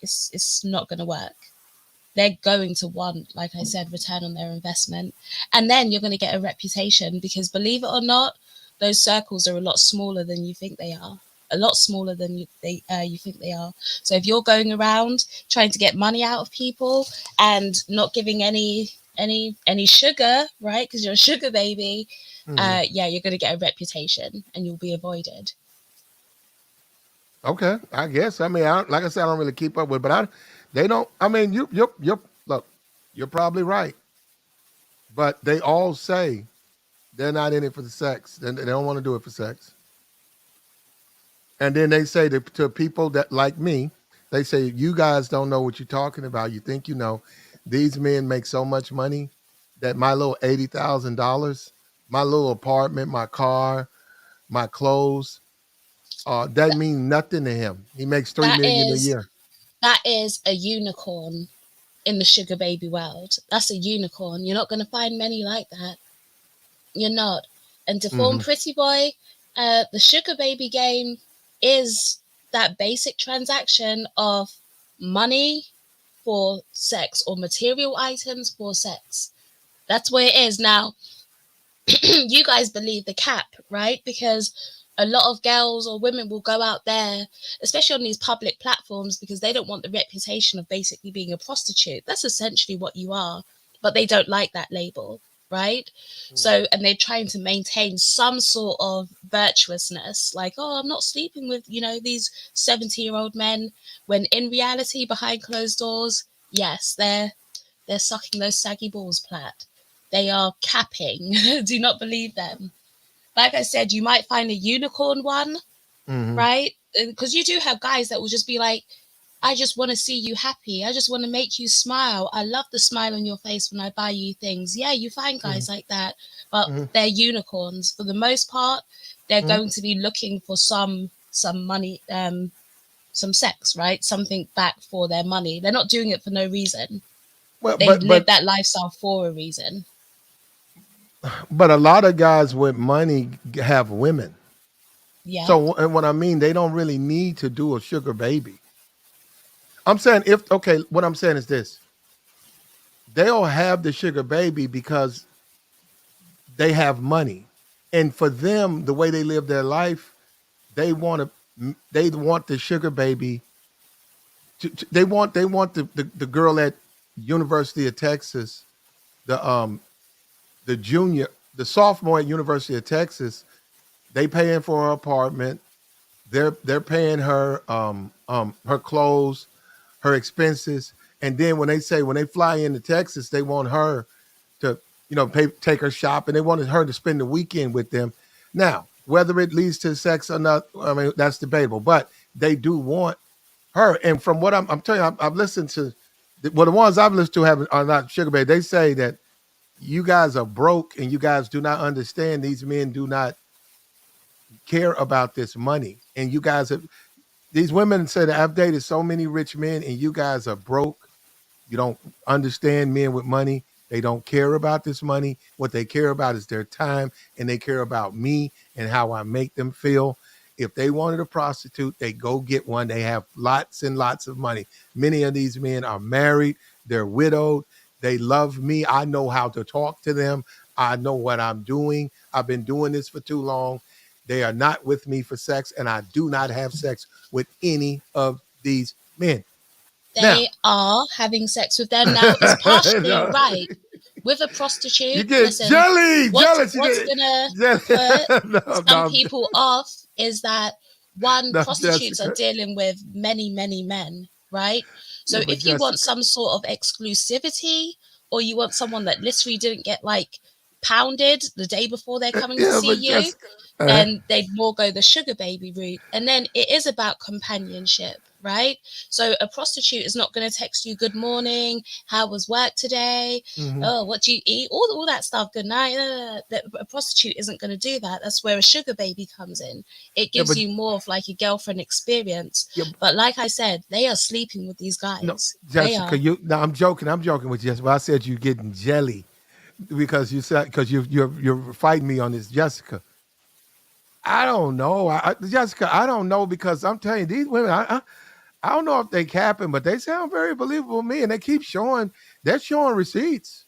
it's not going to work. They're going to want, like I said, return on their investment. And then you're going to get a reputation because, believe it or not, those circles are a lot smaller than you think they are. A lot smaller than you think they are. So if you're going around trying to get money out of people and not giving any sugar, right? Because you're a sugar baby, yeah, you're going to get a reputation and you'll be avoided. Okay, I guess. I mean, like I said, I don't really keep up with, but they don't. I mean, you're look, you're probably right, but they all say they're not in it for the sex. They don't want to do it for sex. And then they say to people that like me, they say, you guys don't know what you're talking about. You think you know. These men make so much money that my little $80,000, my little apartment, my car, my clothes, that means nothing to him. He makes 3 That million a is year. that is a unicorn in the sugar baby world. That's a unicorn. You're not going to find many like that. You're not. And to form Pretty Boy, the sugar baby game is that basic transaction of money for sex or material items for sex. That's what it is. Now, you guys believe the cap, right? Because a lot of girls or women will go out there, especially on these public platforms, because they don't want the reputation of basically being a prostitute. That's essentially what you are, but they don't like that label, right? So, and they're trying to maintain some sort of virtuousness, like, oh, I'm not sleeping with, these 70-year-old men, when in reality, behind closed doors, yes, they're sucking those saggy balls, Platt. They are capping. Do not believe them. Like I said, you might find a unicorn one, right? Because you do have guys that will just be like, I just want to see you happy. I just want to make you smile. I love the smile on your face when I buy you things. Yeah, you find guys like that, but they're unicorns. For the most part, they're going to be looking for some money, some sex, right? Something back for their money. They're not doing it for no reason. Well, They live that lifestyle for a reason. but a lot of guys with money have women. Yeah. So, and what I mean, they don't really need to do a sugar baby. I'm saying what I'm saying is this. They'll have the sugar baby because they have money. And for them, the way they live their life, they want the sugar baby they want the girl at University of Texas, the sophomore at University of Texas, they paying for her apartment. They're paying her her clothes, her expenses, and then when they fly into Texas, they want her to take her shopping. They wanted her to spend the weekend with them. Now, whether it leads to sex or not, I mean that's debatable. But they do want her. And from what I'm telling you, I've listened to, the ones I've listened to are not sugar baby. They say that you guys are broke and you guys do not understand. These men do not care about this money, and you guys have. These women say that I've dated so many rich men, and you guys are broke. You don't understand men with money. They don't care about this money. What they care about is their time, and they care about me and how I make them feel. If they wanted a prostitute, they go get one. They have lots and lots of money. Many of these men are married. They're widowed. They love me. I know how to talk to them. I know what I'm doing. I've been doing this for too long. They are not with me for sex, and I do not have sex with any of these men. Now, They are having sex with them. Now, it's partially no, right. With a you prostitute, get listen, jelly, jealous. You what's get gonna jelly. put No, some no, people off is that, one, no, prostitutes are Jessica. dealing with many, many men, right? Yeah, So but if you want Jessica. some sort of exclusivity, or you want someone that literally didn't get like pounded the day before they're coming to Yeah, see but you, Jessica. then they'd more go the sugar baby route. And then it is about companionship, right? So a prostitute is not going to text you, good morning, how was work today? Mhm. Oh, what do you eat? All that stuff, good night. A prostitute isn't going to do that. That's where a sugar baby comes in. It Yeah, gives but you more of like a girlfriend experience. yeah, But like I said, they are sleeping with these no, guys. They Jessica. are. You. No, I'm joking. I'm joking with Jessica. But I said you getting jelly because you said because you're fighting me on this, Jessica. I don't know, Jessica. I don't know because I'm telling you, these women. I don't know if they capping, but they sound very believable to me, and they keep showing. They're showing receipts.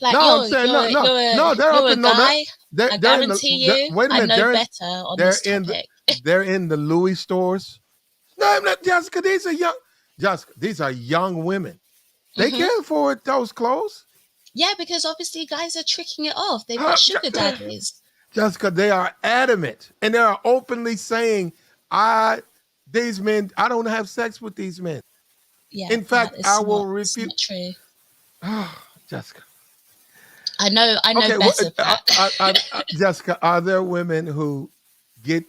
Like No, I'm saying no, no, no. They're you're up a in no. guy. I They're in the. guarantee you, Wait a I minute. know better on They're this in the topic. they're in the Louis stores. No, I'm not, Jessica. These are young. Jessica, these are young women. They Hmm. can't afford those clothes. Yeah, because obviously guys are tricking it off. They've Huh, got sugar daddies. Jessica, they are adamant and they are openly saying, these men, I don't have sex with these men. Yeah, In that fact, I is will not. It's refuse. not true. Jessica. I know. I know Okay, better, Pat. Jessica, are there women who get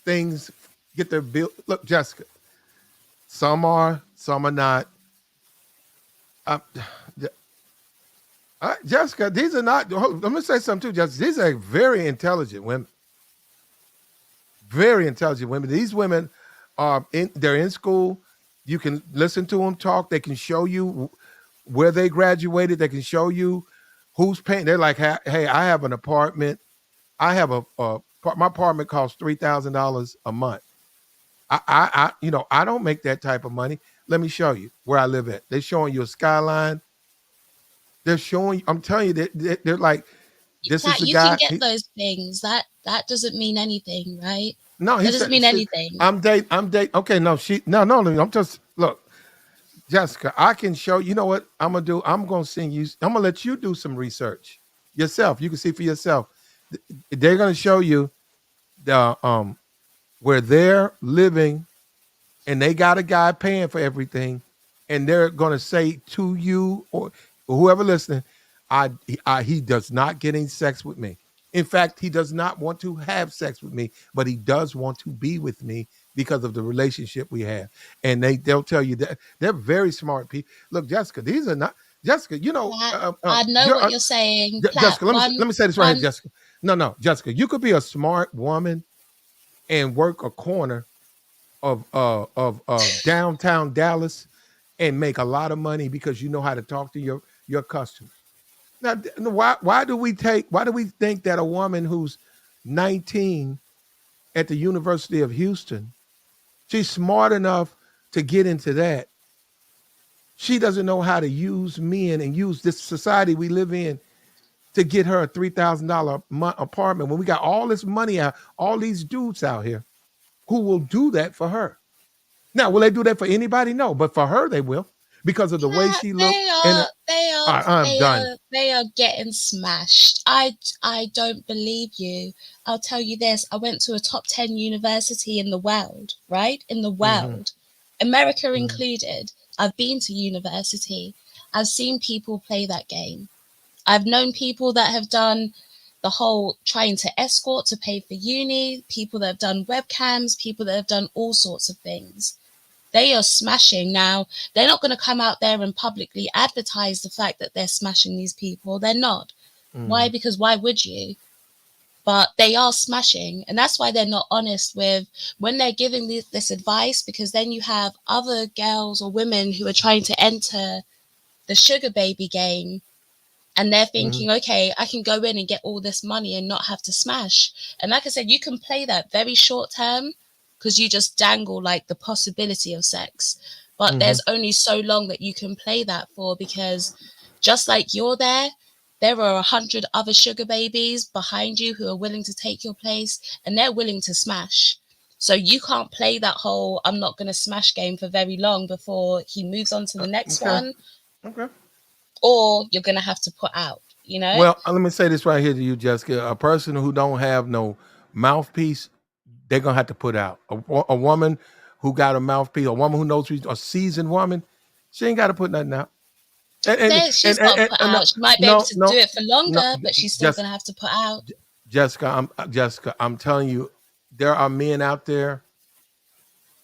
things, get their bill? Look, Jessica, some are not. Uh, Jessica, these are not. Let me say something too, Jessica. These are very intelligent women. Very intelligent women. These women are in. They're in school. You can listen to them talk. They can show you where they graduated. They can show you who's paying. They're like, hey, I have an apartment. I have my apartment costs $3,000 a month. I don't make that type of money. Let me show you where I live at. They're showing you a skyline. They're showing. I'm telling you that they're like, this is Pat, the you can guy. get those things. That doesn't mean anything, right? No, he That doesn't said, mean anything. I'm date. Okay, no, no. I'm just look, Jessica. I can show. You know what I'm gonna do? I'm gonna send you. I'm gonna let you do some research yourself. You can see for yourself. They're gonna show you the where they're living, and they got a guy paying for everything, and they're gonna say to you or whoever listening, he does not get any sex with me. In fact, he does not want to have sex with me, but he does want to be with me because of the relationship we have. And they'll tell you that they're very smart people. Look, Jessica, these are not Jessica. Pat, I know what you're saying. Pat, Jessica. Let me say this right here, one. Jessica. No, Jessica. You could be a smart woman and work a corner of downtown Dallas and make a lot of money because you know how to talk to your customers. Now, why do we think that a woman who's 19 at the University of Houston, she's smart enough to get into that? She doesn't know how to use men and use this society we live in to get her a $3,000 apartment when we got all this money out, all these dudes out here who will do that for her. Now, will they do that for anybody? No, but for her, they will because of the way Pat, she looked. And I'm done. they are getting smashed. I don't believe you. I'll tell you this. I went to a top 10 university in the world, right? In the Hmm. world, America Hmm. included. I've been to university. I've seen people play that game. I've known people that have done the whole trying to escort to pay for uni, people that have done webcams, people that have done all sorts of things. They are smashing. Now, they're not going to come out there and publicly advertise the fact that they're smashing these people. They're not. Why? Hmm. Because why would you? But they are smashing. And that's why they're not honest with when they're giving this advice, because then you have other girls or women who are trying to enter the sugar baby game, and they're Hmm. thinking, okay, I can go in and get all this money and not have to smash. And like I said, you can play that very short term because you just dangle like the possibility of sex. But Hmm. there's only so long that you can play that for, because Just like you're there are 100 other sugar babies behind you who are willing to take your place, and they're willing to smash. So you can't play that whole I'm not going to smash game for very long before he moves on to the next Okay. one, Okay. or you're going to have to put out, you know? Well, let me say this right here to you, Jessica. A person who don't have no mouthpiece, they're gonna have to put out. A woman who got a mouthpiece, a woman who knows she's a seasoned woman, she ain't got to put nothing out. She's got to put No, out. She might be able no, to no, do it for no, longer, but she's still just going to have to put out. Jessica, I'm telling you, there are men out there.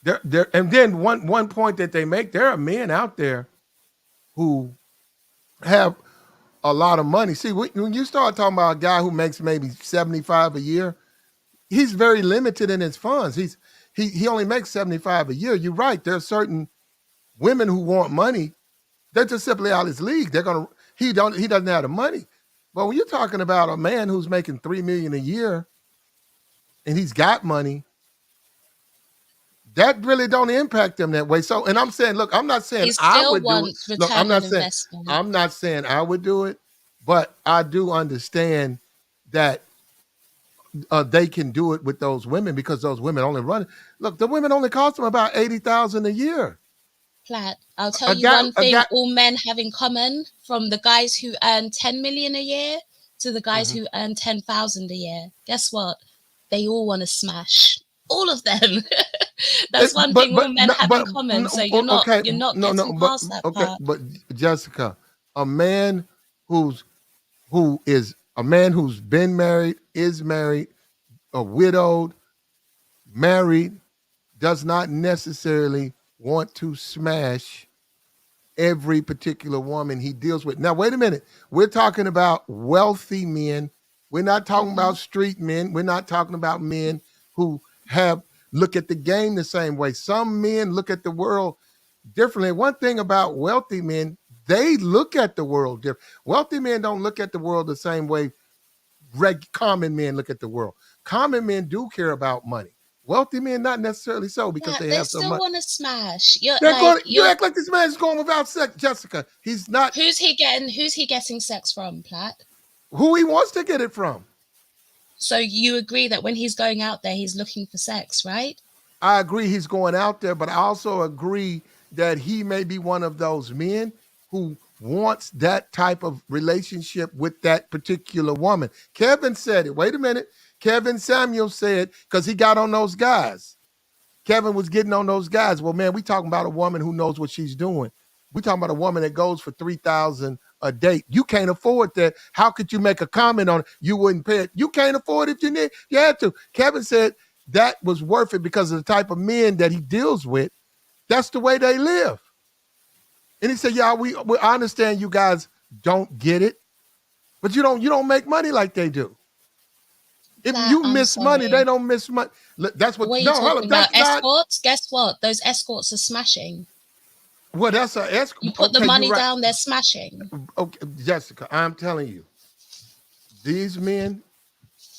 There, and then one point that they make, there are men out there who have a lot of money. See, when you start talking about a guy who makes maybe 75 a year, he's very limited in his funds. He only makes 75 a year. You're right. There are certain women who want money. They're just simply out of his league. He doesn't have the money. But when you're talking about a man who's making $3 million a year and he's got money, that really don't impact them that way. So, and I'm saying, look, I'm not saying He I still would do it. wants Look, return on investment. I'm not saying I would do it, but I do understand that they can do it with those women because those women only run. Look, the women only cost them about $80,000 a year. Platt, I'll tell you one thing all men have in common, from the guys who earn 10 million a year to the guys who earn 10,000 a year. Guess what? They all want to smash. All of them. That's one thing all men have in common. So you're not getting past that part. But Jessica, a man who's been married, is married, or widowed, married, does not necessarily want to smash every particular woman he deals with. Now, wait a minute. We're talking about wealthy men. We're not talking about street men. We're not talking about men who look at the game the same way. Some men look at the world differently. One thing about wealthy men, they look at the world different. Wealthy men don't look at the world the same way common men look at the world. Common men do care about money. Wealthy men, not necessarily so, because they have so much. They still want to smash. You act like this man's going without sex, Jessica. He's not. Who's he getting sex from, Platt? Who he wants to get it from. So you agree that when he's going out there, he's looking for sex, right? I agree he's going out there, but I also agree that he may be one of those men who wants that type of relationship with that particular woman. Kevin said it. Wait a minute. Kevin Samuel said, because he got on those guys. Kevin was getting on those guys. Well, man, we talking about a woman who knows what she's doing. We talking about a woman that goes for $3,000 a date. You can't afford that. How could you make a comment on it? You wouldn't pay it. You can't afford it if you had to. Kevin said that was worth it because of the type of men that he deals with. That's the way they live. And he said, "Yeah, I understand you guys don't get it, but you don't make money like they do. If you miss money, they don't miss money. That's what. What are you talking about? Escorts? Guess what? Those escorts are smashing. Well, that's an escort. You put the money down, they're smashing. Okay, Jessica, I'm telling you, these men,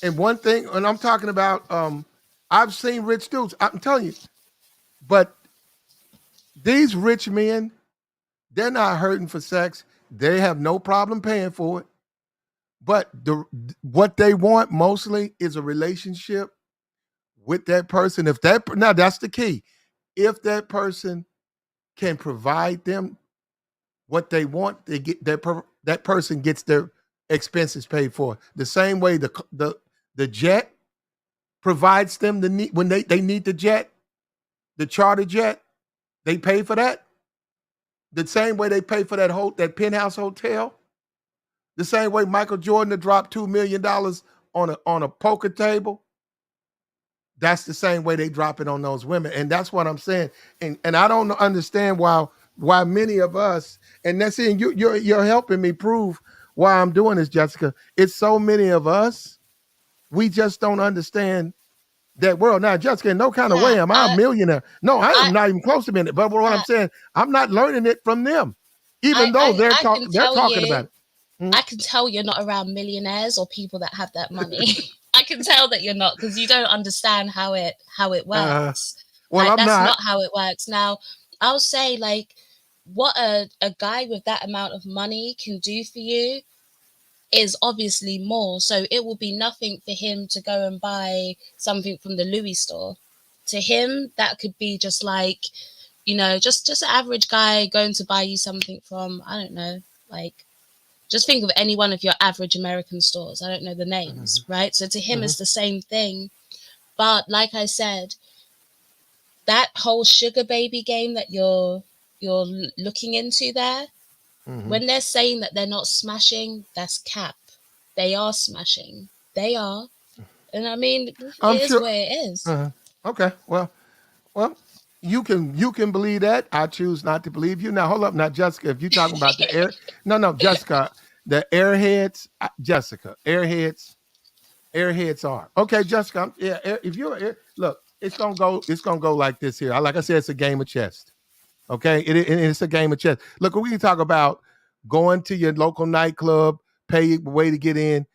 and one thing, and I'm talking about, I've seen rich dudes. I'm telling you, but these rich men, they're not hurting for sex. They have no problem paying for it. But what they want mostly is a relationship with that person. Now that's the key. If that person can provide them what they want, they get that person gets their expenses paid for. The same way the jet provides them the need when they need the jet, the charter jet, they pay for that. The same way they pay for that penthouse hotel. The same way Michael Jordan dropped $2 million on a poker table. That's the same way they drop it on those women. And that's what I'm saying. And I don't understand why many of us, and that's it, you're helping me prove why I'm doing this, Jessica. It's so many of us, we just don't understand that world. Now, Jessica, in no kind of way am I a millionaire. No, I am not even close to being it. But what I'm saying, I'm not learning it from them, even though they're talking about it. I can tell you're not around millionaires or people that have that money. I can tell that you're not, because you don't understand how it works. Well, that's not how it works. Now, I'll say, like, what a guy with that amount of money can do for you is obviously more. So it will be nothing for him to go and buy something from the Louis store. To him, that could be just like, you know, just an average guy going to buy you something from, I don't know, like, just think of any one of your average American stores. I don't know the names, right? So to him, it's the same thing. But like I said, that whole sugar baby game that you're looking into there, when they're saying that they're not smashing, that's cap. They are smashing. They are. And I mean, it I'm is sure. what it is. Okay. Well, you can believe that. I choose not to believe you. Now, hold up. Now, Jessica, if you're talking about the air, no, Jessica, the airheads, Jessica, airheads are okay. Jessica, if you're look, it's gonna go like this here. Like I said, it's a game of chess. Okay, it's a game of chess. Look, we can talk about going to your local nightclub, pay way to get in.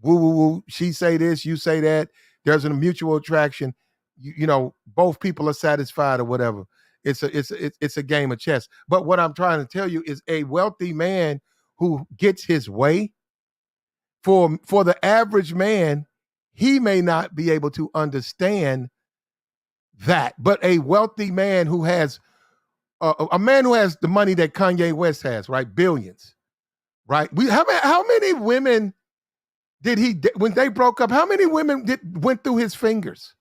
Woo woo woo. She say this, you say that. There's a mutual attraction. You know, both people are satisfied or whatever. It's a game of chess. But what I'm trying to tell you is a wealthy man who gets his way, for the average man, he may not be able to understand that. But a wealthy man who has a man who has the money that Kanye West has, right? Billions, right? How many women did he, when they broke up, how many women went through his fingers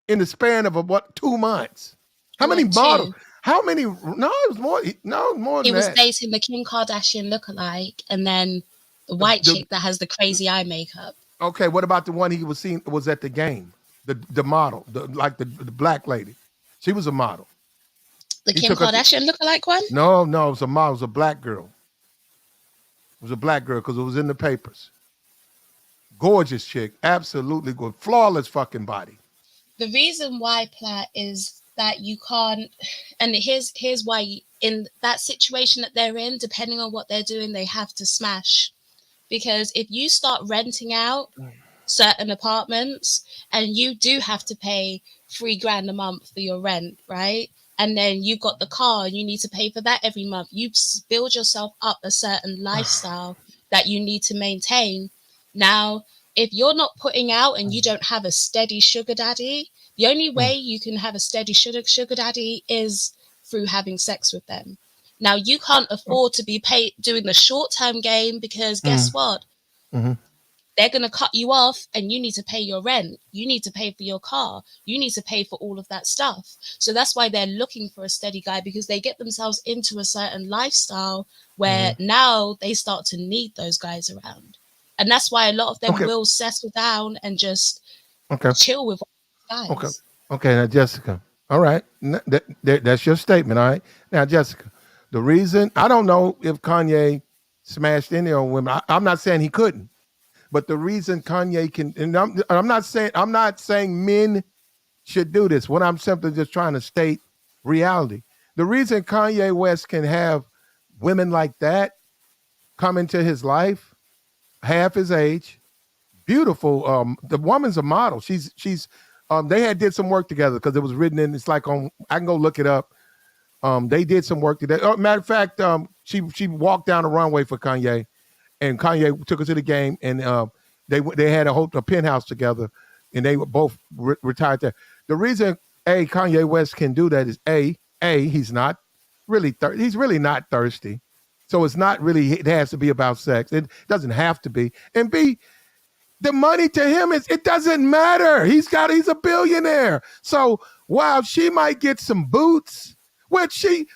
in the span of 2 months? How many models? How many? No, it was more. No, more He than was that. dating the Kim Kardashian lookalike, and then the white chick that has the crazy eye makeup. Okay, what about the one he was seeing was at the game? The model, the black lady. She was a model. The Kim Kardashian lookalike one? No, it was a model. It was a black girl. It was a black girl because it was in the papers. Gorgeous chick, absolutely good, flawless fucking body. The reason why, Platt, is that you can't, and here's why, in that situation that they're in, depending on what they're doing, they have to smash. Because if you start renting out certain apartments and you do have to pay $3,000 a month for your rent, right? And then you've got the car and you need to pay for that every month. You build yourself up a certain lifestyle that you need to maintain. Now, if you're not putting out and you don't have a steady sugar daddy, the only way you can have a steady sugar daddy is through having sex with them. Now, you can't afford to be doing the short-term game because guess what? They're going to cut you off and you need to pay your rent. You need to pay for your car. You need to pay for all of that stuff. So that's why they're looking for a steady guy, because they get themselves into a certain lifestyle where now they start to need those guys around. And that's why a lot of them will settle down and just chill with guys. Okay, now Jessica. All right, that's your statement. All right, now Jessica, the reason I don't know if Kanye smashed any on women. I'm not saying he couldn't, but the reason Kanye can, and I'm not saying men should do this. What I'm simply just trying to state reality. The reason Kanye West can have women like that come into his life, half his age, beautiful. The woman's a model. She's they did some work together because it was written in. It's like I can go look it up. They did some work together. Matter of fact, she walked down the runway for Kanye, and Kanye took her to the game, and they had a penthouse together, and they were both retired there. The reason Kanye West can do that is he's not really he's really not thirsty, so it's not really, it has to be about sex. It doesn't have to be, and B, the money to him it doesn't matter. He's a billionaire. So while she might get some boots, which he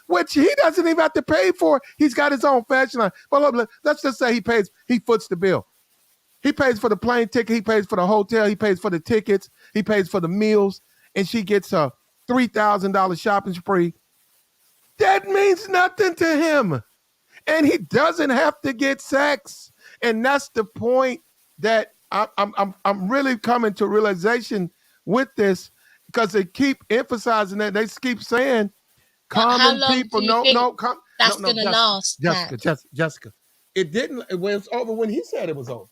doesn't even have to pay for, he's got his own fashion line. But let's just say he foots the bill. He pays for the plane ticket, he pays for the hotel, he pays for the tickets, he pays for the meals, and she gets a $3,000 shopping spree. That means nothing to him. And he doesn't have to get sex. And that's the point that I'm really coming to realization with this, because they keep emphasizing that. They keep saying common people. That's gonna last? Jessica. It didn't. It was over when he said it was over.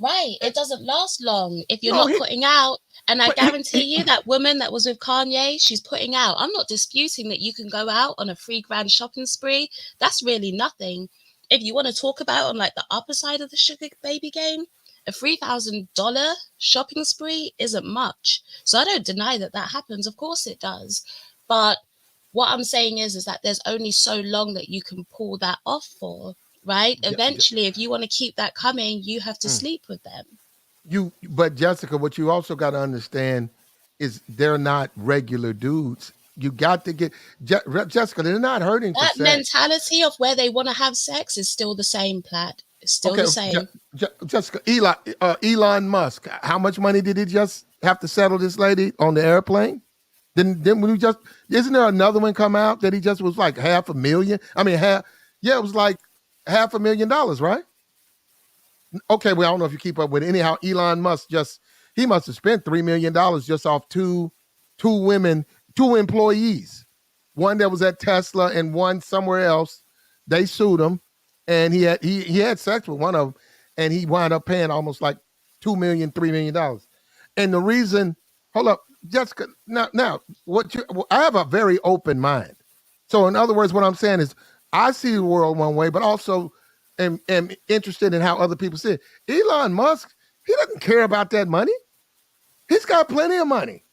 Right. It doesn't last long if you're No, not putting out. And I but guarantee you that woman that was with Kanye, she's putting out. I'm not disputing that you can go out on a $3,000 shopping spree. That's really nothing. If you want to talk about on like the upper side of the sugar baby game, a $3,000 shopping spree isn't much. So I don't deny that that happens. Of course it does. But what I'm saying is that there's only so long that you can pull that off for, right? Eventually, if you want to keep that coming, you have to sleep with them. But Jessica, what you also got to understand is they're not regular dudes. You got to get Jessica. They're not hurting for That sex. mentality of where they want to have sex is still the same, Platt. It's still the same. Jessica, Elon Musk. How much money did he just have to settle this lady on the airplane? Then we just isn't there another one come out that he just was like $500,000? I mean, it was like $500,000, right? Okay, well, I don't know if you keep up with it. Anyhow, Elon Musk he must have spent $3 million just off two employees. One that was at Tesla and one somewhere else. They sued him, and he had sex with one of them, and he wound up paying almost like $2 million, $3 million. And the reason, hold up, Jessica, now I have a very open mind. So in other words, what I'm saying is I see the world one way, but also am interested in how other people see it. Elon Musk, he doesn't care about that money. He's got plenty of money.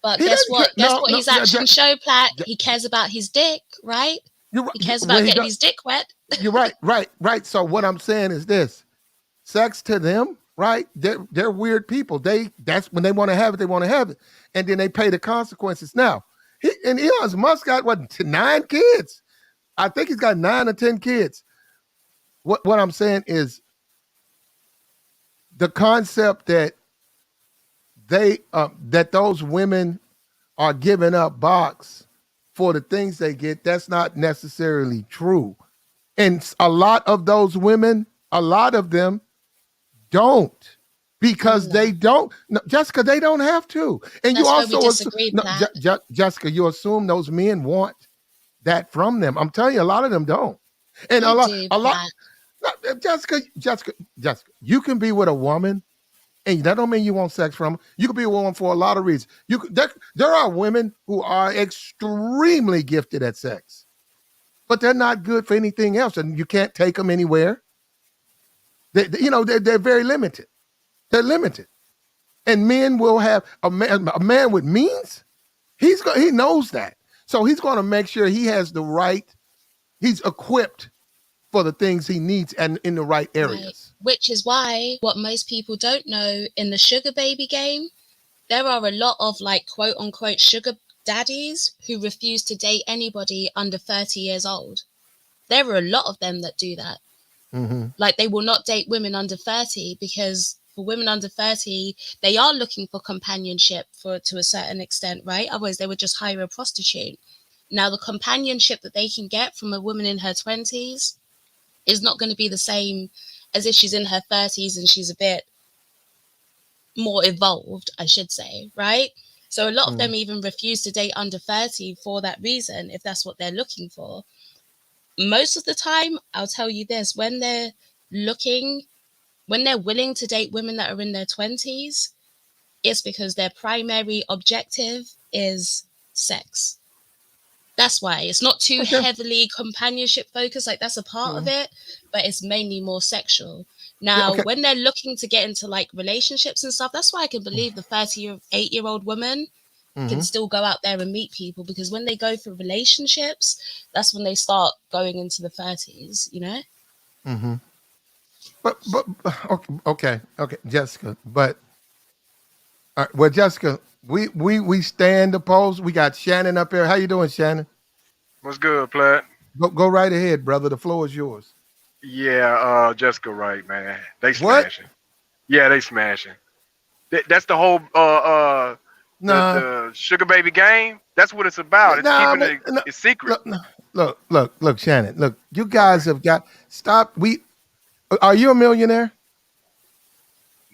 But guess what? His actions show, Platt? He cares about his dick, right? He cares about getting his dick wet. You're right. So what I'm saying is this: sex to them, right? They're weird people. That's when they want to have it, they want to have it, and then they pay the consequences. Now, Elon Musk got 9 kids. I think he's got 9 or 10 kids. What I'm saying is the concept that that those women are giving up box for the things they get, that's not necessarily true. And a lot of those women, a lot of them don't, because they don't. No, Jessica, they don't have to. And that's you also disagree, Jessica, you assume those men want that from them. I'm telling you, a lot of them don't. And a lot. Jessica, you can be with a woman, and that don't mean you want sex from her. You can be with a woman for a lot of reasons. There are women who are extremely gifted at sex, but they're not good for anything else, and you can't take them anywhere. They're very limited. They're limited, and men will have a man with means. He knows that, so he's going to make sure he has the right. He's equipped for the things he needs and in the right areas. Right. Which is why what most people don't know in the sugar baby game, there are a lot of like quote unquote sugar daddies who refuse to date anybody under 30 years old. There are a lot of them that do that. Mm-hmm. Like they will not date women under 30 because for women under 30, they are looking for companionship to a certain extent, right? Otherwise they would just hire a prostitute. Now the companionship that they can get from a woman in her 20s is not going to be the same as if she's in her 30s and she's a bit more evolved, I should say, right? So a lot of them even refuse to date under 30 for that reason, if that's what they're looking for. Most of the time, I'll tell you this, when they're willing to date women that are in their 20s, it's because their primary objective is sex. That's why it's not too heavily companionship focused. Like that's a part of it, but it's mainly more sexual. Now, when they're looking to get into like relationships and stuff, that's why I can believe the 38-year-old woman can still go out there and meet people, because when they go for relationships, that's when they start going into the 30s, you know? Mm-hmm. But okay, Jessica. But well, Jessica, we stand opposed. We got Shannon up here. How you doing, Shannon? What's good, Platt? Go right ahead, brother. The floor is yours. Yeah, Jessica, right, man. They smashing. Yeah, they smashing. That's the whole the sugar baby game. That's what it's about. It's keeping it secret. Look, Shannon. Look, you guys have got stop. Are you a millionaire?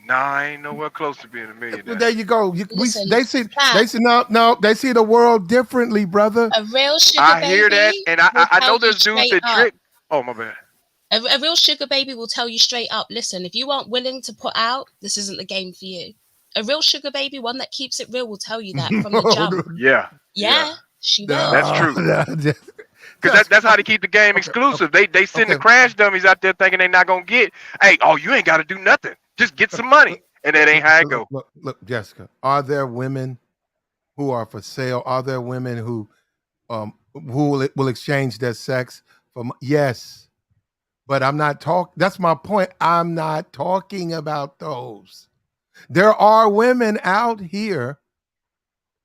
Nah, I ain't nowhere close to being a millionaire. There you go. They see the world differently, brother. A real sugar baby. I hear that, and I know there's dudes that trick. Oh, my bad. A real sugar baby will tell you straight up, listen, if you aren't willing to put out, this isn't the game for you. A real sugar baby, one that keeps it real, will tell you that from the jump. Yeah. Yeah, she will. That's true. Because That's how they keep the game exclusive. They send the crash dummies out there thinking they're not gonna get. Hey, oh, you ain't got to do nothing. Just get some money, and that ain't how it go. Look, Jessica. Are there women who are for sale? Are there women who will exchange their sex for? Yes, but I'm not talking. That's my point. I'm not talking about those. There are women out here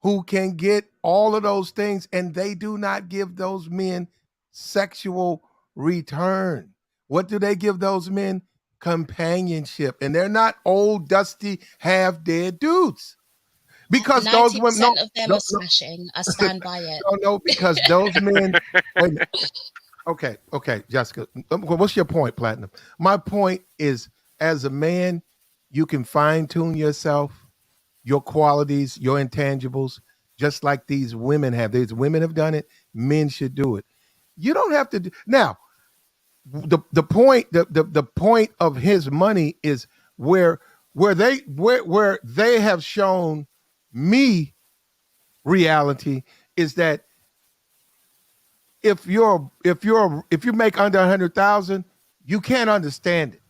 who can get all of those things, and they do not give those men sexual return. What do they give those men? Companionship. And they're not old, dusty, half-dead dudes. Because those women, 90% of them are smashing. I stand by it. No, because those men. Wait a minute. Okay, Jessica. What's your point, Platinum? My point is, as a man, you can fine-tune yourself, your qualities, your intangibles, just like these women have. These women have done it. Men should do it. You don't have to do. Now, the point of his money is where they have shown me reality is that if you make under 100,000, you can't understand it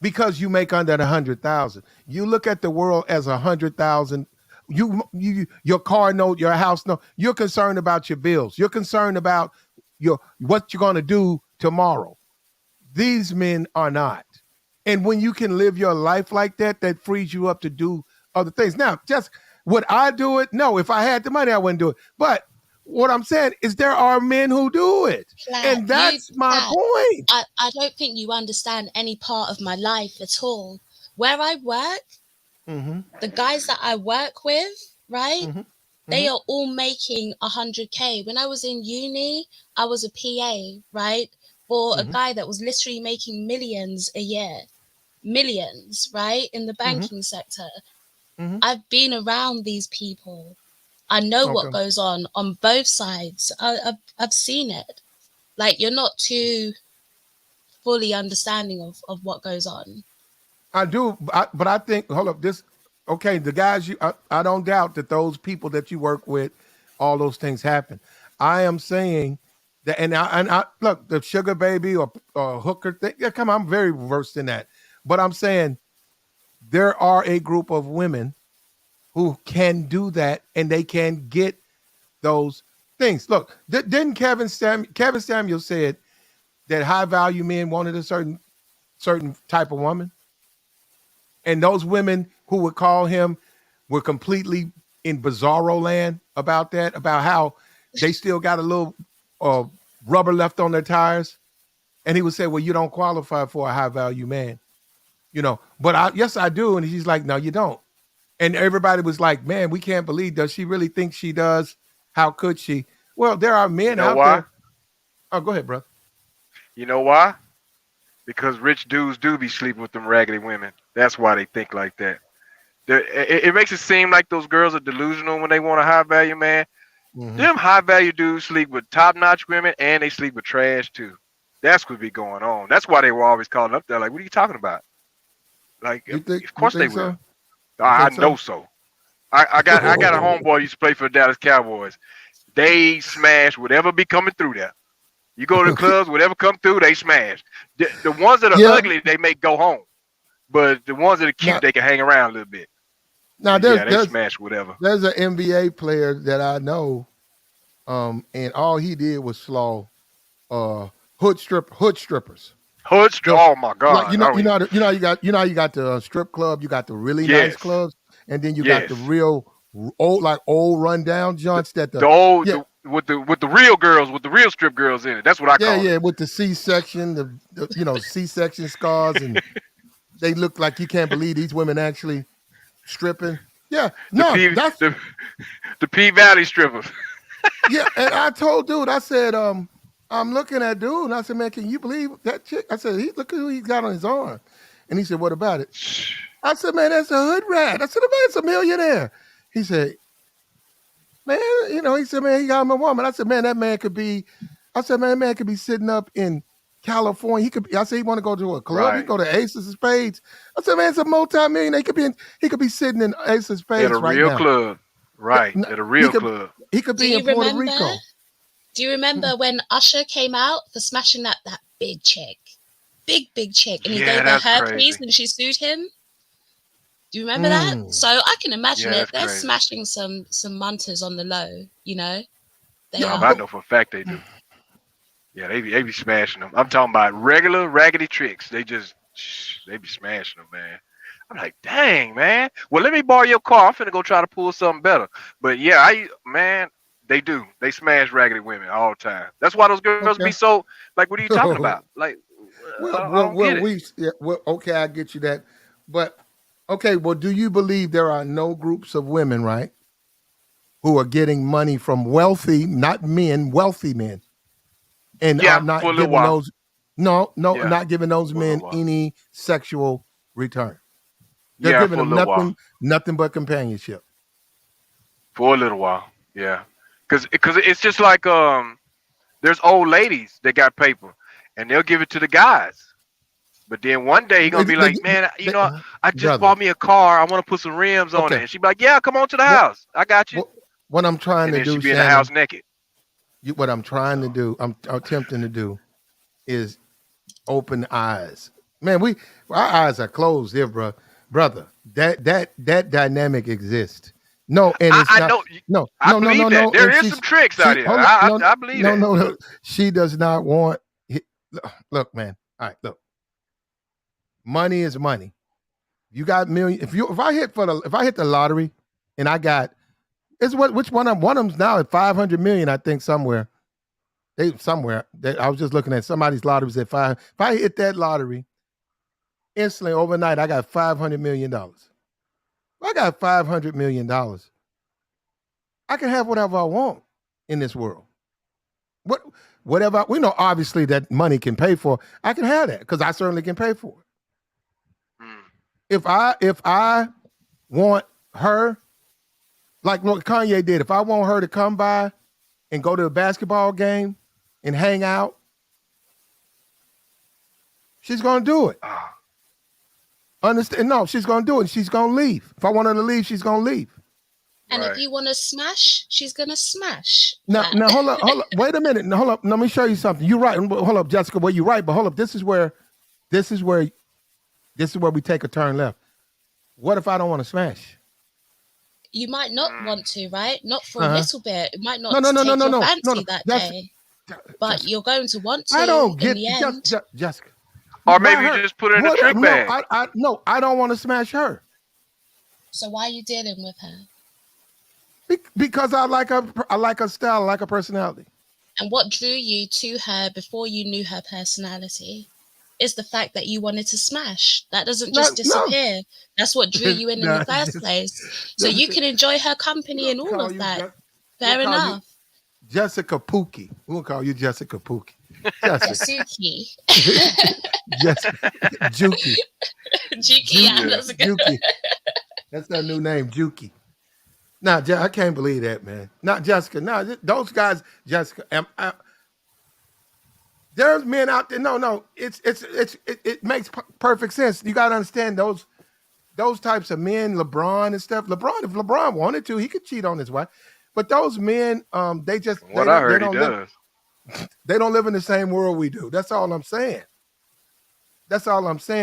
because you make under 100,000. You look at the world as 100,000. Your car note, your house note. You're concerned about your bills. You're concerned about what you're going to do tomorrow. These men are not. And when you can live your life like that, that frees you up to do other things. Now, just would I do it? No, if I had the money, I wouldn't do it. But what I'm saying is there are men who do it. And that's my point. I don't think you understand any part of my life at all. Where I work, the guys that I work with, right? They are all making 100K. When I was in uni, I was a PA, right? For a guy that was literally making millions a year. Millions, right? In the banking sector. I've been around these people. I know what goes on both sides. I've seen it. Like, you're not too fully understanding of what goes on. I do, but I think, hold up, the guys, I don't doubt that those people that you work with, all those things happen. I am saying that, and I look, the sugar baby or hooker thing, yeah, come on, I'm very versed in that. But I'm saying there are a group of women who can do that, and they can get those things. Look, didn't Kevin Samuel said that high value men wanted a certain type of woman, and those women who would call him were completely in bizarro land about that, about how they still got a little rubber left on their tires, and he would say, "Well, you don't qualify for a high value man, but yes, I do." And he's like, "No, you don't." And everybody was like, "Man, we can't believe. Does she really think she does? How could she?" Well, there are men out there. Oh, go ahead, bro. You know why? Because rich dudes do be sleeping with them raggedy women. That's why they think like that. It makes it seem like those girls are delusional when they want a high value man. Them high value dudes sleep with top notch women and they sleep with trash too. That's what be going on. That's why they were always calling up there like, "What are you talking about?" Like, of course they will. I know so. I got a homeboy used to play for the Dallas Cowboys. They smash whatever be coming through there. You go to the clubs, whatever come through, they smash. The ones that are ugly, they make go home. But the ones that are cute, they can hang around a little bit. Now they smash whatever. There's an NBA player that I know, and all he did was slaw hood strippers. Oh my God! Like, you got the strip club, you got the really nice clubs, and then you got the real old rundown joints with the real girls, with the real strip girls in it. That's what I call it. Yeah, with the C-section, the C-section scars, and they look like you can't believe these women actually stripping. Yeah, that's the P Valley strippers. Yeah, and I told dude, I said, I'm looking at dude, and I said, "Man, can you believe that chick?" I said, "Look at who he's got on his arm," and he said, "What about it?" I said, "Man, that's a hood rat." I said, "Man, it's a millionaire." He said, "Man, he said, man, he got my woman." I said, "Man, that man could be," I said, "Man, that man could be sitting up in California. I said he want to go to a club. He Right. can go to Aces of Spades. I said, man, it's a multi-millionaire. He could be sitting in Aces of At a Spades right real now. club. Right. N- At a He real could club. Do be in you Puerto remember? Rico. Do you remember when Usher came out for smashing that big chick? Big chick. And he Yeah, gave her that's her piece crazy. and she sued him? Do you remember that? Mm. So I can imagine Yeah, it. that's They're crazy. smashing some muntas on the low, you know? They Yeah, Oh, are. I know for a fact they do. Yeah, they be smashing them. I'm talking about regular raggedy tricks. They be smashing them, man. I'm like, dang, man. Well, let me borrow your car. I'm finna go try to pull something better. But yeah, they do. They smash raggedy women all the time. That's why those girls be Okay. so like, what are you talking about? Like, I don't get it. Okay, I get you that. But okay, well, do you believe there are no groups of women, right, who are getting money from wealthy, not men, wealthy men, and are Yeah, for not a little giving while. those no, Yeah, not giving those for a little men while. any sexual return? They're Yeah, giving for a them little while. nothing but companionship. For a little while. Yeah, because it's just like there's old ladies that got paper, and they'll give it to the guys. But then one day he They, gonna be they, like, man, they, I just brother, bought me a car. I want to put some rims on it. okay. And she be like, yeah, come on to the What, house. I got you. what I'm trying And to then she do, be in the house Shannon, naked. what I'm trying to So do, I'm attempting to do, is open eyes. Man, our eyes are closed here, brother. That dynamic exists. No, and it's I not. know. I believe that No. there And is some tricks out she here. hold on, I believe that. no. She does not want. Look, man. All right, look. Money is money. You got million. If I hit the lottery, and I got which one of them's now at 500 million, I think somewhere. I was just looking at somebody's lottery was at five. If I hit that lottery, instantly overnight, I got $500 million. I got $500 million. I can have whatever I want in this world. Whatever we know, obviously that money can pay for. I can have that because I certainly can pay for it. Mm. If I want her, like what Kanye did, if I want her to come by and go to a basketball game and hang out, she's gonna do it. Understand? No, she's gonna do it. She's gonna leave. If I want her to leave, she's gonna leave. And Right. if you want to smash, she's going to smash. Now, hold up. Wait a minute. Now, hold up. Let me show you something. You're right. Hold up, Jessica. Well, you're right. But hold up. This is where we take a turn left. What if I don't want to smash? You might not want to, right? Not for a little bit. It might not No, take your fancy that day. But Jessica, you're going to want to I don't get in the end. Jessica. Or Why maybe her? you just put her in a trick bag. I don't want to smash her. So why are you dealing with her? Because I like her style, I like her personality. And what drew you to her before you knew her personality is the fact that you wanted to smash. That doesn't just disappear. That's what drew you in the first place. So you can enjoy her company and all of that. Fair enough. Jessica Pookie. We'll call you Jessica Pookie. Jessica. Jasuki. Jessica. Juki. Juki, yeah, that's a good Juki. That's her new name, Juki. Nah, I can't believe that, man. Not Jessica. No, those guys, Jessica. There's men out there. No, it makes perfect sense. You got to understand those types of men, LeBron and stuff. If LeBron wanted to, he could cheat on his wife. But those men, they don't live in the same world we do. That's all I'm saying.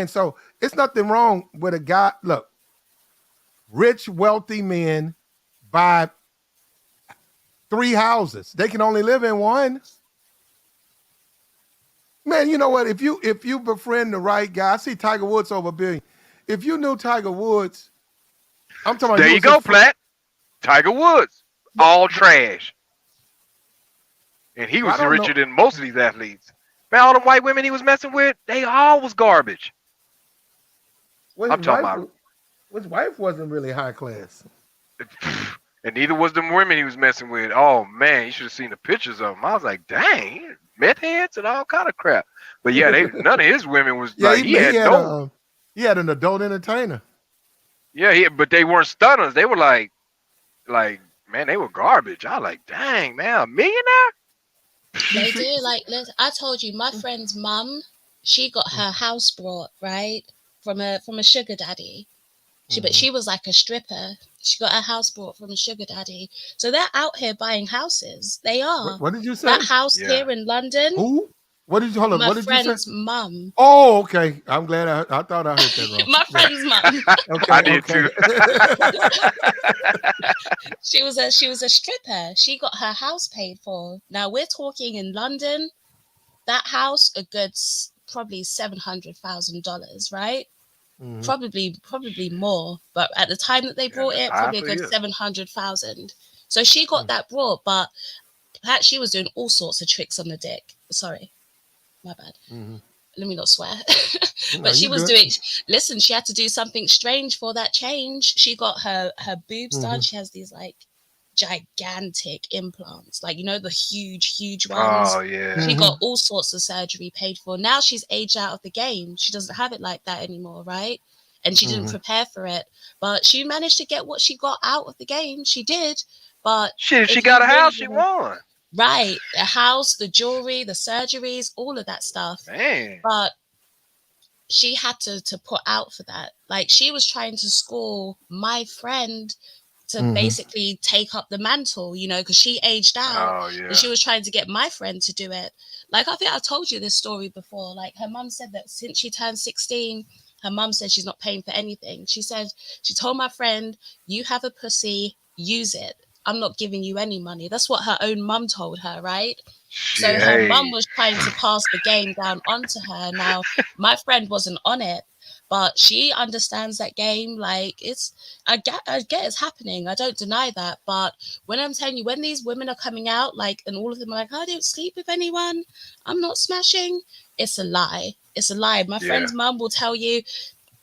So it's nothing wrong with a guy. Look, rich, wealthy men buy 3 houses. They can only live in one. Man, you know what? If you befriend the right guy, I see Tiger Woods over $1 billion. If you knew Tiger Woods, I'm talking about There you go, Platt. Tiger Woods, all trash, and he was richer than most of these athletes. Man, all the white women he was messing with, they all was garbage. I'm talking about. His wife wasn't really high class. And neither was them women he was messing with. Oh man, you should have seen the pictures of them. I was like, dang, meth heads and all kind of crap. But yeah, none of his women was like he had an adult entertainer. Yeah, but they weren't stunners. They were like man, they were garbage. I was like, dang, man, a millionaire? They do. Like, I told you, my friend's mum, she got her house brought, right, from a sugar daddy. But she was like a stripper. She got her house bought from a sugar daddy. So they're out here buying houses. They are. What did you That say? house Yeah. here in London, Who? What did you hold on? my What did you say? friend's mum. Oh, okay. I'm glad I thought I heard that wrong. My friend's mum. Okay, I did okay. too. She was a stripper. She got her house paid for. Now we're talking in London. That house, a good probably $700,000, right? Mhm. Probably more. But at the time that they Yeah, brought that's it, high probably a for good you. 700,000. So she got that brought, but perhaps she was doing all sorts of tricks on the dick. Sorry, my bad. Mhm. Let me not swear. No, But she you was good. doing. Listen, she had to do something strange for that change. She got her boobs done. Mhm. She has these like gigantic implants, like the huge ones. Oh yeah. She Mhm. got all sorts of surgery paid for. Now she's aged out of the game. She doesn't have it like that anymore, right? And she didn't Mhm. prepare for it, but she managed to get what she got out of the game. She did, but Shit, if she if got you a really house, she want won. right, the house, the jewelry, the surgeries, all of that stuff, Man. but she had to put out for that. Like she was trying to school my friend to Mhm. basically take up the mantle, because she aged out Oh and yeah. she was trying to get my friend to do it. Like I think I told you this story before. Like her mum said that since she turned 16, her mum said she's not paying for anything. She said she told my friend, "You have a pussy, use it. I'm not giving you any money." That's what her own mum told her, right? So Shit, her mum hey. was trying to pass the game down onto her. Now, my friend wasn't on it, but she understands that game. Like I get it's happening. I don't deny that. But when I'm telling you, when these women are coming out, like, and all of them are like, "I don't sleep with anyone. I'm not smashing." It's a lie. It's a lie. My Yeah. friend's mum will tell you,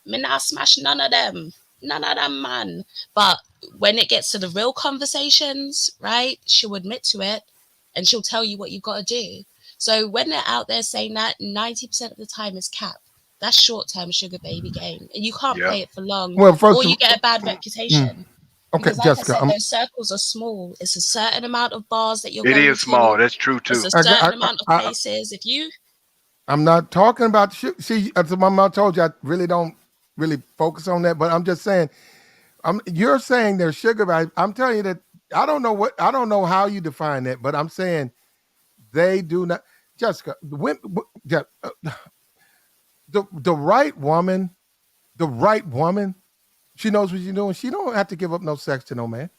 "Me not smash none of them, man." But when it gets to the real conversations, right, she'll admit to it and she'll tell you what you've got to do. So when they're out there saying that, 90% of the time is cap. That's short-term sugar baby game, and you can't Yep. play it for long, Well, first or of you get a bad mm, reputation. okay, Because, like I Jessica, said, those circles are small. It's a certain amount of bars that you're It going is small. to. That's true It's too. a I, certain I, amount of I, places. If you I'm not talking about see. As my mom told you, I really don't really focus on that. But I'm just saying, you're saying there's sugar. I'm telling you that I don't know how you define that, but I'm saying they do not. Jessica, the right woman, she knows what she's doing. She don't have to give up no sex to no man.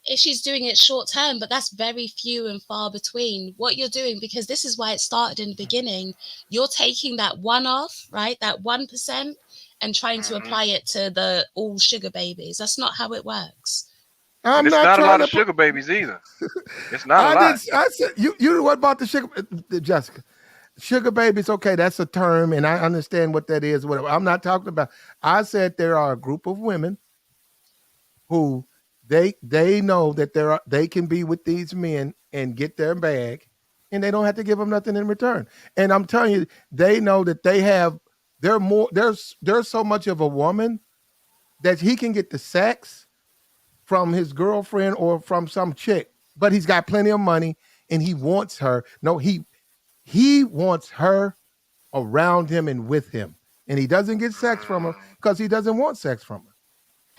if she's doing it short term, but that's very few and far between. What you're doing, because this is why it started in the beginning, you're taking that one off, right? That 1% and trying to Hmm. apply it to the all sugar babies. That's not how it works. And I'm it's not not a trying lot to of put. sugar babies either. It's not a I lot. did. I said you. What about the sugar, Jessica? Sugar babies, okay, that's a term, and I understand what that is. Whatever. I'm not talking about. I said there are a group of women who they know that they can be with these men and get their bag, and they don't have to give them nothing in return. And I'm telling you, they know that they're more. There's so much of a woman that he can get the sex from his girlfriend or from some chick, but he's got plenty of money and he wants her. No, he wants her around him and with him. And he doesn't get sex from her because he doesn't want sex from her.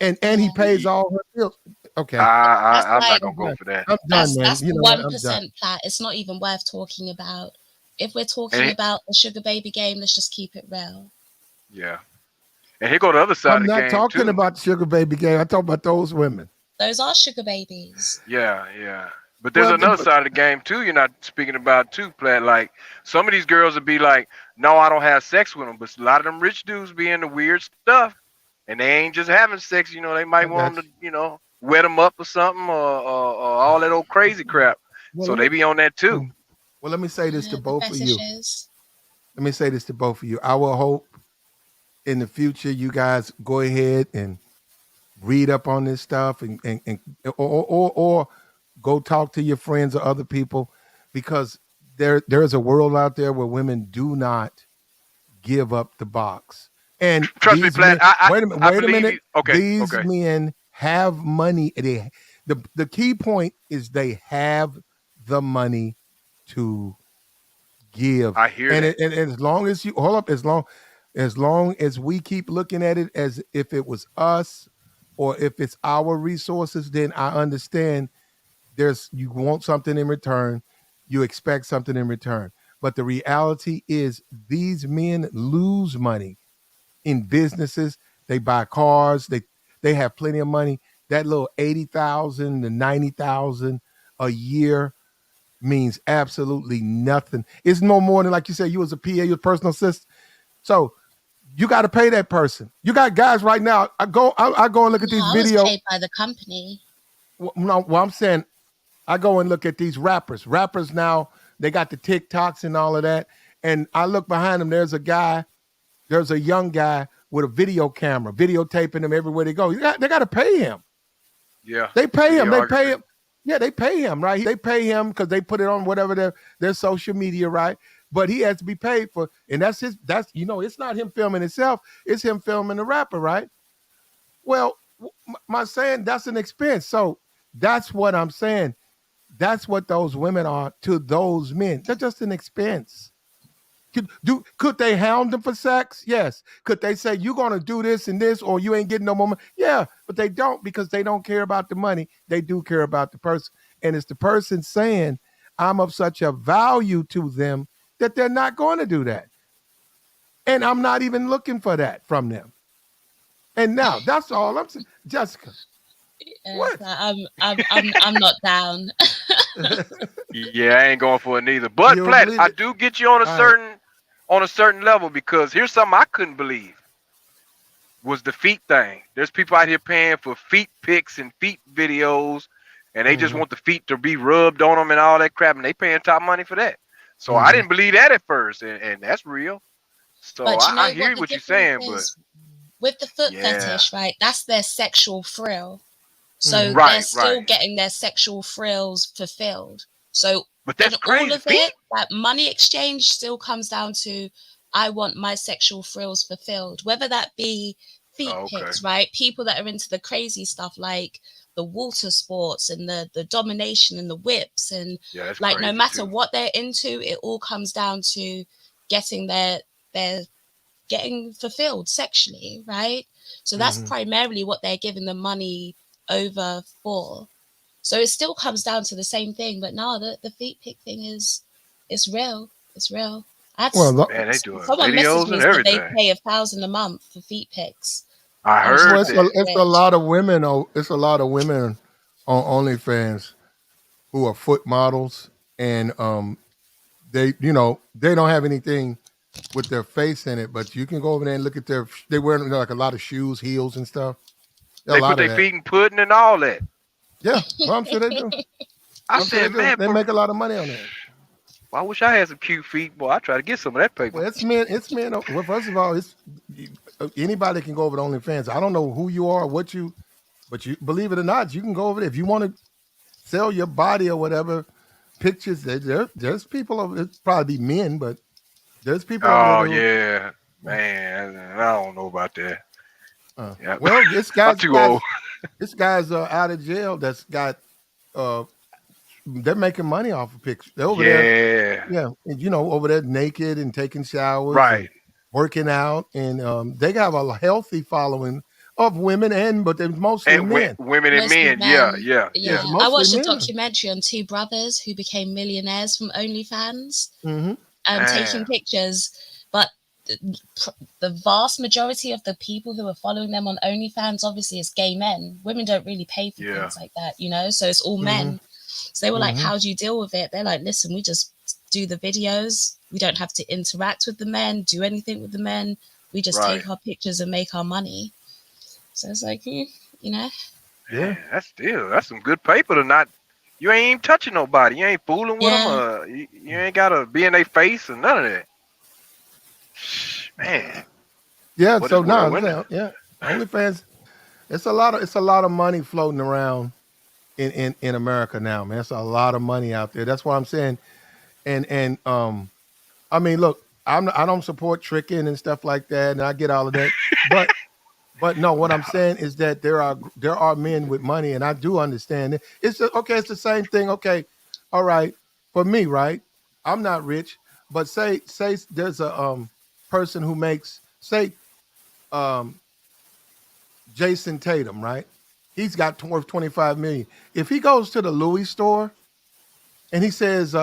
And he Yeah. pays all her bills. Okay. That's I'm not like gonna go for that. I'm done, man. that's You the know what? I'm done. 1% plat. It's not even worth talking about. If we're talking And about the sugar baby game, let's just keep it real. yeah. And here go the other side I'm of the not game talking too. about sugar baby game. I talk about those women. Those are sugar babies. Yeah, yeah. But there's Well, another side of the game too. You're not speaking about too, Platt. Like some of these girls would be like, "No, I don't have sex with them." But a lot of them rich dudes be into weird stuff, and they ain't just having sex. They might I got want them to, wet them up or something, or all that old crazy crap. well, So they be on that too. let me say this to The both of you. fetishes. Let me say this to both of you. I will hope in the future you guys go ahead and read up on this stuff and or go talk to your friends or other people, because there's a world out there where women do not give up the box. And Trust me, these Platt. men, I wait a believe minute. you. Okay, These okay. men have money. The key point is they have the money to give. I hear And, that. and as long as you hold up, as long as we keep looking at it as if it was us or if it's our resources, then I understand you want something in return, you expect something in return. But the reality is these men lose money in businesses. They buy cars, they have plenty of money. That little 80,000 to 90,000 a year means absolutely nothing. It's no more than, like you said, you was a PA, your personal assistant. So you got to pay that person. You got guys right now. I go and look at these I was videos. paid by the company. No, well, I'm saying I go and look at these rappers. Rappers now, they got the TikToks and all of that. And I look behind them. There's a young guy with a video camera, videotaping them everywhere they go. They got to pay him. Yeah. They pay him. They Videography. pay him. Yeah, they pay him, right? They pay him because they put it on whatever their social media, right? But he has to be paid for, and that's it's not him filming himself, it's him filming the rapper, right? Well, my saying that's an expense. So that's what I'm saying. That's what those women are to those men. They're just an expense. Could they hound them for sex? Yes. Could they say you're gonna do this and this, or you ain't getting no more money? Yeah, but they don't, because they don't care about the money. They do care about the person, and it's the person saying, "I'm of such a value to them that they're not going to do that, and I'm not even looking for that from them." And now that's all I'm saying, Jessica. What? I'm not down. Yeah, I ain't going for it neither. But You Platt, believe I it? do get you on a All right. certain level, because here's something I couldn't believe was the feet thing. There's people out here paying for feet pics and feet videos, and they just want the feet to be rubbed on them and all that crap, and they paying top money for that. So I didn't believe that at first, and that's real. So But you know I hear the what you're difference saying, but is with the foot yeah, fetish, right? That's their sexual thrill. So Right, they're still right. getting their sexual thrills fulfilled. So But in that's all crazy. of it, that money exchange still comes down to, I want my sexual thrills fulfilled, whether that be feet Oh, okay. pics, right? People that are into the crazy stuff like the water sports and the domination and the whips, and Yeah, that's like no crazy matter too. what they're into, it all comes down to getting their getting fulfilled sexually, right? So that's primarily what they're giving the money over for. So it still comes down to the same thing, but no, the feet pic thing is real. It's real. Well, Man, they doing Someone messaged videos me and and said they everything. pay $1,000 a month for feet pics. I I was well, heard just it's like, a, that. it's a bitch. lot of women. It's a lot of women on OnlyFans who are foot models, and they don't have anything with their face in it, but you can go over there and look at they wear like a lot of shoes, heels, and stuff. A They put lot of their that. feet in pudding and all that. Yeah, well, I'm sure they do. I I'm sure they said, do. man, They make a lot of money on that. I wish I had some cute feet, boy. I try to get some of that paper. Well, it's men. It's men. Well, first of all, anybody can go over to OnlyFans. I don't know who you are, but you believe it or not, you can go over there if you want to sell your body or whatever. Pictures. There's people over there. Probably be men, but there's people over there Oh that yeah, man. I don't know about that. Yeah. well, this I'm guy's too old. this guy's out of jail. That's got they're making money off of pictures. They're over there, Yeah. yeah, and, over there naked and taking showers and Right. working out, and they have a healthy following of women, but they're mostly And men. women and Mostly men. Yeah, men. yeah, Yeah, yeah. Yeah, I mostly watched a men. documentary on two brothers who became millionaires from OnlyFans, Mm-hmm. taking Man. pictures. But the vast majority of the people who are following them on OnlyFans obviously is gay men. Women don't really pay for Yeah. things like that, so it's all men. So they were like, how do you deal with it? They're like, listen, we just do the videos. We don't have to interact with the men, do anything with the men. We just Right. take our pictures and make our money. So it's like, Yeah. Man, that's some good paper to not. You ain't even touching nobody. You ain't fooling with Yeah. them. You ain't gotta be in their face or none of that. Man. Yeah. What So is no, world winning? yeah, OnlyFans. It's a lot of money floating around in America now, man. It's a lot of money out there. That's what I'm saying. And I mean, look, I don't support tricking and stuff like that, and I get all of that. But no, what I'm saying is that there are men with money, and I do understand it. It's the same thing. Okay, all right, for me, right? I'm not rich, but say there's a person who makes say um Jason Tatum, right? He's got worth 25 million. If he goes to the Louis store and he says,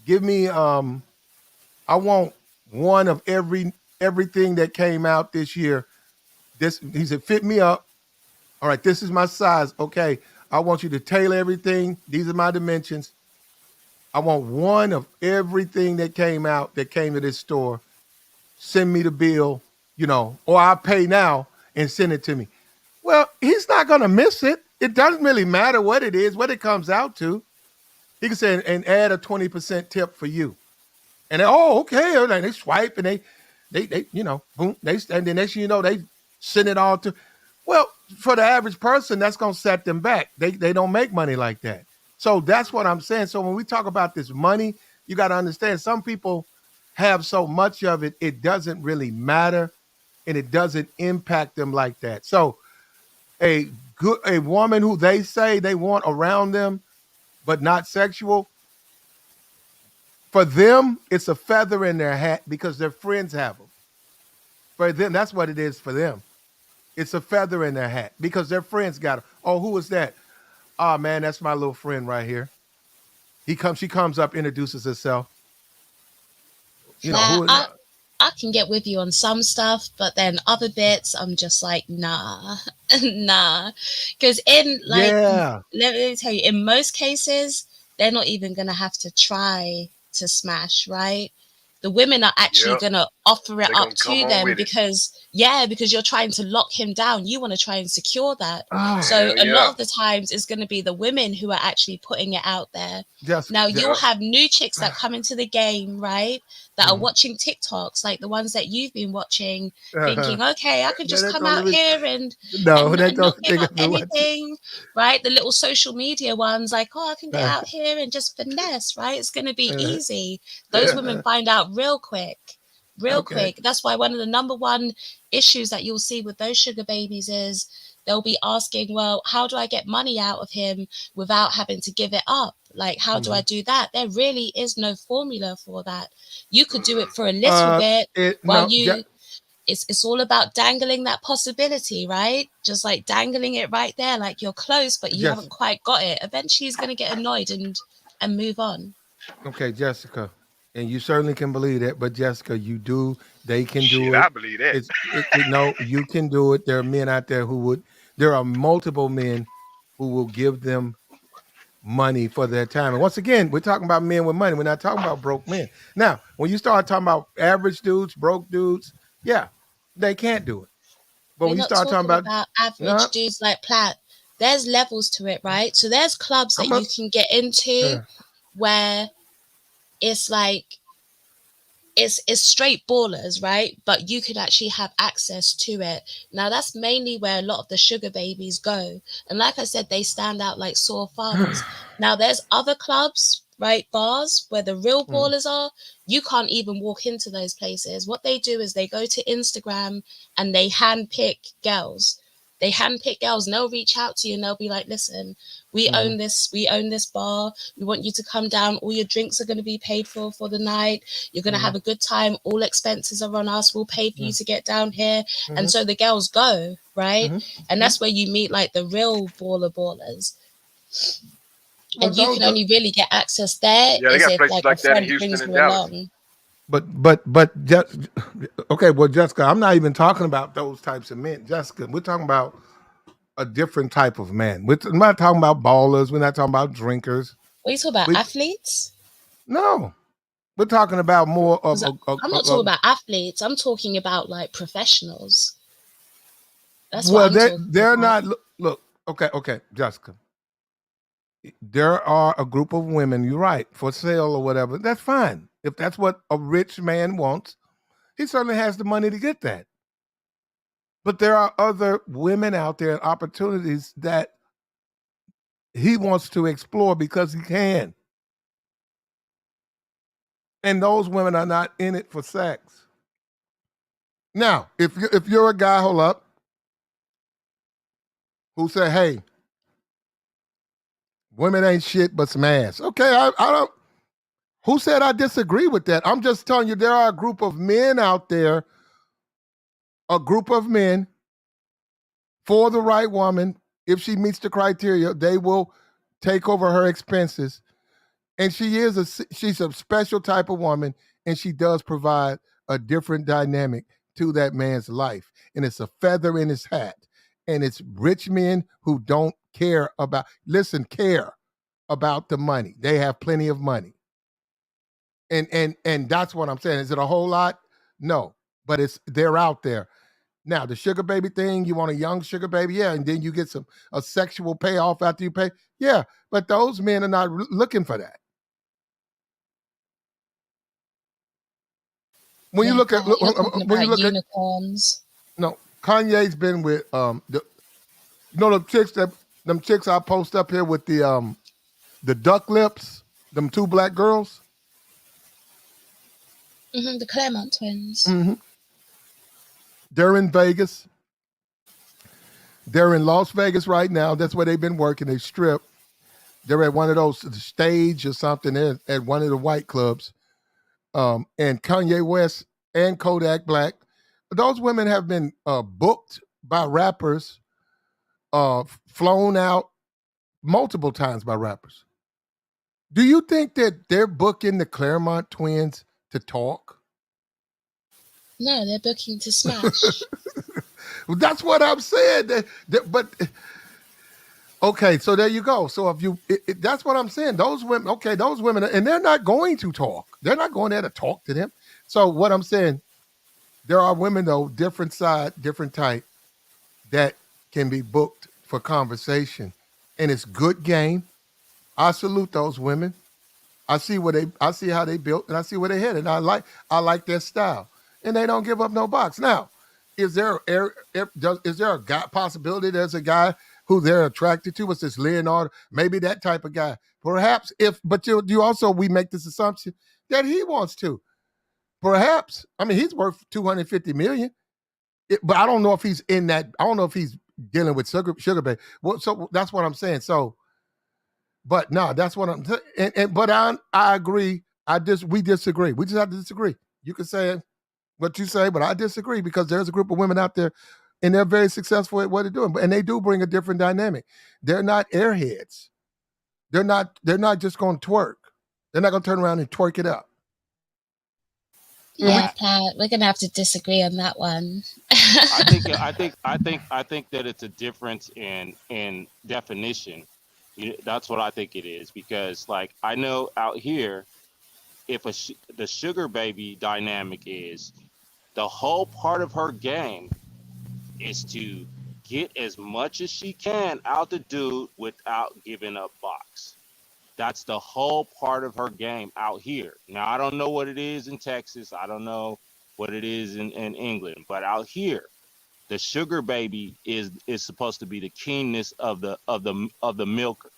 give me I want one of everything that came out this year. This he said, fit me up. All right, this is my size. Okay. I want you to tailor everything. These are my dimensions. I want one of everything that came out that came to this store. Send me the bill, or I'll pay now and send it to me. Well, he's not going to miss it. It doesn't really matter what it is, what it comes out to. He can say, and add a 20% tip for you. And okay. Like they swipe and they boom, and the next thing you know, they send it all to. Well, for the average person, that's going to set them back. They don't make money like that. So that's what I'm saying. So when we talk about this money, you got to understand some people have so much of it, it doesn't really matter and it doesn't impact them like that. So a woman who they say they want around them, but not sexual, for them, it's a feather in their hat because their friends have them. For them, that's what it is for them. It's a feather in their hat because their friends got them. Oh, who is that? Oh man, that's my little friend right here. She comes up, introduces herself. Nah, Who is I can get with you on some stuff, but then other bits, I'm just like, nah, nah. Because Yeah. let me tell you, in most cases, they're not even going to have to try to smash, right? The women are actually Yep. going to offer it They're up gonna to come on them with it. because you're trying to lock him down. You want to try and secure that. Ah, So Hell a lot yeah. of the times it's going to be the women who are actually putting it out there. just Now you'll Yep. have new chicks that come into the game, right? That are Mhm. watching TikToks, like the ones that you've been watching, Uh-huh. thinking, okay, I can just That's come only out been, here and no, and, that's and the not only give thing up I've been watching. anything, right? The little social media ones, like, oh, I can get Uh, out here and just finesse, right? It's going to be uh, easy. Those women find out real quick. Real okay. quick. That's why one of the number one issues that you'll see with those sugar babies is they'll be asking, well, how do I get money out of him without having to give it up? Like, how do I Mhm. do that? There really is no formula for that. You could do it Mm-mm. for a little bit It while no, it's all about dangling that possibility, right? Just like dangling it right there, like you're close, but you just haven't quite got it. Eventually he's gonna get annoyed and move on. okay, Jessica, and you certainly can believe that. But Jessica, they can do Shit, it. I believe that. No, you can do it. There are men out there who would. There are multiple men who will give them money for their time. And once again, we're talking about men with money. We're not talking about broke men. Now, when you start talking about average dudes, broke dudes, yeah, they can't do it. But We're when you not start talking talking about about no, average dudes like Platt. There's levels to it, right? So there's clubs I'm that a, you can get into uh, where it's like it's straight ballers, right? But you could actually have access to it. Now that's mainly where a lot of the sugar babies go. And like I said, they stand out like sore thumbs. Now there's other clubs, right? Bars where the real Mhm, ballers are. You can't even walk into those places. What they do is they go to Instagram and they handpick girls. They handpick girls and they'll reach out to you and they'll be like, listen, mhm, we own this bar. We want you to come down. All your drinks are going to be paid for the night. You're going to mhm, have a good time. All expenses are on us. We'll pay for you mhm, to get down here. And mhm, so the girls go, right? mhm, And mhm. that's where you meet like the real ballers. Well, And you those can are, only really get access there Yeah, they is got if places like a like that in friend Houston brings and you Dallas. along. but just okay. Well, Jessica, I'm not even talking about those types of men, Jessica. We're talking about a different type of man. We're not talking about ballers. We're not talking about drinkers. What are you talking about? We Athletes? no. We're talking about more of Because I'm not talking about athletes. I'm talking about like professionals. That's what well, I'm talking they're about. not. Look. Okay, Jessica. There are a group of women. You're right, for sale or whatever. That's fine. If that's what a rich man wants, he certainly has the money to get that. But there are other women out there and opportunities that he wants to explore because he can. And those women are not in it for sex. Now, if you're a guy, hold up, who say, "Hey, women ain't shit but some ass." Okay, I don't. Who said I disagree with that? I'm just telling you there are a group of men out there, for the right woman. If she meets the criteria, they will take over her expenses. And she's a special type of woman, and she does provide a different dynamic to that man's life. And it's a feather in his hat. And it's rich men who don't care about the money. They have plenty of money. And that's what I'm saying. Is it a whole lot? No. But they're out there. Now, the sugar baby thing, you want a young sugar baby, yeah, and then you get a sexual payoff after you pay. Yeah, but those men are not looking for that. When you look at you're talking about unicorns. No, Kanye's been with the chicks I post up here with the duck lips, them two black girls. The Claremont twins. Mm-hmm. They're in Vegas. They're in Las Vegas right now. That's where they've been working. They strip. They're at one of those stage or something. They're at one of the white clubs. And Kanye West and Kodak Black, those women have been booked by rappers, flown out multiple times by rappers. Do you think that they're booking the Claremont twins to talk? No, they're booking to smash. Well, that's what I'm saying. But okay, so there you go. So if that's what I'm saying. Those women, and they're not going to talk. They're not going there to talk to them. So what I'm saying, there are women though, different side, different type, that can be booked for conversation, and it's good game. I salute those women. I see how they built, and I see where they headed. And I like their style, and they don't give up no box. Now, is there a possibility there's a guy who they're attracted to? What's this Leonardo? Maybe that type of guy. Perhaps but you also, we make this assumption that he wants to. Perhaps, I mean, he's worth $250 million, but I don't know if he's in that. I don't know if he's dealing with sugar baby. Well, so that's what I'm saying. So. But no, that's what I'm saying. But I agree. We disagree. We just have to disagree. You can say what you say, but I disagree because there's a group of women out there, and they're very successful at what they're doing. And they do bring a different dynamic. They're not airheads. They're not just going to twerk. They're not going to turn around and twerk it up. Yeah, Pat, we're gonna have to disagree on that one. I think that it's a difference in definition. That's what I think it is, because like I know out here, if the sugar baby dynamic is the whole part of her game is to get as much as she can out the dude without giving up box. That's the whole part of her game out here. Now I don't know what it is in Texas. I don't know what it is in England, but out here, the sugar baby is supposed to be the keenness of the milker.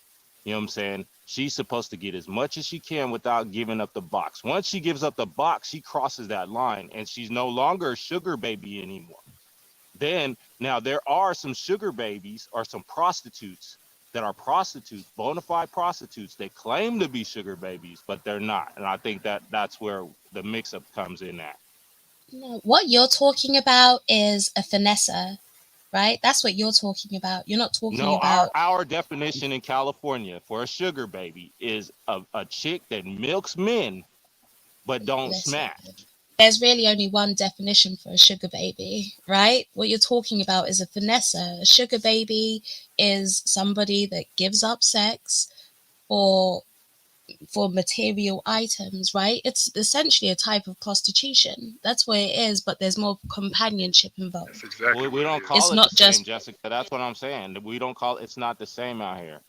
You know what I'm saying? She's supposed to get as much as she can without giving up the box. Once she gives up the box, she crosses that line, and she's no longer a sugar baby anymore. Then, now there are some sugar babies or some prostitutes that are prostitutes, bona fide prostitutes. They claim to be sugar babies, but they're not. And I think that's where the mix-up comes in at. No, what you're talking about is a finesser, right? That's what you're talking about. You're not talking about... Our definition in California for a sugar baby is a chick that milks men but don't smash. There's really only one definition for a sugar baby, right? What you're talking about is a finesser. A sugar baby is somebody that gives up sex for material items, right? It's essentially a type of prostitution. That's what it is, but there's more companionship involved. That's exactly we don't call it the same, Jessica. That's what I'm saying. We don't call it's not the same out here.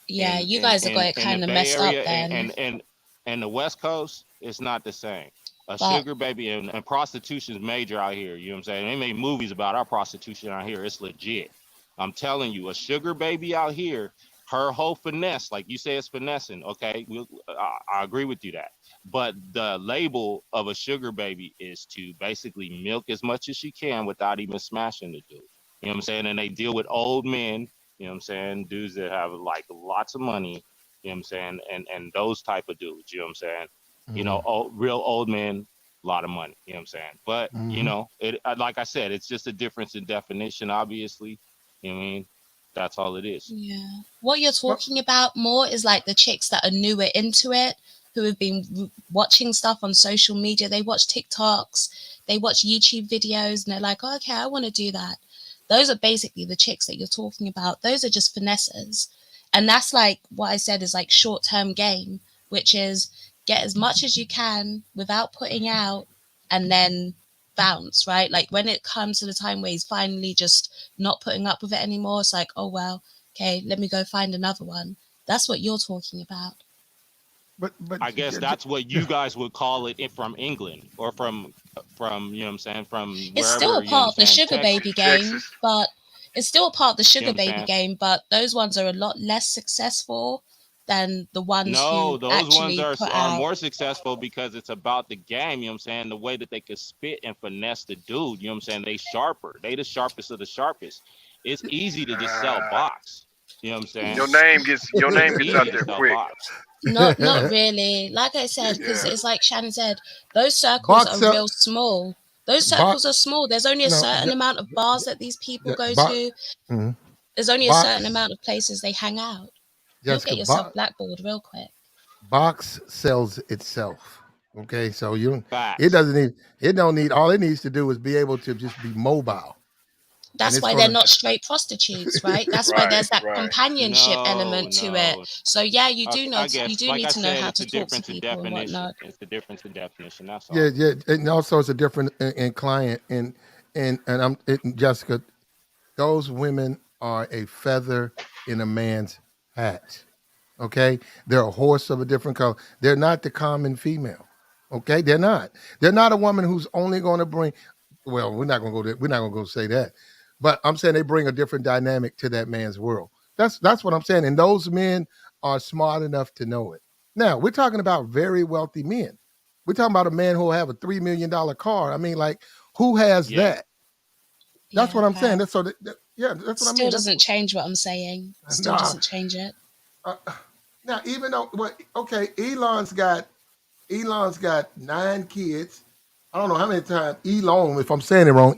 Yeah, you guys have got it kind of messed up then. And the West Coast, it's not the same. Sugar baby and prostitution is major out here. You know what I'm saying? They made movies about our prostitution out here. It's legit. I'm telling you, a sugar baby out here, her whole finesse, like you say, it's finessing. Okay, I agree with you that. But the label of a sugar baby is to basically milk as much as she can without even smashing the dude. You know what I'm saying? And they deal with old men. You know what I'm saying? Dudes that have like lots of money. You know what I'm saying? And those type of dudes. You know what I'm saying? You know, real old men, a lot of money. You know what I'm saying? But you know, like I said, it's just a difference in definition. Obviously, you know what I mean. That's all it is. Yeah. What you're talking about more is like the chicks that are newer into it, who have been watching stuff on social media. They watch TikToks, they watch YouTube videos, and they're like, oh, okay, I want to do that. Those are basically the chicks that you're talking about. Those are just finesses. And that's like what I said is like short-term game, which is get as much as you can without putting out and then bounce, right? Like when it comes to the time where he's finally just not putting up with it anymore, it's like, oh well, okay, let me go find another one. That's what you're talking about. But I guess that's what you guys would call it from England or from you know what I'm saying, from It's wherever, still a you know what part I'm of the saying, sugar baby Texas. game, but it's still a part of the You know sugar what I'm baby saying? game, but those ones are a lot less successful than the ones No, who those ones actually put are out. more successful because it's about the game, you know what I'm saying? The way that they could spit and finesse the dude, you know what I'm saying? They sharper. They the sharpest of the sharpest. It's easy to just sell box. You know what I'm saying? Your name gets It's out easy to there sell quick. box. Not really. Like I said, because Yeah. it's like Shannon said, those circles box are sell, real small. Those box circles are small. There's only a no certain amount of bars that these people go box to. mhm. There's only a certain box amount of places they hang out. You'll Jessica get yourself box blackballed real quick. box sells itself. Okay, so it Facts. doesn't need it don't need all it needs to do is be able to just be mobile, and That's it's why they're gonna. not straight prostitutes, right? That's why Right, there's that right. companionship element to it. No. So yeah, you do Okay, know I you guess, do like need I to know said, how it's to a talk to difference in people and definition. whatnot. It's the difference in definition. That's Yeah, all. yeah, and also it's a different in client and Jessica. Those women are a feather in a man's hat. Okay, they're a horse of a different color. They're not the common female. Okay, they're not. They're not a woman who's only going to bring. Well, we're not going to go there. We're not going to go say that. But I'm saying they bring a different dynamic to that man's world. That's what I'm saying. And those men are smart enough to know it. Now we're talking about very wealthy men. We're talking about a man who will have a $3 million car. I mean, like, who has Yeah. that? That's Yeah, what I'm saying. Pat. That's so. Yeah, that's what I Still mean. That's doesn't change what I'm saying. Still nah. doesn't change it. Uh, now, even though, well, okay, Elon's got 9 kids. I don't know how many times Elon, if I'm saying it wrong,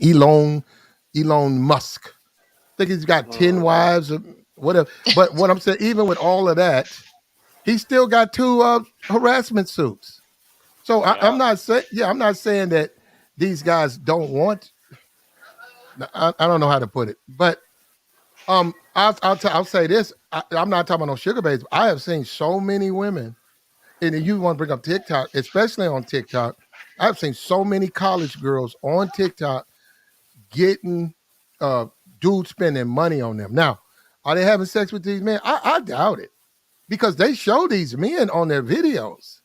Elon Musk. I think he's got 10 wives or whatever. But what I'm saying, even with all of that, he still got 2 harassment suits. So I'm Yeah. not saying, I'm not saying that these guys don't want. I don't know how to put it, but I'll say this. I'm not talking about no sugar babes. I have seen so many women, and you want to bring up TikTok, especially on TikTok. I've seen so many college girls on TikTok getting uh dudes spending money on them. Now, are they having sex with these men? I doubt it, because they show these men on their videos.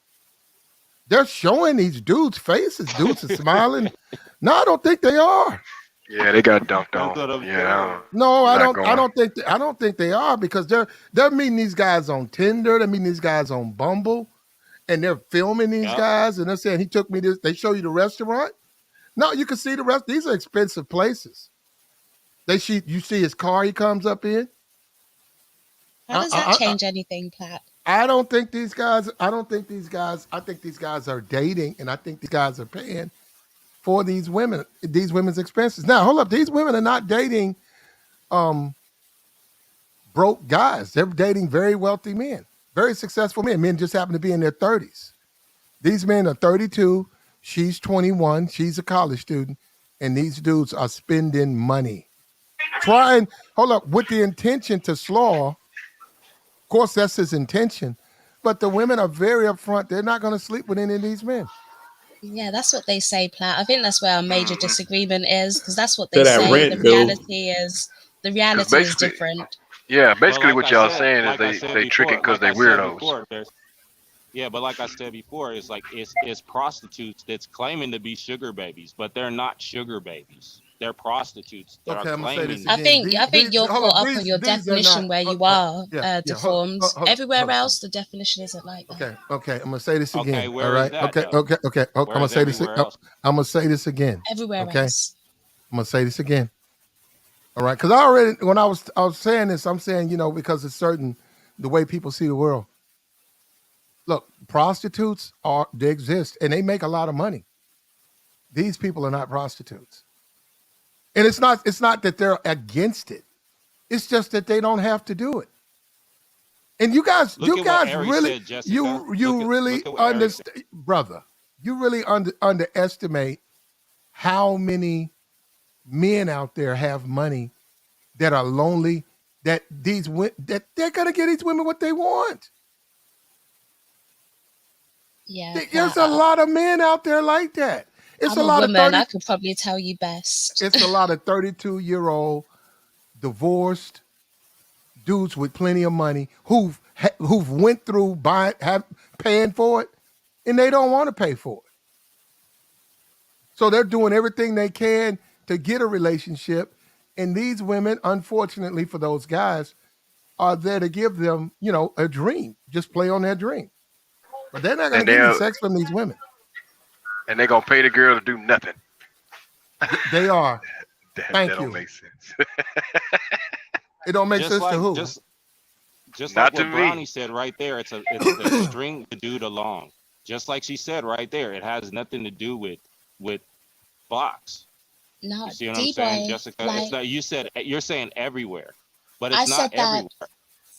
They're showing these dudes' faces. Dudes are smiling. No, I don't think they are. Yeah, they got dunked That's what on. I'm Yeah, saying. No, I'm I not don't. I going. don't think. I don't think they are, because they're meeting these guys on Tinder. They're meeting these guys on Bumble, and they're filming these Yep. guys, and they're saying he took me this. They show you the restaurant. No, you can see the rest. These are expensive places. You see his car he comes up in. How I, does that I, I, change anything, Platt? I don't think these guys. I don't think these guys. I think these guys are dating, and I think these guys are paying for these women. These women's expenses. Now, hold up. These women are not dating um broke guys. They're dating very wealthy men, very successful men. Men just happen to be in their 30s. These men are 32. She's 21. She's a college student. And these dudes are spending money. Trying, hold up, with the intention to slaw. Of course, that's his intention. But the women are very upfront. They're not going to sleep with any of these men. Yeah, that's what they say, Platt. I think that's where our major Mm-hmm. disagreement is, because that's what To they that say. rent, dude. The Because reality is basically, different. yeah, But basically what y'all saying is they tricking because they weirdos. there's yeah, but like I said before, it's like it's prostitutes that's claiming to be sugar babies, but they're not sugar babies. They're prostitutes that Okay, are I'm gonna say this claiming. I again. think you're Hold caught on, up on your these are definition not. where you are, Yeah, yeah. deformed. Hold Everywhere on. else, the definition isn't like that. Okay. I'm gonna say this again. Okay, All where is right. that Okay. though? I'm Where gonna is say this. everywhere else? I'm gonna say this again. Everywhere Okay. else. I'm gonna say this again. All right. Because I already, when I was saying this, I'm saying, because it's certain the way people see the world. look, prostitutes they exist and they make a lot of money. These people are not prostitutes. And it's not that they're against it. It's just that they don't have to do it. And you guys really said, Jessica. you really understand, brother. You really underestimate how many men out there have money that are lonely, that they're gonna get these women what they want. Yeah, There's a lot of men out there like that. It's I'm a lot woman. of I could probably tell you best. It's a lot of 32-year-old divorced dudes with plenty of money who've went through paying for it, and they don't want to pay for it. So they're doing everything they can to get a relationship, and these women, unfortunately for those guys, are there to give them, a dream. Just play on their dream. But they're not going to get any sex from these women. And they're going to pay the girl to do nothing. They are. That don't make sense. It don't make sense to who? Just Not like what to Brownie me. said right there, it's a string the dude along. Just like she said right there, it has nothing to do with box. No, you see what I'm saying, Jessica? It's not, you're saying everywhere, but it's not everywhere.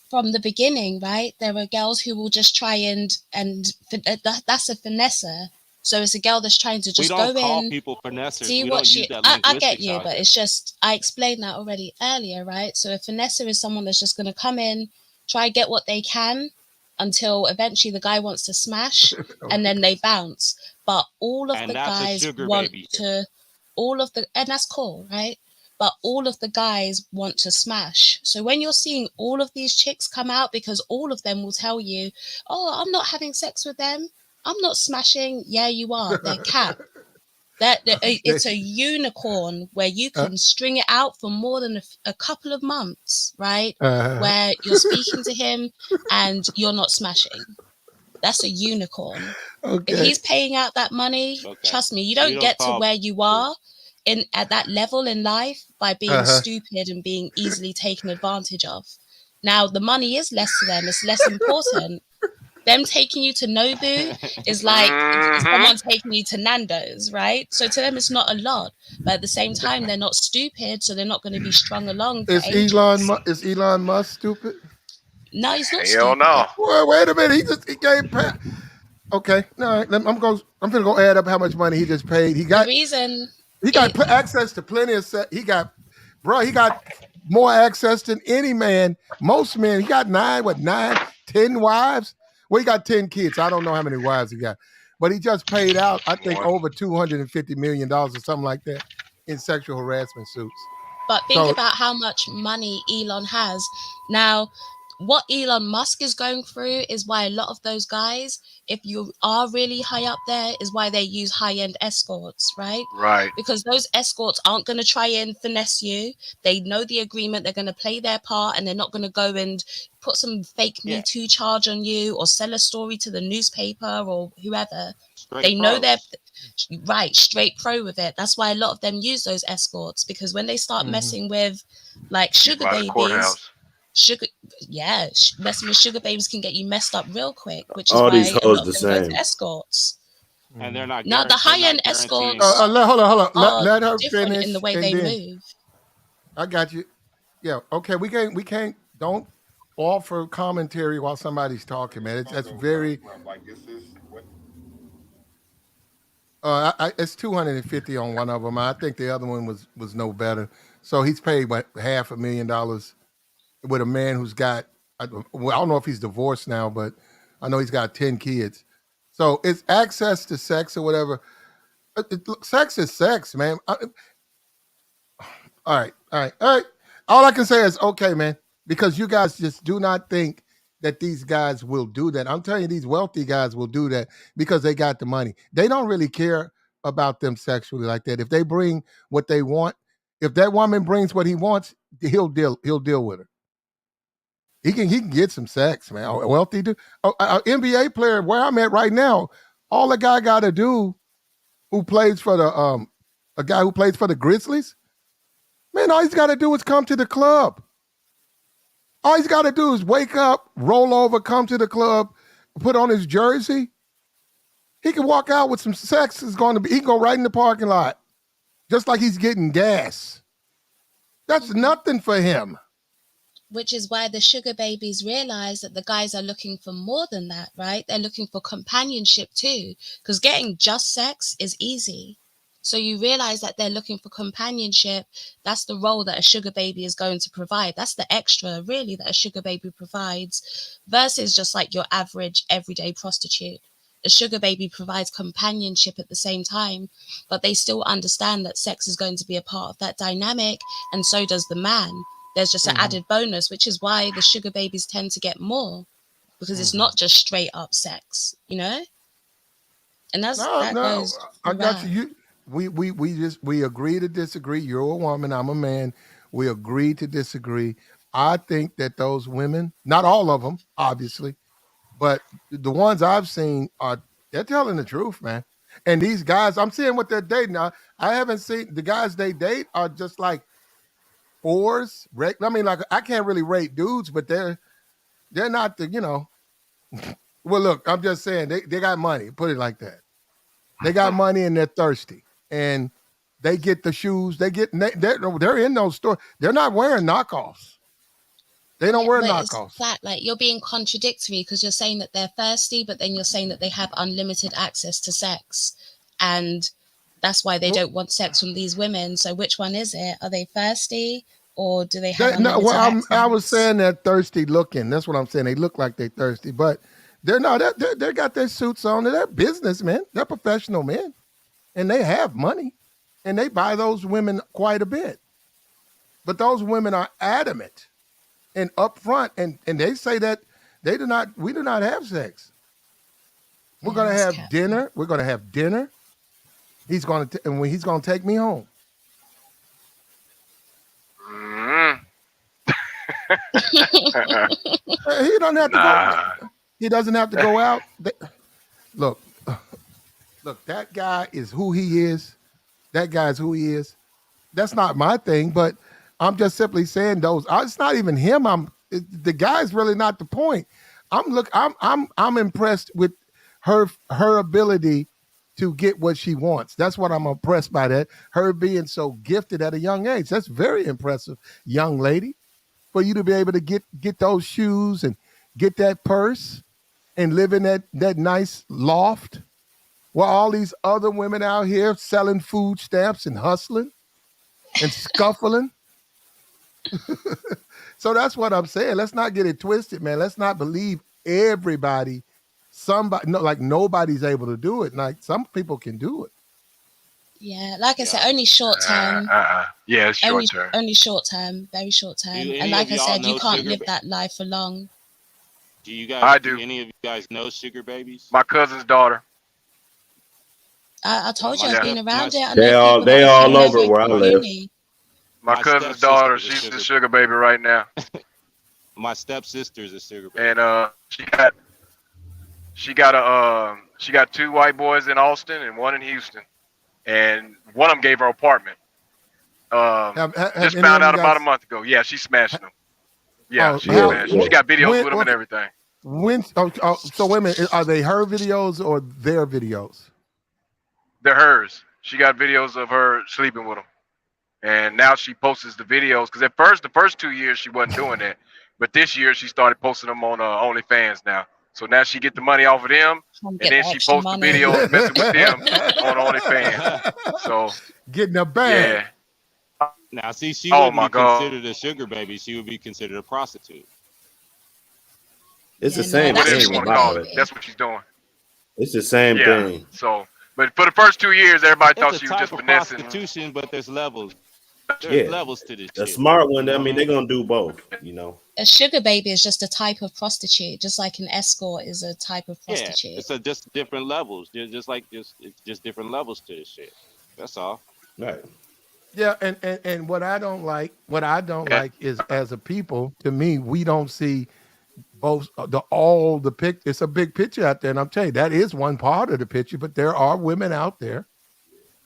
From the beginning, right? There are girls who will just try and that's a finesser. So it's a girl that's trying to just go in. We don't call people finessers. See we what don't use that I get you, but here. it's just I explained that already earlier, right? So a finesser is someone that's just going to come in, try get what they can, until eventually the guy wants to smash, and then they bounce. But all of the guys want to, and that's cool, right? But all of the guys want to smash. So when you're seeing all of these chicks come out, because all of them will tell you, oh, I'm not having sex with them, I'm not smashing. Yeah, you are. They're cat. It's a unicorn where you can string it out for more than a couple of months, right? Where you're speaking to him and you're not smashing. That's a unicorn. Okay. If he's paying out that money, trust me, you don't get to where you are at that level in life by being stupid and being easily taken advantage of. Now, the money is less to them. It's less important. Them taking you to Nobu is like someone taking you to Nando's, right? So to them, it's not a lot. But at the same time, they're not stupid, so they're not going to be strung along for ages. Is Elon Musk stupid? No, he's not Hell stupid. no. Well, wait a minute. He gave okay. No, I'm gonna go add up how much money he just paid. He got access to plenty of he got more access than any man. Most men, he got 10 wives. Well, he got 10 kids. I don't know how many wives he got, but he just paid out, I think, over $250 million or something like that in sexual harassment suits. But think about how much money Elon has. Now, what Elon Musk is going through is why a lot of those guys, if you are really high up there, is why they use high-end escorts, right? Right. Because those escorts aren't going to try and finesse you. They know the agreement. They're going to play their part, and they're not going to go and put some fake Me Too charge on you or sell a story to the newspaper or whoever. They know they're right, straight pro with it. That's why a lot of them use those escorts, because when they start messing with like sugar babies, messing with sugar babies can get you messed up real quick, which is all why these a hoes lot the of them go same. to escorts. And they're not. Now the high-end escorts. Hold on. Let her different finish in the way they move. I got you. Yeah. Okay. We can't. Don't offer commentary while somebody's talking, man. That's very. It's 250 on one of them. I think the other one was no better. So he's paid $500,000 with a man who's got. I don't know if he's divorced now, but I know he's got 10 kids. So it's access to sex or whatever. Sex is sex, man. All right. All I can say is, okay, man, because you guys just do not think that these guys will do that. I'm telling you, these wealthy guys will do that because they got the money. They don't really care about them sexually like that. If they bring what they want, if that woman brings what he wants, he'll deal with her. He can get some sex, man. A wealthy dude. An NBA player where I'm at right now, all the guy got to do, who plays for the a guy who plays for the Grizzlies, man, all he's got to do is come to the club. All he's got to do is wake up, roll over, come to the club, put on his jersey, he can walk out with some sex. Is going to be. He can go right in the parking lot, just like he's getting gas. That's nothing for him. Which is why the sugar babies realize that the guys are looking for more than that, right? They're looking for companionship too, because getting just sex is easy. So you realize that they're looking for companionship. That's the role that a sugar baby is going to provide. That's the extra, really, that a sugar baby provides, versus just like your average everyday prostitute. A sugar baby provides companionship at the same time, but they still understand that sex is going to be a part of that dynamic, and so does the man. There's just an added bonus, which is why the sugar babies tend to get more, because it's not just straight up sex, you know? And that goes I got around. you. We agree to disagree. You're a woman, I'm a man. We agree to disagree. I think that those women, not all of them, obviously, but the ones I've seen they're telling the truth, man. And these guys, I'm seeing what they're dating. I haven't seen the guys they date are just like fours. I mean, like I can't really rate dudes, but they're not the, well, look, I'm just saying they got money. Put it like that. They got money and they're thirsty, and they get the shoes. They're in those stores. They're not wearing knockoffs. They don't wear knockoffs. It's flat. Like, you're being contradictory, because you're saying that they're thirsty, but then you're saying that they have unlimited access to sex, and that's why they don't want sex from these women. So which one is it? Are they thirsty, or do they have unlimited access? I was saying they're thirsty looking. That's what I'm saying. They look like they're thirsty, but they're not. They got their suits on. They're businessmen. They're professional men, and they have money, and they buy those women quite a bit. But those women are adamant and upfront, and they say that we do not have sex. We're gonna have dinner. We're gonna have dinner. He's gonna take me home. He doesn't have to go. He doesn't have to go out. Look, that guy is who he is. That guy's who he is. That's not my thing, but I'm just simply saying it's not even him. The guy's really not the point. I'm impressed with her ability to get what she wants. That's what I'm impressed by, that her being so gifted at a young age. That's very impressive, young lady, for you to be able to get those shoes and get that purse and live in that nice loft while all these other women out here selling food stamps and hustling and scuffling. So that's what I'm saying. Let's not get it twisted, man. Let's not believe everybody. Nobody's able to do it. Like, some people can do it. Yeah, like I said, only short term. Yeah, it's short term. Only short term, very short term. And like I said, you can't live that life for long. Do you guys? I do. Any of you guys know sugar babies? My cousin's daughter. I told you I've been around it. They all over where I live. My cousin's daughter, she's the sugar baby right now. My stepsister's a sugar baby. And she got 2 white boys in Austin and 1 in Houston, and one of them gave her apartment. Just found out about a month ago. Yeah, she's smashing them. Yeah, she got videos with them and everything. So wait a minute, are they her videos or their videos? They're hers. She got videos of her sleeping with them, and now she posts the videos. Because the first 2 years she wasn't doing that, but this year she started posting them on OnlyFans now. So now she get the money off of them, and then she posts the videos messing with them on OnlyFans. So getting a bag. Yeah. Now, see, she wouldn't be considered a sugar baby. She would be considered a prostitute. It's the same thing. That's what she's doing. It's the same thing. So, but for the first 2 years, everybody thought she was just finessing. Prostitution, but there's levels. There's levels to this. A smart one. I mean, they're gonna do both. A sugar baby is just a type of prostitute, just like an escort is a type of prostitute. Yeah, it's just different levels. It's just different levels to this shit. That's all. Right. Yeah, and what I don't like is, as a people, to me, we don't see both the picture. It's a big picture out there, and I'm telling you, that is one part of the picture. But there are women out there,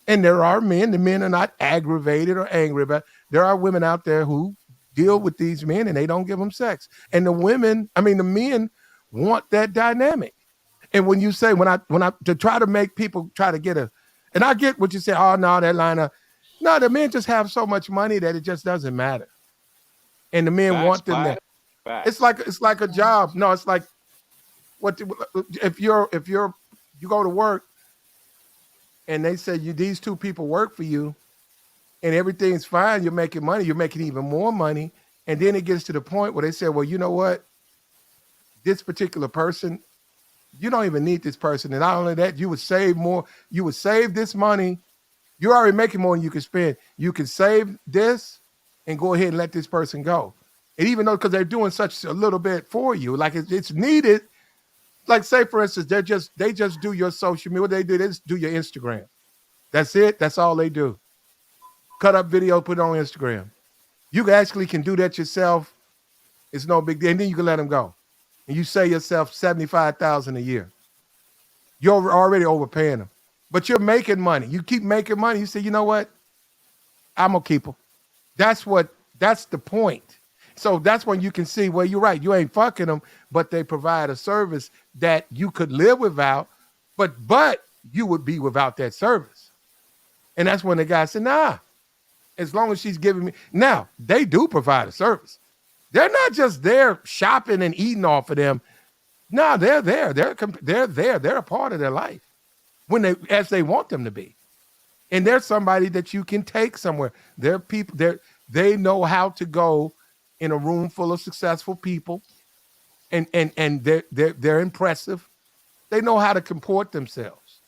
and there are men. The men are not aggravated or angry about it. There are women out there who deal with these men, and they don't give them sex. And the men want that dynamic. And when you say when I to try to make people try to get a, and I get what you say. Oh no, that line up. No, the men just have so much money that it just doesn't matter. And the men Facts, want them to. Platt. Facts. It's like a job. No, it's like what if you go to work and they say these two people work for you and everything's fine, you're making money, you're making even more money, and then it gets to the point where they say, well, you know what, this particular person, you don't even need this person, and not only that, you would save more, you would save this money, you're already making more than you can spend, you can save this and go ahead and let this person go. And even though, because they're doing such a little bit for you, like it's needed. Like say for instance, they just do your social media. What they do, they just do your Instagram. That's it. That's all they do. Cut up video, put it on Instagram. You actually can do that yourself. It's no big deal. And then you can let them go. And you save yourself $75,000 a year. You're already overpaying them. But you're making money. You keep making money. You say, you know what? I'm gonna keep them. That's the point. So that's when you can see, well, you're right. You ain't fucking them, but they provide a service that you could live without, but you would be without that service. And that's when the guy said, nah, as long as she's giving me. Now, they do provide a service. They're not just there shopping and eating off of them. No, they're there. They're there. They're a part of their life as they want them to be. And there's somebody that you can take somewhere. They're people, they know how to go in a room full of successful people, and they're impressive. They know how to comport themselves.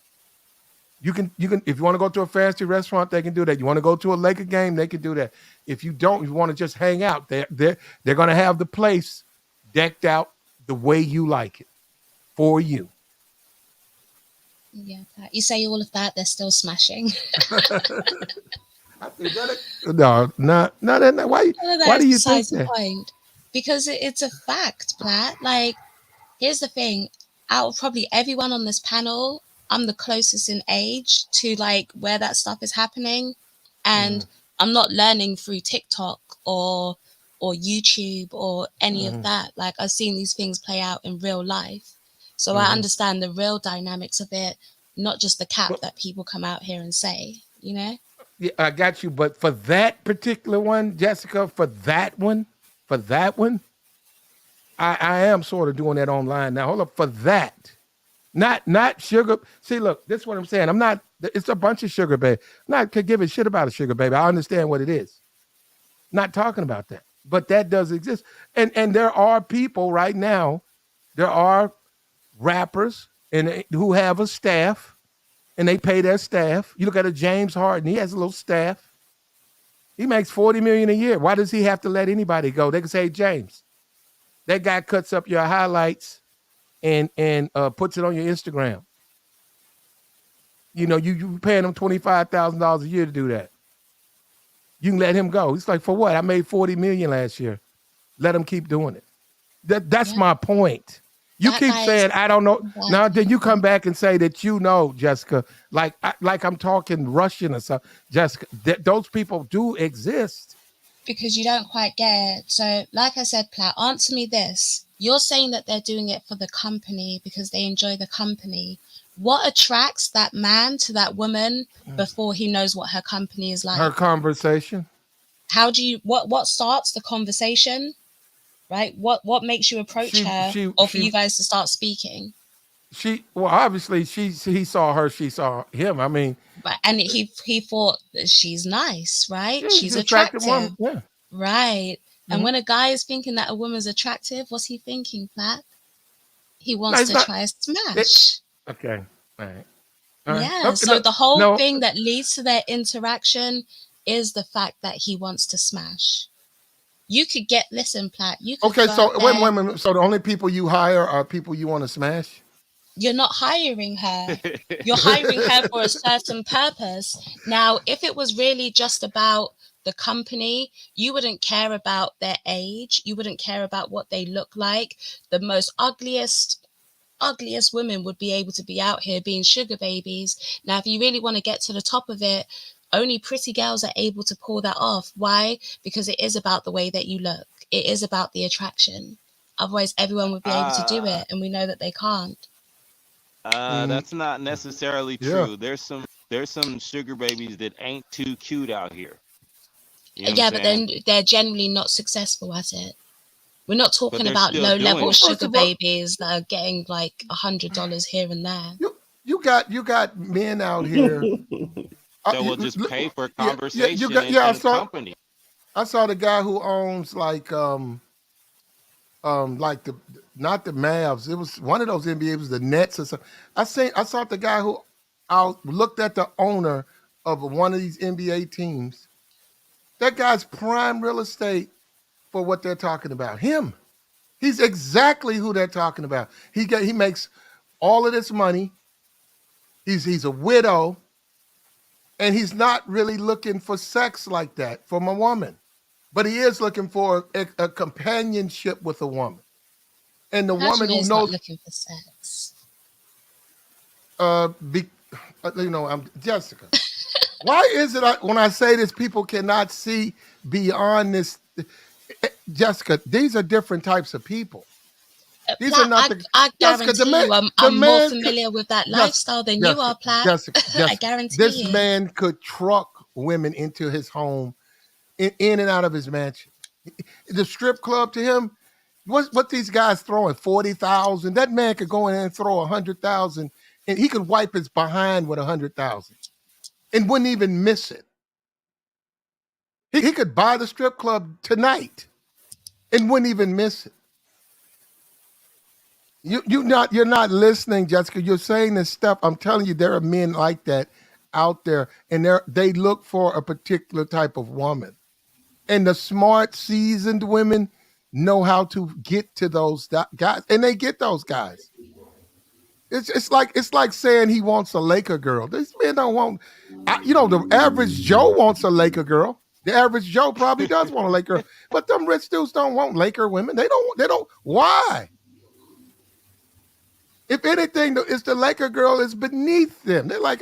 You can if you want to go to a fancy restaurant, they can do that. You want to go to a Laker game, they can do that. If you don't, you want to just hang out, they're going to have the place decked out the way you like it for you. Yeah, you say all of that, they're still smashing. No. Why do you think that? Point. Because it's a fact, Platt. Like, here's the thing. Out of probably everyone on this panel, I'm the closest in age to like where that stuff is happening. And I'm not learning through TikTok or YouTube or any of that. Like, I've seen these things play out in real life. So I understand the real dynamics of it, not just the cap that people come out here and say, you know? Yeah, I got you. But for that particular one, Jessica, for that one, I am sort of doing that online now. Hold up, for that. Not sugar. See, look, this is what I'm saying. I'm not, it's a bunch of sugar baby. I'm not could give a shit about a sugar baby. I understand what it is. Not talking about that. But that does exist. And there are people right now, there are rappers who have a staff and they pay their staff. You look at a James Harden, he has a little staff. He makes $40 million a year. Why does he have to let anybody go? They can say, hey, James, that guy cuts up your highlights and puts it on your Instagram. You know, you paying him $25,000 a year to do that. You can let him go. He's like, for what? I made $40 million last year. Let him keep doing it. That's my point. You keep saying, I don't know. Now, then you come back and say that you know, Jessica, like I'm talking Russian or something. Jessica, those people do exist. Because you don't quite get it. So, like I said, Platt, answer me this. You're saying that they're doing it for the company because they enjoy the company. What attracts that man to that woman before he knows what her company is like? Her conversation. How do you, what starts the conversation? Right? What makes you approach her or for you guys to start speaking? Well, obviously he saw her, she saw him. I mean, and he thought that she's nice, right? She's attractive. Woman. Yeah. Right. And when a guy is thinking that a woman's attractive, what's he thinking, Platt? He wants to try a smash. Okay. All right. Yeah. So the whole thing that leads to their interaction is the fact that he wants to smash. You could listen, Platt. You could so wait a minute. So the only people you hire are people you want to smash? You're not hiring her. You're hiring her for a certain purpose. Now, if it was really just about the company, you wouldn't care about their age. You wouldn't care about what they look like. The most ugliest women would be able to be out here being sugar babies. Now, if you really want to get to the top of it, only pretty girls are able to pull that off. Why? Because it is about the way that you look. It is about the attraction. Otherwise, everyone would be able to do it, and we know that they can't. That's not necessarily Yeah. true. There's some sugar babies that ain't too cute out here. You know what Yeah, I'm but saying? then they're generally not successful at it. We're not But talking they're about still doing low-level it. Well, first sugar of all, babies that are getting like $100 here and there. you got men out here. That will just pay for Yeah, you conversation got yeah. and company. I saw the guy who owns like the not the Mavs. It was one of those NBA. It was the Nets or something. I saw the guy who I looked at the owner of one of these NBA teams. That guy's prime real estate for what they're talking about. Him. He's exactly who they're talking about. He makes all of this money. He's a widow, and he's not really looking for sex like that from a woman, but he is looking for a companionship with a woman, and the How do woman you know who he's not knows. looking for sex? I'm Jessica. Why is it when I say this, people cannot see beyond this? Jessica, these are different types of people. These are Platt, not the I Jessica. guarantee you, The I'm more man could familiar with that just lifestyle than you Jessica, are, Platt. Jessica, I Jessica. guarantee This you. man could truck women into his home, in and out of his mansion. The strip club to him, what these guys throwing 40,000? That man could go in and throw 100,000, and he could wipe his behind with 100,000, and wouldn't even miss it. He could buy the strip club tonight, and wouldn't even miss it. You're not listening, Jessica. You're saying this stuff. I'm telling you, there are men like that out there, and they look for a particular type of woman. And the smart, seasoned women know how to get to those guys, and they get those guys. It's like saying he wants a Laker girl. These men don't want. The average Joe wants a Laker girl. The average Joe probably does want a Laker girl, but them rich dudes don't want Laker women. They don't. Why? If anything, it's the Laker girl is beneath them. They're like,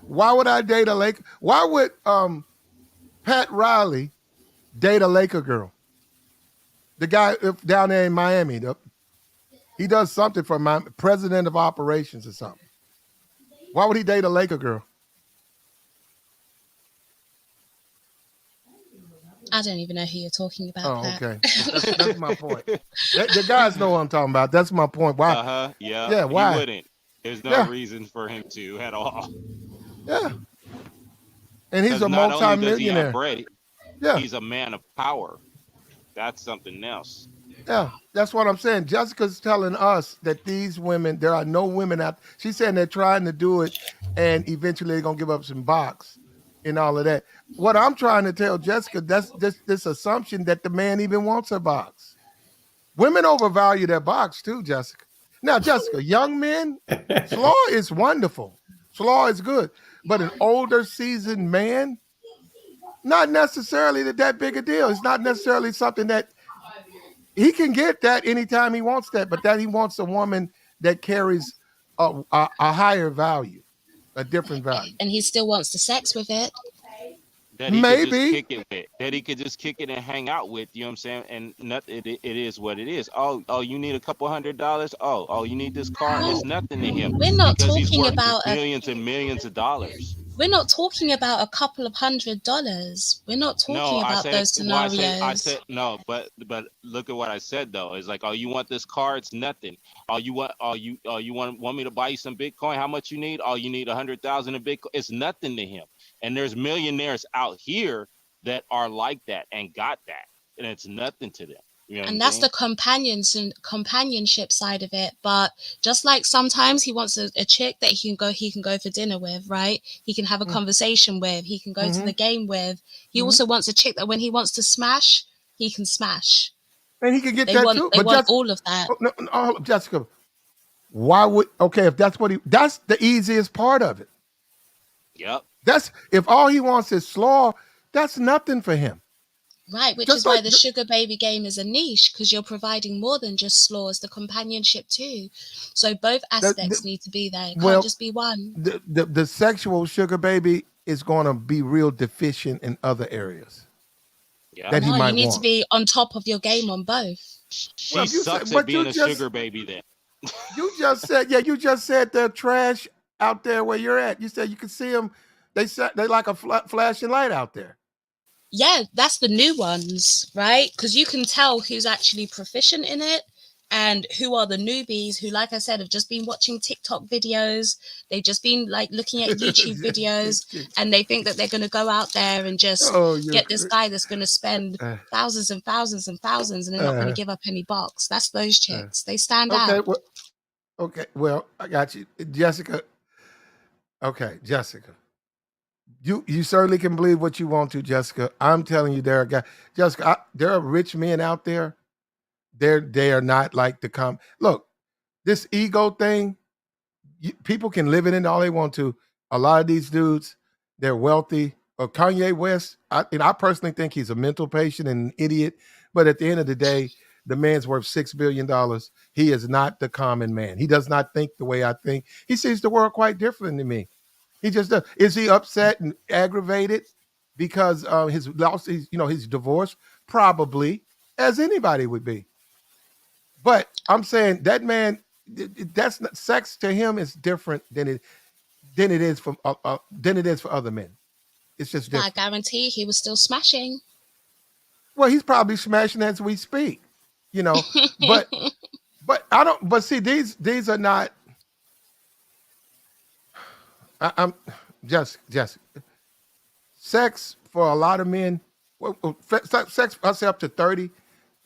why would I date a Laker? Why would Pat Riley date a Laker girl? The guy down there in Miami, he does something for my president of operations or something. Why would he date a Laker girl? I don't even know who you're talking about. Oh, Platt. okay. That's my point. The guys know what I'm talking about. That's my point. Why? Yeah. Yeah. Why? He wouldn't. There's no reason for him to at all. Yeah. And he's a Not only does he multi-millionaire. have bread, Yeah. he's a man of power. That's something else. Yeah, that's what I'm saying. Jessica's telling us that these women, there are no women out. She's saying they're trying to do it, and eventually they're gonna give up some box and all of that. What I'm trying to tell Jessica, that's this assumption that the man even wants a box. Women overvalue their box too, Jessica. Now, Jessica, young men, slaw is wonderful. Slaw is good, but an older, seasoned man, not necessarily that big a deal. It's not necessarily something that. He can get that anytime he wants that, but that he wants a woman that carries a higher value, a different value. And he still wants the sex with it. That he Maybe. could just kick it with. That he could just kick it and hang out with. You know what I'm saying? And it is what it is. Oh, you need a couple $100? Oh, you need this car? It's nothing to him. We're not because he's talking worth about millions and millions of dollars. We're not talking about a couple of $100. We're not talking about those scenarios. I said no, but look at what I said though. It's like, oh, you want this car? It's nothing. You want me to buy you some Bitcoin? How much you need? Oh, you need 100,000 in Bitcoin. It's nothing to him. And there's millionaires out here that are like that and got that, and it's nothing to them. You know and that's saying? the companionship side of it. But just like sometimes he wants a chick that he can go for dinner with, right? He can have a conversation with, he can go to the game with. He also wants a chick that when he wants to smash, he can smash. And he can get that too. They want all of that. No, Jessica, why would if that's that's the easiest part of it. Yep. That's if all he wants is slaw, that's nothing for him. Right, which is why the sugar baby game is a niche, because you're providing more than just slaws, the companionship too. So both aspects need to be there. It can't just be one. The sexual sugar baby is going to be real deficient in other areas. Yeah. That he might you need want. to be on top of your game on both. She sucks at being a sugar baby then. You just said, yeah, you just said they're trash out there where you're at. You said you can see them. They like a flashing light out there. Yeah, that's the new ones, right? Because you can tell who's actually proficient in it and who are the newbies who, like I said, have just been watching TikTok videos. They've just been like looking at YouTube videos, and they think that they're going to go out there and just get this guy that's going to spend thousands and thousands and thousands, and they're not going to give up any box. That's those chicks. They stand out. Well, well, I got you, Jessica. Okay, Jessica. You certainly can believe what you want to, Jessica. I'm telling you, there are guys, Jessica. There are rich men out there. They are not like the look. This ego thing, people can live it in all they want to. A lot of these dudes, they're wealthy. Kanye West, I personally think he's a mental patient and an idiot. But at the end of the day, the man's worth $6 billion. He is not the common man. He does not think the way I think. He sees the world quite different than me. He just does. Is he upset and aggravated because his loss? He's divorced. Probably, as anybody would be. But I'm saying that man, that's not, sex to him is different than it is for other men. It's just different. I guarantee he was still smashing. Well, he's probably smashing as we speak, but I don't. But see, these are not. I'm just sex for a lot of men. Sex, I say up to 30.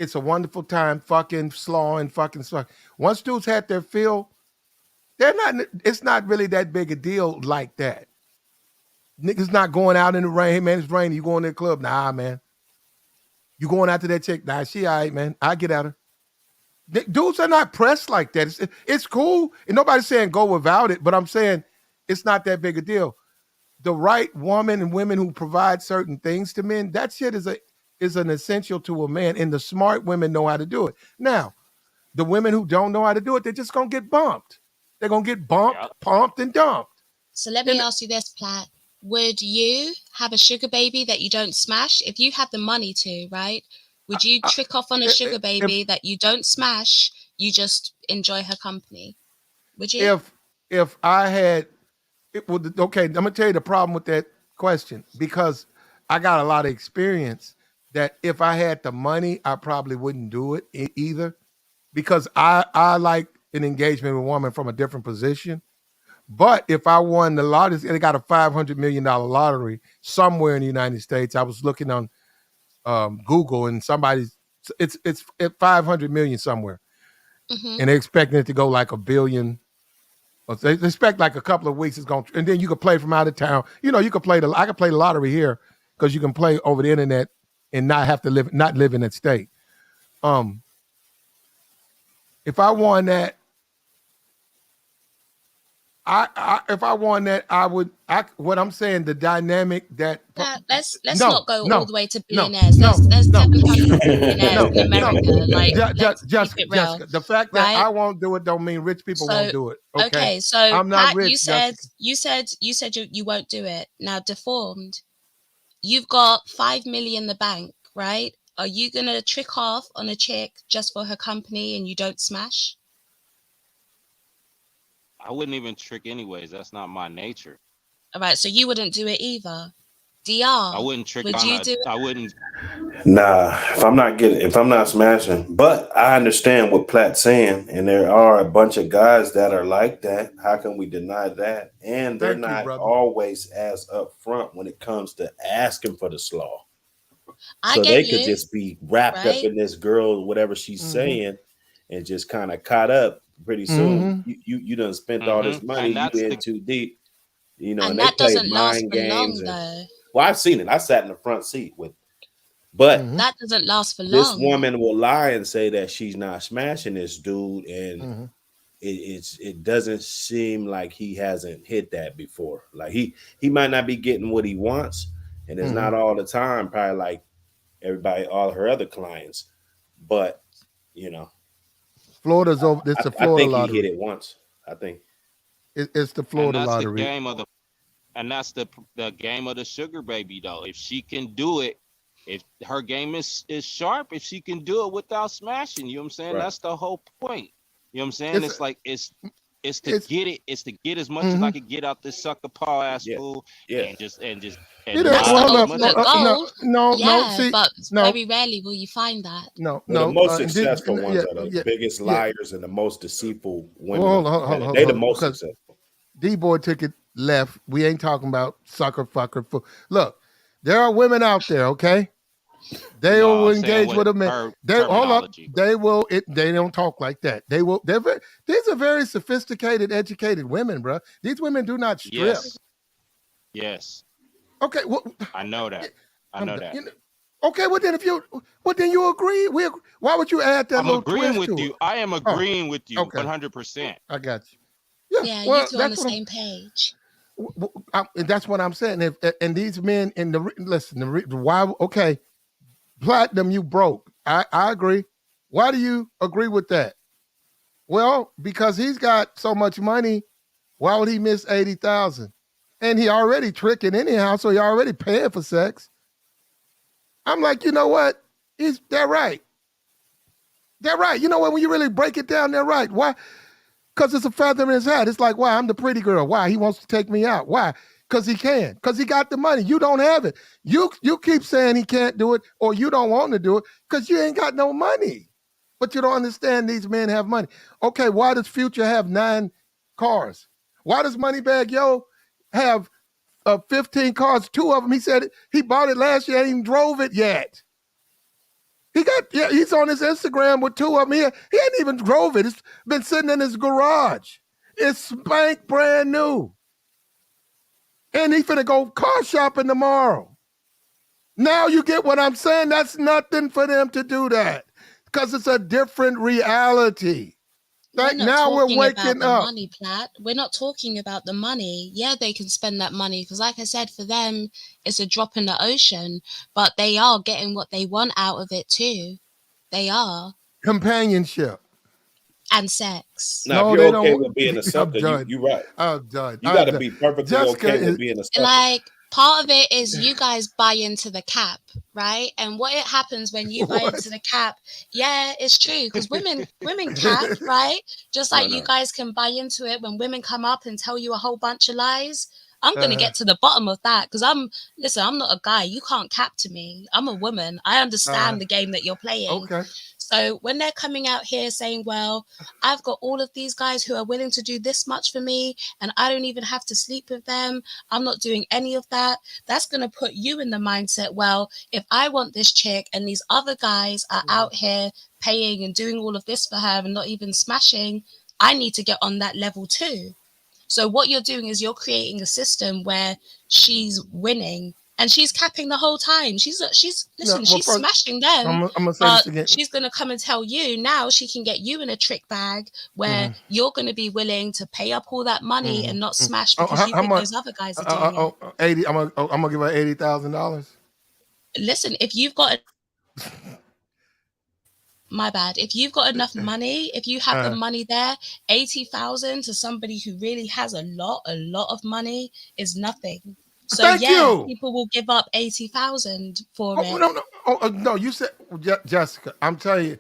It's a wonderful time, fucking slawing, fucking suck. Once dudes had their fill, it's not really that big a deal like that. Niggas not going out in the rain. Hey man, it's raining. You going to the club? Nah, man. You going out to that chick? Nah, she all right, man. I get at her. Dudes are not pressed like that. It's cool. And nobody's saying go without it, but I'm saying it's not that big a deal. The right woman and women who provide certain things to men, that shit is an essential to a man. And the smart women know how to do it. Now, the women who don't know how to do it, they're just going to get bumped. They're going to get bumped, pumped, and dumped. So let me ask you this, Platt. Would you have a sugar baby that you don't smash? If you had the money to, right? Would you trick off on a sugar baby that you don't smash? You just enjoy her company. Would you? If I had, okay, I'm gonna tell you the problem with that question, because I got a lot of experience that if I had the money, I probably wouldn't do it either, because I like an engagement with a woman from a different position. But if I won the lottery, they got a $500 million lottery somewhere in the United States. I was looking on Google, and it's at 500 million somewhere, and they're expecting it to go like $1 billion. They expect like a couple of weeks it's going, and then you can play from out of town. You could play I can play the lottery here because you can play over the internet and not have to live in that state. If I won that, if I won that, I would. What I'm saying, the dynamic that let's not go all the way to billionaires. There's 700 billionaires in America. Like, Jessica, the fact that I won't do it don't mean rich people won't do it. Okay, so I'm not Pat, rich. you said you won't do it. Now, Deformed, you've got 5 million in the bank, right? Are you gonna trick off on a chick just for her company and you don't smash? I wouldn't even trick anyways. That's not my nature. All right, so you wouldn't do it either. DR, I wouldn't trick. Would you do it? I wouldn't. Nah, if I'm not smashing. But I understand what Platt's saying, and there are a bunch of guys that are like that. How can we deny that? And they're not always as upfront when it comes to asking for the slaw. So they could just be wrapped up in this girl, whatever she's saying, and just kind of caught up. Pretty soon, you done spent all this money. You in too deep, and they that play doesn't last mind for games. long, Well, I've seen it. I sat in the front seat with, but that doesn't last for long. This woman will lie and say that she's not smashing this dude, and it doesn't seem like he hasn't hit that before. Like he might not be getting what he wants, and it's not all the time. Probably like everybody, all her other clients, but Florida's over. It's the Florida lottery. I think he hit it once. I think it's the Florida lottery. That's the game of the sugar baby, though. If she can do it, if her game is sharp, if she can do it without smashing, you know what I'm saying? Right. That's the whole point. You know what I'm saying? It's like it's to get it. It's to get as much as I could get out this sucker Paul ass fool, and just That's the lie as much ultimate as I can. goal. No. Yeah, See, but no, very rarely will you find that. no. Well, the most successful ones Yeah, are the biggest liars and the most deceitful women. Well, hold on, They're the most because successful. D-boy took it left. We ain't talking about sucker fucker. Look, there are women out there, okay? They will engage with a man. They hold up. They will. They don't talk like that. They will. These are very sophisticated, educated women, bro. These women do not strip. Yes. Okay. Well, I know that. I know that. Okay. Well, then you agree. Why would you add that I'm little agreeing twist with to you. it? I am agreeing with you okay. 100%. I got you. Yeah, well, you two on the same page. That's what I'm saying. And these men in why? Okay, Platinum, you broke. I agree. Why do you agree with that? Well, because he's got so much money. Why would he miss 80,000? And he already tricking anyhow, so he already paying for sex. I'm like, you know what? They're right. They're right. You know what? When you really break it down, they're right. Why? Because it's a feather in his hat. It's like, why? I'm the pretty girl. Why? He wants to take me out. Why? Because he can. Because he got the money. You don't have it. You keep saying he can't do it or you don't want to do it because you ain't got no money. But you don't understand these men have money. Okay, why does Future have 9 cars? Why does Moneybag Yo have 15 cars? 2 of them, he said he bought it last year, ain't even drove it yet. He's on his Instagram with 2 of them. He ain't even drove it. It's been sitting in his garage. It's spank brand new. And he finna go car shopping tomorrow. Now you get what I'm saying? That's nothing for them to do that. Because it's a different reality. Now we're waking up. Money, Platt. We're not talking about the money. Yeah, they can spend that money because, like I said, for them, it's a drop in the ocean. But they are getting what they want out of it too. They are. Companionship. And sex. Now, if you're okay with being a sucker, you're right. I'm done. You got to be perfectly okay with being a sucker. Like, part of it is you guys buy into the cap, right? And what it happens when you buy into the cap, yeah, it's true. Because women cap, right? Just like you guys can buy into it when women come up and tell you a whole bunch of lies. I'm going to get to the bottom of that because I'm not a guy. You can't cap to me. I'm a woman. I understand the game that you're playing. Okay. So when they're coming out here saying, well, I've got all of these guys who are willing to do this much for me and I don't even have to sleep with them. I'm not doing any of that. That's going to put you in the mindset, well, if I want this chick and these other guys are out here paying and doing all of this for her and not even smashing, I need to get on that level too. So what you're doing is you're creating a system where she's winning and she's capping the whole time. She's smashing them. I'm gonna say this again. She's gonna come and tell you now she can get you in a trick bag where you're gonna be willing to pay up all that money and not smash because you think those other guys are doing it. 80. I'm gonna give her $80,000. Listen, if you've got my bad. If you've got enough money, if you have the money there, 80,000 to somebody who really has a lot of money is nothing. So people will give up 80,000 for it. No, you said, Jessica, I'm telling you,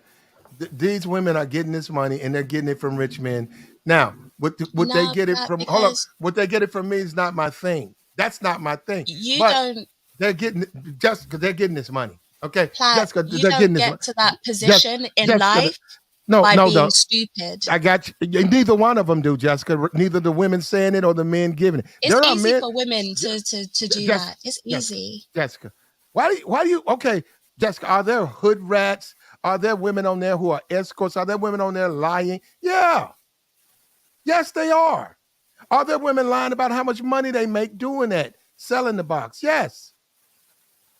these women are getting this money and they're getting it from rich men. Now, what they get it from? Hold up, what they get it from me is not my thing. That's not my thing. They're getting Jessica. They're getting this money. Okay, Jessica, you don't get to that position in life by being stupid. I got you. Neither one of them do, Jessica. Neither the women saying it or the men giving it. It's easy for women to do that. It's easy. Jessica, why do you? Okay, Jessica, are there hood rats? Are there women on there who are escorts? Are there women on there lying? Yeah. Yes, they are. Are there women lying about how much money they make doing that, selling the box? Yes.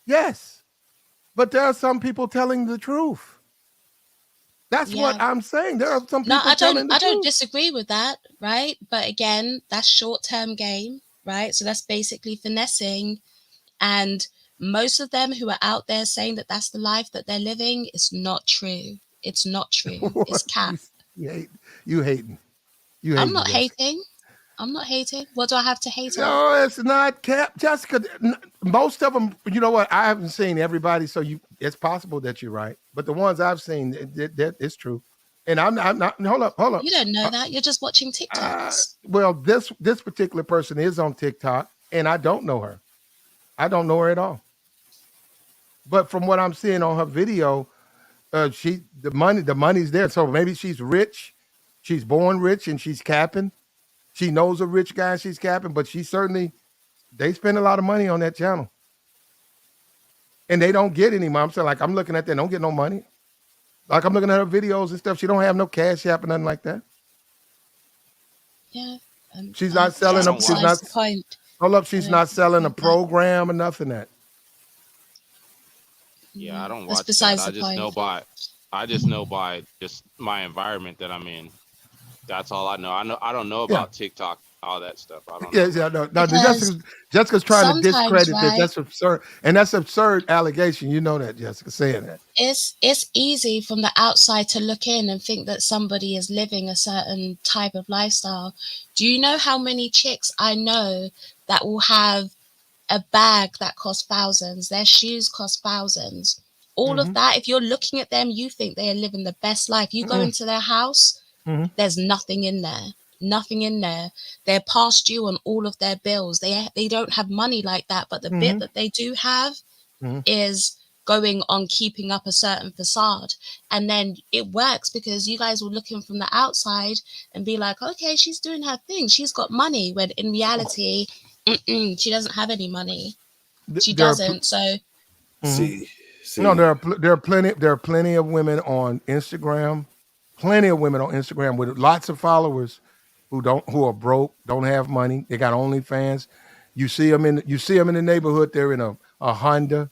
Yes. But there are some people telling the truth. That's what I'm saying. There are some people telling the truth. I don't disagree with that, right? But again, that's short-term game, right? So that's basically finessing. And most of them who are out there saying that that's the life that they're living, it's not true. It's not true. It's cap. You hating. I'm not hating. I'm not hating. What do I have to hate on? No, it's not cap. Jessica, most of them, you know what? I haven't seen everybody, so it's possible that you're right. But the ones I've seen, it's true. And I'm not. Hold up. You don't know that. You're just watching TikToks. Well, this particular person is on TikTok, and I don't know her. I don't know her at all. But from what I'm seeing on her video, the money's there. So maybe she's rich. She's born rich, and she's capping. She knows a rich guy. She's capping, but they spend a lot of money on that channel, and they don't get any. I'm saying, like, I'm looking at that, don't get no money. Like, I'm looking at her videos and stuff. She don't have no cash app or nothing like that. Yeah. She's not selling them. She's not. Hold up. She's not selling a program or nothing that. Yeah, I don't watch that. I just know by just my environment that I'm in. That's all I know. I don't know about TikTok, all that stuff. I don't know. Yeah, no. Jessica's trying to discredit this. That's absurd. And that's absurd allegation. You know that, Jessica, saying that. It's easy from the outside to look in and think that somebody is living a certain type of lifestyle. Do you know how many chicks I know that will have a bag that costs thousands? Their shoes cost thousands. All of that, if you're looking at them, you think they are living the best life. You go into their house, there's nothing in there. Nothing in there. They're past due on all of their bills. They don't have money like that, but the bit that they do have is going on keeping up a certain facade. And then it works because you guys will look in from the outside and be like, okay, she's doing her thing. She's got money. When in reality, she doesn't have any money. She doesn't. See. No, there are plenty of women on Instagram. Plenty of women on Instagram with lots of followers who are broke, don't have money. They got OnlyFans. You see them in the neighborhood. They're in a Honda.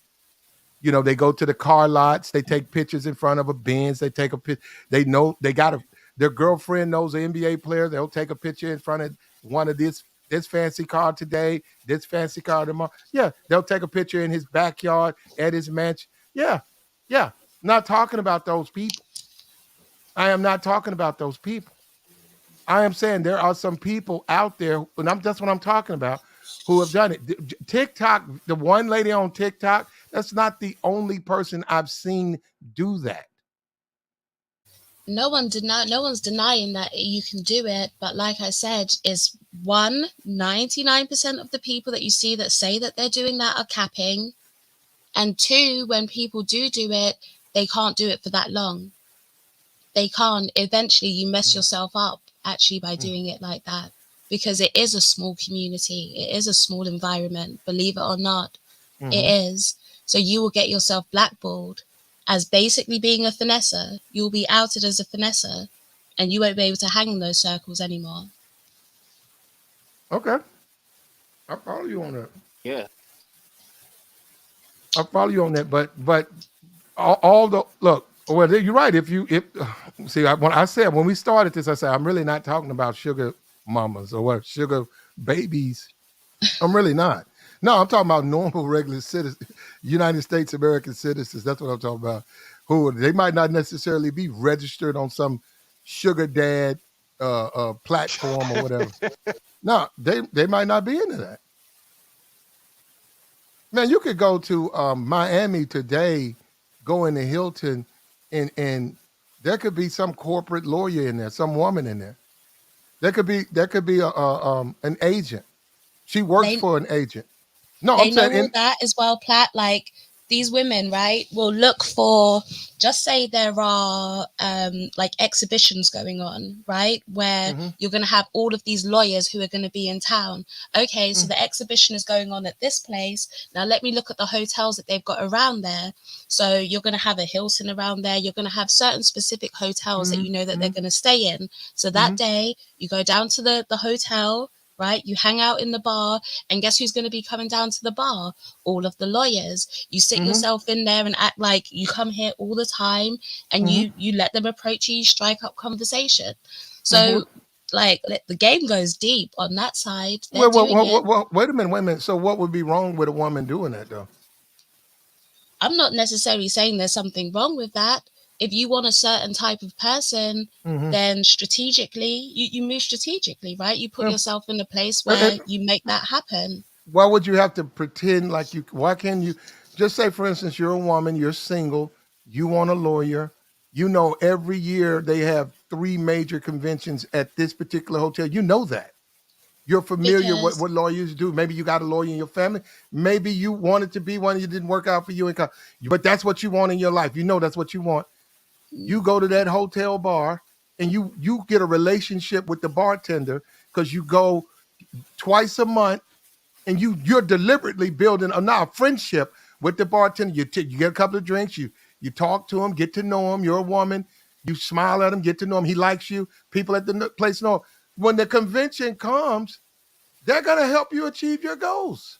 You know, they go to the car lots. They take pictures in front of a Benz. They take a picture. They know their girlfriend knows an NBA player. They'll take a picture in front of one of this fancy car today, this fancy car tomorrow. Yeah, they'll take a picture in his backyard at his mansion. Yeah. Not talking about those people. I am not talking about those people. I am saying there are some people out there, and that's what I'm talking about, who have done it. TikTok, the one lady on TikTok, that's not the only person I've seen do that. No one's denying that you can do it, but like I said, is 99% of the people that you see that say that they're doing that are capping. And 2, when people do it, they can't do it for that long. They can't. Eventually, you mess yourself up actually by doing it like that, because it is a small community. It is a small environment, believe it or not. It is. So you will get yourself blackballed as basically being a finesser. You'll be outed as a finesser, and you won't be able to hang in those circles anymore. Okay. I follow you on that. Yeah. I follow you on that, but all the look. Well, you're right. If see, when I said when we started this, I said I'm really not talking about sugar mamas or what sugar babies. I'm really not. No, I'm talking about normal, regular citizens, United States American citizens. That's what I'm talking about. Who they might not necessarily be registered on some sugar dad platform or whatever. No, they might not be into that. Man, you could go to Miami today, go into Hilton, and there could be some corporate lawyer in there, some woman in there. There could be an agent. She works for an agent. No, I'm saying all that as well, Platt. Like these women, right, will look for. Just say there are like exhibitions going on, right, where you're going to have all of these lawyers who are going to be in town. Okay, so the exhibition is going on at this place. Now let me look at the hotels that they've got around there. So you're going to have a Hilton around there. You're going to have certain specific hotels that you know that they're going to stay in. So that day you go down to the hotel, right? You hang out in the bar, and guess who's going to be coming down to the bar? All of the lawyers. You sit yourself in there and act like you come here all the time, and you let them approach you, strike up conversation. So like the game goes deep on that side. Well, wait a minute. So what would be wrong with a woman doing that though? I'm not necessarily saying there's something wrong with that. If you want a certain type of person, then strategically, you move strategically, right? You put yourself in a place where you make that happen. Why would you have to pretend like you? Why can't you just say, for instance, you're a woman, you're single, you want a lawyer, You know, every year they have 3 major conventions at this particular hotel. You know that. You're familiar Because what lawyers do. Maybe you got a lawyer in your family. Maybe you wanted to be one. It didn't work out for you. But that's what you want in your life. You know that's what you want. You go to that hotel bar and you get a relationship with the bartender because you go twice a month and you're deliberately building a friendship with the bartender. You get a couple of drinks. You talk to him, get to know him. You're a woman. You smile at him, get to know him. He likes you. People at the place know. When the convention comes, they're going to help you achieve your goals.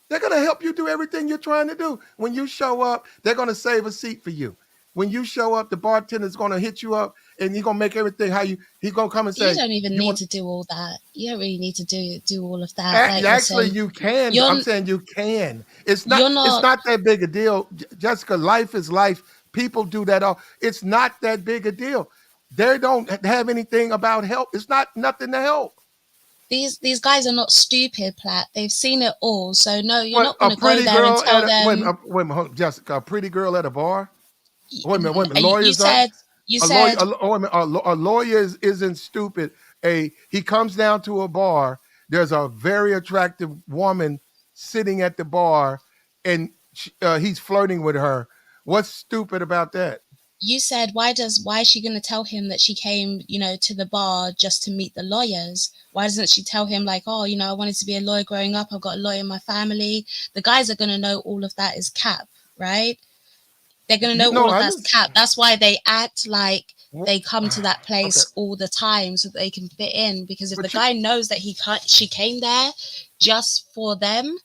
They're going to help you do everything you're trying to do. When you show up, they're going to save a seat for you. When you show up, the bartender's going to hit you up and he's going to make everything he's going to come and say, you don't even need to do all that. You don't really need to do all of that. Like, actually, listen, you can. I'm saying you can. It's not. You're not. It's not that big a deal, Jessica. Life is life. People do that all. It's not that big a deal. They don't have anything about help. It's not nothing to help. These guys are not stupid, Platt. They've seen it all. So no, you're not going to go there and tell them. Wait a minute, Jessica. A pretty girl at a bar. Wait a minute. You said a lawyer isn't stupid. He comes down to a bar. There's a very attractive woman sitting at the bar, and he's flirting with her. What's stupid about that? You said why is she going to tell him that she came, to the bar just to meet the lawyers? Why doesn't she tell him like, oh, I wanted to be a lawyer growing up. I've got a lawyer in my family. The guys are going to know all of that is cap, right? They're going to know all of that's cap. That's why they act like they come to that place all the time so that they can fit in. Because if the guy knows that she came there just for them,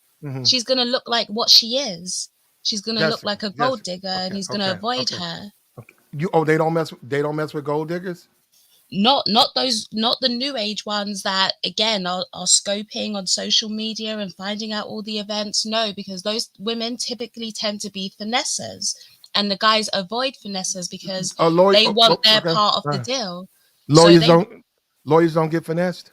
she's going to look like what she is. She's going to look like a gold digger, and he's going to avoid her. They don't mess with gold diggers? Not the new age ones that again are scoping on social media and finding out all the events. No, because those women typically tend to be finessers, and the guys avoid finessers because they want their part of the deal. Lawyers don't get finessed,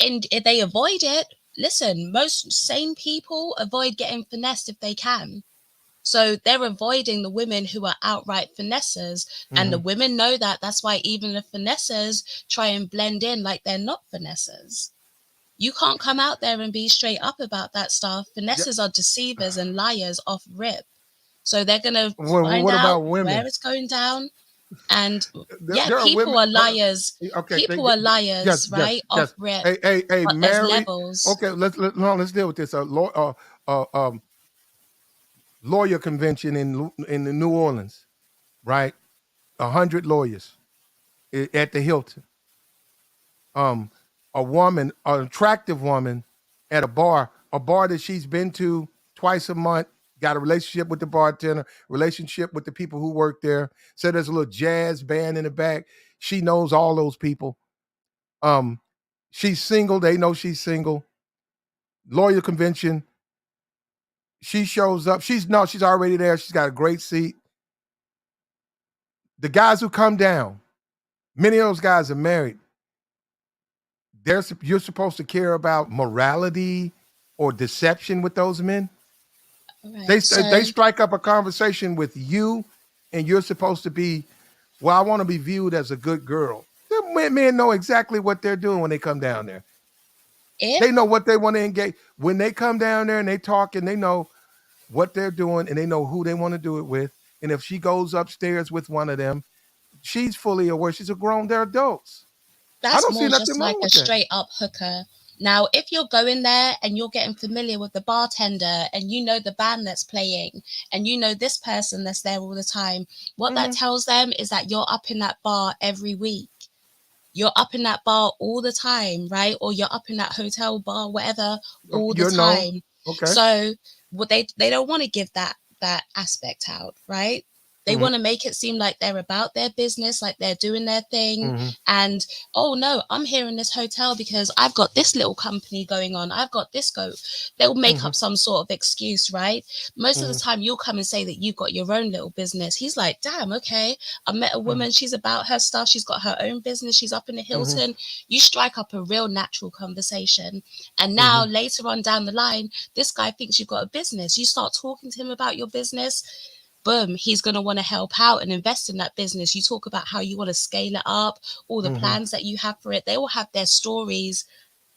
and if they avoid it. Listen, most sane people avoid getting finessed if they can. So they're avoiding the women who are outright finessers, and the women know that. That's why even the finessers try and blend in like they're not finessers. You can't come out there and be straight up about that stuff. Finessers are deceivers and liars off rip. So they're going to find out where it's going down. And people are liars. People are liars, right? Off rip. Hey, but Mary. Levels. Okay, let's deal with this. Lawyer convention in New Orleans, right? 100 lawyers at the Hilton. An attractive woman at a bar that she's been to twice a month, got a relationship with the bartender, relationship with the people who work there. So there's a little jazz band in the back. She knows all those people. She's single. They know she's single. Lawyer convention. She shows up. She's already there. She's got a great seat. The guys who come down, many of those guys are married. You're supposed to care about morality or deception with those men. Right, they strike up a conversation with you, and you're supposed to be, well, I want to be viewed as a good girl. The men know exactly what they're doing when they come down there. They know what they want to engage. When they come down there and they talk, and they know what they're doing, and they know who they want to do it with. And if she goes upstairs with one of them, she's fully aware. They're adults. That's more just like a straight up hooker. Now, if you're going there and you're getting familiar with the bartender and you know the band that's playing and you know this person that's there all the time, what that tells them is that you're up in that bar every week. You're up in that bar all the time, right? Or you're up in that hotel bar, whatever, all the time. Okay. So they don't want to give that aspect out, right? They want to make it seem like they're about their business, like they're doing their thing. And, oh, no, I'm here in this hotel because I've got this little company going on. I've got this They'll make up some sort of excuse, right? Most of the time you'll come and say that you've got your own little business. He's like, damn, okay. I met a woman. She's about her stuff. She's got her own business. She's up in the Hilton. You strike up a real natural conversation. And now later on down the line, this guy thinks you've got a business. You start talking to him about your business. boom, he's going to want to help out and invest in that business. You talk about how you want to scale it up, all the plans that you have for it. They all have their stories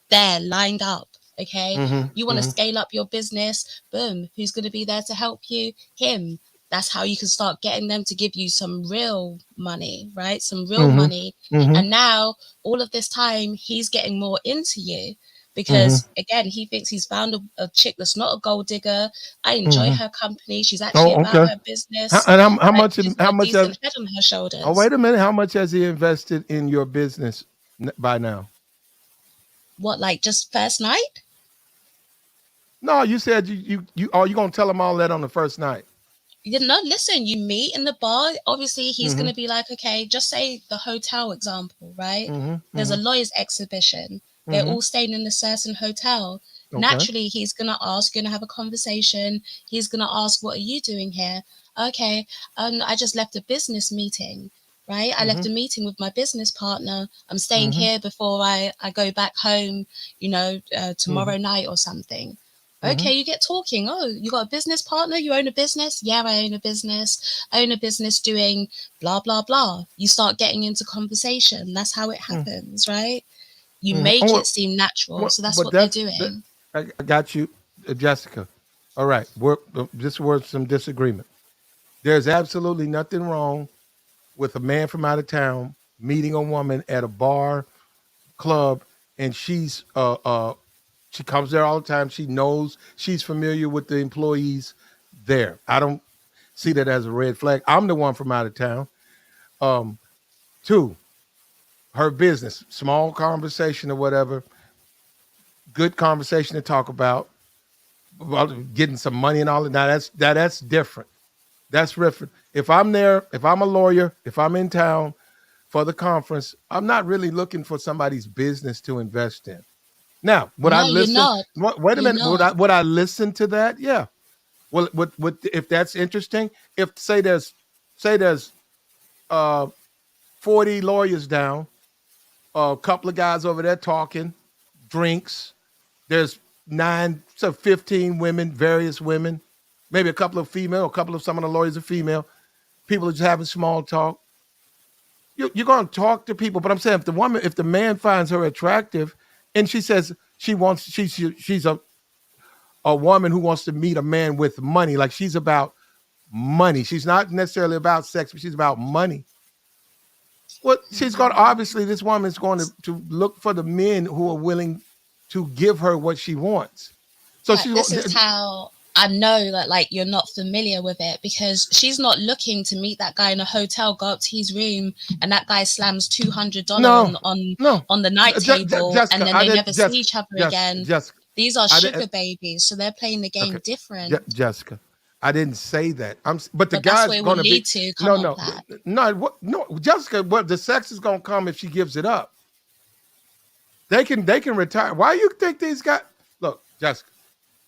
there lined up. Okay. You want to scale up your business, boom, who's going to be there to help you? Him. That's how you can start getting them to give you some real money, right? Some real money. And now all of this time he's getting more into you because again, he thinks he's found a chick that's not a gold digger. I enjoy her company. She's actually Oh, about okay. her business. And how Like, much? she's How got a much? decent head on her shoulders. Oh, wait a minute. How much has he invested in your business by now? What, like just first night? No, you said you gonna tell him all that on the first night. You know, listen, you meet in the bar. Obviously, he's going to be like, okay, just say the hotel example, right? There's a lawyer's exhibition. They're all staying in a certain hotel. Okay. Naturally, he's going to ask, going to have a conversation. He's going to ask, what are you doing here? Okay, I just left a business meeting, right? I left a meeting with my business partner. I'm staying here before I go back home, you know, tomorrow night or something. Okay, you get talking. Oh, you got a business partner? You own a business? Yeah, I own a business. I own a business doing blah, blah, blah. You start getting into conversation. That's how it happens, right? You make it seem natural. So that's what they're doing. I got you, Jessica. All right, this was some disagreement. There's absolutely nothing wrong with a man from out of town meeting a woman at a bar, club, and she comes there all the time. She knows, she's familiar with the employees there. I don't see that as a red flag. I'm the one from out of town. Two, her business, small conversation or whatever, good conversation to talk about getting some money and all of that. That's different. That's different. If I'm there, if I'm a lawyer, if I'm in town for the conference, I'm not really looking for somebody's business to invest in. Now, would I listen? Wait a minute. Would I listen to that? Yeah. Well, if that's interesting, if say there's 40 lawyers down, a couple of guys over there talking, drinks. There's 15 women, various women, maybe a couple of female, some of the lawyers are female. People are just having small talk. You're going to talk to people, but I'm saying if the man finds her attractive, and she says she's a woman who wants to meet a man with money, like she's about money. She's not necessarily about sex, but she's about money. Well, she's going to, obviously, this woman's going to look for the men who are willing to give her what she wants. So this is how I know that like you're not familiar with it, because she's not looking to meet that guy in a hotel, go up to his room, and that guy slams $200 on the night table, Jessica, and then they never see each other again. Jessica, these are sugar babies, so they're playing the game different. Jessica, I didn't say that. But the guy's going to be no, Jessica. But the sex is going to come if she gives it up. They can retire. Why you think these guys? Look, Jessica,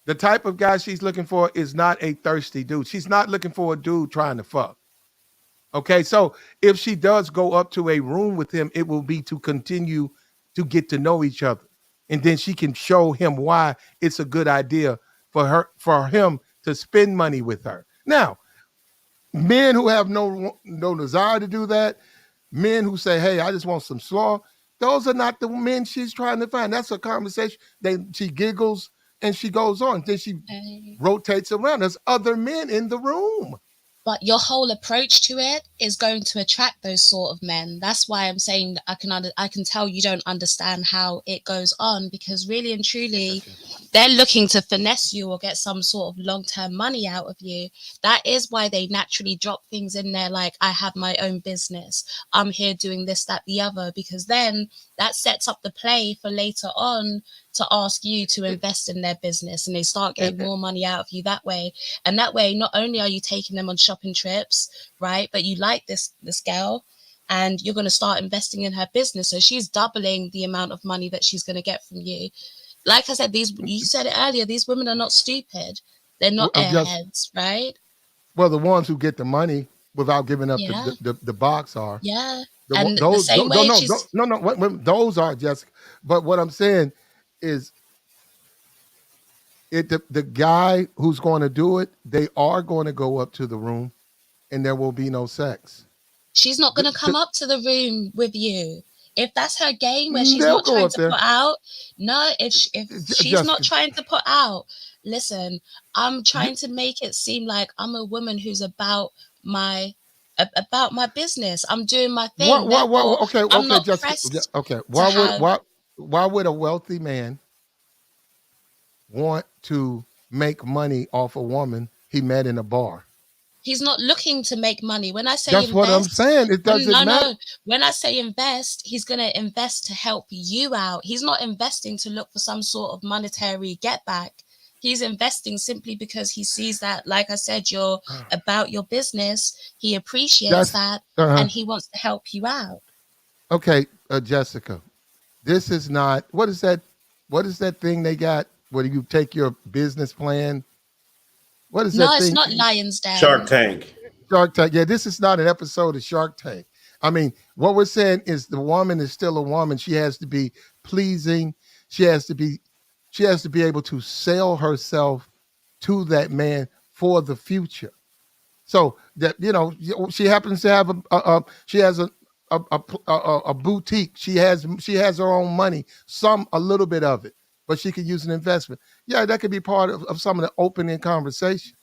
the type of guy she's looking for is not a thirsty dude. She's not looking for a dude trying to fuck. Okay, so if she does go up to a room with him, it will be to continue to get to know each other, and then she can show him why it's a good idea for him to spend money with her. Now, men who have no desire to do that, men who say, "Hey, I just want some slaw," those are not the men she's trying to find. That's a conversation. She giggles and she goes on. Then she rotates around. There's other men in the room. But your whole approach to it is going to attract those sort of men. That's why I'm saying I can tell you don't understand how it goes on, because really and truly, they're looking to finesse you or get some sort of long-term money out of you. That is why they naturally drop things in there like, I have my own business. I'm here doing this, that, the other, because then that sets up the play for later on to ask you to invest in their business, and they start getting more money out of you that way. And that way, not only are you taking them on shopping trips, right, but you like this girl, and you're going to start investing in her business. So she's doubling the amount of money that she's going to get from you. Like I said, you said it earlier, these women are not stupid. They're not airheads, right? Well, the ones who get the money without giving up the box are. Yeah. Those are, Jessica. But what I'm saying is, the guy who's going to do it, they are going to go up to the room and there will be no sex. She's not going to come up to the room with you. If that's her game where she's They'll not go trying up to there. put out, no, if she's not Jessica, trying to put out, listen, I'm you, trying to make it seem like I'm a woman who's about my business. I'm doing my thing. Therefore, I'm okay, not Jessica. pressed Okay, to have. why would a wealthy man want to make money off a woman he met in a bar? He's not looking to make money. When I say That's what I'm invest, saying. It doesn't matter. no. When I say invest, he's going to invest to help you out. He's not investing to look for some sort of monetary get back. He's investing simply because he sees that, like I said, you're about your business. He appreciates That's that, uh-huh. and he wants to help you out. Okay, Jessica. This is not. What is that? What is that thing they got where you take your business plan? What is No, that it's thing? not Lion's Den. Shark Tank. Shark Tank. Yeah, this is not an episode of Shark Tank. I mean, what we're saying is the woman is still a woman. She has to be pleasing. She has to be able to sell herself to that man for the future. So that she happens to have a boutique. She has her own money, a little bit of it, but she could use an investment. Yeah, that could be part of some of the opening conversation.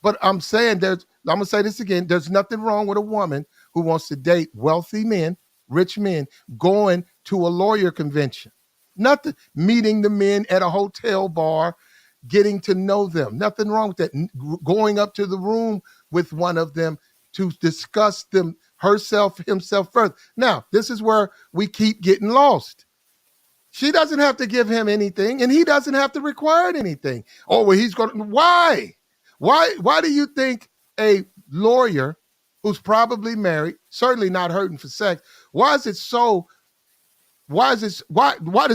But I'm saying I'm gonna say this again. There's nothing wrong with a woman who wants to date wealthy men, rich men, going to a lawyer convention. Nothing. Meeting the men at a hotel bar, getting to know them. Nothing wrong with that. Going up to the room with one of them to discuss himself further. Now, this is where we keep getting lost. She doesn't have to give him anything, and he doesn't have to require anything. Oh, well, he's going to. Why? Why do you think a lawyer who's probably married, certainly not hurting for sex, why does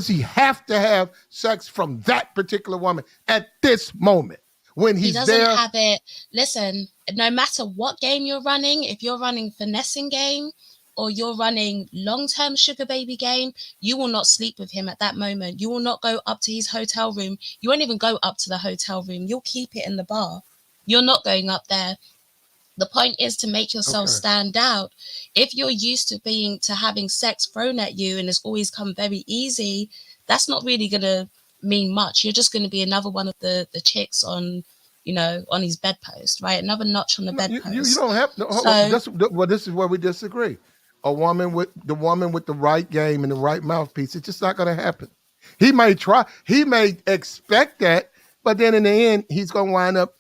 he have to have sex from that particular woman at this moment when He he's doesn't there? have it. Listen, no matter what game you're running, if you're running finessing game or you're running long-term sugar baby game, you will not sleep with him at that moment. You will not go up to his hotel room. You won't even go up to the hotel room. You'll keep it in the bar. You're not going up there. The point is to make yourself stand out. If you're used to having sex thrown at you and it's always come very easy, that's not really going to mean much. You're just going to be another one of the chicks on his bedpost, right? Another notch on the bedpost. You don't have to. This is where we disagree. A woman with the right game and the right mouthpiece, it's just not going to happen. He may try. He may expect that, but then in the end, he's going to wind up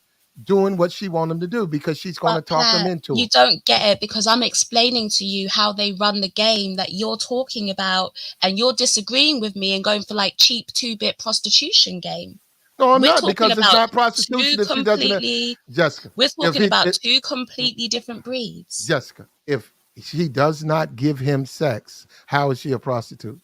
doing what she wants him to do because she's going to talk him into it. You don't get it because I'm explaining to you how they run the game that you're talking about, and you're disagreeing with me and going for like cheap 2-bit prostitution game. No, I'm not, because it's not prostitution if she doesn't have, Jessica. We're talking about two completely different breeds. Jessica, if she does not give him sex, how is she a prostitute?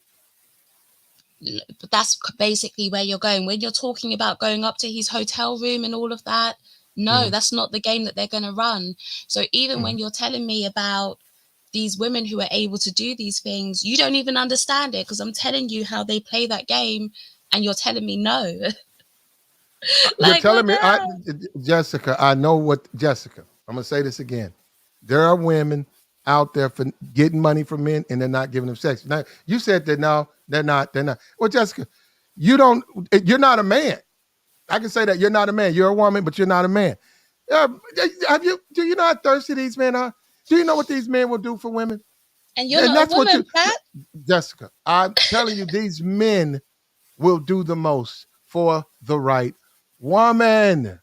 But that's basically where you're going. When you're talking about going up to his hotel room and all of that, no, that's not the game that they're going to run. So even when you're telling me about these women who are able to do these things, you don't even understand it because I'm telling you how they play that game and you're telling me no. You're telling me, Jessica, I know what, Jessica, I'm going to say this again. There are women out there for getting money from men and they're not giving them sex. Now, you said that no, they're not. Well, Jessica, you're not a man. I can say that you're not a man. You're a woman, but you're not a man. Do you know how thirsty these men are? Do you know what these men will do for women? And you're not a woman, Pat? Jessica, I'm telling you, these men will do the most for the right woman.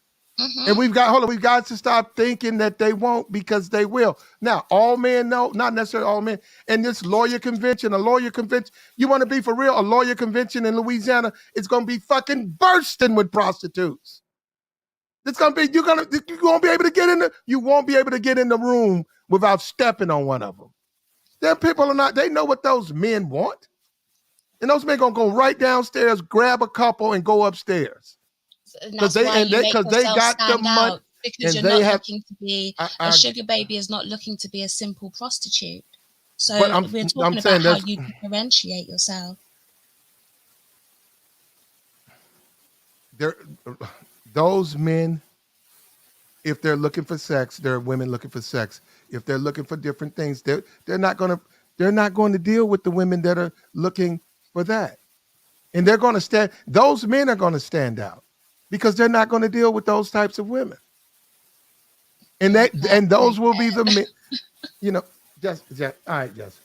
And we've got to stop thinking that they won't, because they will. Now, all men know, not necessarily all men. And this a lawyer convention, you want to be for real, a lawyer convention in Louisiana, it's going to be fucking bursting with prostitutes. It's going to be, you won't be able to get in the room without stepping on one of them. Them people they know what those men want. And those men going to go right downstairs, grab a couple and go upstairs. Because they got the money, because you're not looking to be a sugar baby is not looking to be a simple prostitute. So we're talking about how you differentiate yourself. Those men If they're looking for sex, there are women looking for sex. If they're looking for different things, they're not going to deal with the women that are looking for that. And they're going to stand. Those men are going to stand out because they're not going to deal with those types of women. And those will be the men. You know, just all right, Jessica.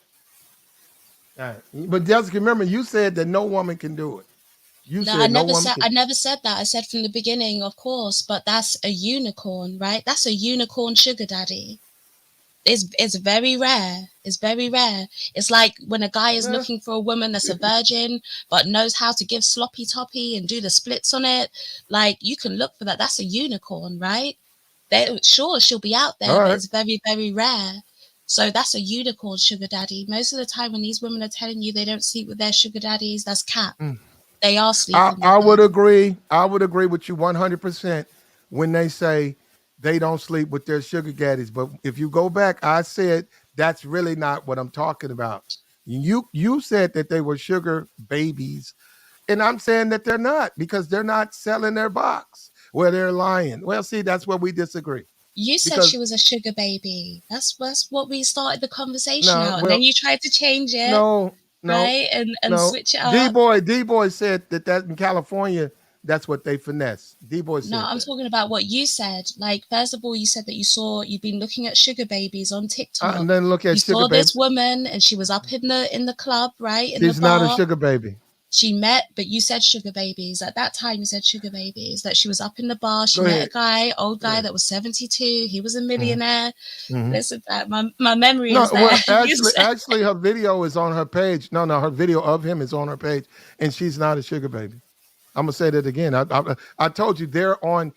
All right, but Jessica, remember you said that no woman can do it. You No, said no woman I can. never said that. I said from the beginning, of course, but that's a unicorn, right? That's a unicorn sugar daddy. It's very rare. It's very rare. It's like when a guy is Nah. looking for a woman that's a virgin but knows how to give sloppy toppy and do the splits on it. Like, you can look for that. That's a unicorn, right? Sure, she'll be out there, All but right. it's very, very rare. So that's a unicorn sugar daddy. Most of the time when these women are telling you they don't sleep with their sugar daddies, that's cap. They are sleeping with I would them. agree. I would agree with you 100% when they say they don't sleep with their sugar daddies. But if you go back, I said that's really not what I'm talking about. You said that they were sugar babies, and I'm saying that they're not because they're not selling their box. Where they're lying. Well, see, that's where we disagree. You said Because she was a sugar baby. That's what we started the conversation no, out, and then well, you tried to change it, no, no, right? And no. switch it D up. boy, D boy said that in California, that's what they finesse. D boy No, said I'm that. talking about what you said. Like, first of all, you said that you've been looking at sugar babies on TikTok. And then look You at sugar saw baby. this woman, and she was up in the club, right, in the She's not a bar. sugar baby. She met, but you said sugar babies. At that time, you said sugar babies, that she was up in the bar. She Go met a ahead. guy, old Go guy ahead. that was 72. He was a Mhm. millionaire. Mhm. Listen, my memory No, is there. well, You said actually, her video is on her page. No, her video of him is on her page, and she's not a sugar baby. I'm gonna say that again. I told you they're on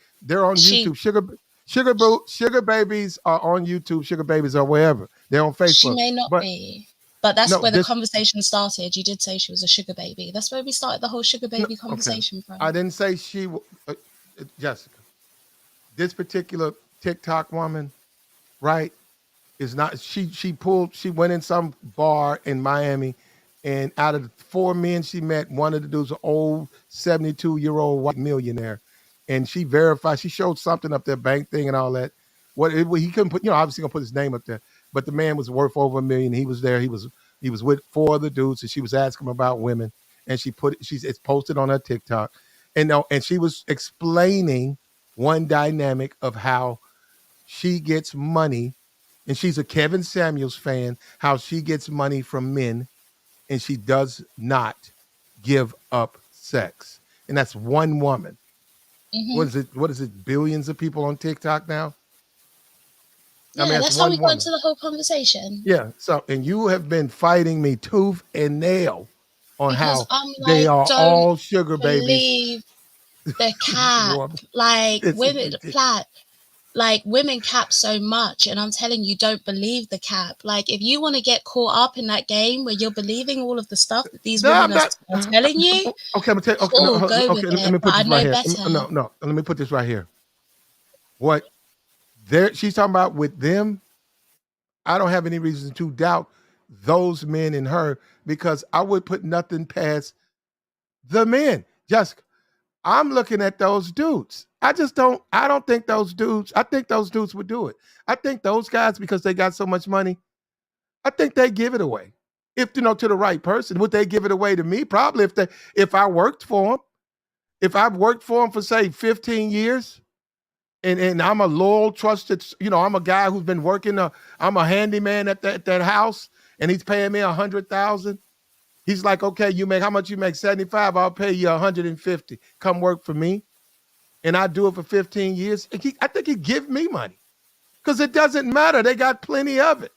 she YouTube. Sugar babies are on YouTube. Sugar babies are wherever they're on she Facebook. may not But be, but that's no, where the this conversation started. You did say she was a sugar baby. That's where we started the whole sugar no, baby okay. conversation I from. didn't say Jessica. This particular TikTok woman, right? Is not she went in some bar in Miami, and out of the 4 men she met, one of the dudes, an old 72-year-old white millionaire, and she verified, she showed something up there, bank thing and all that. He couldn't put, obviously gonna put his name up there, but the man was worth over $1 million. He was there. He was with 4 other dudes, and she was asking him about women, and it's posted on her TikTok, and she was explaining one dynamic of how she gets money, and she's a Kevin Samuels fan, how she gets money from men and she does not give up sex. And that's one woman. Hmm. What is it? Billions of people on TikTok now? I mean, Yeah, that's that's how we one got into woman. the whole conversation. Yeah. So, and you have been fighting me tooth and nail on Because how I'm they like, are don't all sugar babies. believe the cap. Woman, Like, this is women, ridiculous. plat, like, women cap so much, and I'm telling you, don't believe the cap. Like, if you want to get caught up in that game where you're believing all of the stuff that these No, women I'm are, not. are telling you, Okay, I'm gonna tell you. Okay, cool, go with okay. Let it. me But put I this right know here. better. No. Let me put this right here. What she's talking about with them, I don't have any reason to doubt those men and her because I would put nothing past the men. Just I'm looking at those dudes. I don't think those dudes, I think those dudes would do it. I think those guys, because they got so much money, I think they give it away. If to the right person, would they give it away to me? Probably if I worked for them. If I've worked for them for say 15 years, and I'm a loyal, trusted, I'm a guy who's been working. I'm a handyman at that house, and he's paying me 100,000. He's like, okay, you make how much? You make 75. I'll pay you 150. Come work for me, and I do it for 15 years. I think he'd give me money because it doesn't matter. They got plenty of it.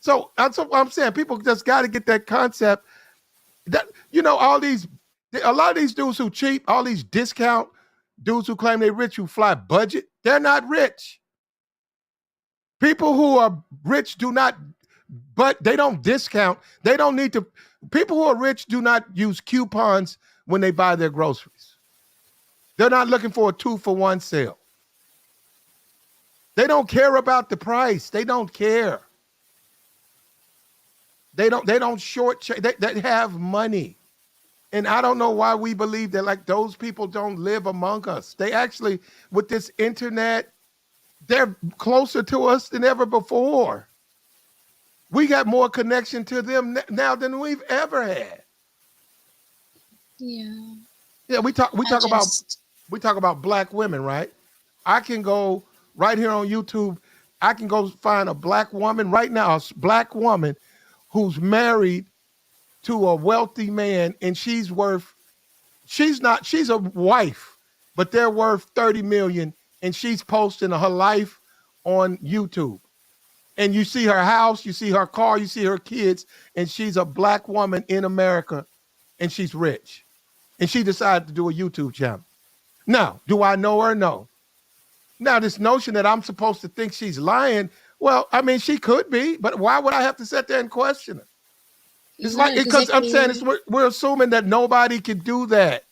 So that's what I'm saying. People just got to get that concept that a lot of these dudes who cheap, all these discount dudes who claim they're rich who fly budget, they're not rich. People who are rich do not, but they don't discount. They don't need to. People who are rich do not use coupons when they buy their groceries. They're not looking for a 2-for-1 sale. They don't care about the price. They don't care. They don't short. They have money. And I don't know why we believe that like those people don't live among us. They actually, with this internet they're closer to us than ever before. We got more connection to them now than we've ever had. Yeah. Yeah, we talk about black women, right? I can go right here on YouTube. I can go find a black woman right now, a black woman who's married to a wealthy man, and she's a wife, but they're worth 30 million, and she's posting her life on YouTube. And you see her house, you see her car, you see her kids, and she's a black woman in America, and she's rich. And she decided to do a YouTube channel. Now, do I know her? No. Now, this notion that I'm supposed to think she's lying, well, I mean, she could be, but why would I have to sit there and question her? It's like, because I'm saying we're assuming that nobody can do that.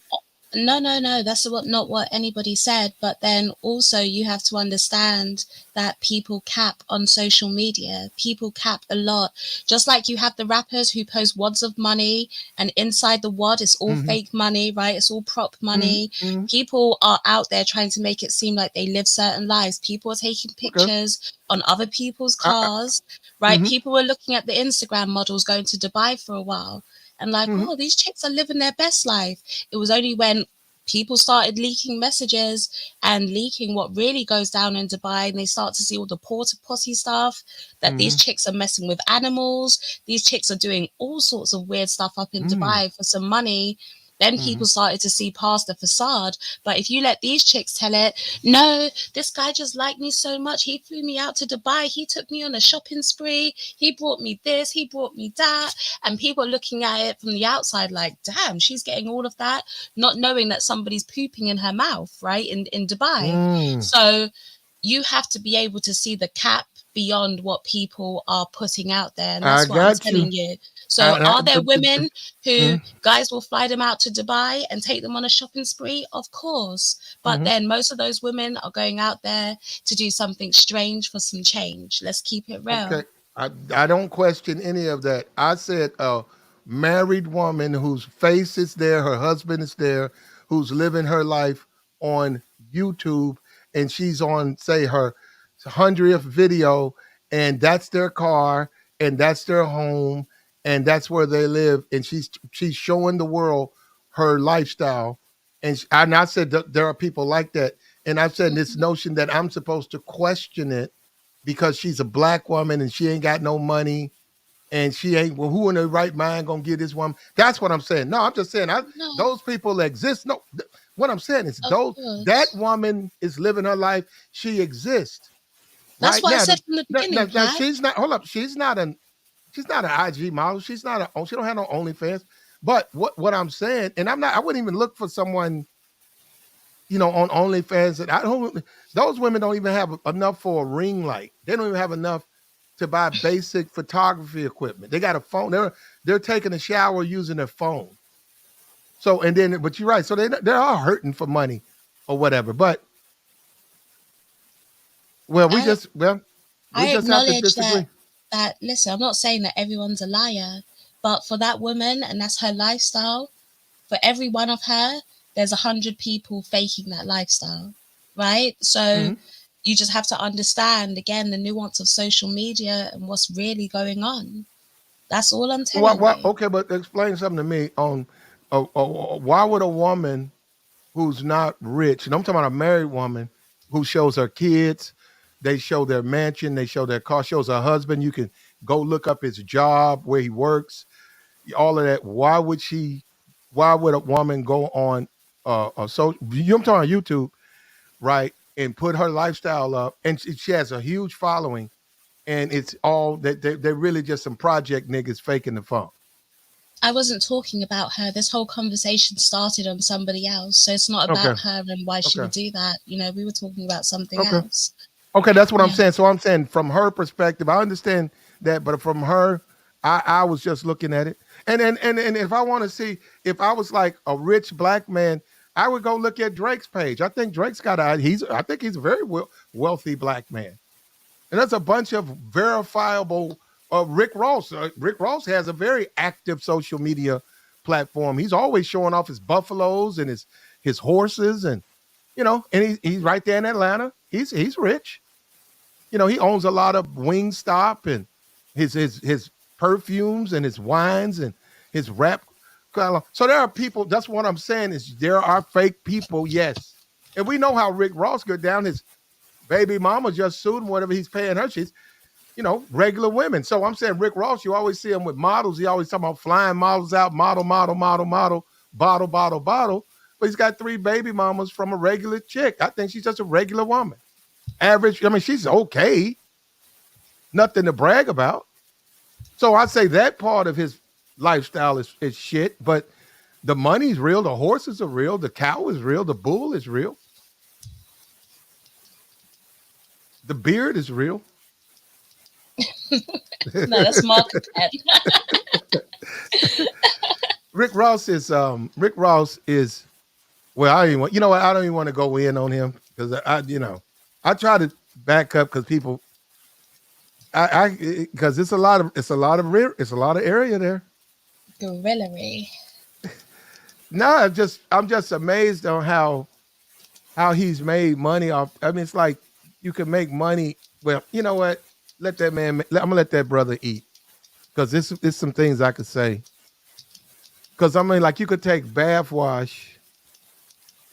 No, that's not what anybody said. But then also you have to understand that people cap on social media. People cap a lot. Just like you have the rappers who post wads of money, and inside the wad it's all fake money, right? It's all prop money. People are out there trying to make it seem like they live certain lives. People are taking pictures on other people's cars, right? People were looking at the Instagram models going to Dubai for a while. And like, oh, these chicks are living their best life. It was only when people started leaking messages and leaking what really goes down in Dubai, and they start to see all the porta potty stuff, that these chicks are messing with animals. These chicks are doing all sorts of weird stuff up in Dubai for some money. Then people started to see past the facade. But if you let these chicks tell it, no, this guy just liked me so much. He flew me out to Dubai. He took me on a shopping spree. He brought me this. He brought me that. And people are looking at it from the outside like, damn, she's getting all of that, not knowing that somebody's pooping in her mouth, right, in Dubai. So you have to be able to see the cap beyond what people are putting out there. And that's what I'm telling you. So are there women who guys will fly them out to Dubai and take them on a shopping spree? Of course. But then most of those women are going out there to do something strange for some change. Let's keep it real. Okay. I don't question any of that. I said a married woman whose face is there, her husband is there, who's living her life on YouTube, and she's on, say, her 100th video, and that's their car, and that's their home, and that's where they live, and she's showing the world her lifestyle. And I said there are people like that, and I said this notion that I'm supposed to question it because she's a black woman and she ain't got no money, and she ain't, well, who in their right mind gonna get this woman? That's what I'm saying. No, I'm just saying those people exist. No, what I'm saying is that woman is living her life. She exists. That's right what now. I said from the beginning. Now, she's not. Hold up. She's not an IG model. She don't have no OnlyFans. But what I'm saying, and I wouldn't even look for someone, on OnlyFans. And those women don't even have enough for a ring light. They don't even have enough to buy basic photography equipment. They got a phone. They're taking a shower using their phone. So, but you're right. So they are hurting for money or whatever. But we just have to disagree. That listen, I'm not saying that everyone's a liar, but for that woman, and that's her lifestyle, for every one of her, there's 100 people faking that lifestyle, right? So you just have to understand, again, the nuance of social media and what's really going on. That's all I'm telling you. Okay, but explain something to me on why would a woman who's not rich, and I'm talking about a married woman who shows her kids, they show their mansion, they show their car, shows her husband, you can go look up his job, where he works, all of that. Why would a woman go on I'm talking on YouTube, right, and put her lifestyle up, and she has a huge following, and it's all that they're really just some project niggas faking the funk? I wasn't talking about her. This whole conversation started on somebody else, so it's not about her and why she would do that. We were talking about something else. Okay, that's what I'm saying. So I'm saying from her perspective, I understand that, but from her, I was just looking at it. And if I want to see, if I was like a rich black man, I would go look at Drake's page. I think Drake's I think he's a very wealthy black man. And there's a bunch of verifiable Rick Ross. Rick Ross has a very active social media platform. He's always showing off his buffaloes and his horses, and and he's right there in Atlanta. He's rich. You know, he owns a lot of Wingstop and his perfumes and his wines and his rap. So there are people. That's what I'm saying is there are fake people. Yes, and we know how Rick Ross got down. His baby mama just sued him. Whatever he's paying her, she's regular women. So I'm saying Rick Ross. You always see him with models. He always talking about flying models out, model, bottle, bottle, bottle. But he's got 3 baby mamas from a regular chick. I think she's just a regular woman. Average. I mean, she's okay. Nothing to brag about. So I'd say that part of his lifestyle is shit, but the money's real, the horses are real, the cow is real, the bull is real. The beard is real. No, that's market. Rick Ross is well, I don't even want, I don't even want to go in on him because I try to back up because people because it's a lot of area there. Gorillery. No, I'm just amazed on how he's made money off. I mean, it's like you can make money. Well, you know what? Let that man. I'm gonna let that brother eat because there's some things I could say. Because I mean, like you could take bath wash,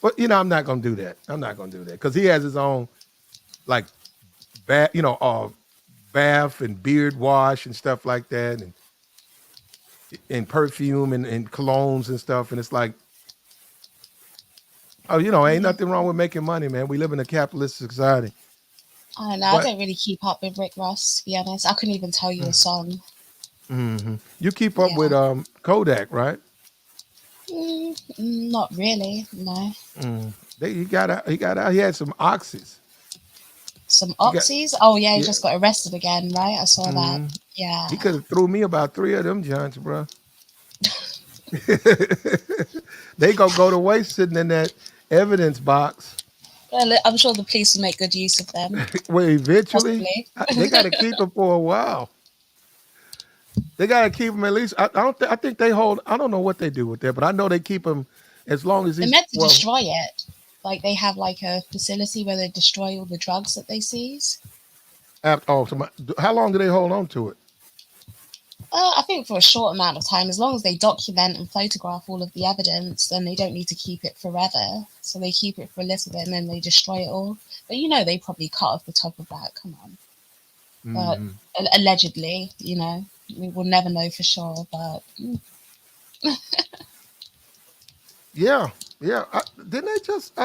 but I'm not gonna do that. I'm not gonna do that because he has his own like bath, bath and beard wash and stuff like that, and perfume and colognes and stuff. And it's like, ain't nothing wrong with making money, man. We live in a capitalist society. I don't know. I don't really keep up with Rick Ross, to be honest. I couldn't even tell you a song. Mm-hmm. You keep up with Kodak, right? Not really, no. He had some oxys. Some oxys? He just got arrested again, right? I saw that. Yeah. He could have threw me about 3 of them joints, bro. They go to waste sitting in that evidence box. Well, I'm sure the police will make good use of them. Well, eventually, they got to keep them for a while. They got to keep them at least. I think they hold. I don't know what they do with that, but I know they keep them as long as they're meant to destroy it. Like they have like a facility where they destroy all the drugs that they seize. How long do they hold on to it? I think for a short amount of time, as long as they document and photograph all of the evidence, then they don't need to keep it forever. So they keep it for a little bit and then they destroy it all. But they probably cut off the top of that. Come on. But allegedly, we will never know for sure. But yeah. I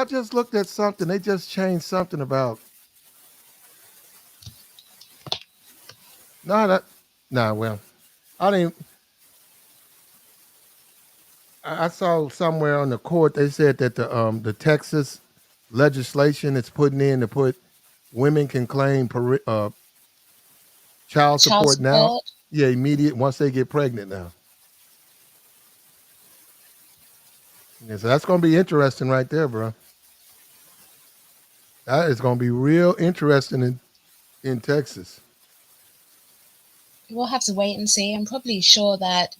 just looked at something. They just changed something about. Well, I didn't. I saw somewhere on the court they said that the Texas legislation is putting in to put women can claim child support now. Yeah, immediate once they get pregnant now. Yeah, so that's going to be interesting right there, bro. That is going to be real interesting in Texas. We'll have to wait and see. I'm probably sure that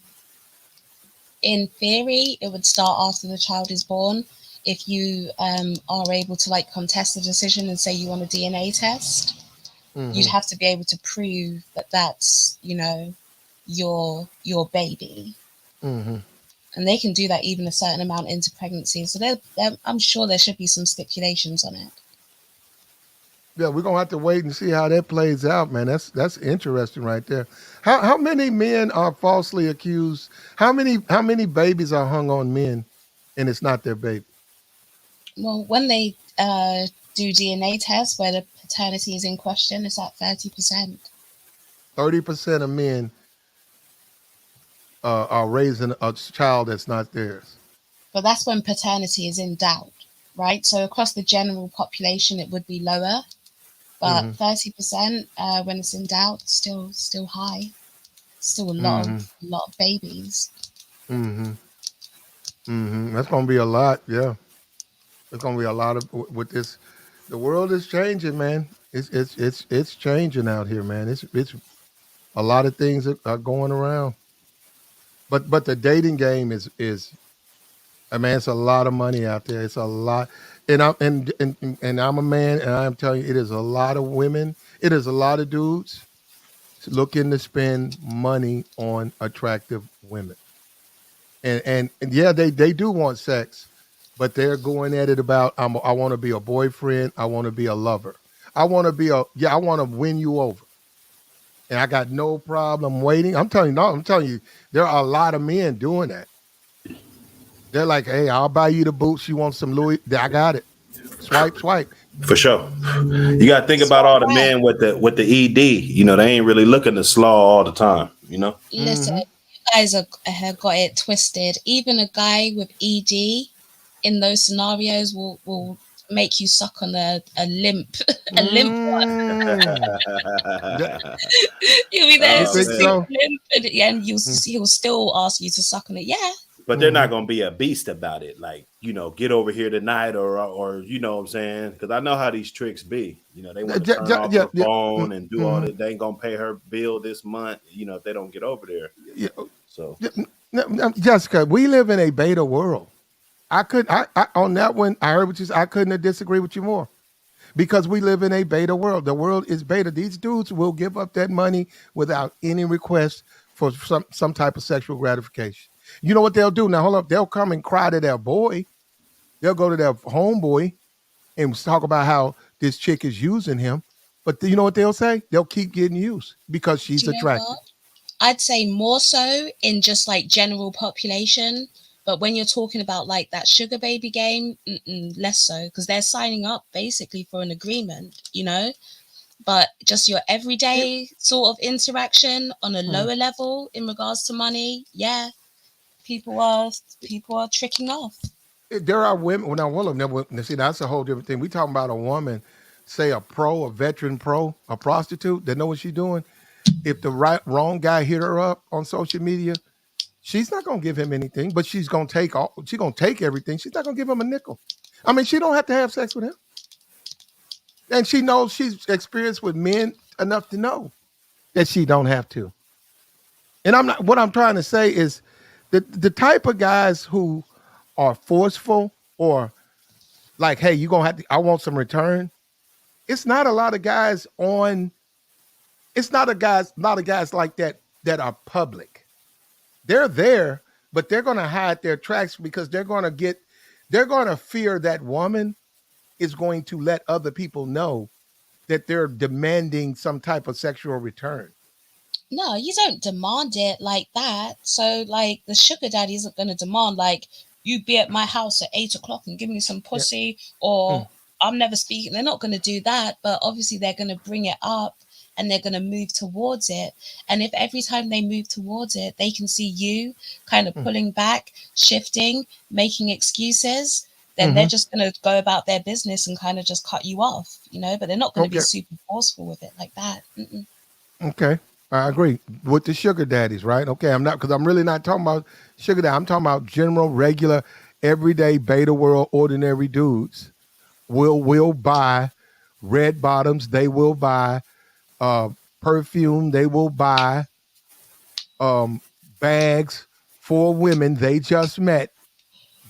in theory, it would start after the child is born. If you are able to contest the decision and say you want a DNA test, you'd have to be able to prove that that's your baby. And they can do that even a certain amount into pregnancy. So I'm sure there should be some stipulations on it. Yeah, we're gonna have to wait and see how that plays out, man. That's interesting right there. How many men are falsely accused? How many babies are hung on men, and it's not their baby? Well, when they do DNA tests where the paternity is in question, it's at 30%. 30% of men are raising a child that's not theirs. But that's when paternity is in doubt, right? So across the general population, it would be lower. But 30% when it's in doubt, still high. Still a lot of babies. That's gonna be a lot, yeah. There's gonna be a lot of with this. The world is changing, man. It's changing out here, man. It's a lot of things that are going around. But the dating game is I mean, it's a lot of money out there. It's a lot, and I'm a man, and I am telling you, it is a lot of women. It is a lot of dudes looking to spend money on attractive women, and yeah, they do want sex, but they're going at it about I want to be a boyfriend. I want to be a lover. I want to be I want to win you over, and I got no problem waiting. I'm telling you, no, I'm telling you, there are a lot of men doing that. They're like, hey, I'll buy you the boots. You want some Louis? I got it. Swipe, swipe. For sure. You got to think about all the Right. men with the ED. You know, they ain't really looking to slaw all the time. You know. Listen, you guys have got it twisted. Even a guy with ED in those scenarios will make you suck on a limp a limp one. You'll be there, You it's Oh think just man. super so? limp, and he'll still ask you to suck on it. Yeah, But they're not gonna be a beast about it. Like, you know, get over here tonight, or you know what I'm saying? Because I know how these tricks be. You know, they want to turn off Yeah, her yeah, phone and do all that. They ain't gonna pay her bill this month. You know, if they don't get over there. yeah. So Jessica, we live in a beta world. I on that one, I heard what you said. I couldn't have disagreed with you more because we live in a beta world. The world is beta. These dudes will give up that money without any request for some type of sexual gratification. You know what they'll do? Now, hold up. They'll come and cry to their boy. They'll go to their homeboy and talk about how this chick is using him. But you know what they'll say? They'll keep getting used because do she's you know attractive. what? I'd say more so in just like general population, but when you're talking about like that sugar baby game, less so because they're signing up basically for an agreement, you know. But just your It, everyday sort of interaction on a mm, lower level in regards to money, yeah, people are tricking off. there are women. Well, now, one of them. Now, see, that's a whole different thing. We talking about a woman, say a veteran pro, a prostitute that know what she's doing. If the wrong guy hit her up on social media, she's not gonna give him anything, but she's gonna take all. She's gonna take everything. She's not gonna give him a nickel. I mean, she don't have to have sex with him, and she knows she's experienced with men enough to know that she don't have to. And I'm not. What I'm trying to say is, the type of guys who are forceful or like, hey, you gonna have to. I want some return. It's not a lot of guys on. It's not a lot of guys like that that are public. They're there, but they're gonna hide their tracks because they're gonna fear that woman is going to let other people know that they're demanding some type of sexual return. No, you don't demand it like that. So, like, the sugar daddy isn't going to demand, like, you be at my house at 8 o'clock and give me some Yeah. pussy, Mm. or I'm never speaking. They're not going to do that, but obviously they're going to bring it up and they're going to move towards it. And if every time they move towards it, they can see you kind of Mm. pulling back, shifting, making excuses, then they're Hmm. just going to go about their business and kind of just cut you off, you know, but they're not going to be Okay. super forceful with it like that. Mm-mm. Okay. I agree with the sugar daddies, right? Okay, I'm not because I'm really not talking about sugar daddy. I'm talking about general, regular, everyday beta world, ordinary dudes will buy red bottoms. They will buy uh, perfume. They will buy um, bags for women they just met.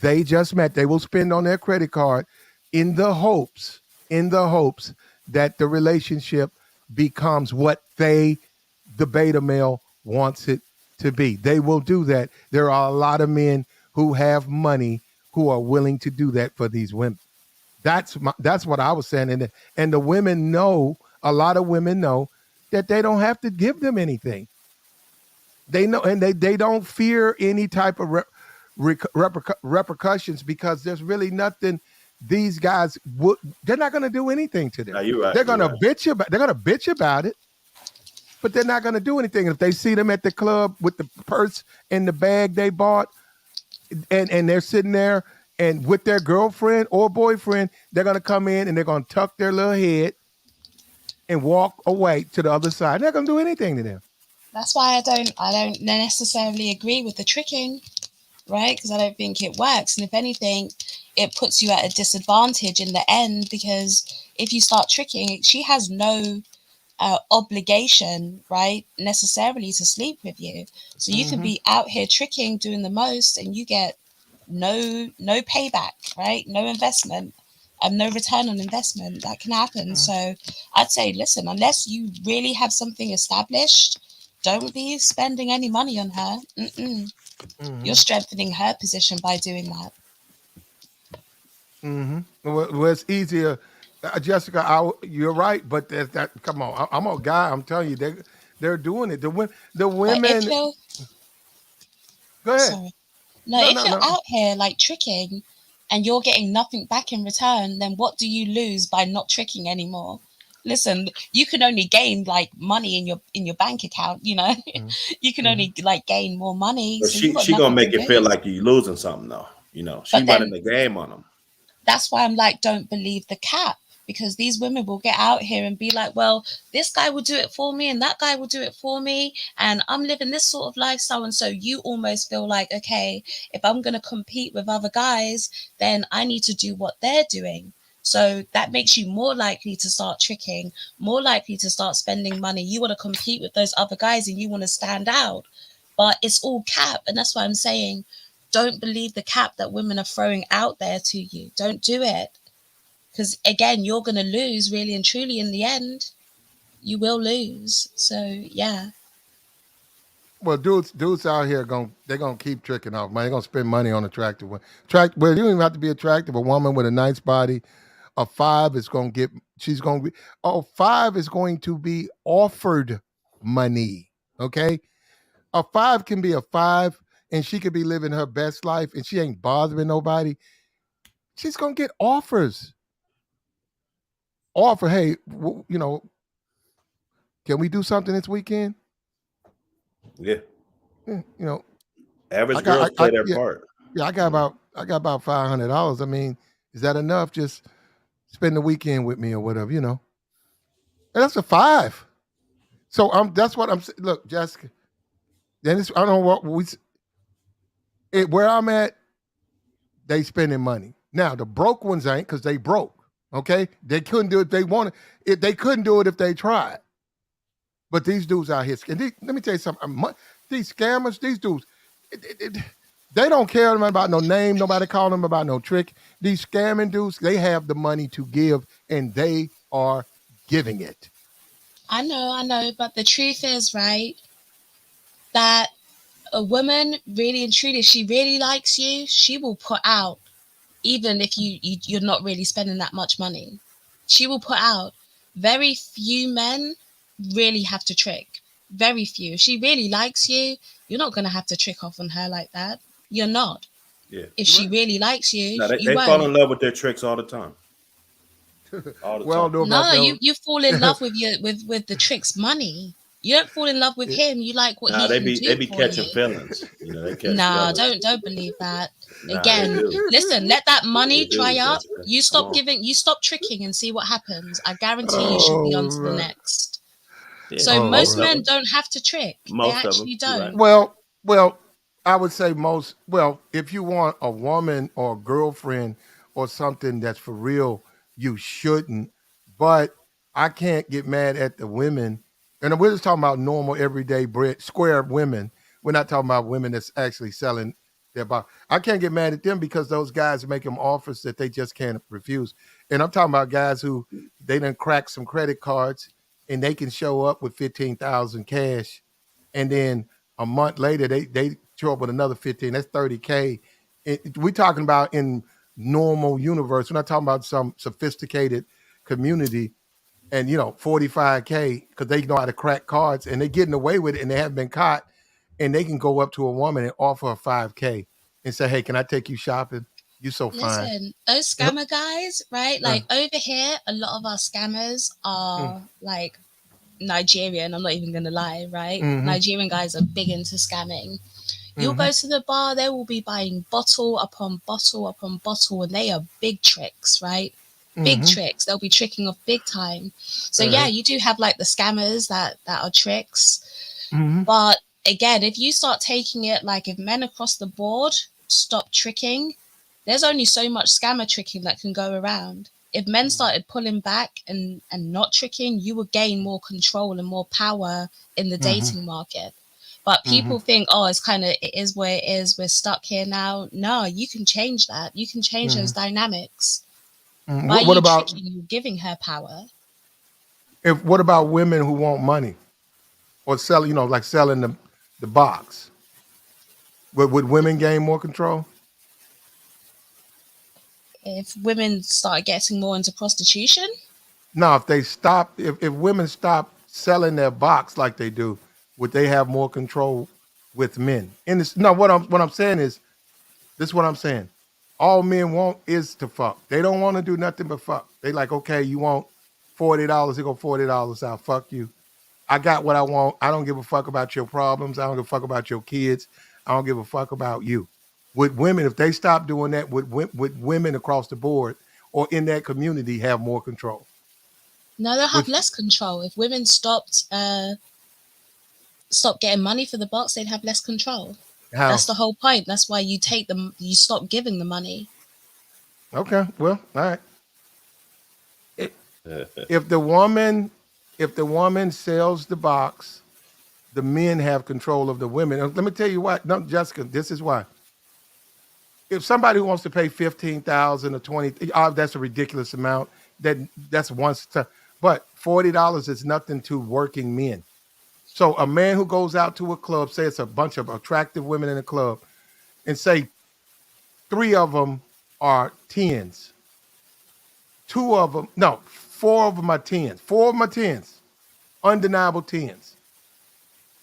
They just met. They will spend on their credit card in the hopes, in the hopes that the relationship becomes what the beta male, wants it to be. They will do that. There are a lot of men who have money who are willing to do that for these women. That's what I was saying, and the women know. A lot of women know that they don't have to give them anything. They know, and they don't fear any type of repercussions because there's really nothing these guys would. They're not going to do anything to no, them. you're right. They're You're going to right. bitch about. They're going to bitch about it, but they're not going to do anything. If they see them at the club with the purse and the bag they bought, and they're sitting there and with their girlfriend or boyfriend, they're going to come in and they're going to tuck their little head and walk away to the other side. They're not going to do anything to them. That's why I don't necessarily agree with the tricking, right? Because I don't think it works, and if anything, it puts you at a disadvantage in the end because if you start tricking, she has no obligation, right, necessarily to sleep with you. So you could Mm-hmm. be out here tricking, doing the most, and you get no payback, right? No investment, no return on investment that can happen. So I'd say, listen, unless you really have something established, don't be spending any money on her. You're strengthening her position by doing that. Well, it's easier, Jessica. You're right, but that. Come on, I'm a guy. I'm telling you, they're doing it. The But if women. you're Go ahead. sorry, no, No, if no, you're no. out here like tricking and you're getting nothing back in return, then what do you lose by not tricking anymore? Listen, you can only gain like money in your bank account, you know. You can only like gain more money, But so you got she gonna nothing to make it feel lose. like you losing something though. You know, she But running then the game on them. that's why I'm like, don't believe the cap, because these women will get out here and be like, well, this guy will do it for me and that guy will do it for me, and I'm living this sort of lifestyle. And so you almost feel like, okay, if I'm going to compete with other guys, then I need to do what they're doing. So that makes you more likely to start tricking, more likely to start spending money. You want to compete with those other guys and you want to stand out, but it's all cap. And that's why I'm saying, don't believe the cap that women are throwing out there to you. Don't do it. Because again, you're going to lose really and truly in the end. You will lose. So, yeah. Well, dudes out here they're gonna keep tricking off, man. They're gonna spend money on attractive women. Well, you don't even have to be attractive. A woman with a nice body, a 5 is gonna get. She's gonna be. Oh, 5 is going to be offered money. Okay, a 5 can be a 5, and she could be living her best life, and she ain't bothering nobody. She's gonna get offers. Offer, hey, can we do something this weekend? Yeah. You know, Average girls play their yeah, part. yeah. I got about $500. I mean, is that enough? Just spend the weekend with me or whatever, you know. And that's a 5. So that's what I'm saying. Look, Jessica. Then I don't know what where I'm at. They spending money now. The broke ones ain't, because they broke. Okay, they couldn't do it if they wanted. They couldn't do it if they tried. But these dudes out here, let me tell you something. These scammers, these dudes, they don't care about no name. Nobody calling them about no trick. These scamming dudes, they have the money to give, and they are giving it. I know. But the truth is, right, that a woman really and truly, if she really likes you, she will put out, even if you're not really spending that much money. She will put out. Very few men really have to trick. Very few. If she really likes you, you're not going to have to trick off on her like that. You're not. Yeah. If she really likes you, No, you they fall won't. in love with their tricks all the time. All the Well, time. know about No, them. you fall in love with with the trick's money. You don't fall in love with him. You like what Nah, he they can be do for catching you. feelings. You know, they catch Nah, feelings. don't believe that. Nah, they Again, do. listen, let that They money dry do, up. Jessica. You Come stop on. you stop tricking and see what happens. I guarantee you she'll be on Oh, to the right. next. Yeah, So most most of men them. don't have to trick. They Most of them. actually You're right. don't. Well, I would say most. Well, if you want a woman or a girlfriend or something that's for real, you shouldn't. But I can't get mad at the women. And we're just talking about normal, everyday bread, square women. We're not talking about women that's actually selling their body. I can't get mad at them because those guys make them offers that they just can't refuse. And I'm talking about guys who they done crack some credit cards and they can show up with 15,000 cash, and then a month later they show up with another 15. That's 30K. We're talking about in normal universe. We're not talking about some sophisticated community and 45K, because they know how to crack cards and they're getting away with it and they haven't been caught, and they can go up to a woman and offer her 5K and say, hey, can I take you shopping? You so fine. Listen, those scammer guys, right? Like over here, a lot of our scammers are like Nigerian. I'm not even gonna lie, right? Nigerian guys are big into scamming. You'll go to the bar, they will be buying bottle upon bottle upon bottle, and they are big tricks, right? Big tricks. They'll be tricking off big time. So yeah, you do have like the scammers that are tricks. But again, if you start taking it like, if men across the board stop tricking, there's only so much scammer tricking that can go around. If men started pulling back and not tricking, you would gain more control and more power in the dating market. But people think, oh, it is where it is. We're stuck here now. No, you can change that. You can change those dynamics. By What you about tricking you, giving her power. what about women who want money or selling, like selling the box? Would women gain more control? If women start getting more into prostitution, No, if women stop selling their box like they do, would they have more control with men? And it's no, what I'm saying is this is what I'm saying. All men want is to fuck. They don't want to do nothing but fuck. They like, okay, you want $40, they go $40 out. Fuck you. I got what I want. I don't give a fuck about your problems. I don't give a fuck about your kids. I don't give a fuck about you. Would women, if they stop doing that, would women across the board or in that community have more control? no, they'll have Which less control. If women stopped getting money for the box, they'd have less control. how? That's the whole point. That's why you stop giving the money. Okay, well, all right. If the woman sells the box, the men have control of the women. And let me tell you why. No, Jessica, this is why. If somebody wants to pay 15,000 or 20, that's a ridiculous amount. That's once. But $40 is nothing to working men. So a man who goes out to a club, say it's a bunch of attractive women in a club, and say 3 of them are 10s. 4 of them are 10s. 4 of them are 10s. Undeniable 10s.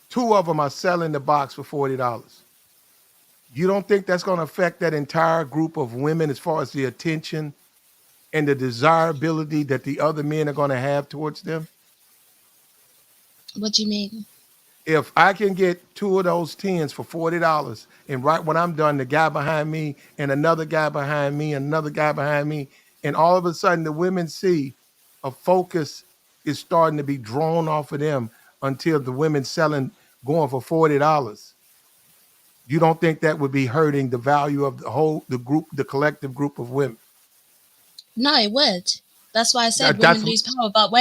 2 of them are selling the box for $40. You don't think that's going to affect that entire group of women as far as the attention and the desirability that the other men are going to have towards them? What do you mean? If I can get 2 of those 10s for $40, and right when I'm done, the guy behind me and another guy behind me and another guy behind me, and all of a sudden the women see a focus is starting to be drawn off of them until the women going for $40. You don't think that would be hurting the value of the collective group of women? No, it would. That's why I said women lose power. But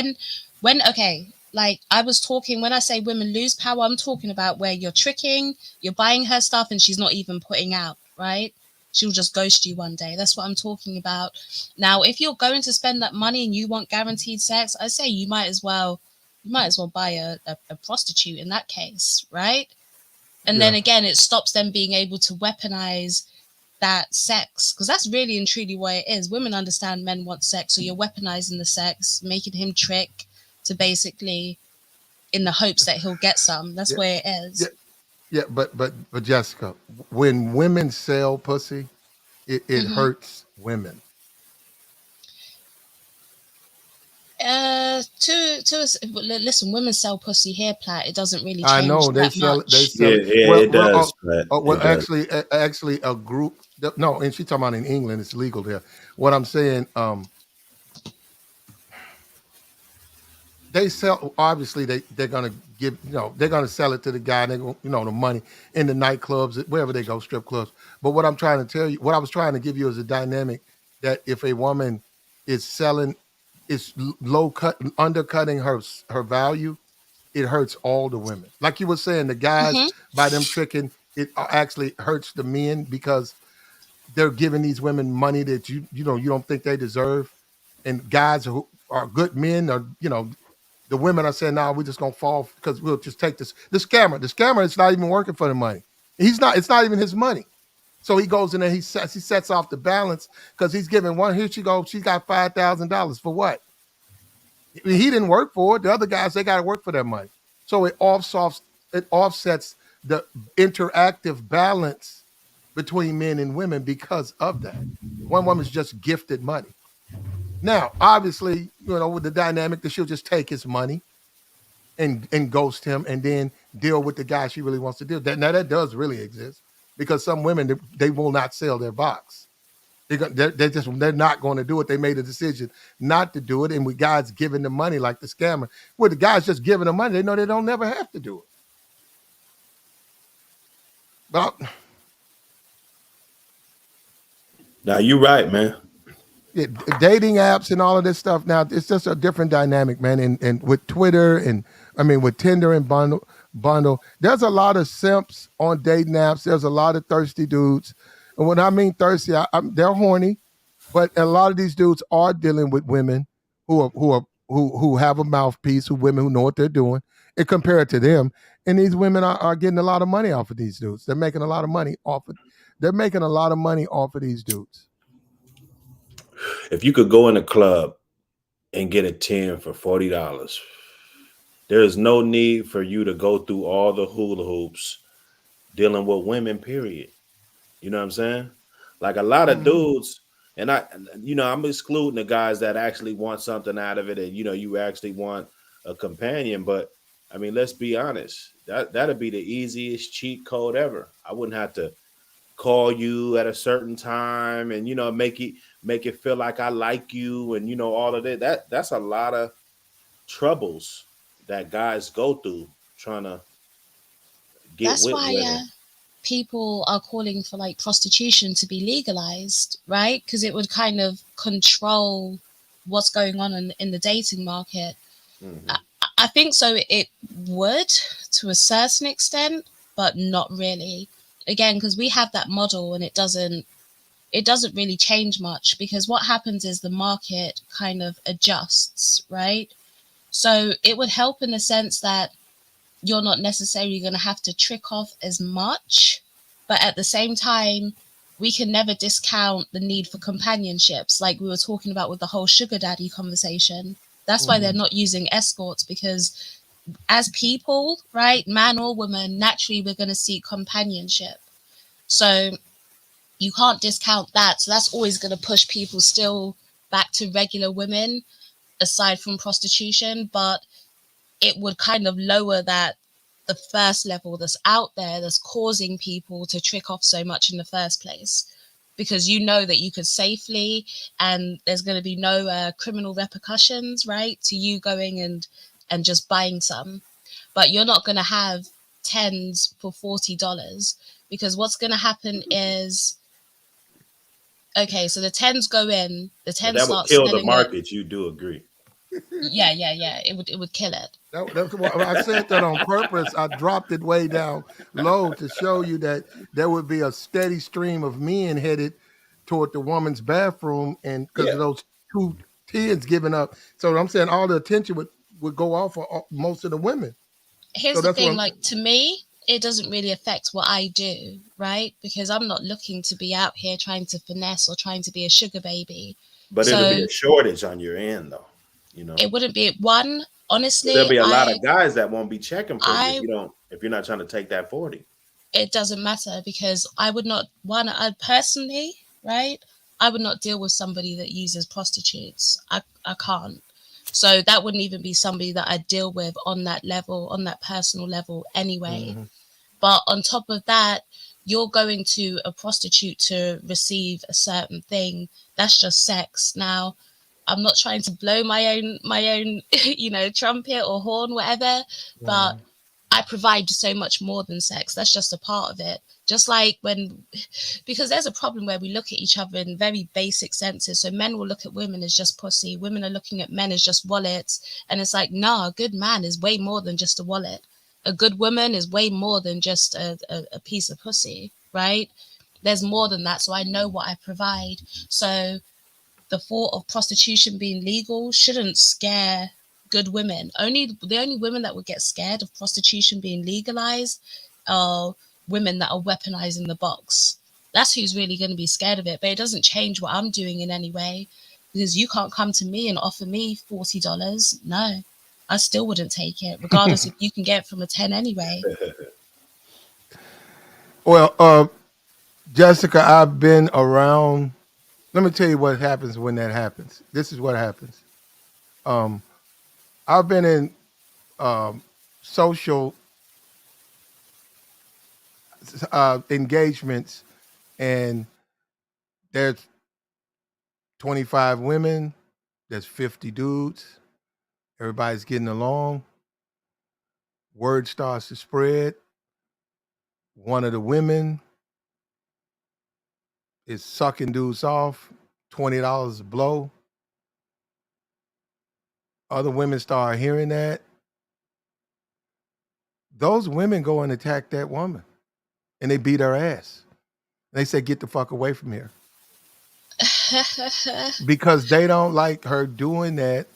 okay, like I was talking, when I say women lose power, I'm talking about where you're tricking, you're buying her stuff, and she's not even putting out, right? She'll just ghost you one day. That's what I'm talking about. Now, if you're going to spend that money and you want guaranteed sex, I say you might as well buy a prostitute in that case, right? And then again, it stops them being able to weaponize that sex, because that's really and truly what it is. Women understand men want sex, so you're weaponizing the sex, making him trick to basically in the hopes that he'll get some. That's where it is. Yeah, but Jessica, when women sell pussy, it hurts women. Listen, women sell pussy here, Platt. It doesn't really change. I know they that sell much. it. They sell it. Yeah, it does. Actually, a group. No, and she's talking about in England, it's legal there. What I'm saying, they sell. Obviously, they're gonna give. They're gonna sell it to the guy. They go, the money in the nightclubs, wherever they go, strip clubs. But what I'm trying to tell you, what I was trying to give you is a dynamic that if a woman is selling, is undercutting her value, it hurts all the women. Like you were saying, the guys by them tricking, it actually hurts the men because they're giving these women money that you don't think they deserve, and guys who are good men are the women are saying, "No, we're just gonna fall because we'll just take this." The scammer is not even working for the money. It's not even his money. So he goes in there, he sets off the balance because he's giving one. Here she goes. She got $5,000 for what? He didn't work for it. The other guys, they got to work for their money. So it offsets the interactive balance between men and women because of that. One woman's just gifted money. Now, obviously, with the dynamic that she'll just take his money and ghost him and then deal with the guy she really wants to deal with. Now, that does really exist because some women, they will not sell their box. They're not going to do it. They made a decision not to do it. And with guys giving the money like the scammer, where the guys just giving the money, they know they don't never have to do it. But now you're right, man. Yeah, dating apps and all of this stuff. Now it's just a different dynamic, man. And with Twitter and with Tinder and bundle. There's a lot of simps on dating apps. There's a lot of thirsty dudes. And when I mean thirsty, they're horny, but a lot of these dudes are dealing with women who have a mouthpiece, women who know what they're doing, and compare it to them. And these women are getting a lot of money off of these dudes. They're making a lot of money off of these dudes. If you could go in a club and get a 10 for $40, there is no need for you to go through all the hula hoops dealing with women, period. You know what I'm saying? Like a lot of dudes, and I'm excluding the guys that actually want something out of it, and you actually want a companion. But I mean, let's be honest, that'd be the easiest cheat code ever. I wouldn't have to call you at a certain time and make it feel like I like you, and all of that. That's a lot of troubles that guys go through trying to get That's with why women. people are calling for like prostitution to be legalized, right? Because it would kind of control what's going on in the dating market. Mhm. I think so. It would to a certain extent, but not really. Again, because we have that model, and it doesn't really change much, because what happens is the market kind of adjusts, right? So it would help in the sense that you're not necessarily going to have to trick off as much, but at the same time, we can never discount the need for companionships, like we were talking about with the whole sugar daddy conversation. That's why they're not using escorts, because as people, right, man or woman, naturally we're going to seek companionship. So you can't discount that. So that's always going to push people still back to regular women, aside from prostitution. But it would kind of lower that the first level that's out there that's causing people to trick off so much in the first place, because that you could safely, and there's going to be no criminal repercussions, right, to you going and just buying some. But you're not going to have tens for $40, because what's going to happen is, okay, so the tens go in, the But tens that would start kill the selling it. market. You do agree? Yeah, it would kill it. That's why I said that on purpose. I dropped it way down low to show you that there would be a steady stream of men headed toward the woman's bathroom, and because Yeah. of those two tens giving up. So I'm saying all the attention would go off for most of the women. Here's So the that's what thing, I'm like, to me, it doesn't really affect what I do, right? Because I'm not looking to be out here trying to finesse or trying to be a sugar baby. But it'll be So a shortage on your end, though. it wouldn't be one. So there'll Honestly, be a lot of guys that won't be checking for you I if you're not trying to take that 40. it doesn't matter, because I would not, I personally, right? I would not deal with somebody that uses prostitutes. I can't. So that wouldn't even be somebody that I deal with on that level, on that personal level anyway. But on top of that, you're going to a prostitute to receive a certain thing. That's just sex. Now, I'm not trying to blow my own trumpet or horn, whatever, but I provide so much more than sex. That's just a part of it. Just like because there's a problem where we look at each other in very basic senses. So men will look at women as just pussy. Women are looking at men as just wallets. And it's like, nah, a good man is way more than just a wallet. A good woman is way more than just a piece of pussy, right? There's more than that. So I know what I provide. So the thought of prostitution being legal shouldn't scare good women. The only women that would get scared of prostitution being legalized are women that are weaponizing the box. That's who's really going to be scared of it. But it doesn't change what I'm doing in any way, because you can't come to me and offer me $40. No, I still wouldn't take it, regardless if you can get it from a 10 anyway. Well, Jessica, I've been around. Let me tell you what happens when that happens. This is what happens. I've been in social engagements, and there's 25 women, there's 50 dudes. Everybody's getting along. Word starts to spread. One of the women is sucking dudes off, $20 a blow. Other women start hearing that. those women go and attack that woman, and they beat her ass. They say, "Get the fuck away from here," because they don't like her doing that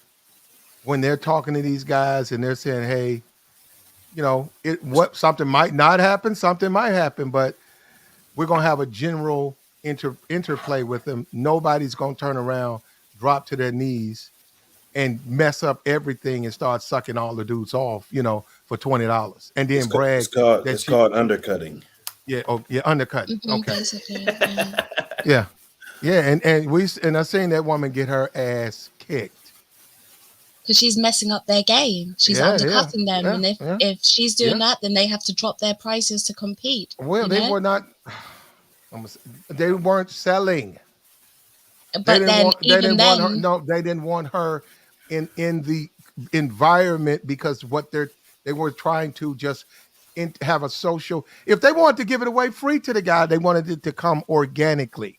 when they're talking to these guys and they're saying, "Hey, something might not happen, something might happen, but we're gonna have a general interplay with them. Nobody's gonna turn around, drop to their knees, and mess up everything and start sucking all the dudes off, for $20, and then brag that it's called undercutting. Yeah, undercutting. Okay, basically, yeah, and I've seen that woman get her ass kicked because she's messing up their game. She's undercutting them, and if she's doing that, then they have to drop their prices to compete. Well, they were not. They weren't selling. But then they didn't want her in the environment, because they were trying to just have a social. If they wanted to give it away free to the guy, they wanted it to come organically.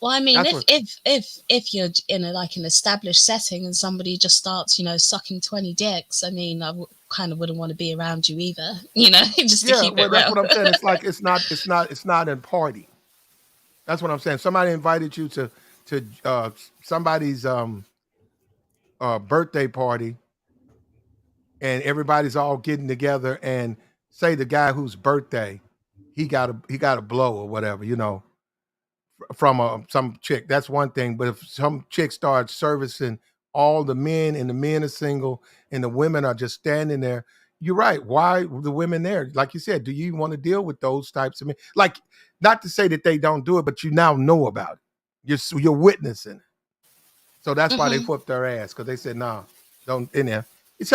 Well, I mean, if you're in an established setting and somebody just starts, sucking 20 dicks, I mean, I kind of wouldn't want to be around you either, just to keep it real. That's what I'm saying. It's like it's not a party. That's what I'm saying. Somebody invited you to somebody's birthday party, and everybody's all getting together, and say the guy whose birthday he got a blow or whatever, from some chick. That's one thing. But if some chick starts servicing all the men, and the men are single and the women are just standing there, you're right. Why the women there? Like you said, do you want to deal with those types of men? Like, not to say that they don't do it, but you now know about it. You're witnessing it. So that's why they whooped their ass, because they said, "Nah, don't in there."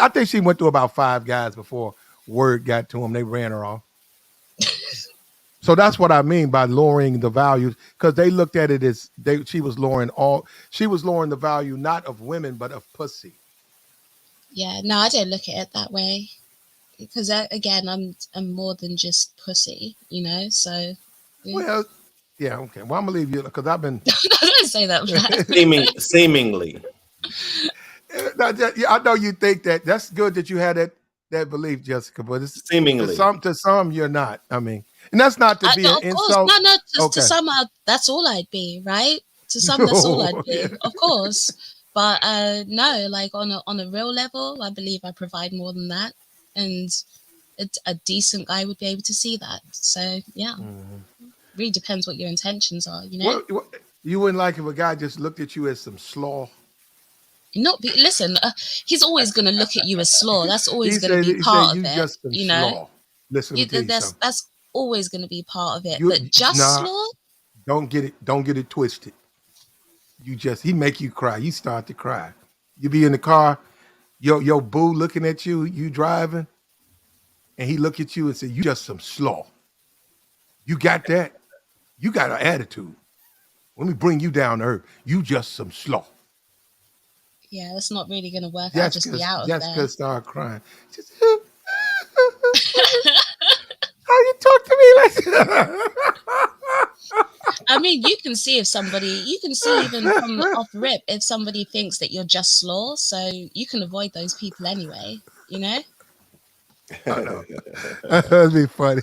I think she went through about 5 guys before word got to them. They ran her off. So that's what I mean by lowering the values, because they looked at it as she was lowering the value not of women but of pussy. Yeah, no, I don't look at it that way, because again, I'm more than just pussy, So. Yeah. Well, yeah, okay. Well, I'm gonna leave you, because I've been. Don't say that. Seemingly. I know you think that. That's good that you had that belief, Jessica, but it's seemingly to some you're not. I mean, and that's not to be an insult. No. To some, that's all I'd be, right? To some, that's all I'd be, of course. But no, like on a real level, I believe I provide more than that, and a decent guy would be able to see that. So yeah, really depends what your intentions are, Well, you wouldn't like if a guy just looked at you as some slaw. Listen, he's always going to look at you as slaw. That's always going to be part of it. Just some slaw. Listen, that's always going to be part of it. But just slaw? Don't get it twisted. He make you cry. You start to cry. You be in the car, your boo looking at you, you driving, and he look at you and say, "You just some slaw. You got that? You got an attitude. Let me bring you down to earth. You just some slaw." Yeah, that's not really going to work. I'll just be out of there. Jessica start crying. How you talk to me like that? I mean, you can see even from off rip if somebody thinks that you're just slaw, so you can avoid those people anyway, I know. That'd be funny.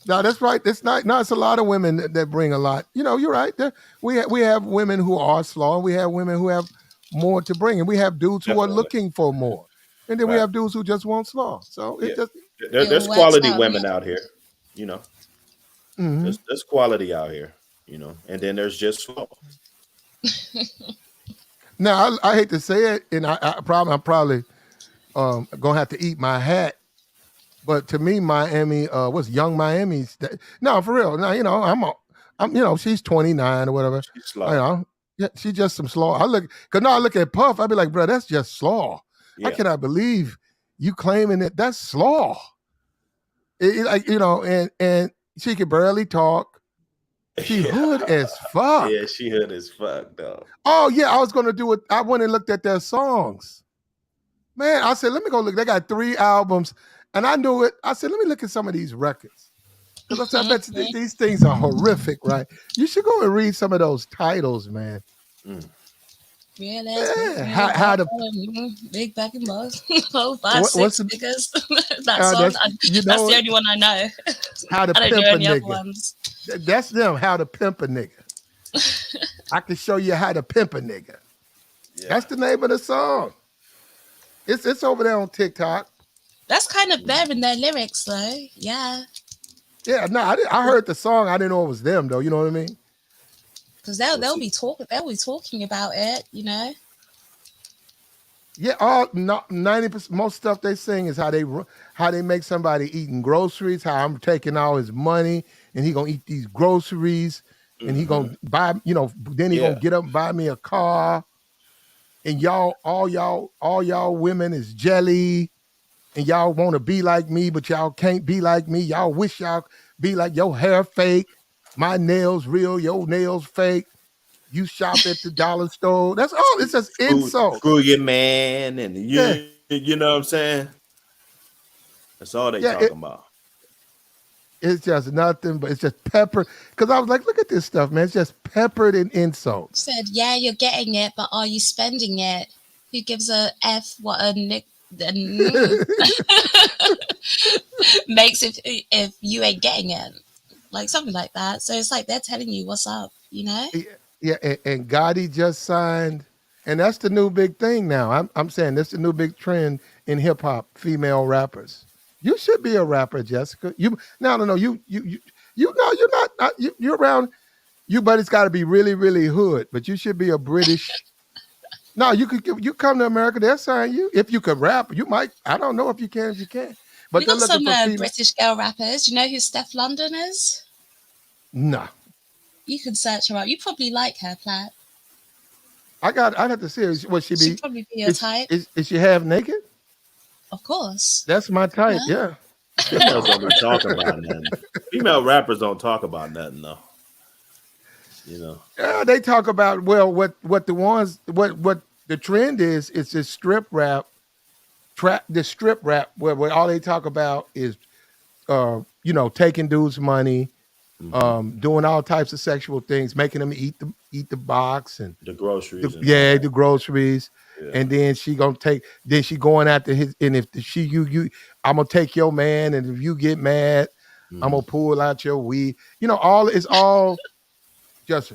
No, that's right. It's not. No, it's a lot of women that bring a lot. You're right. We have women who are slaw. We have women who have more to bring, and we have dudes who are looking for more, and then we have dudes who just want slaw. So there's quality women out here, There's quality out here, and then there's just slaw. Now I hate to say it, and I'm probably gonna have to eat my hat. But to me, Miami, Young Miami's. No, for real. No, I'm she's 29 or whatever. She's slaw. Yeah, she's just some slaw. I look at Puff, I'd be like, bro, that's just slaw. Yeah. I cannot believe you claiming that's slaw. And she could barely talk. She hood as fuck. Yeah, she hood as fuck, though. Oh yeah, I was gonna do it. I went and looked at their songs. Man, I said, let me go look. They got 3 albums. And I knew it. I said, let me look at some of these records. Because I bet these things are horrific, right? You should go and read some of those titles, man. Realize How to big back and most 5, what's 6 the figures. That song. you That's know the only one I know. how to I don't know pimp a any other nigga. ones. That's them. How to pimp a nigga. I can show you how to pimp a nigga. Yeah. That's the name of the song. It's over there on TikTok. That's kind of there in their lyrics, though. Yeah. Yeah, no, I heard the song. I didn't know it was them though. You know what I mean? Because they'll be talking about it, you know. Yeah, 90%, most stuff they sing is how they make somebody eating groceries. How I'm taking all his money and he gonna eat these groceries and he gonna buy. Then he gonna get up and buy me a car. And all y'all women is jelly. And y'all want to be like me, but y'all can't be like me. Y'all wish y'all be like your hair fake, my nails real, your nails fake. You shop at the dollar store. That's all. It's just insult. Screw your man, and you know what I'm saying. That's all they talking about. It's just nothing, but it's just pepper. Because I was like, look at this stuff, man. It's just peppered in insult. Said, yeah, you're getting it, but are you spending it? Who gives a F what a nick makes if you ain't getting it? Like something like that. So it's like they're telling you what's up, you know? Yeah, and Gotti just signed, and that's the new big thing now. I'm saying that's the new big trend in hip hop, female rappers. You should be a rapper, Jessica. You no, you know you're not you're around you, but it's got to be really, really hood. But you should be a British. No, you come to America, they'll sign you. If you could rap, you might. I don't know if you can. But we they're got some looking for British girl rappers. You know who Steph London is? No. You can search her up. You probably like her, Platt. I'd have to see her. Would she be? She'd probably be your type. Is she half naked? Of course. That's my type. Yeah. Females don't be talking about nothing. Female rappers don't talk about nothing though. You know. Yeah, they talk about what the trend is. It's this strip rap, where all they talk about is, taking dudes' money, doing all types of sexual things, making them eat the box and the groceries. the groceries. Yeah. And then she going after his, and if I'm gonna take your man, and if you get mad, I'm gonna pull out your weed. It's all just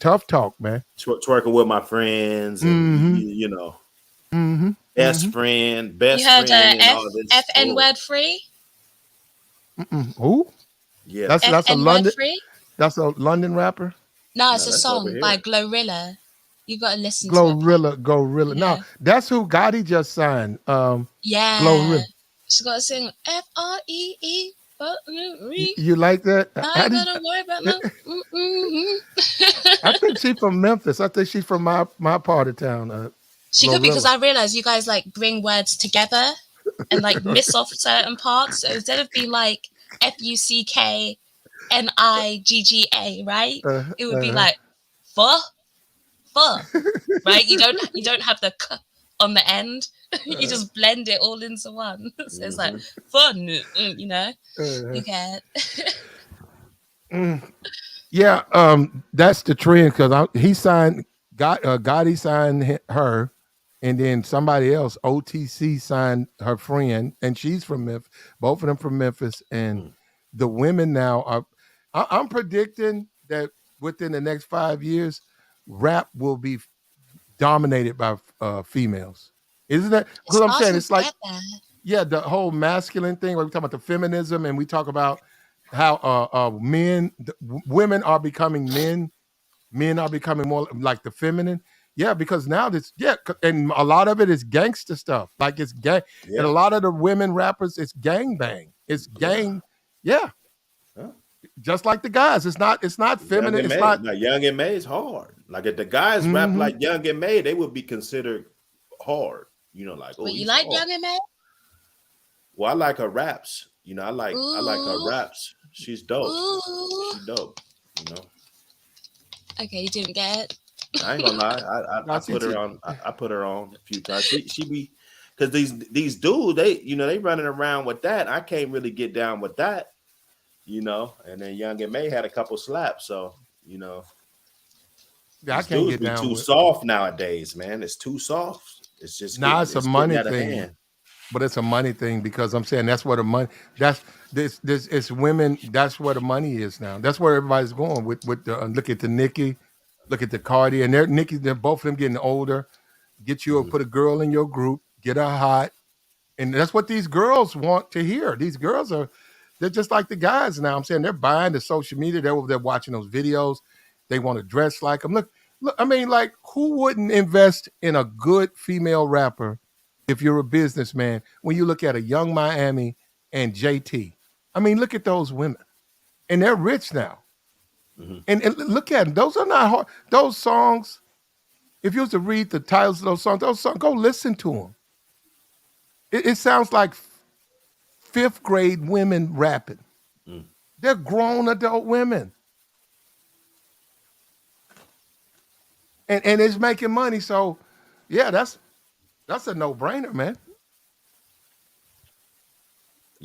tough talk, man. Twerking with my friends, and best friend, you heard all this FN word free. Who? Yeah, that's a London. That's a London rapper. No, it's a song by Glorilla. You got to listen to Glorilla. Yeah. No, that's who Gotti just signed. Yeah. Glorilla. She got to sing FREE. You like that? I gotta worry about no. I think she's from Memphis. I think she's from my part of town. She could be, because I realize you guys like bring words together and like miss off certain parts. So instead of being like FUCKNIGGA, right? It would be like fuh, right? You don't have the k on the end. You just blend it all into one. So it's like fun, you know. You get. Yeah, that's the trend, because he signed. Gotti signed her, and then somebody else, OTC, signed her friend, and she's from Memphis. Both of them from Memphis, and the women now are. I'm predicting that within the next 5 years, rap will be dominated by females. Isn't that? Because I'm saying it's like, the whole masculine thing. Like we talk about the feminism, and we talk about how women are becoming men. Men are becoming more like the feminine. Yeah, because now and a lot of it is gangster stuff. Like it's gang, and a lot of the women rappers, it's gang bang. It's gang, just like the guys. It's not feminine. It's not. Now, Young and May is hard. Like if the guys rap like Young and May, they would be considered hard. Like, but you like Young and May? Well, I like her raps. I like her raps. She's dope. She's dope. Okay, you didn't get it. I ain't gonna lie. I put her on. I put her on a few times. She be, because these dudes, they running around with that. I can't really get down with that. And then Young and May had a couple slaps, so. Yeah, I These can't dudes get be down too with. soft nowadays, man. It's too soft. It's just Now it's a it's getting money out of thing, hand. but it's a money thing because I'm saying that's where the money. That's this. It's women. That's where the money is now. That's where everybody's going with the. Look at the Nicki, look at the Cardi, and they're Nicki. They're both of them getting older. Get you Mhm. put a girl in your group. Get her hot. And that's what these girls want to hear. These girls are, they're just like the guys now. I'm saying they're buying the social media. They're watching those videos. They want to dress like them. Look, I mean, like, who wouldn't invest in a good female rapper if you're a businessman when you look at a Young Miami and JT? I mean, look at those women. And they're rich now. Mhm. And look at them. Those are not hard. Those songs, if you was to read the titles of those songs, go listen to them. It sounds like fifth grade women rapping. Mm. They're grown adult women. And it's making money. So yeah, that's a no-brainer, man.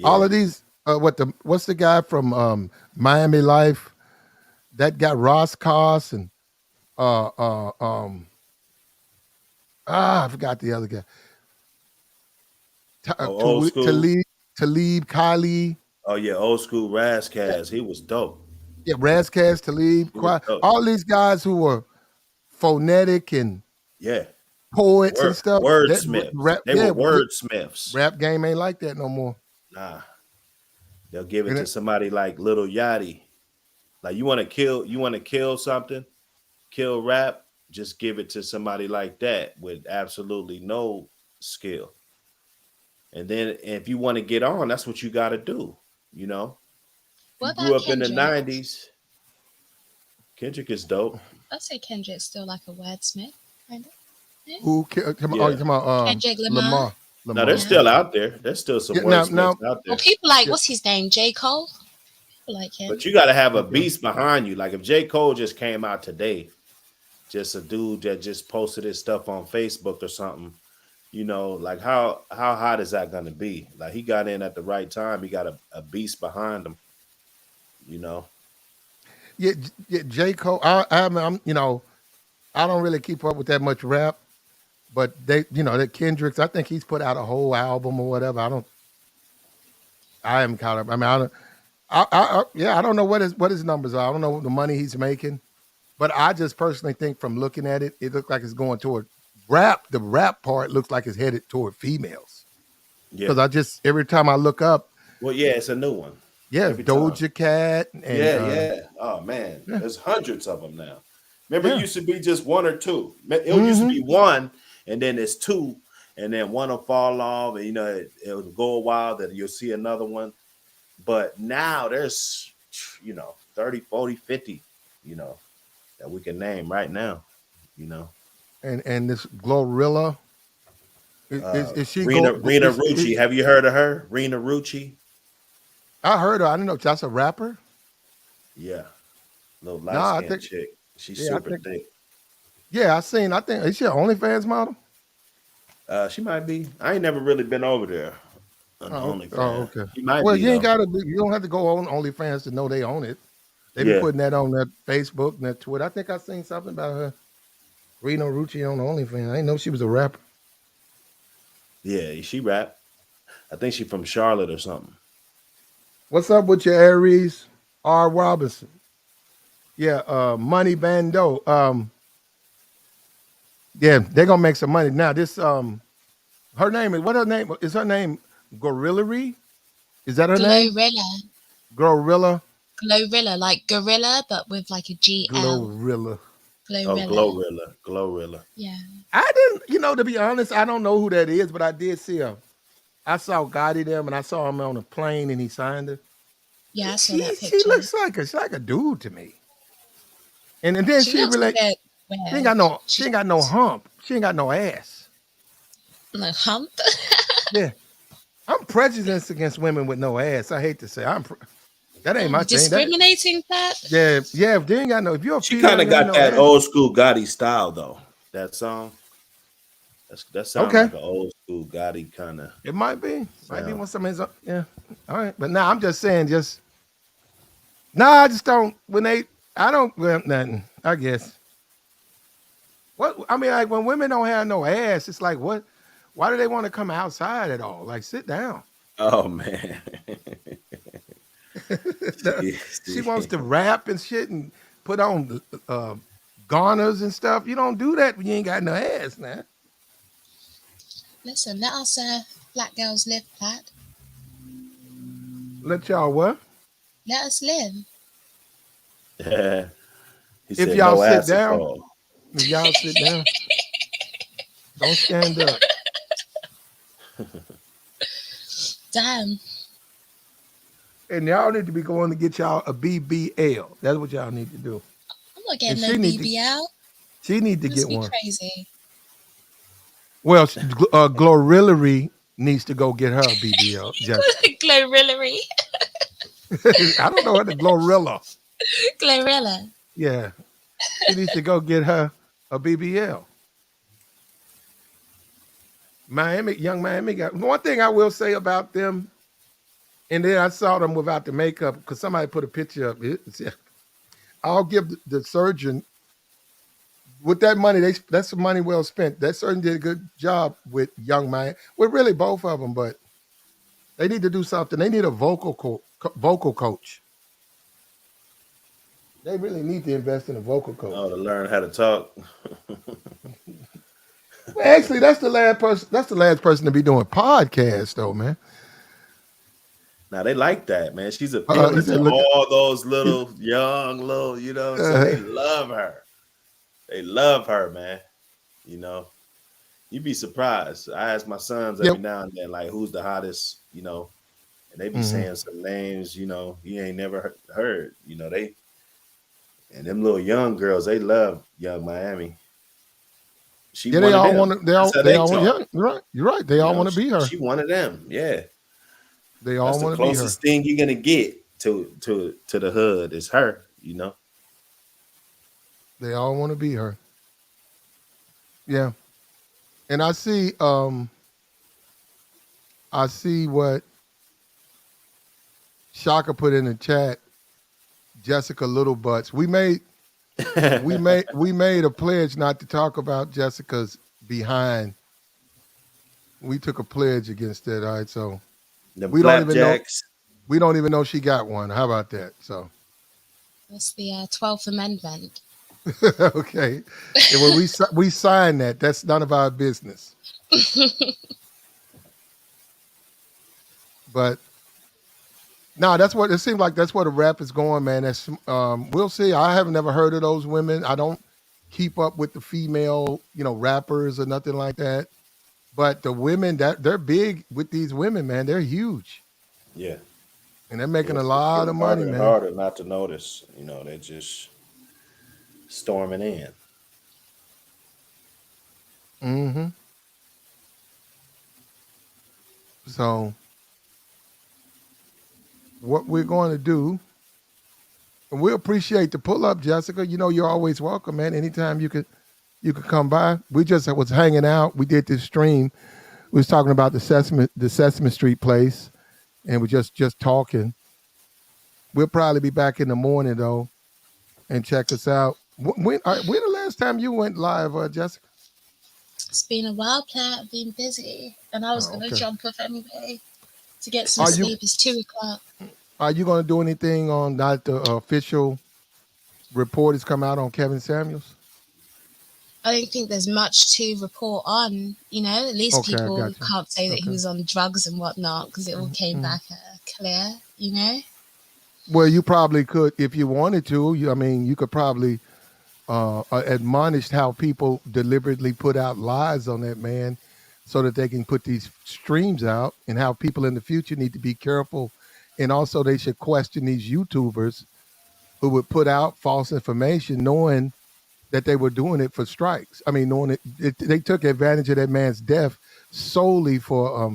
All Yeah. of these what's the guy from Miami Life? That guy Ross Koss and uh uh um I forgot the other guy. Oh, old school. Talib Kylie. Oh yeah, old school Razzcast. He was dope. Yeah, Razkaz, Talib, He was dope. all these guys who were phonetic and Yeah. poets and stuff. That Wordsmiths. rap, They were yeah, wordsmiths. rap game ain't like that no more. Nah. They'll give it And to somebody like Little Yachty. Like you want to kill something, kill rap, just give it to somebody like that with absolutely no skill. And then if you want to get on, that's what you got to do. You know, if you What grew about up in the Kendrick? 90s, Kendrick is dope. I'd say Kendrick's still like a wordsmith, kind of. Yeah. who oh, you Yeah. talking about Kendrick Lamar. Lamar. No, they're Lamar. Yeah. still out there. There's still some Yeah, wordsmiths now out Well, there. people like, yeah, what's his name? J. Cole? People like him. But you got to have a okay. beast behind you. Like if J. Cole just came out today, just a dude that just posted his stuff on Facebook or something, you know, like how hot is that going to be? Like he got in at the right time. He got a beast behind him, you know. Yeah, J. Cole. I'm I don't really keep up with that much rap, but that Kendrick's. I think he's put out a whole album or whatever. I am caught up. I mean, I don't. I don't know what his numbers are. I don't know the money he's making, but I just personally think from looking at it, it looks like it's going toward rap. The rap part looks like it's headed toward females Yeah. because I just every time I look up, Well, yeah, it's a new one yeah, every time. Doja Cat and Yeah. Oh man, yeah, there's hundreds of them now. Remember, it yeah. used to be just one or two. It used to Mm-hmm. be one, and then it's two, and then one will fall off, and it'll go a while that you'll see another one. But now there's 30, 40, 50, that we can name right now. You know, And this Glorilla is she Rena go? Rucci. Have you heard of her? Rena Rucci. I heard her. I don't know. That's a rapper. Yeah, little No, light I skinned think chick. She's yeah, I super think thick. yeah. I think is she an OnlyFans model? She might be. I ain't never really been over there on OnlyFans. Okay. She might Well, be you ain't though. gotta. You don't have to go on OnlyFans to know they own it. They be Yeah, putting that on their Facebook and their Twitter. I think I seen something about her. Reno Rucci on OnlyFans. I didn't know she was a rapper. yeah. She rap. I think she from Charlotte or something. What's up with your Aries R. Robinson? Yeah, Money Bando. Yeah, they're gonna make some money now. This her name is what her name is her name Gorillary? Is that her name? Glorilla. Gorilla. Glorilla, like gorilla, but with like a GL. Glorilla. Oh, Glorilla. Glorilla. Yeah. I didn't, to be honest, I don't know who that is, but I did see her. I saw Gotti them and I saw him on a plane and he signed her. Yeah, I saw She that she picture. looks like a dude to me. And then She looks a bit she ain't got no weird. she ain't got no hump. She ain't got no ass. No hump. Yeah. I'm prejudiced against women with no ass. I hate to say that ain't my thing. Discriminating that? Yeah, if they ain't got no if you're a She female kind and of you ain't got no that ass. old school Gotti style though. That song. That sound Okay. like an old school Gotti kind of It might be. Might be sound. when somebody's yeah. All right. But now I'm just saying I just don't when they I don't well nothing. I guess. What I mean, like when women don't have no ass, it's like what? Why do they want to come outside at all? Like sit down. Oh man. She wants to rap and shit and put on garners and stuff. You don't do that when you ain't got no ass, man. Listen, let us black girls live, Platt. Let y'all what? Let us live. If y'all sit down, if y'all sit down, don't stand up. Damn. And y'all need to be going to get y'all a BBL. That's what y'all need to do. I'm not getting no BBL. She need to get one. Crazy. Well, Glorillery needs to go get her a BBL. Glorillery. I don't know what the Glorilla. Glorilla. Yeah. She needs to go get her a BBL. Young Miami got one thing I will say about them, and then I saw them without the makeup because somebody put a picture up. I'll give the surgeon with that money. That's some money well spent. That surgeon did a good job with young Miami. Well, really both of them, but they need to do something. They need a vocal coach. They really need to invest in a vocal coach. Oh, to learn how to talk. Well, actually, that's the last person. That's the last person to be doing podcasts, though, man. Now they like that, man. She's appealing to all those little young, you know. So they love her. They love her, man. You know, you'd be surprised. I ask my sons every now and then, like, who's the hottest, you know, and they be saying some names, you know, you ain't never heard. You know, and them little young girls, they love Young Miami. They all want to. They all want. Yeah, you're right. They all want to be her. She one of them. Yeah. They all want to be her. The closest thing you're gonna get to the hood is her. You know. They all want to be her. Yeah. And I see. I see what Shaka put in the chat. Jessica Littlebutts. We made a pledge not to talk about Jessica's behind. We took a pledge against it. All right, so we don't even know she got one. How about that? So that's the 12th Amendment. Okay, and when we signed that, that's none of our business. But no, that's what it seems like. That's where the rap is going, man. That's we'll see. I haven't never heard of those women. I don't keep up with the female, rappers or nothing like that. But the women they're big with these women, man. They're huge. Yeah, and they're making a lot of money, man. Harder not to notice. They're just storming in. Mm-hmm. So what we're going to do, and we appreciate the pull up, Jessica. You're always welcome, man. Anytime you could come by. We just was hanging out. We did this stream. We was talking about the Sesame Street place, and we're just talking. We'll probably be back in the morning though, and check us out. When the last time you went live, Jessica? It's been a while, Platt. I've been busy, and I was going to jump off anyway to get some sleep. It's 2:00. Are you going to do anything on that the official report has come out on Kevin Samuels? I don't think there's much to report on. At least people can't say that he was on drugs and whatnot because it all came back clear. Well, you probably could if you wanted to. You could probably admonish how people deliberately put out lies on that man so that they can put these streams out, and how people in the future need to be careful. And also they should question these YouTubers who would put out false information knowing that they were doing it for strikes. Knowing they took advantage of that man's death solely for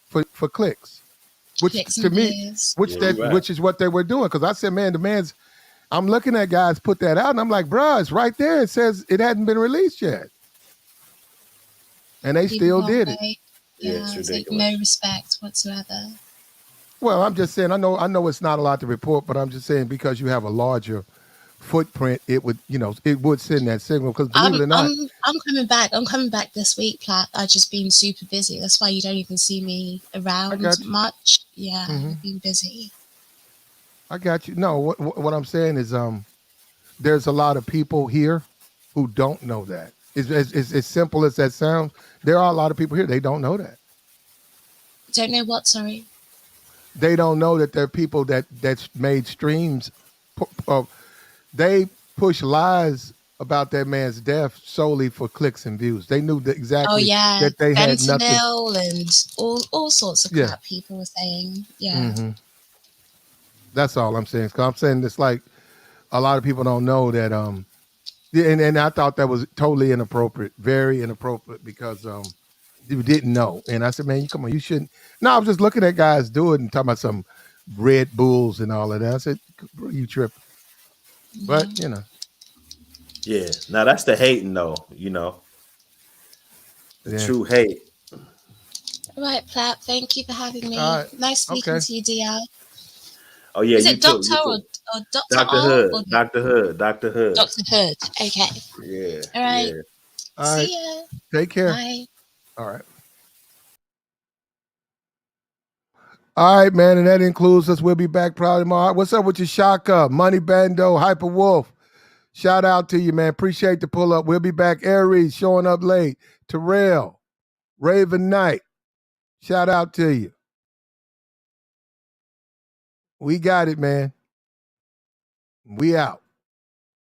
for clicks. Which to me, which is what they were doing. Because I said, man, I'm looking at guys put that out, and I'm like, bruh, it's right there. It says it hadn't been released yet. And they still did it. Yeah, it's like no respect whatsoever. Well, I'm just saying, I know it's not a lot to report, but I'm just saying because you have a larger footprint, it would, it would send that signal. Because believe it or not, I'm coming back. I'm coming back this week, Platt. I've just been super busy. That's why you don't even see me around much. Yeah, I've been busy. I got you. No, what I'm saying is, there's a lot of people here who don't know that. It's as simple as that sounds. There are a lot of people here, they don't know that. Don't know what? Sorry. They don't know that there are people that's made streams. They push lies about that man's death solely for clicks and views. They knew that exactly that they had nothing. Fentanyl and all sorts of crap people were saying. Yeah. Mm-hmm. That's all I'm saying. Because I'm saying it's like a lot of people don't know that. And I thought that was totally inappropriate, very inappropriate, because you didn't know. And I said, man, come on, you shouldn't. No, I was just looking at guys do it and talking about some Red Bulls and all of that. I said, you tripping. But, Yeah. Now that's the hating though, the true hate. All right, Platt, thank you for having me. Nice speaking to you, DR. Oh yeah, is you it Doctor too. or Dr. Dr. R? Hood. Or Dr. Hood. Dr. Hood. Dr. Hood. Okay. Yeah. All right. Yeah. All right. See ya. Take care. Bye. All right. All right, man, and that includes us. We'll be back probably tomorrow. What's up with your Shaka, Money Bando, Hyper Wolf? Shout out to you, man. Appreciate the pull up. We'll be back. Aries showing up late. Terrell, Raven Knight. Shout out to you. We got it, man. We out.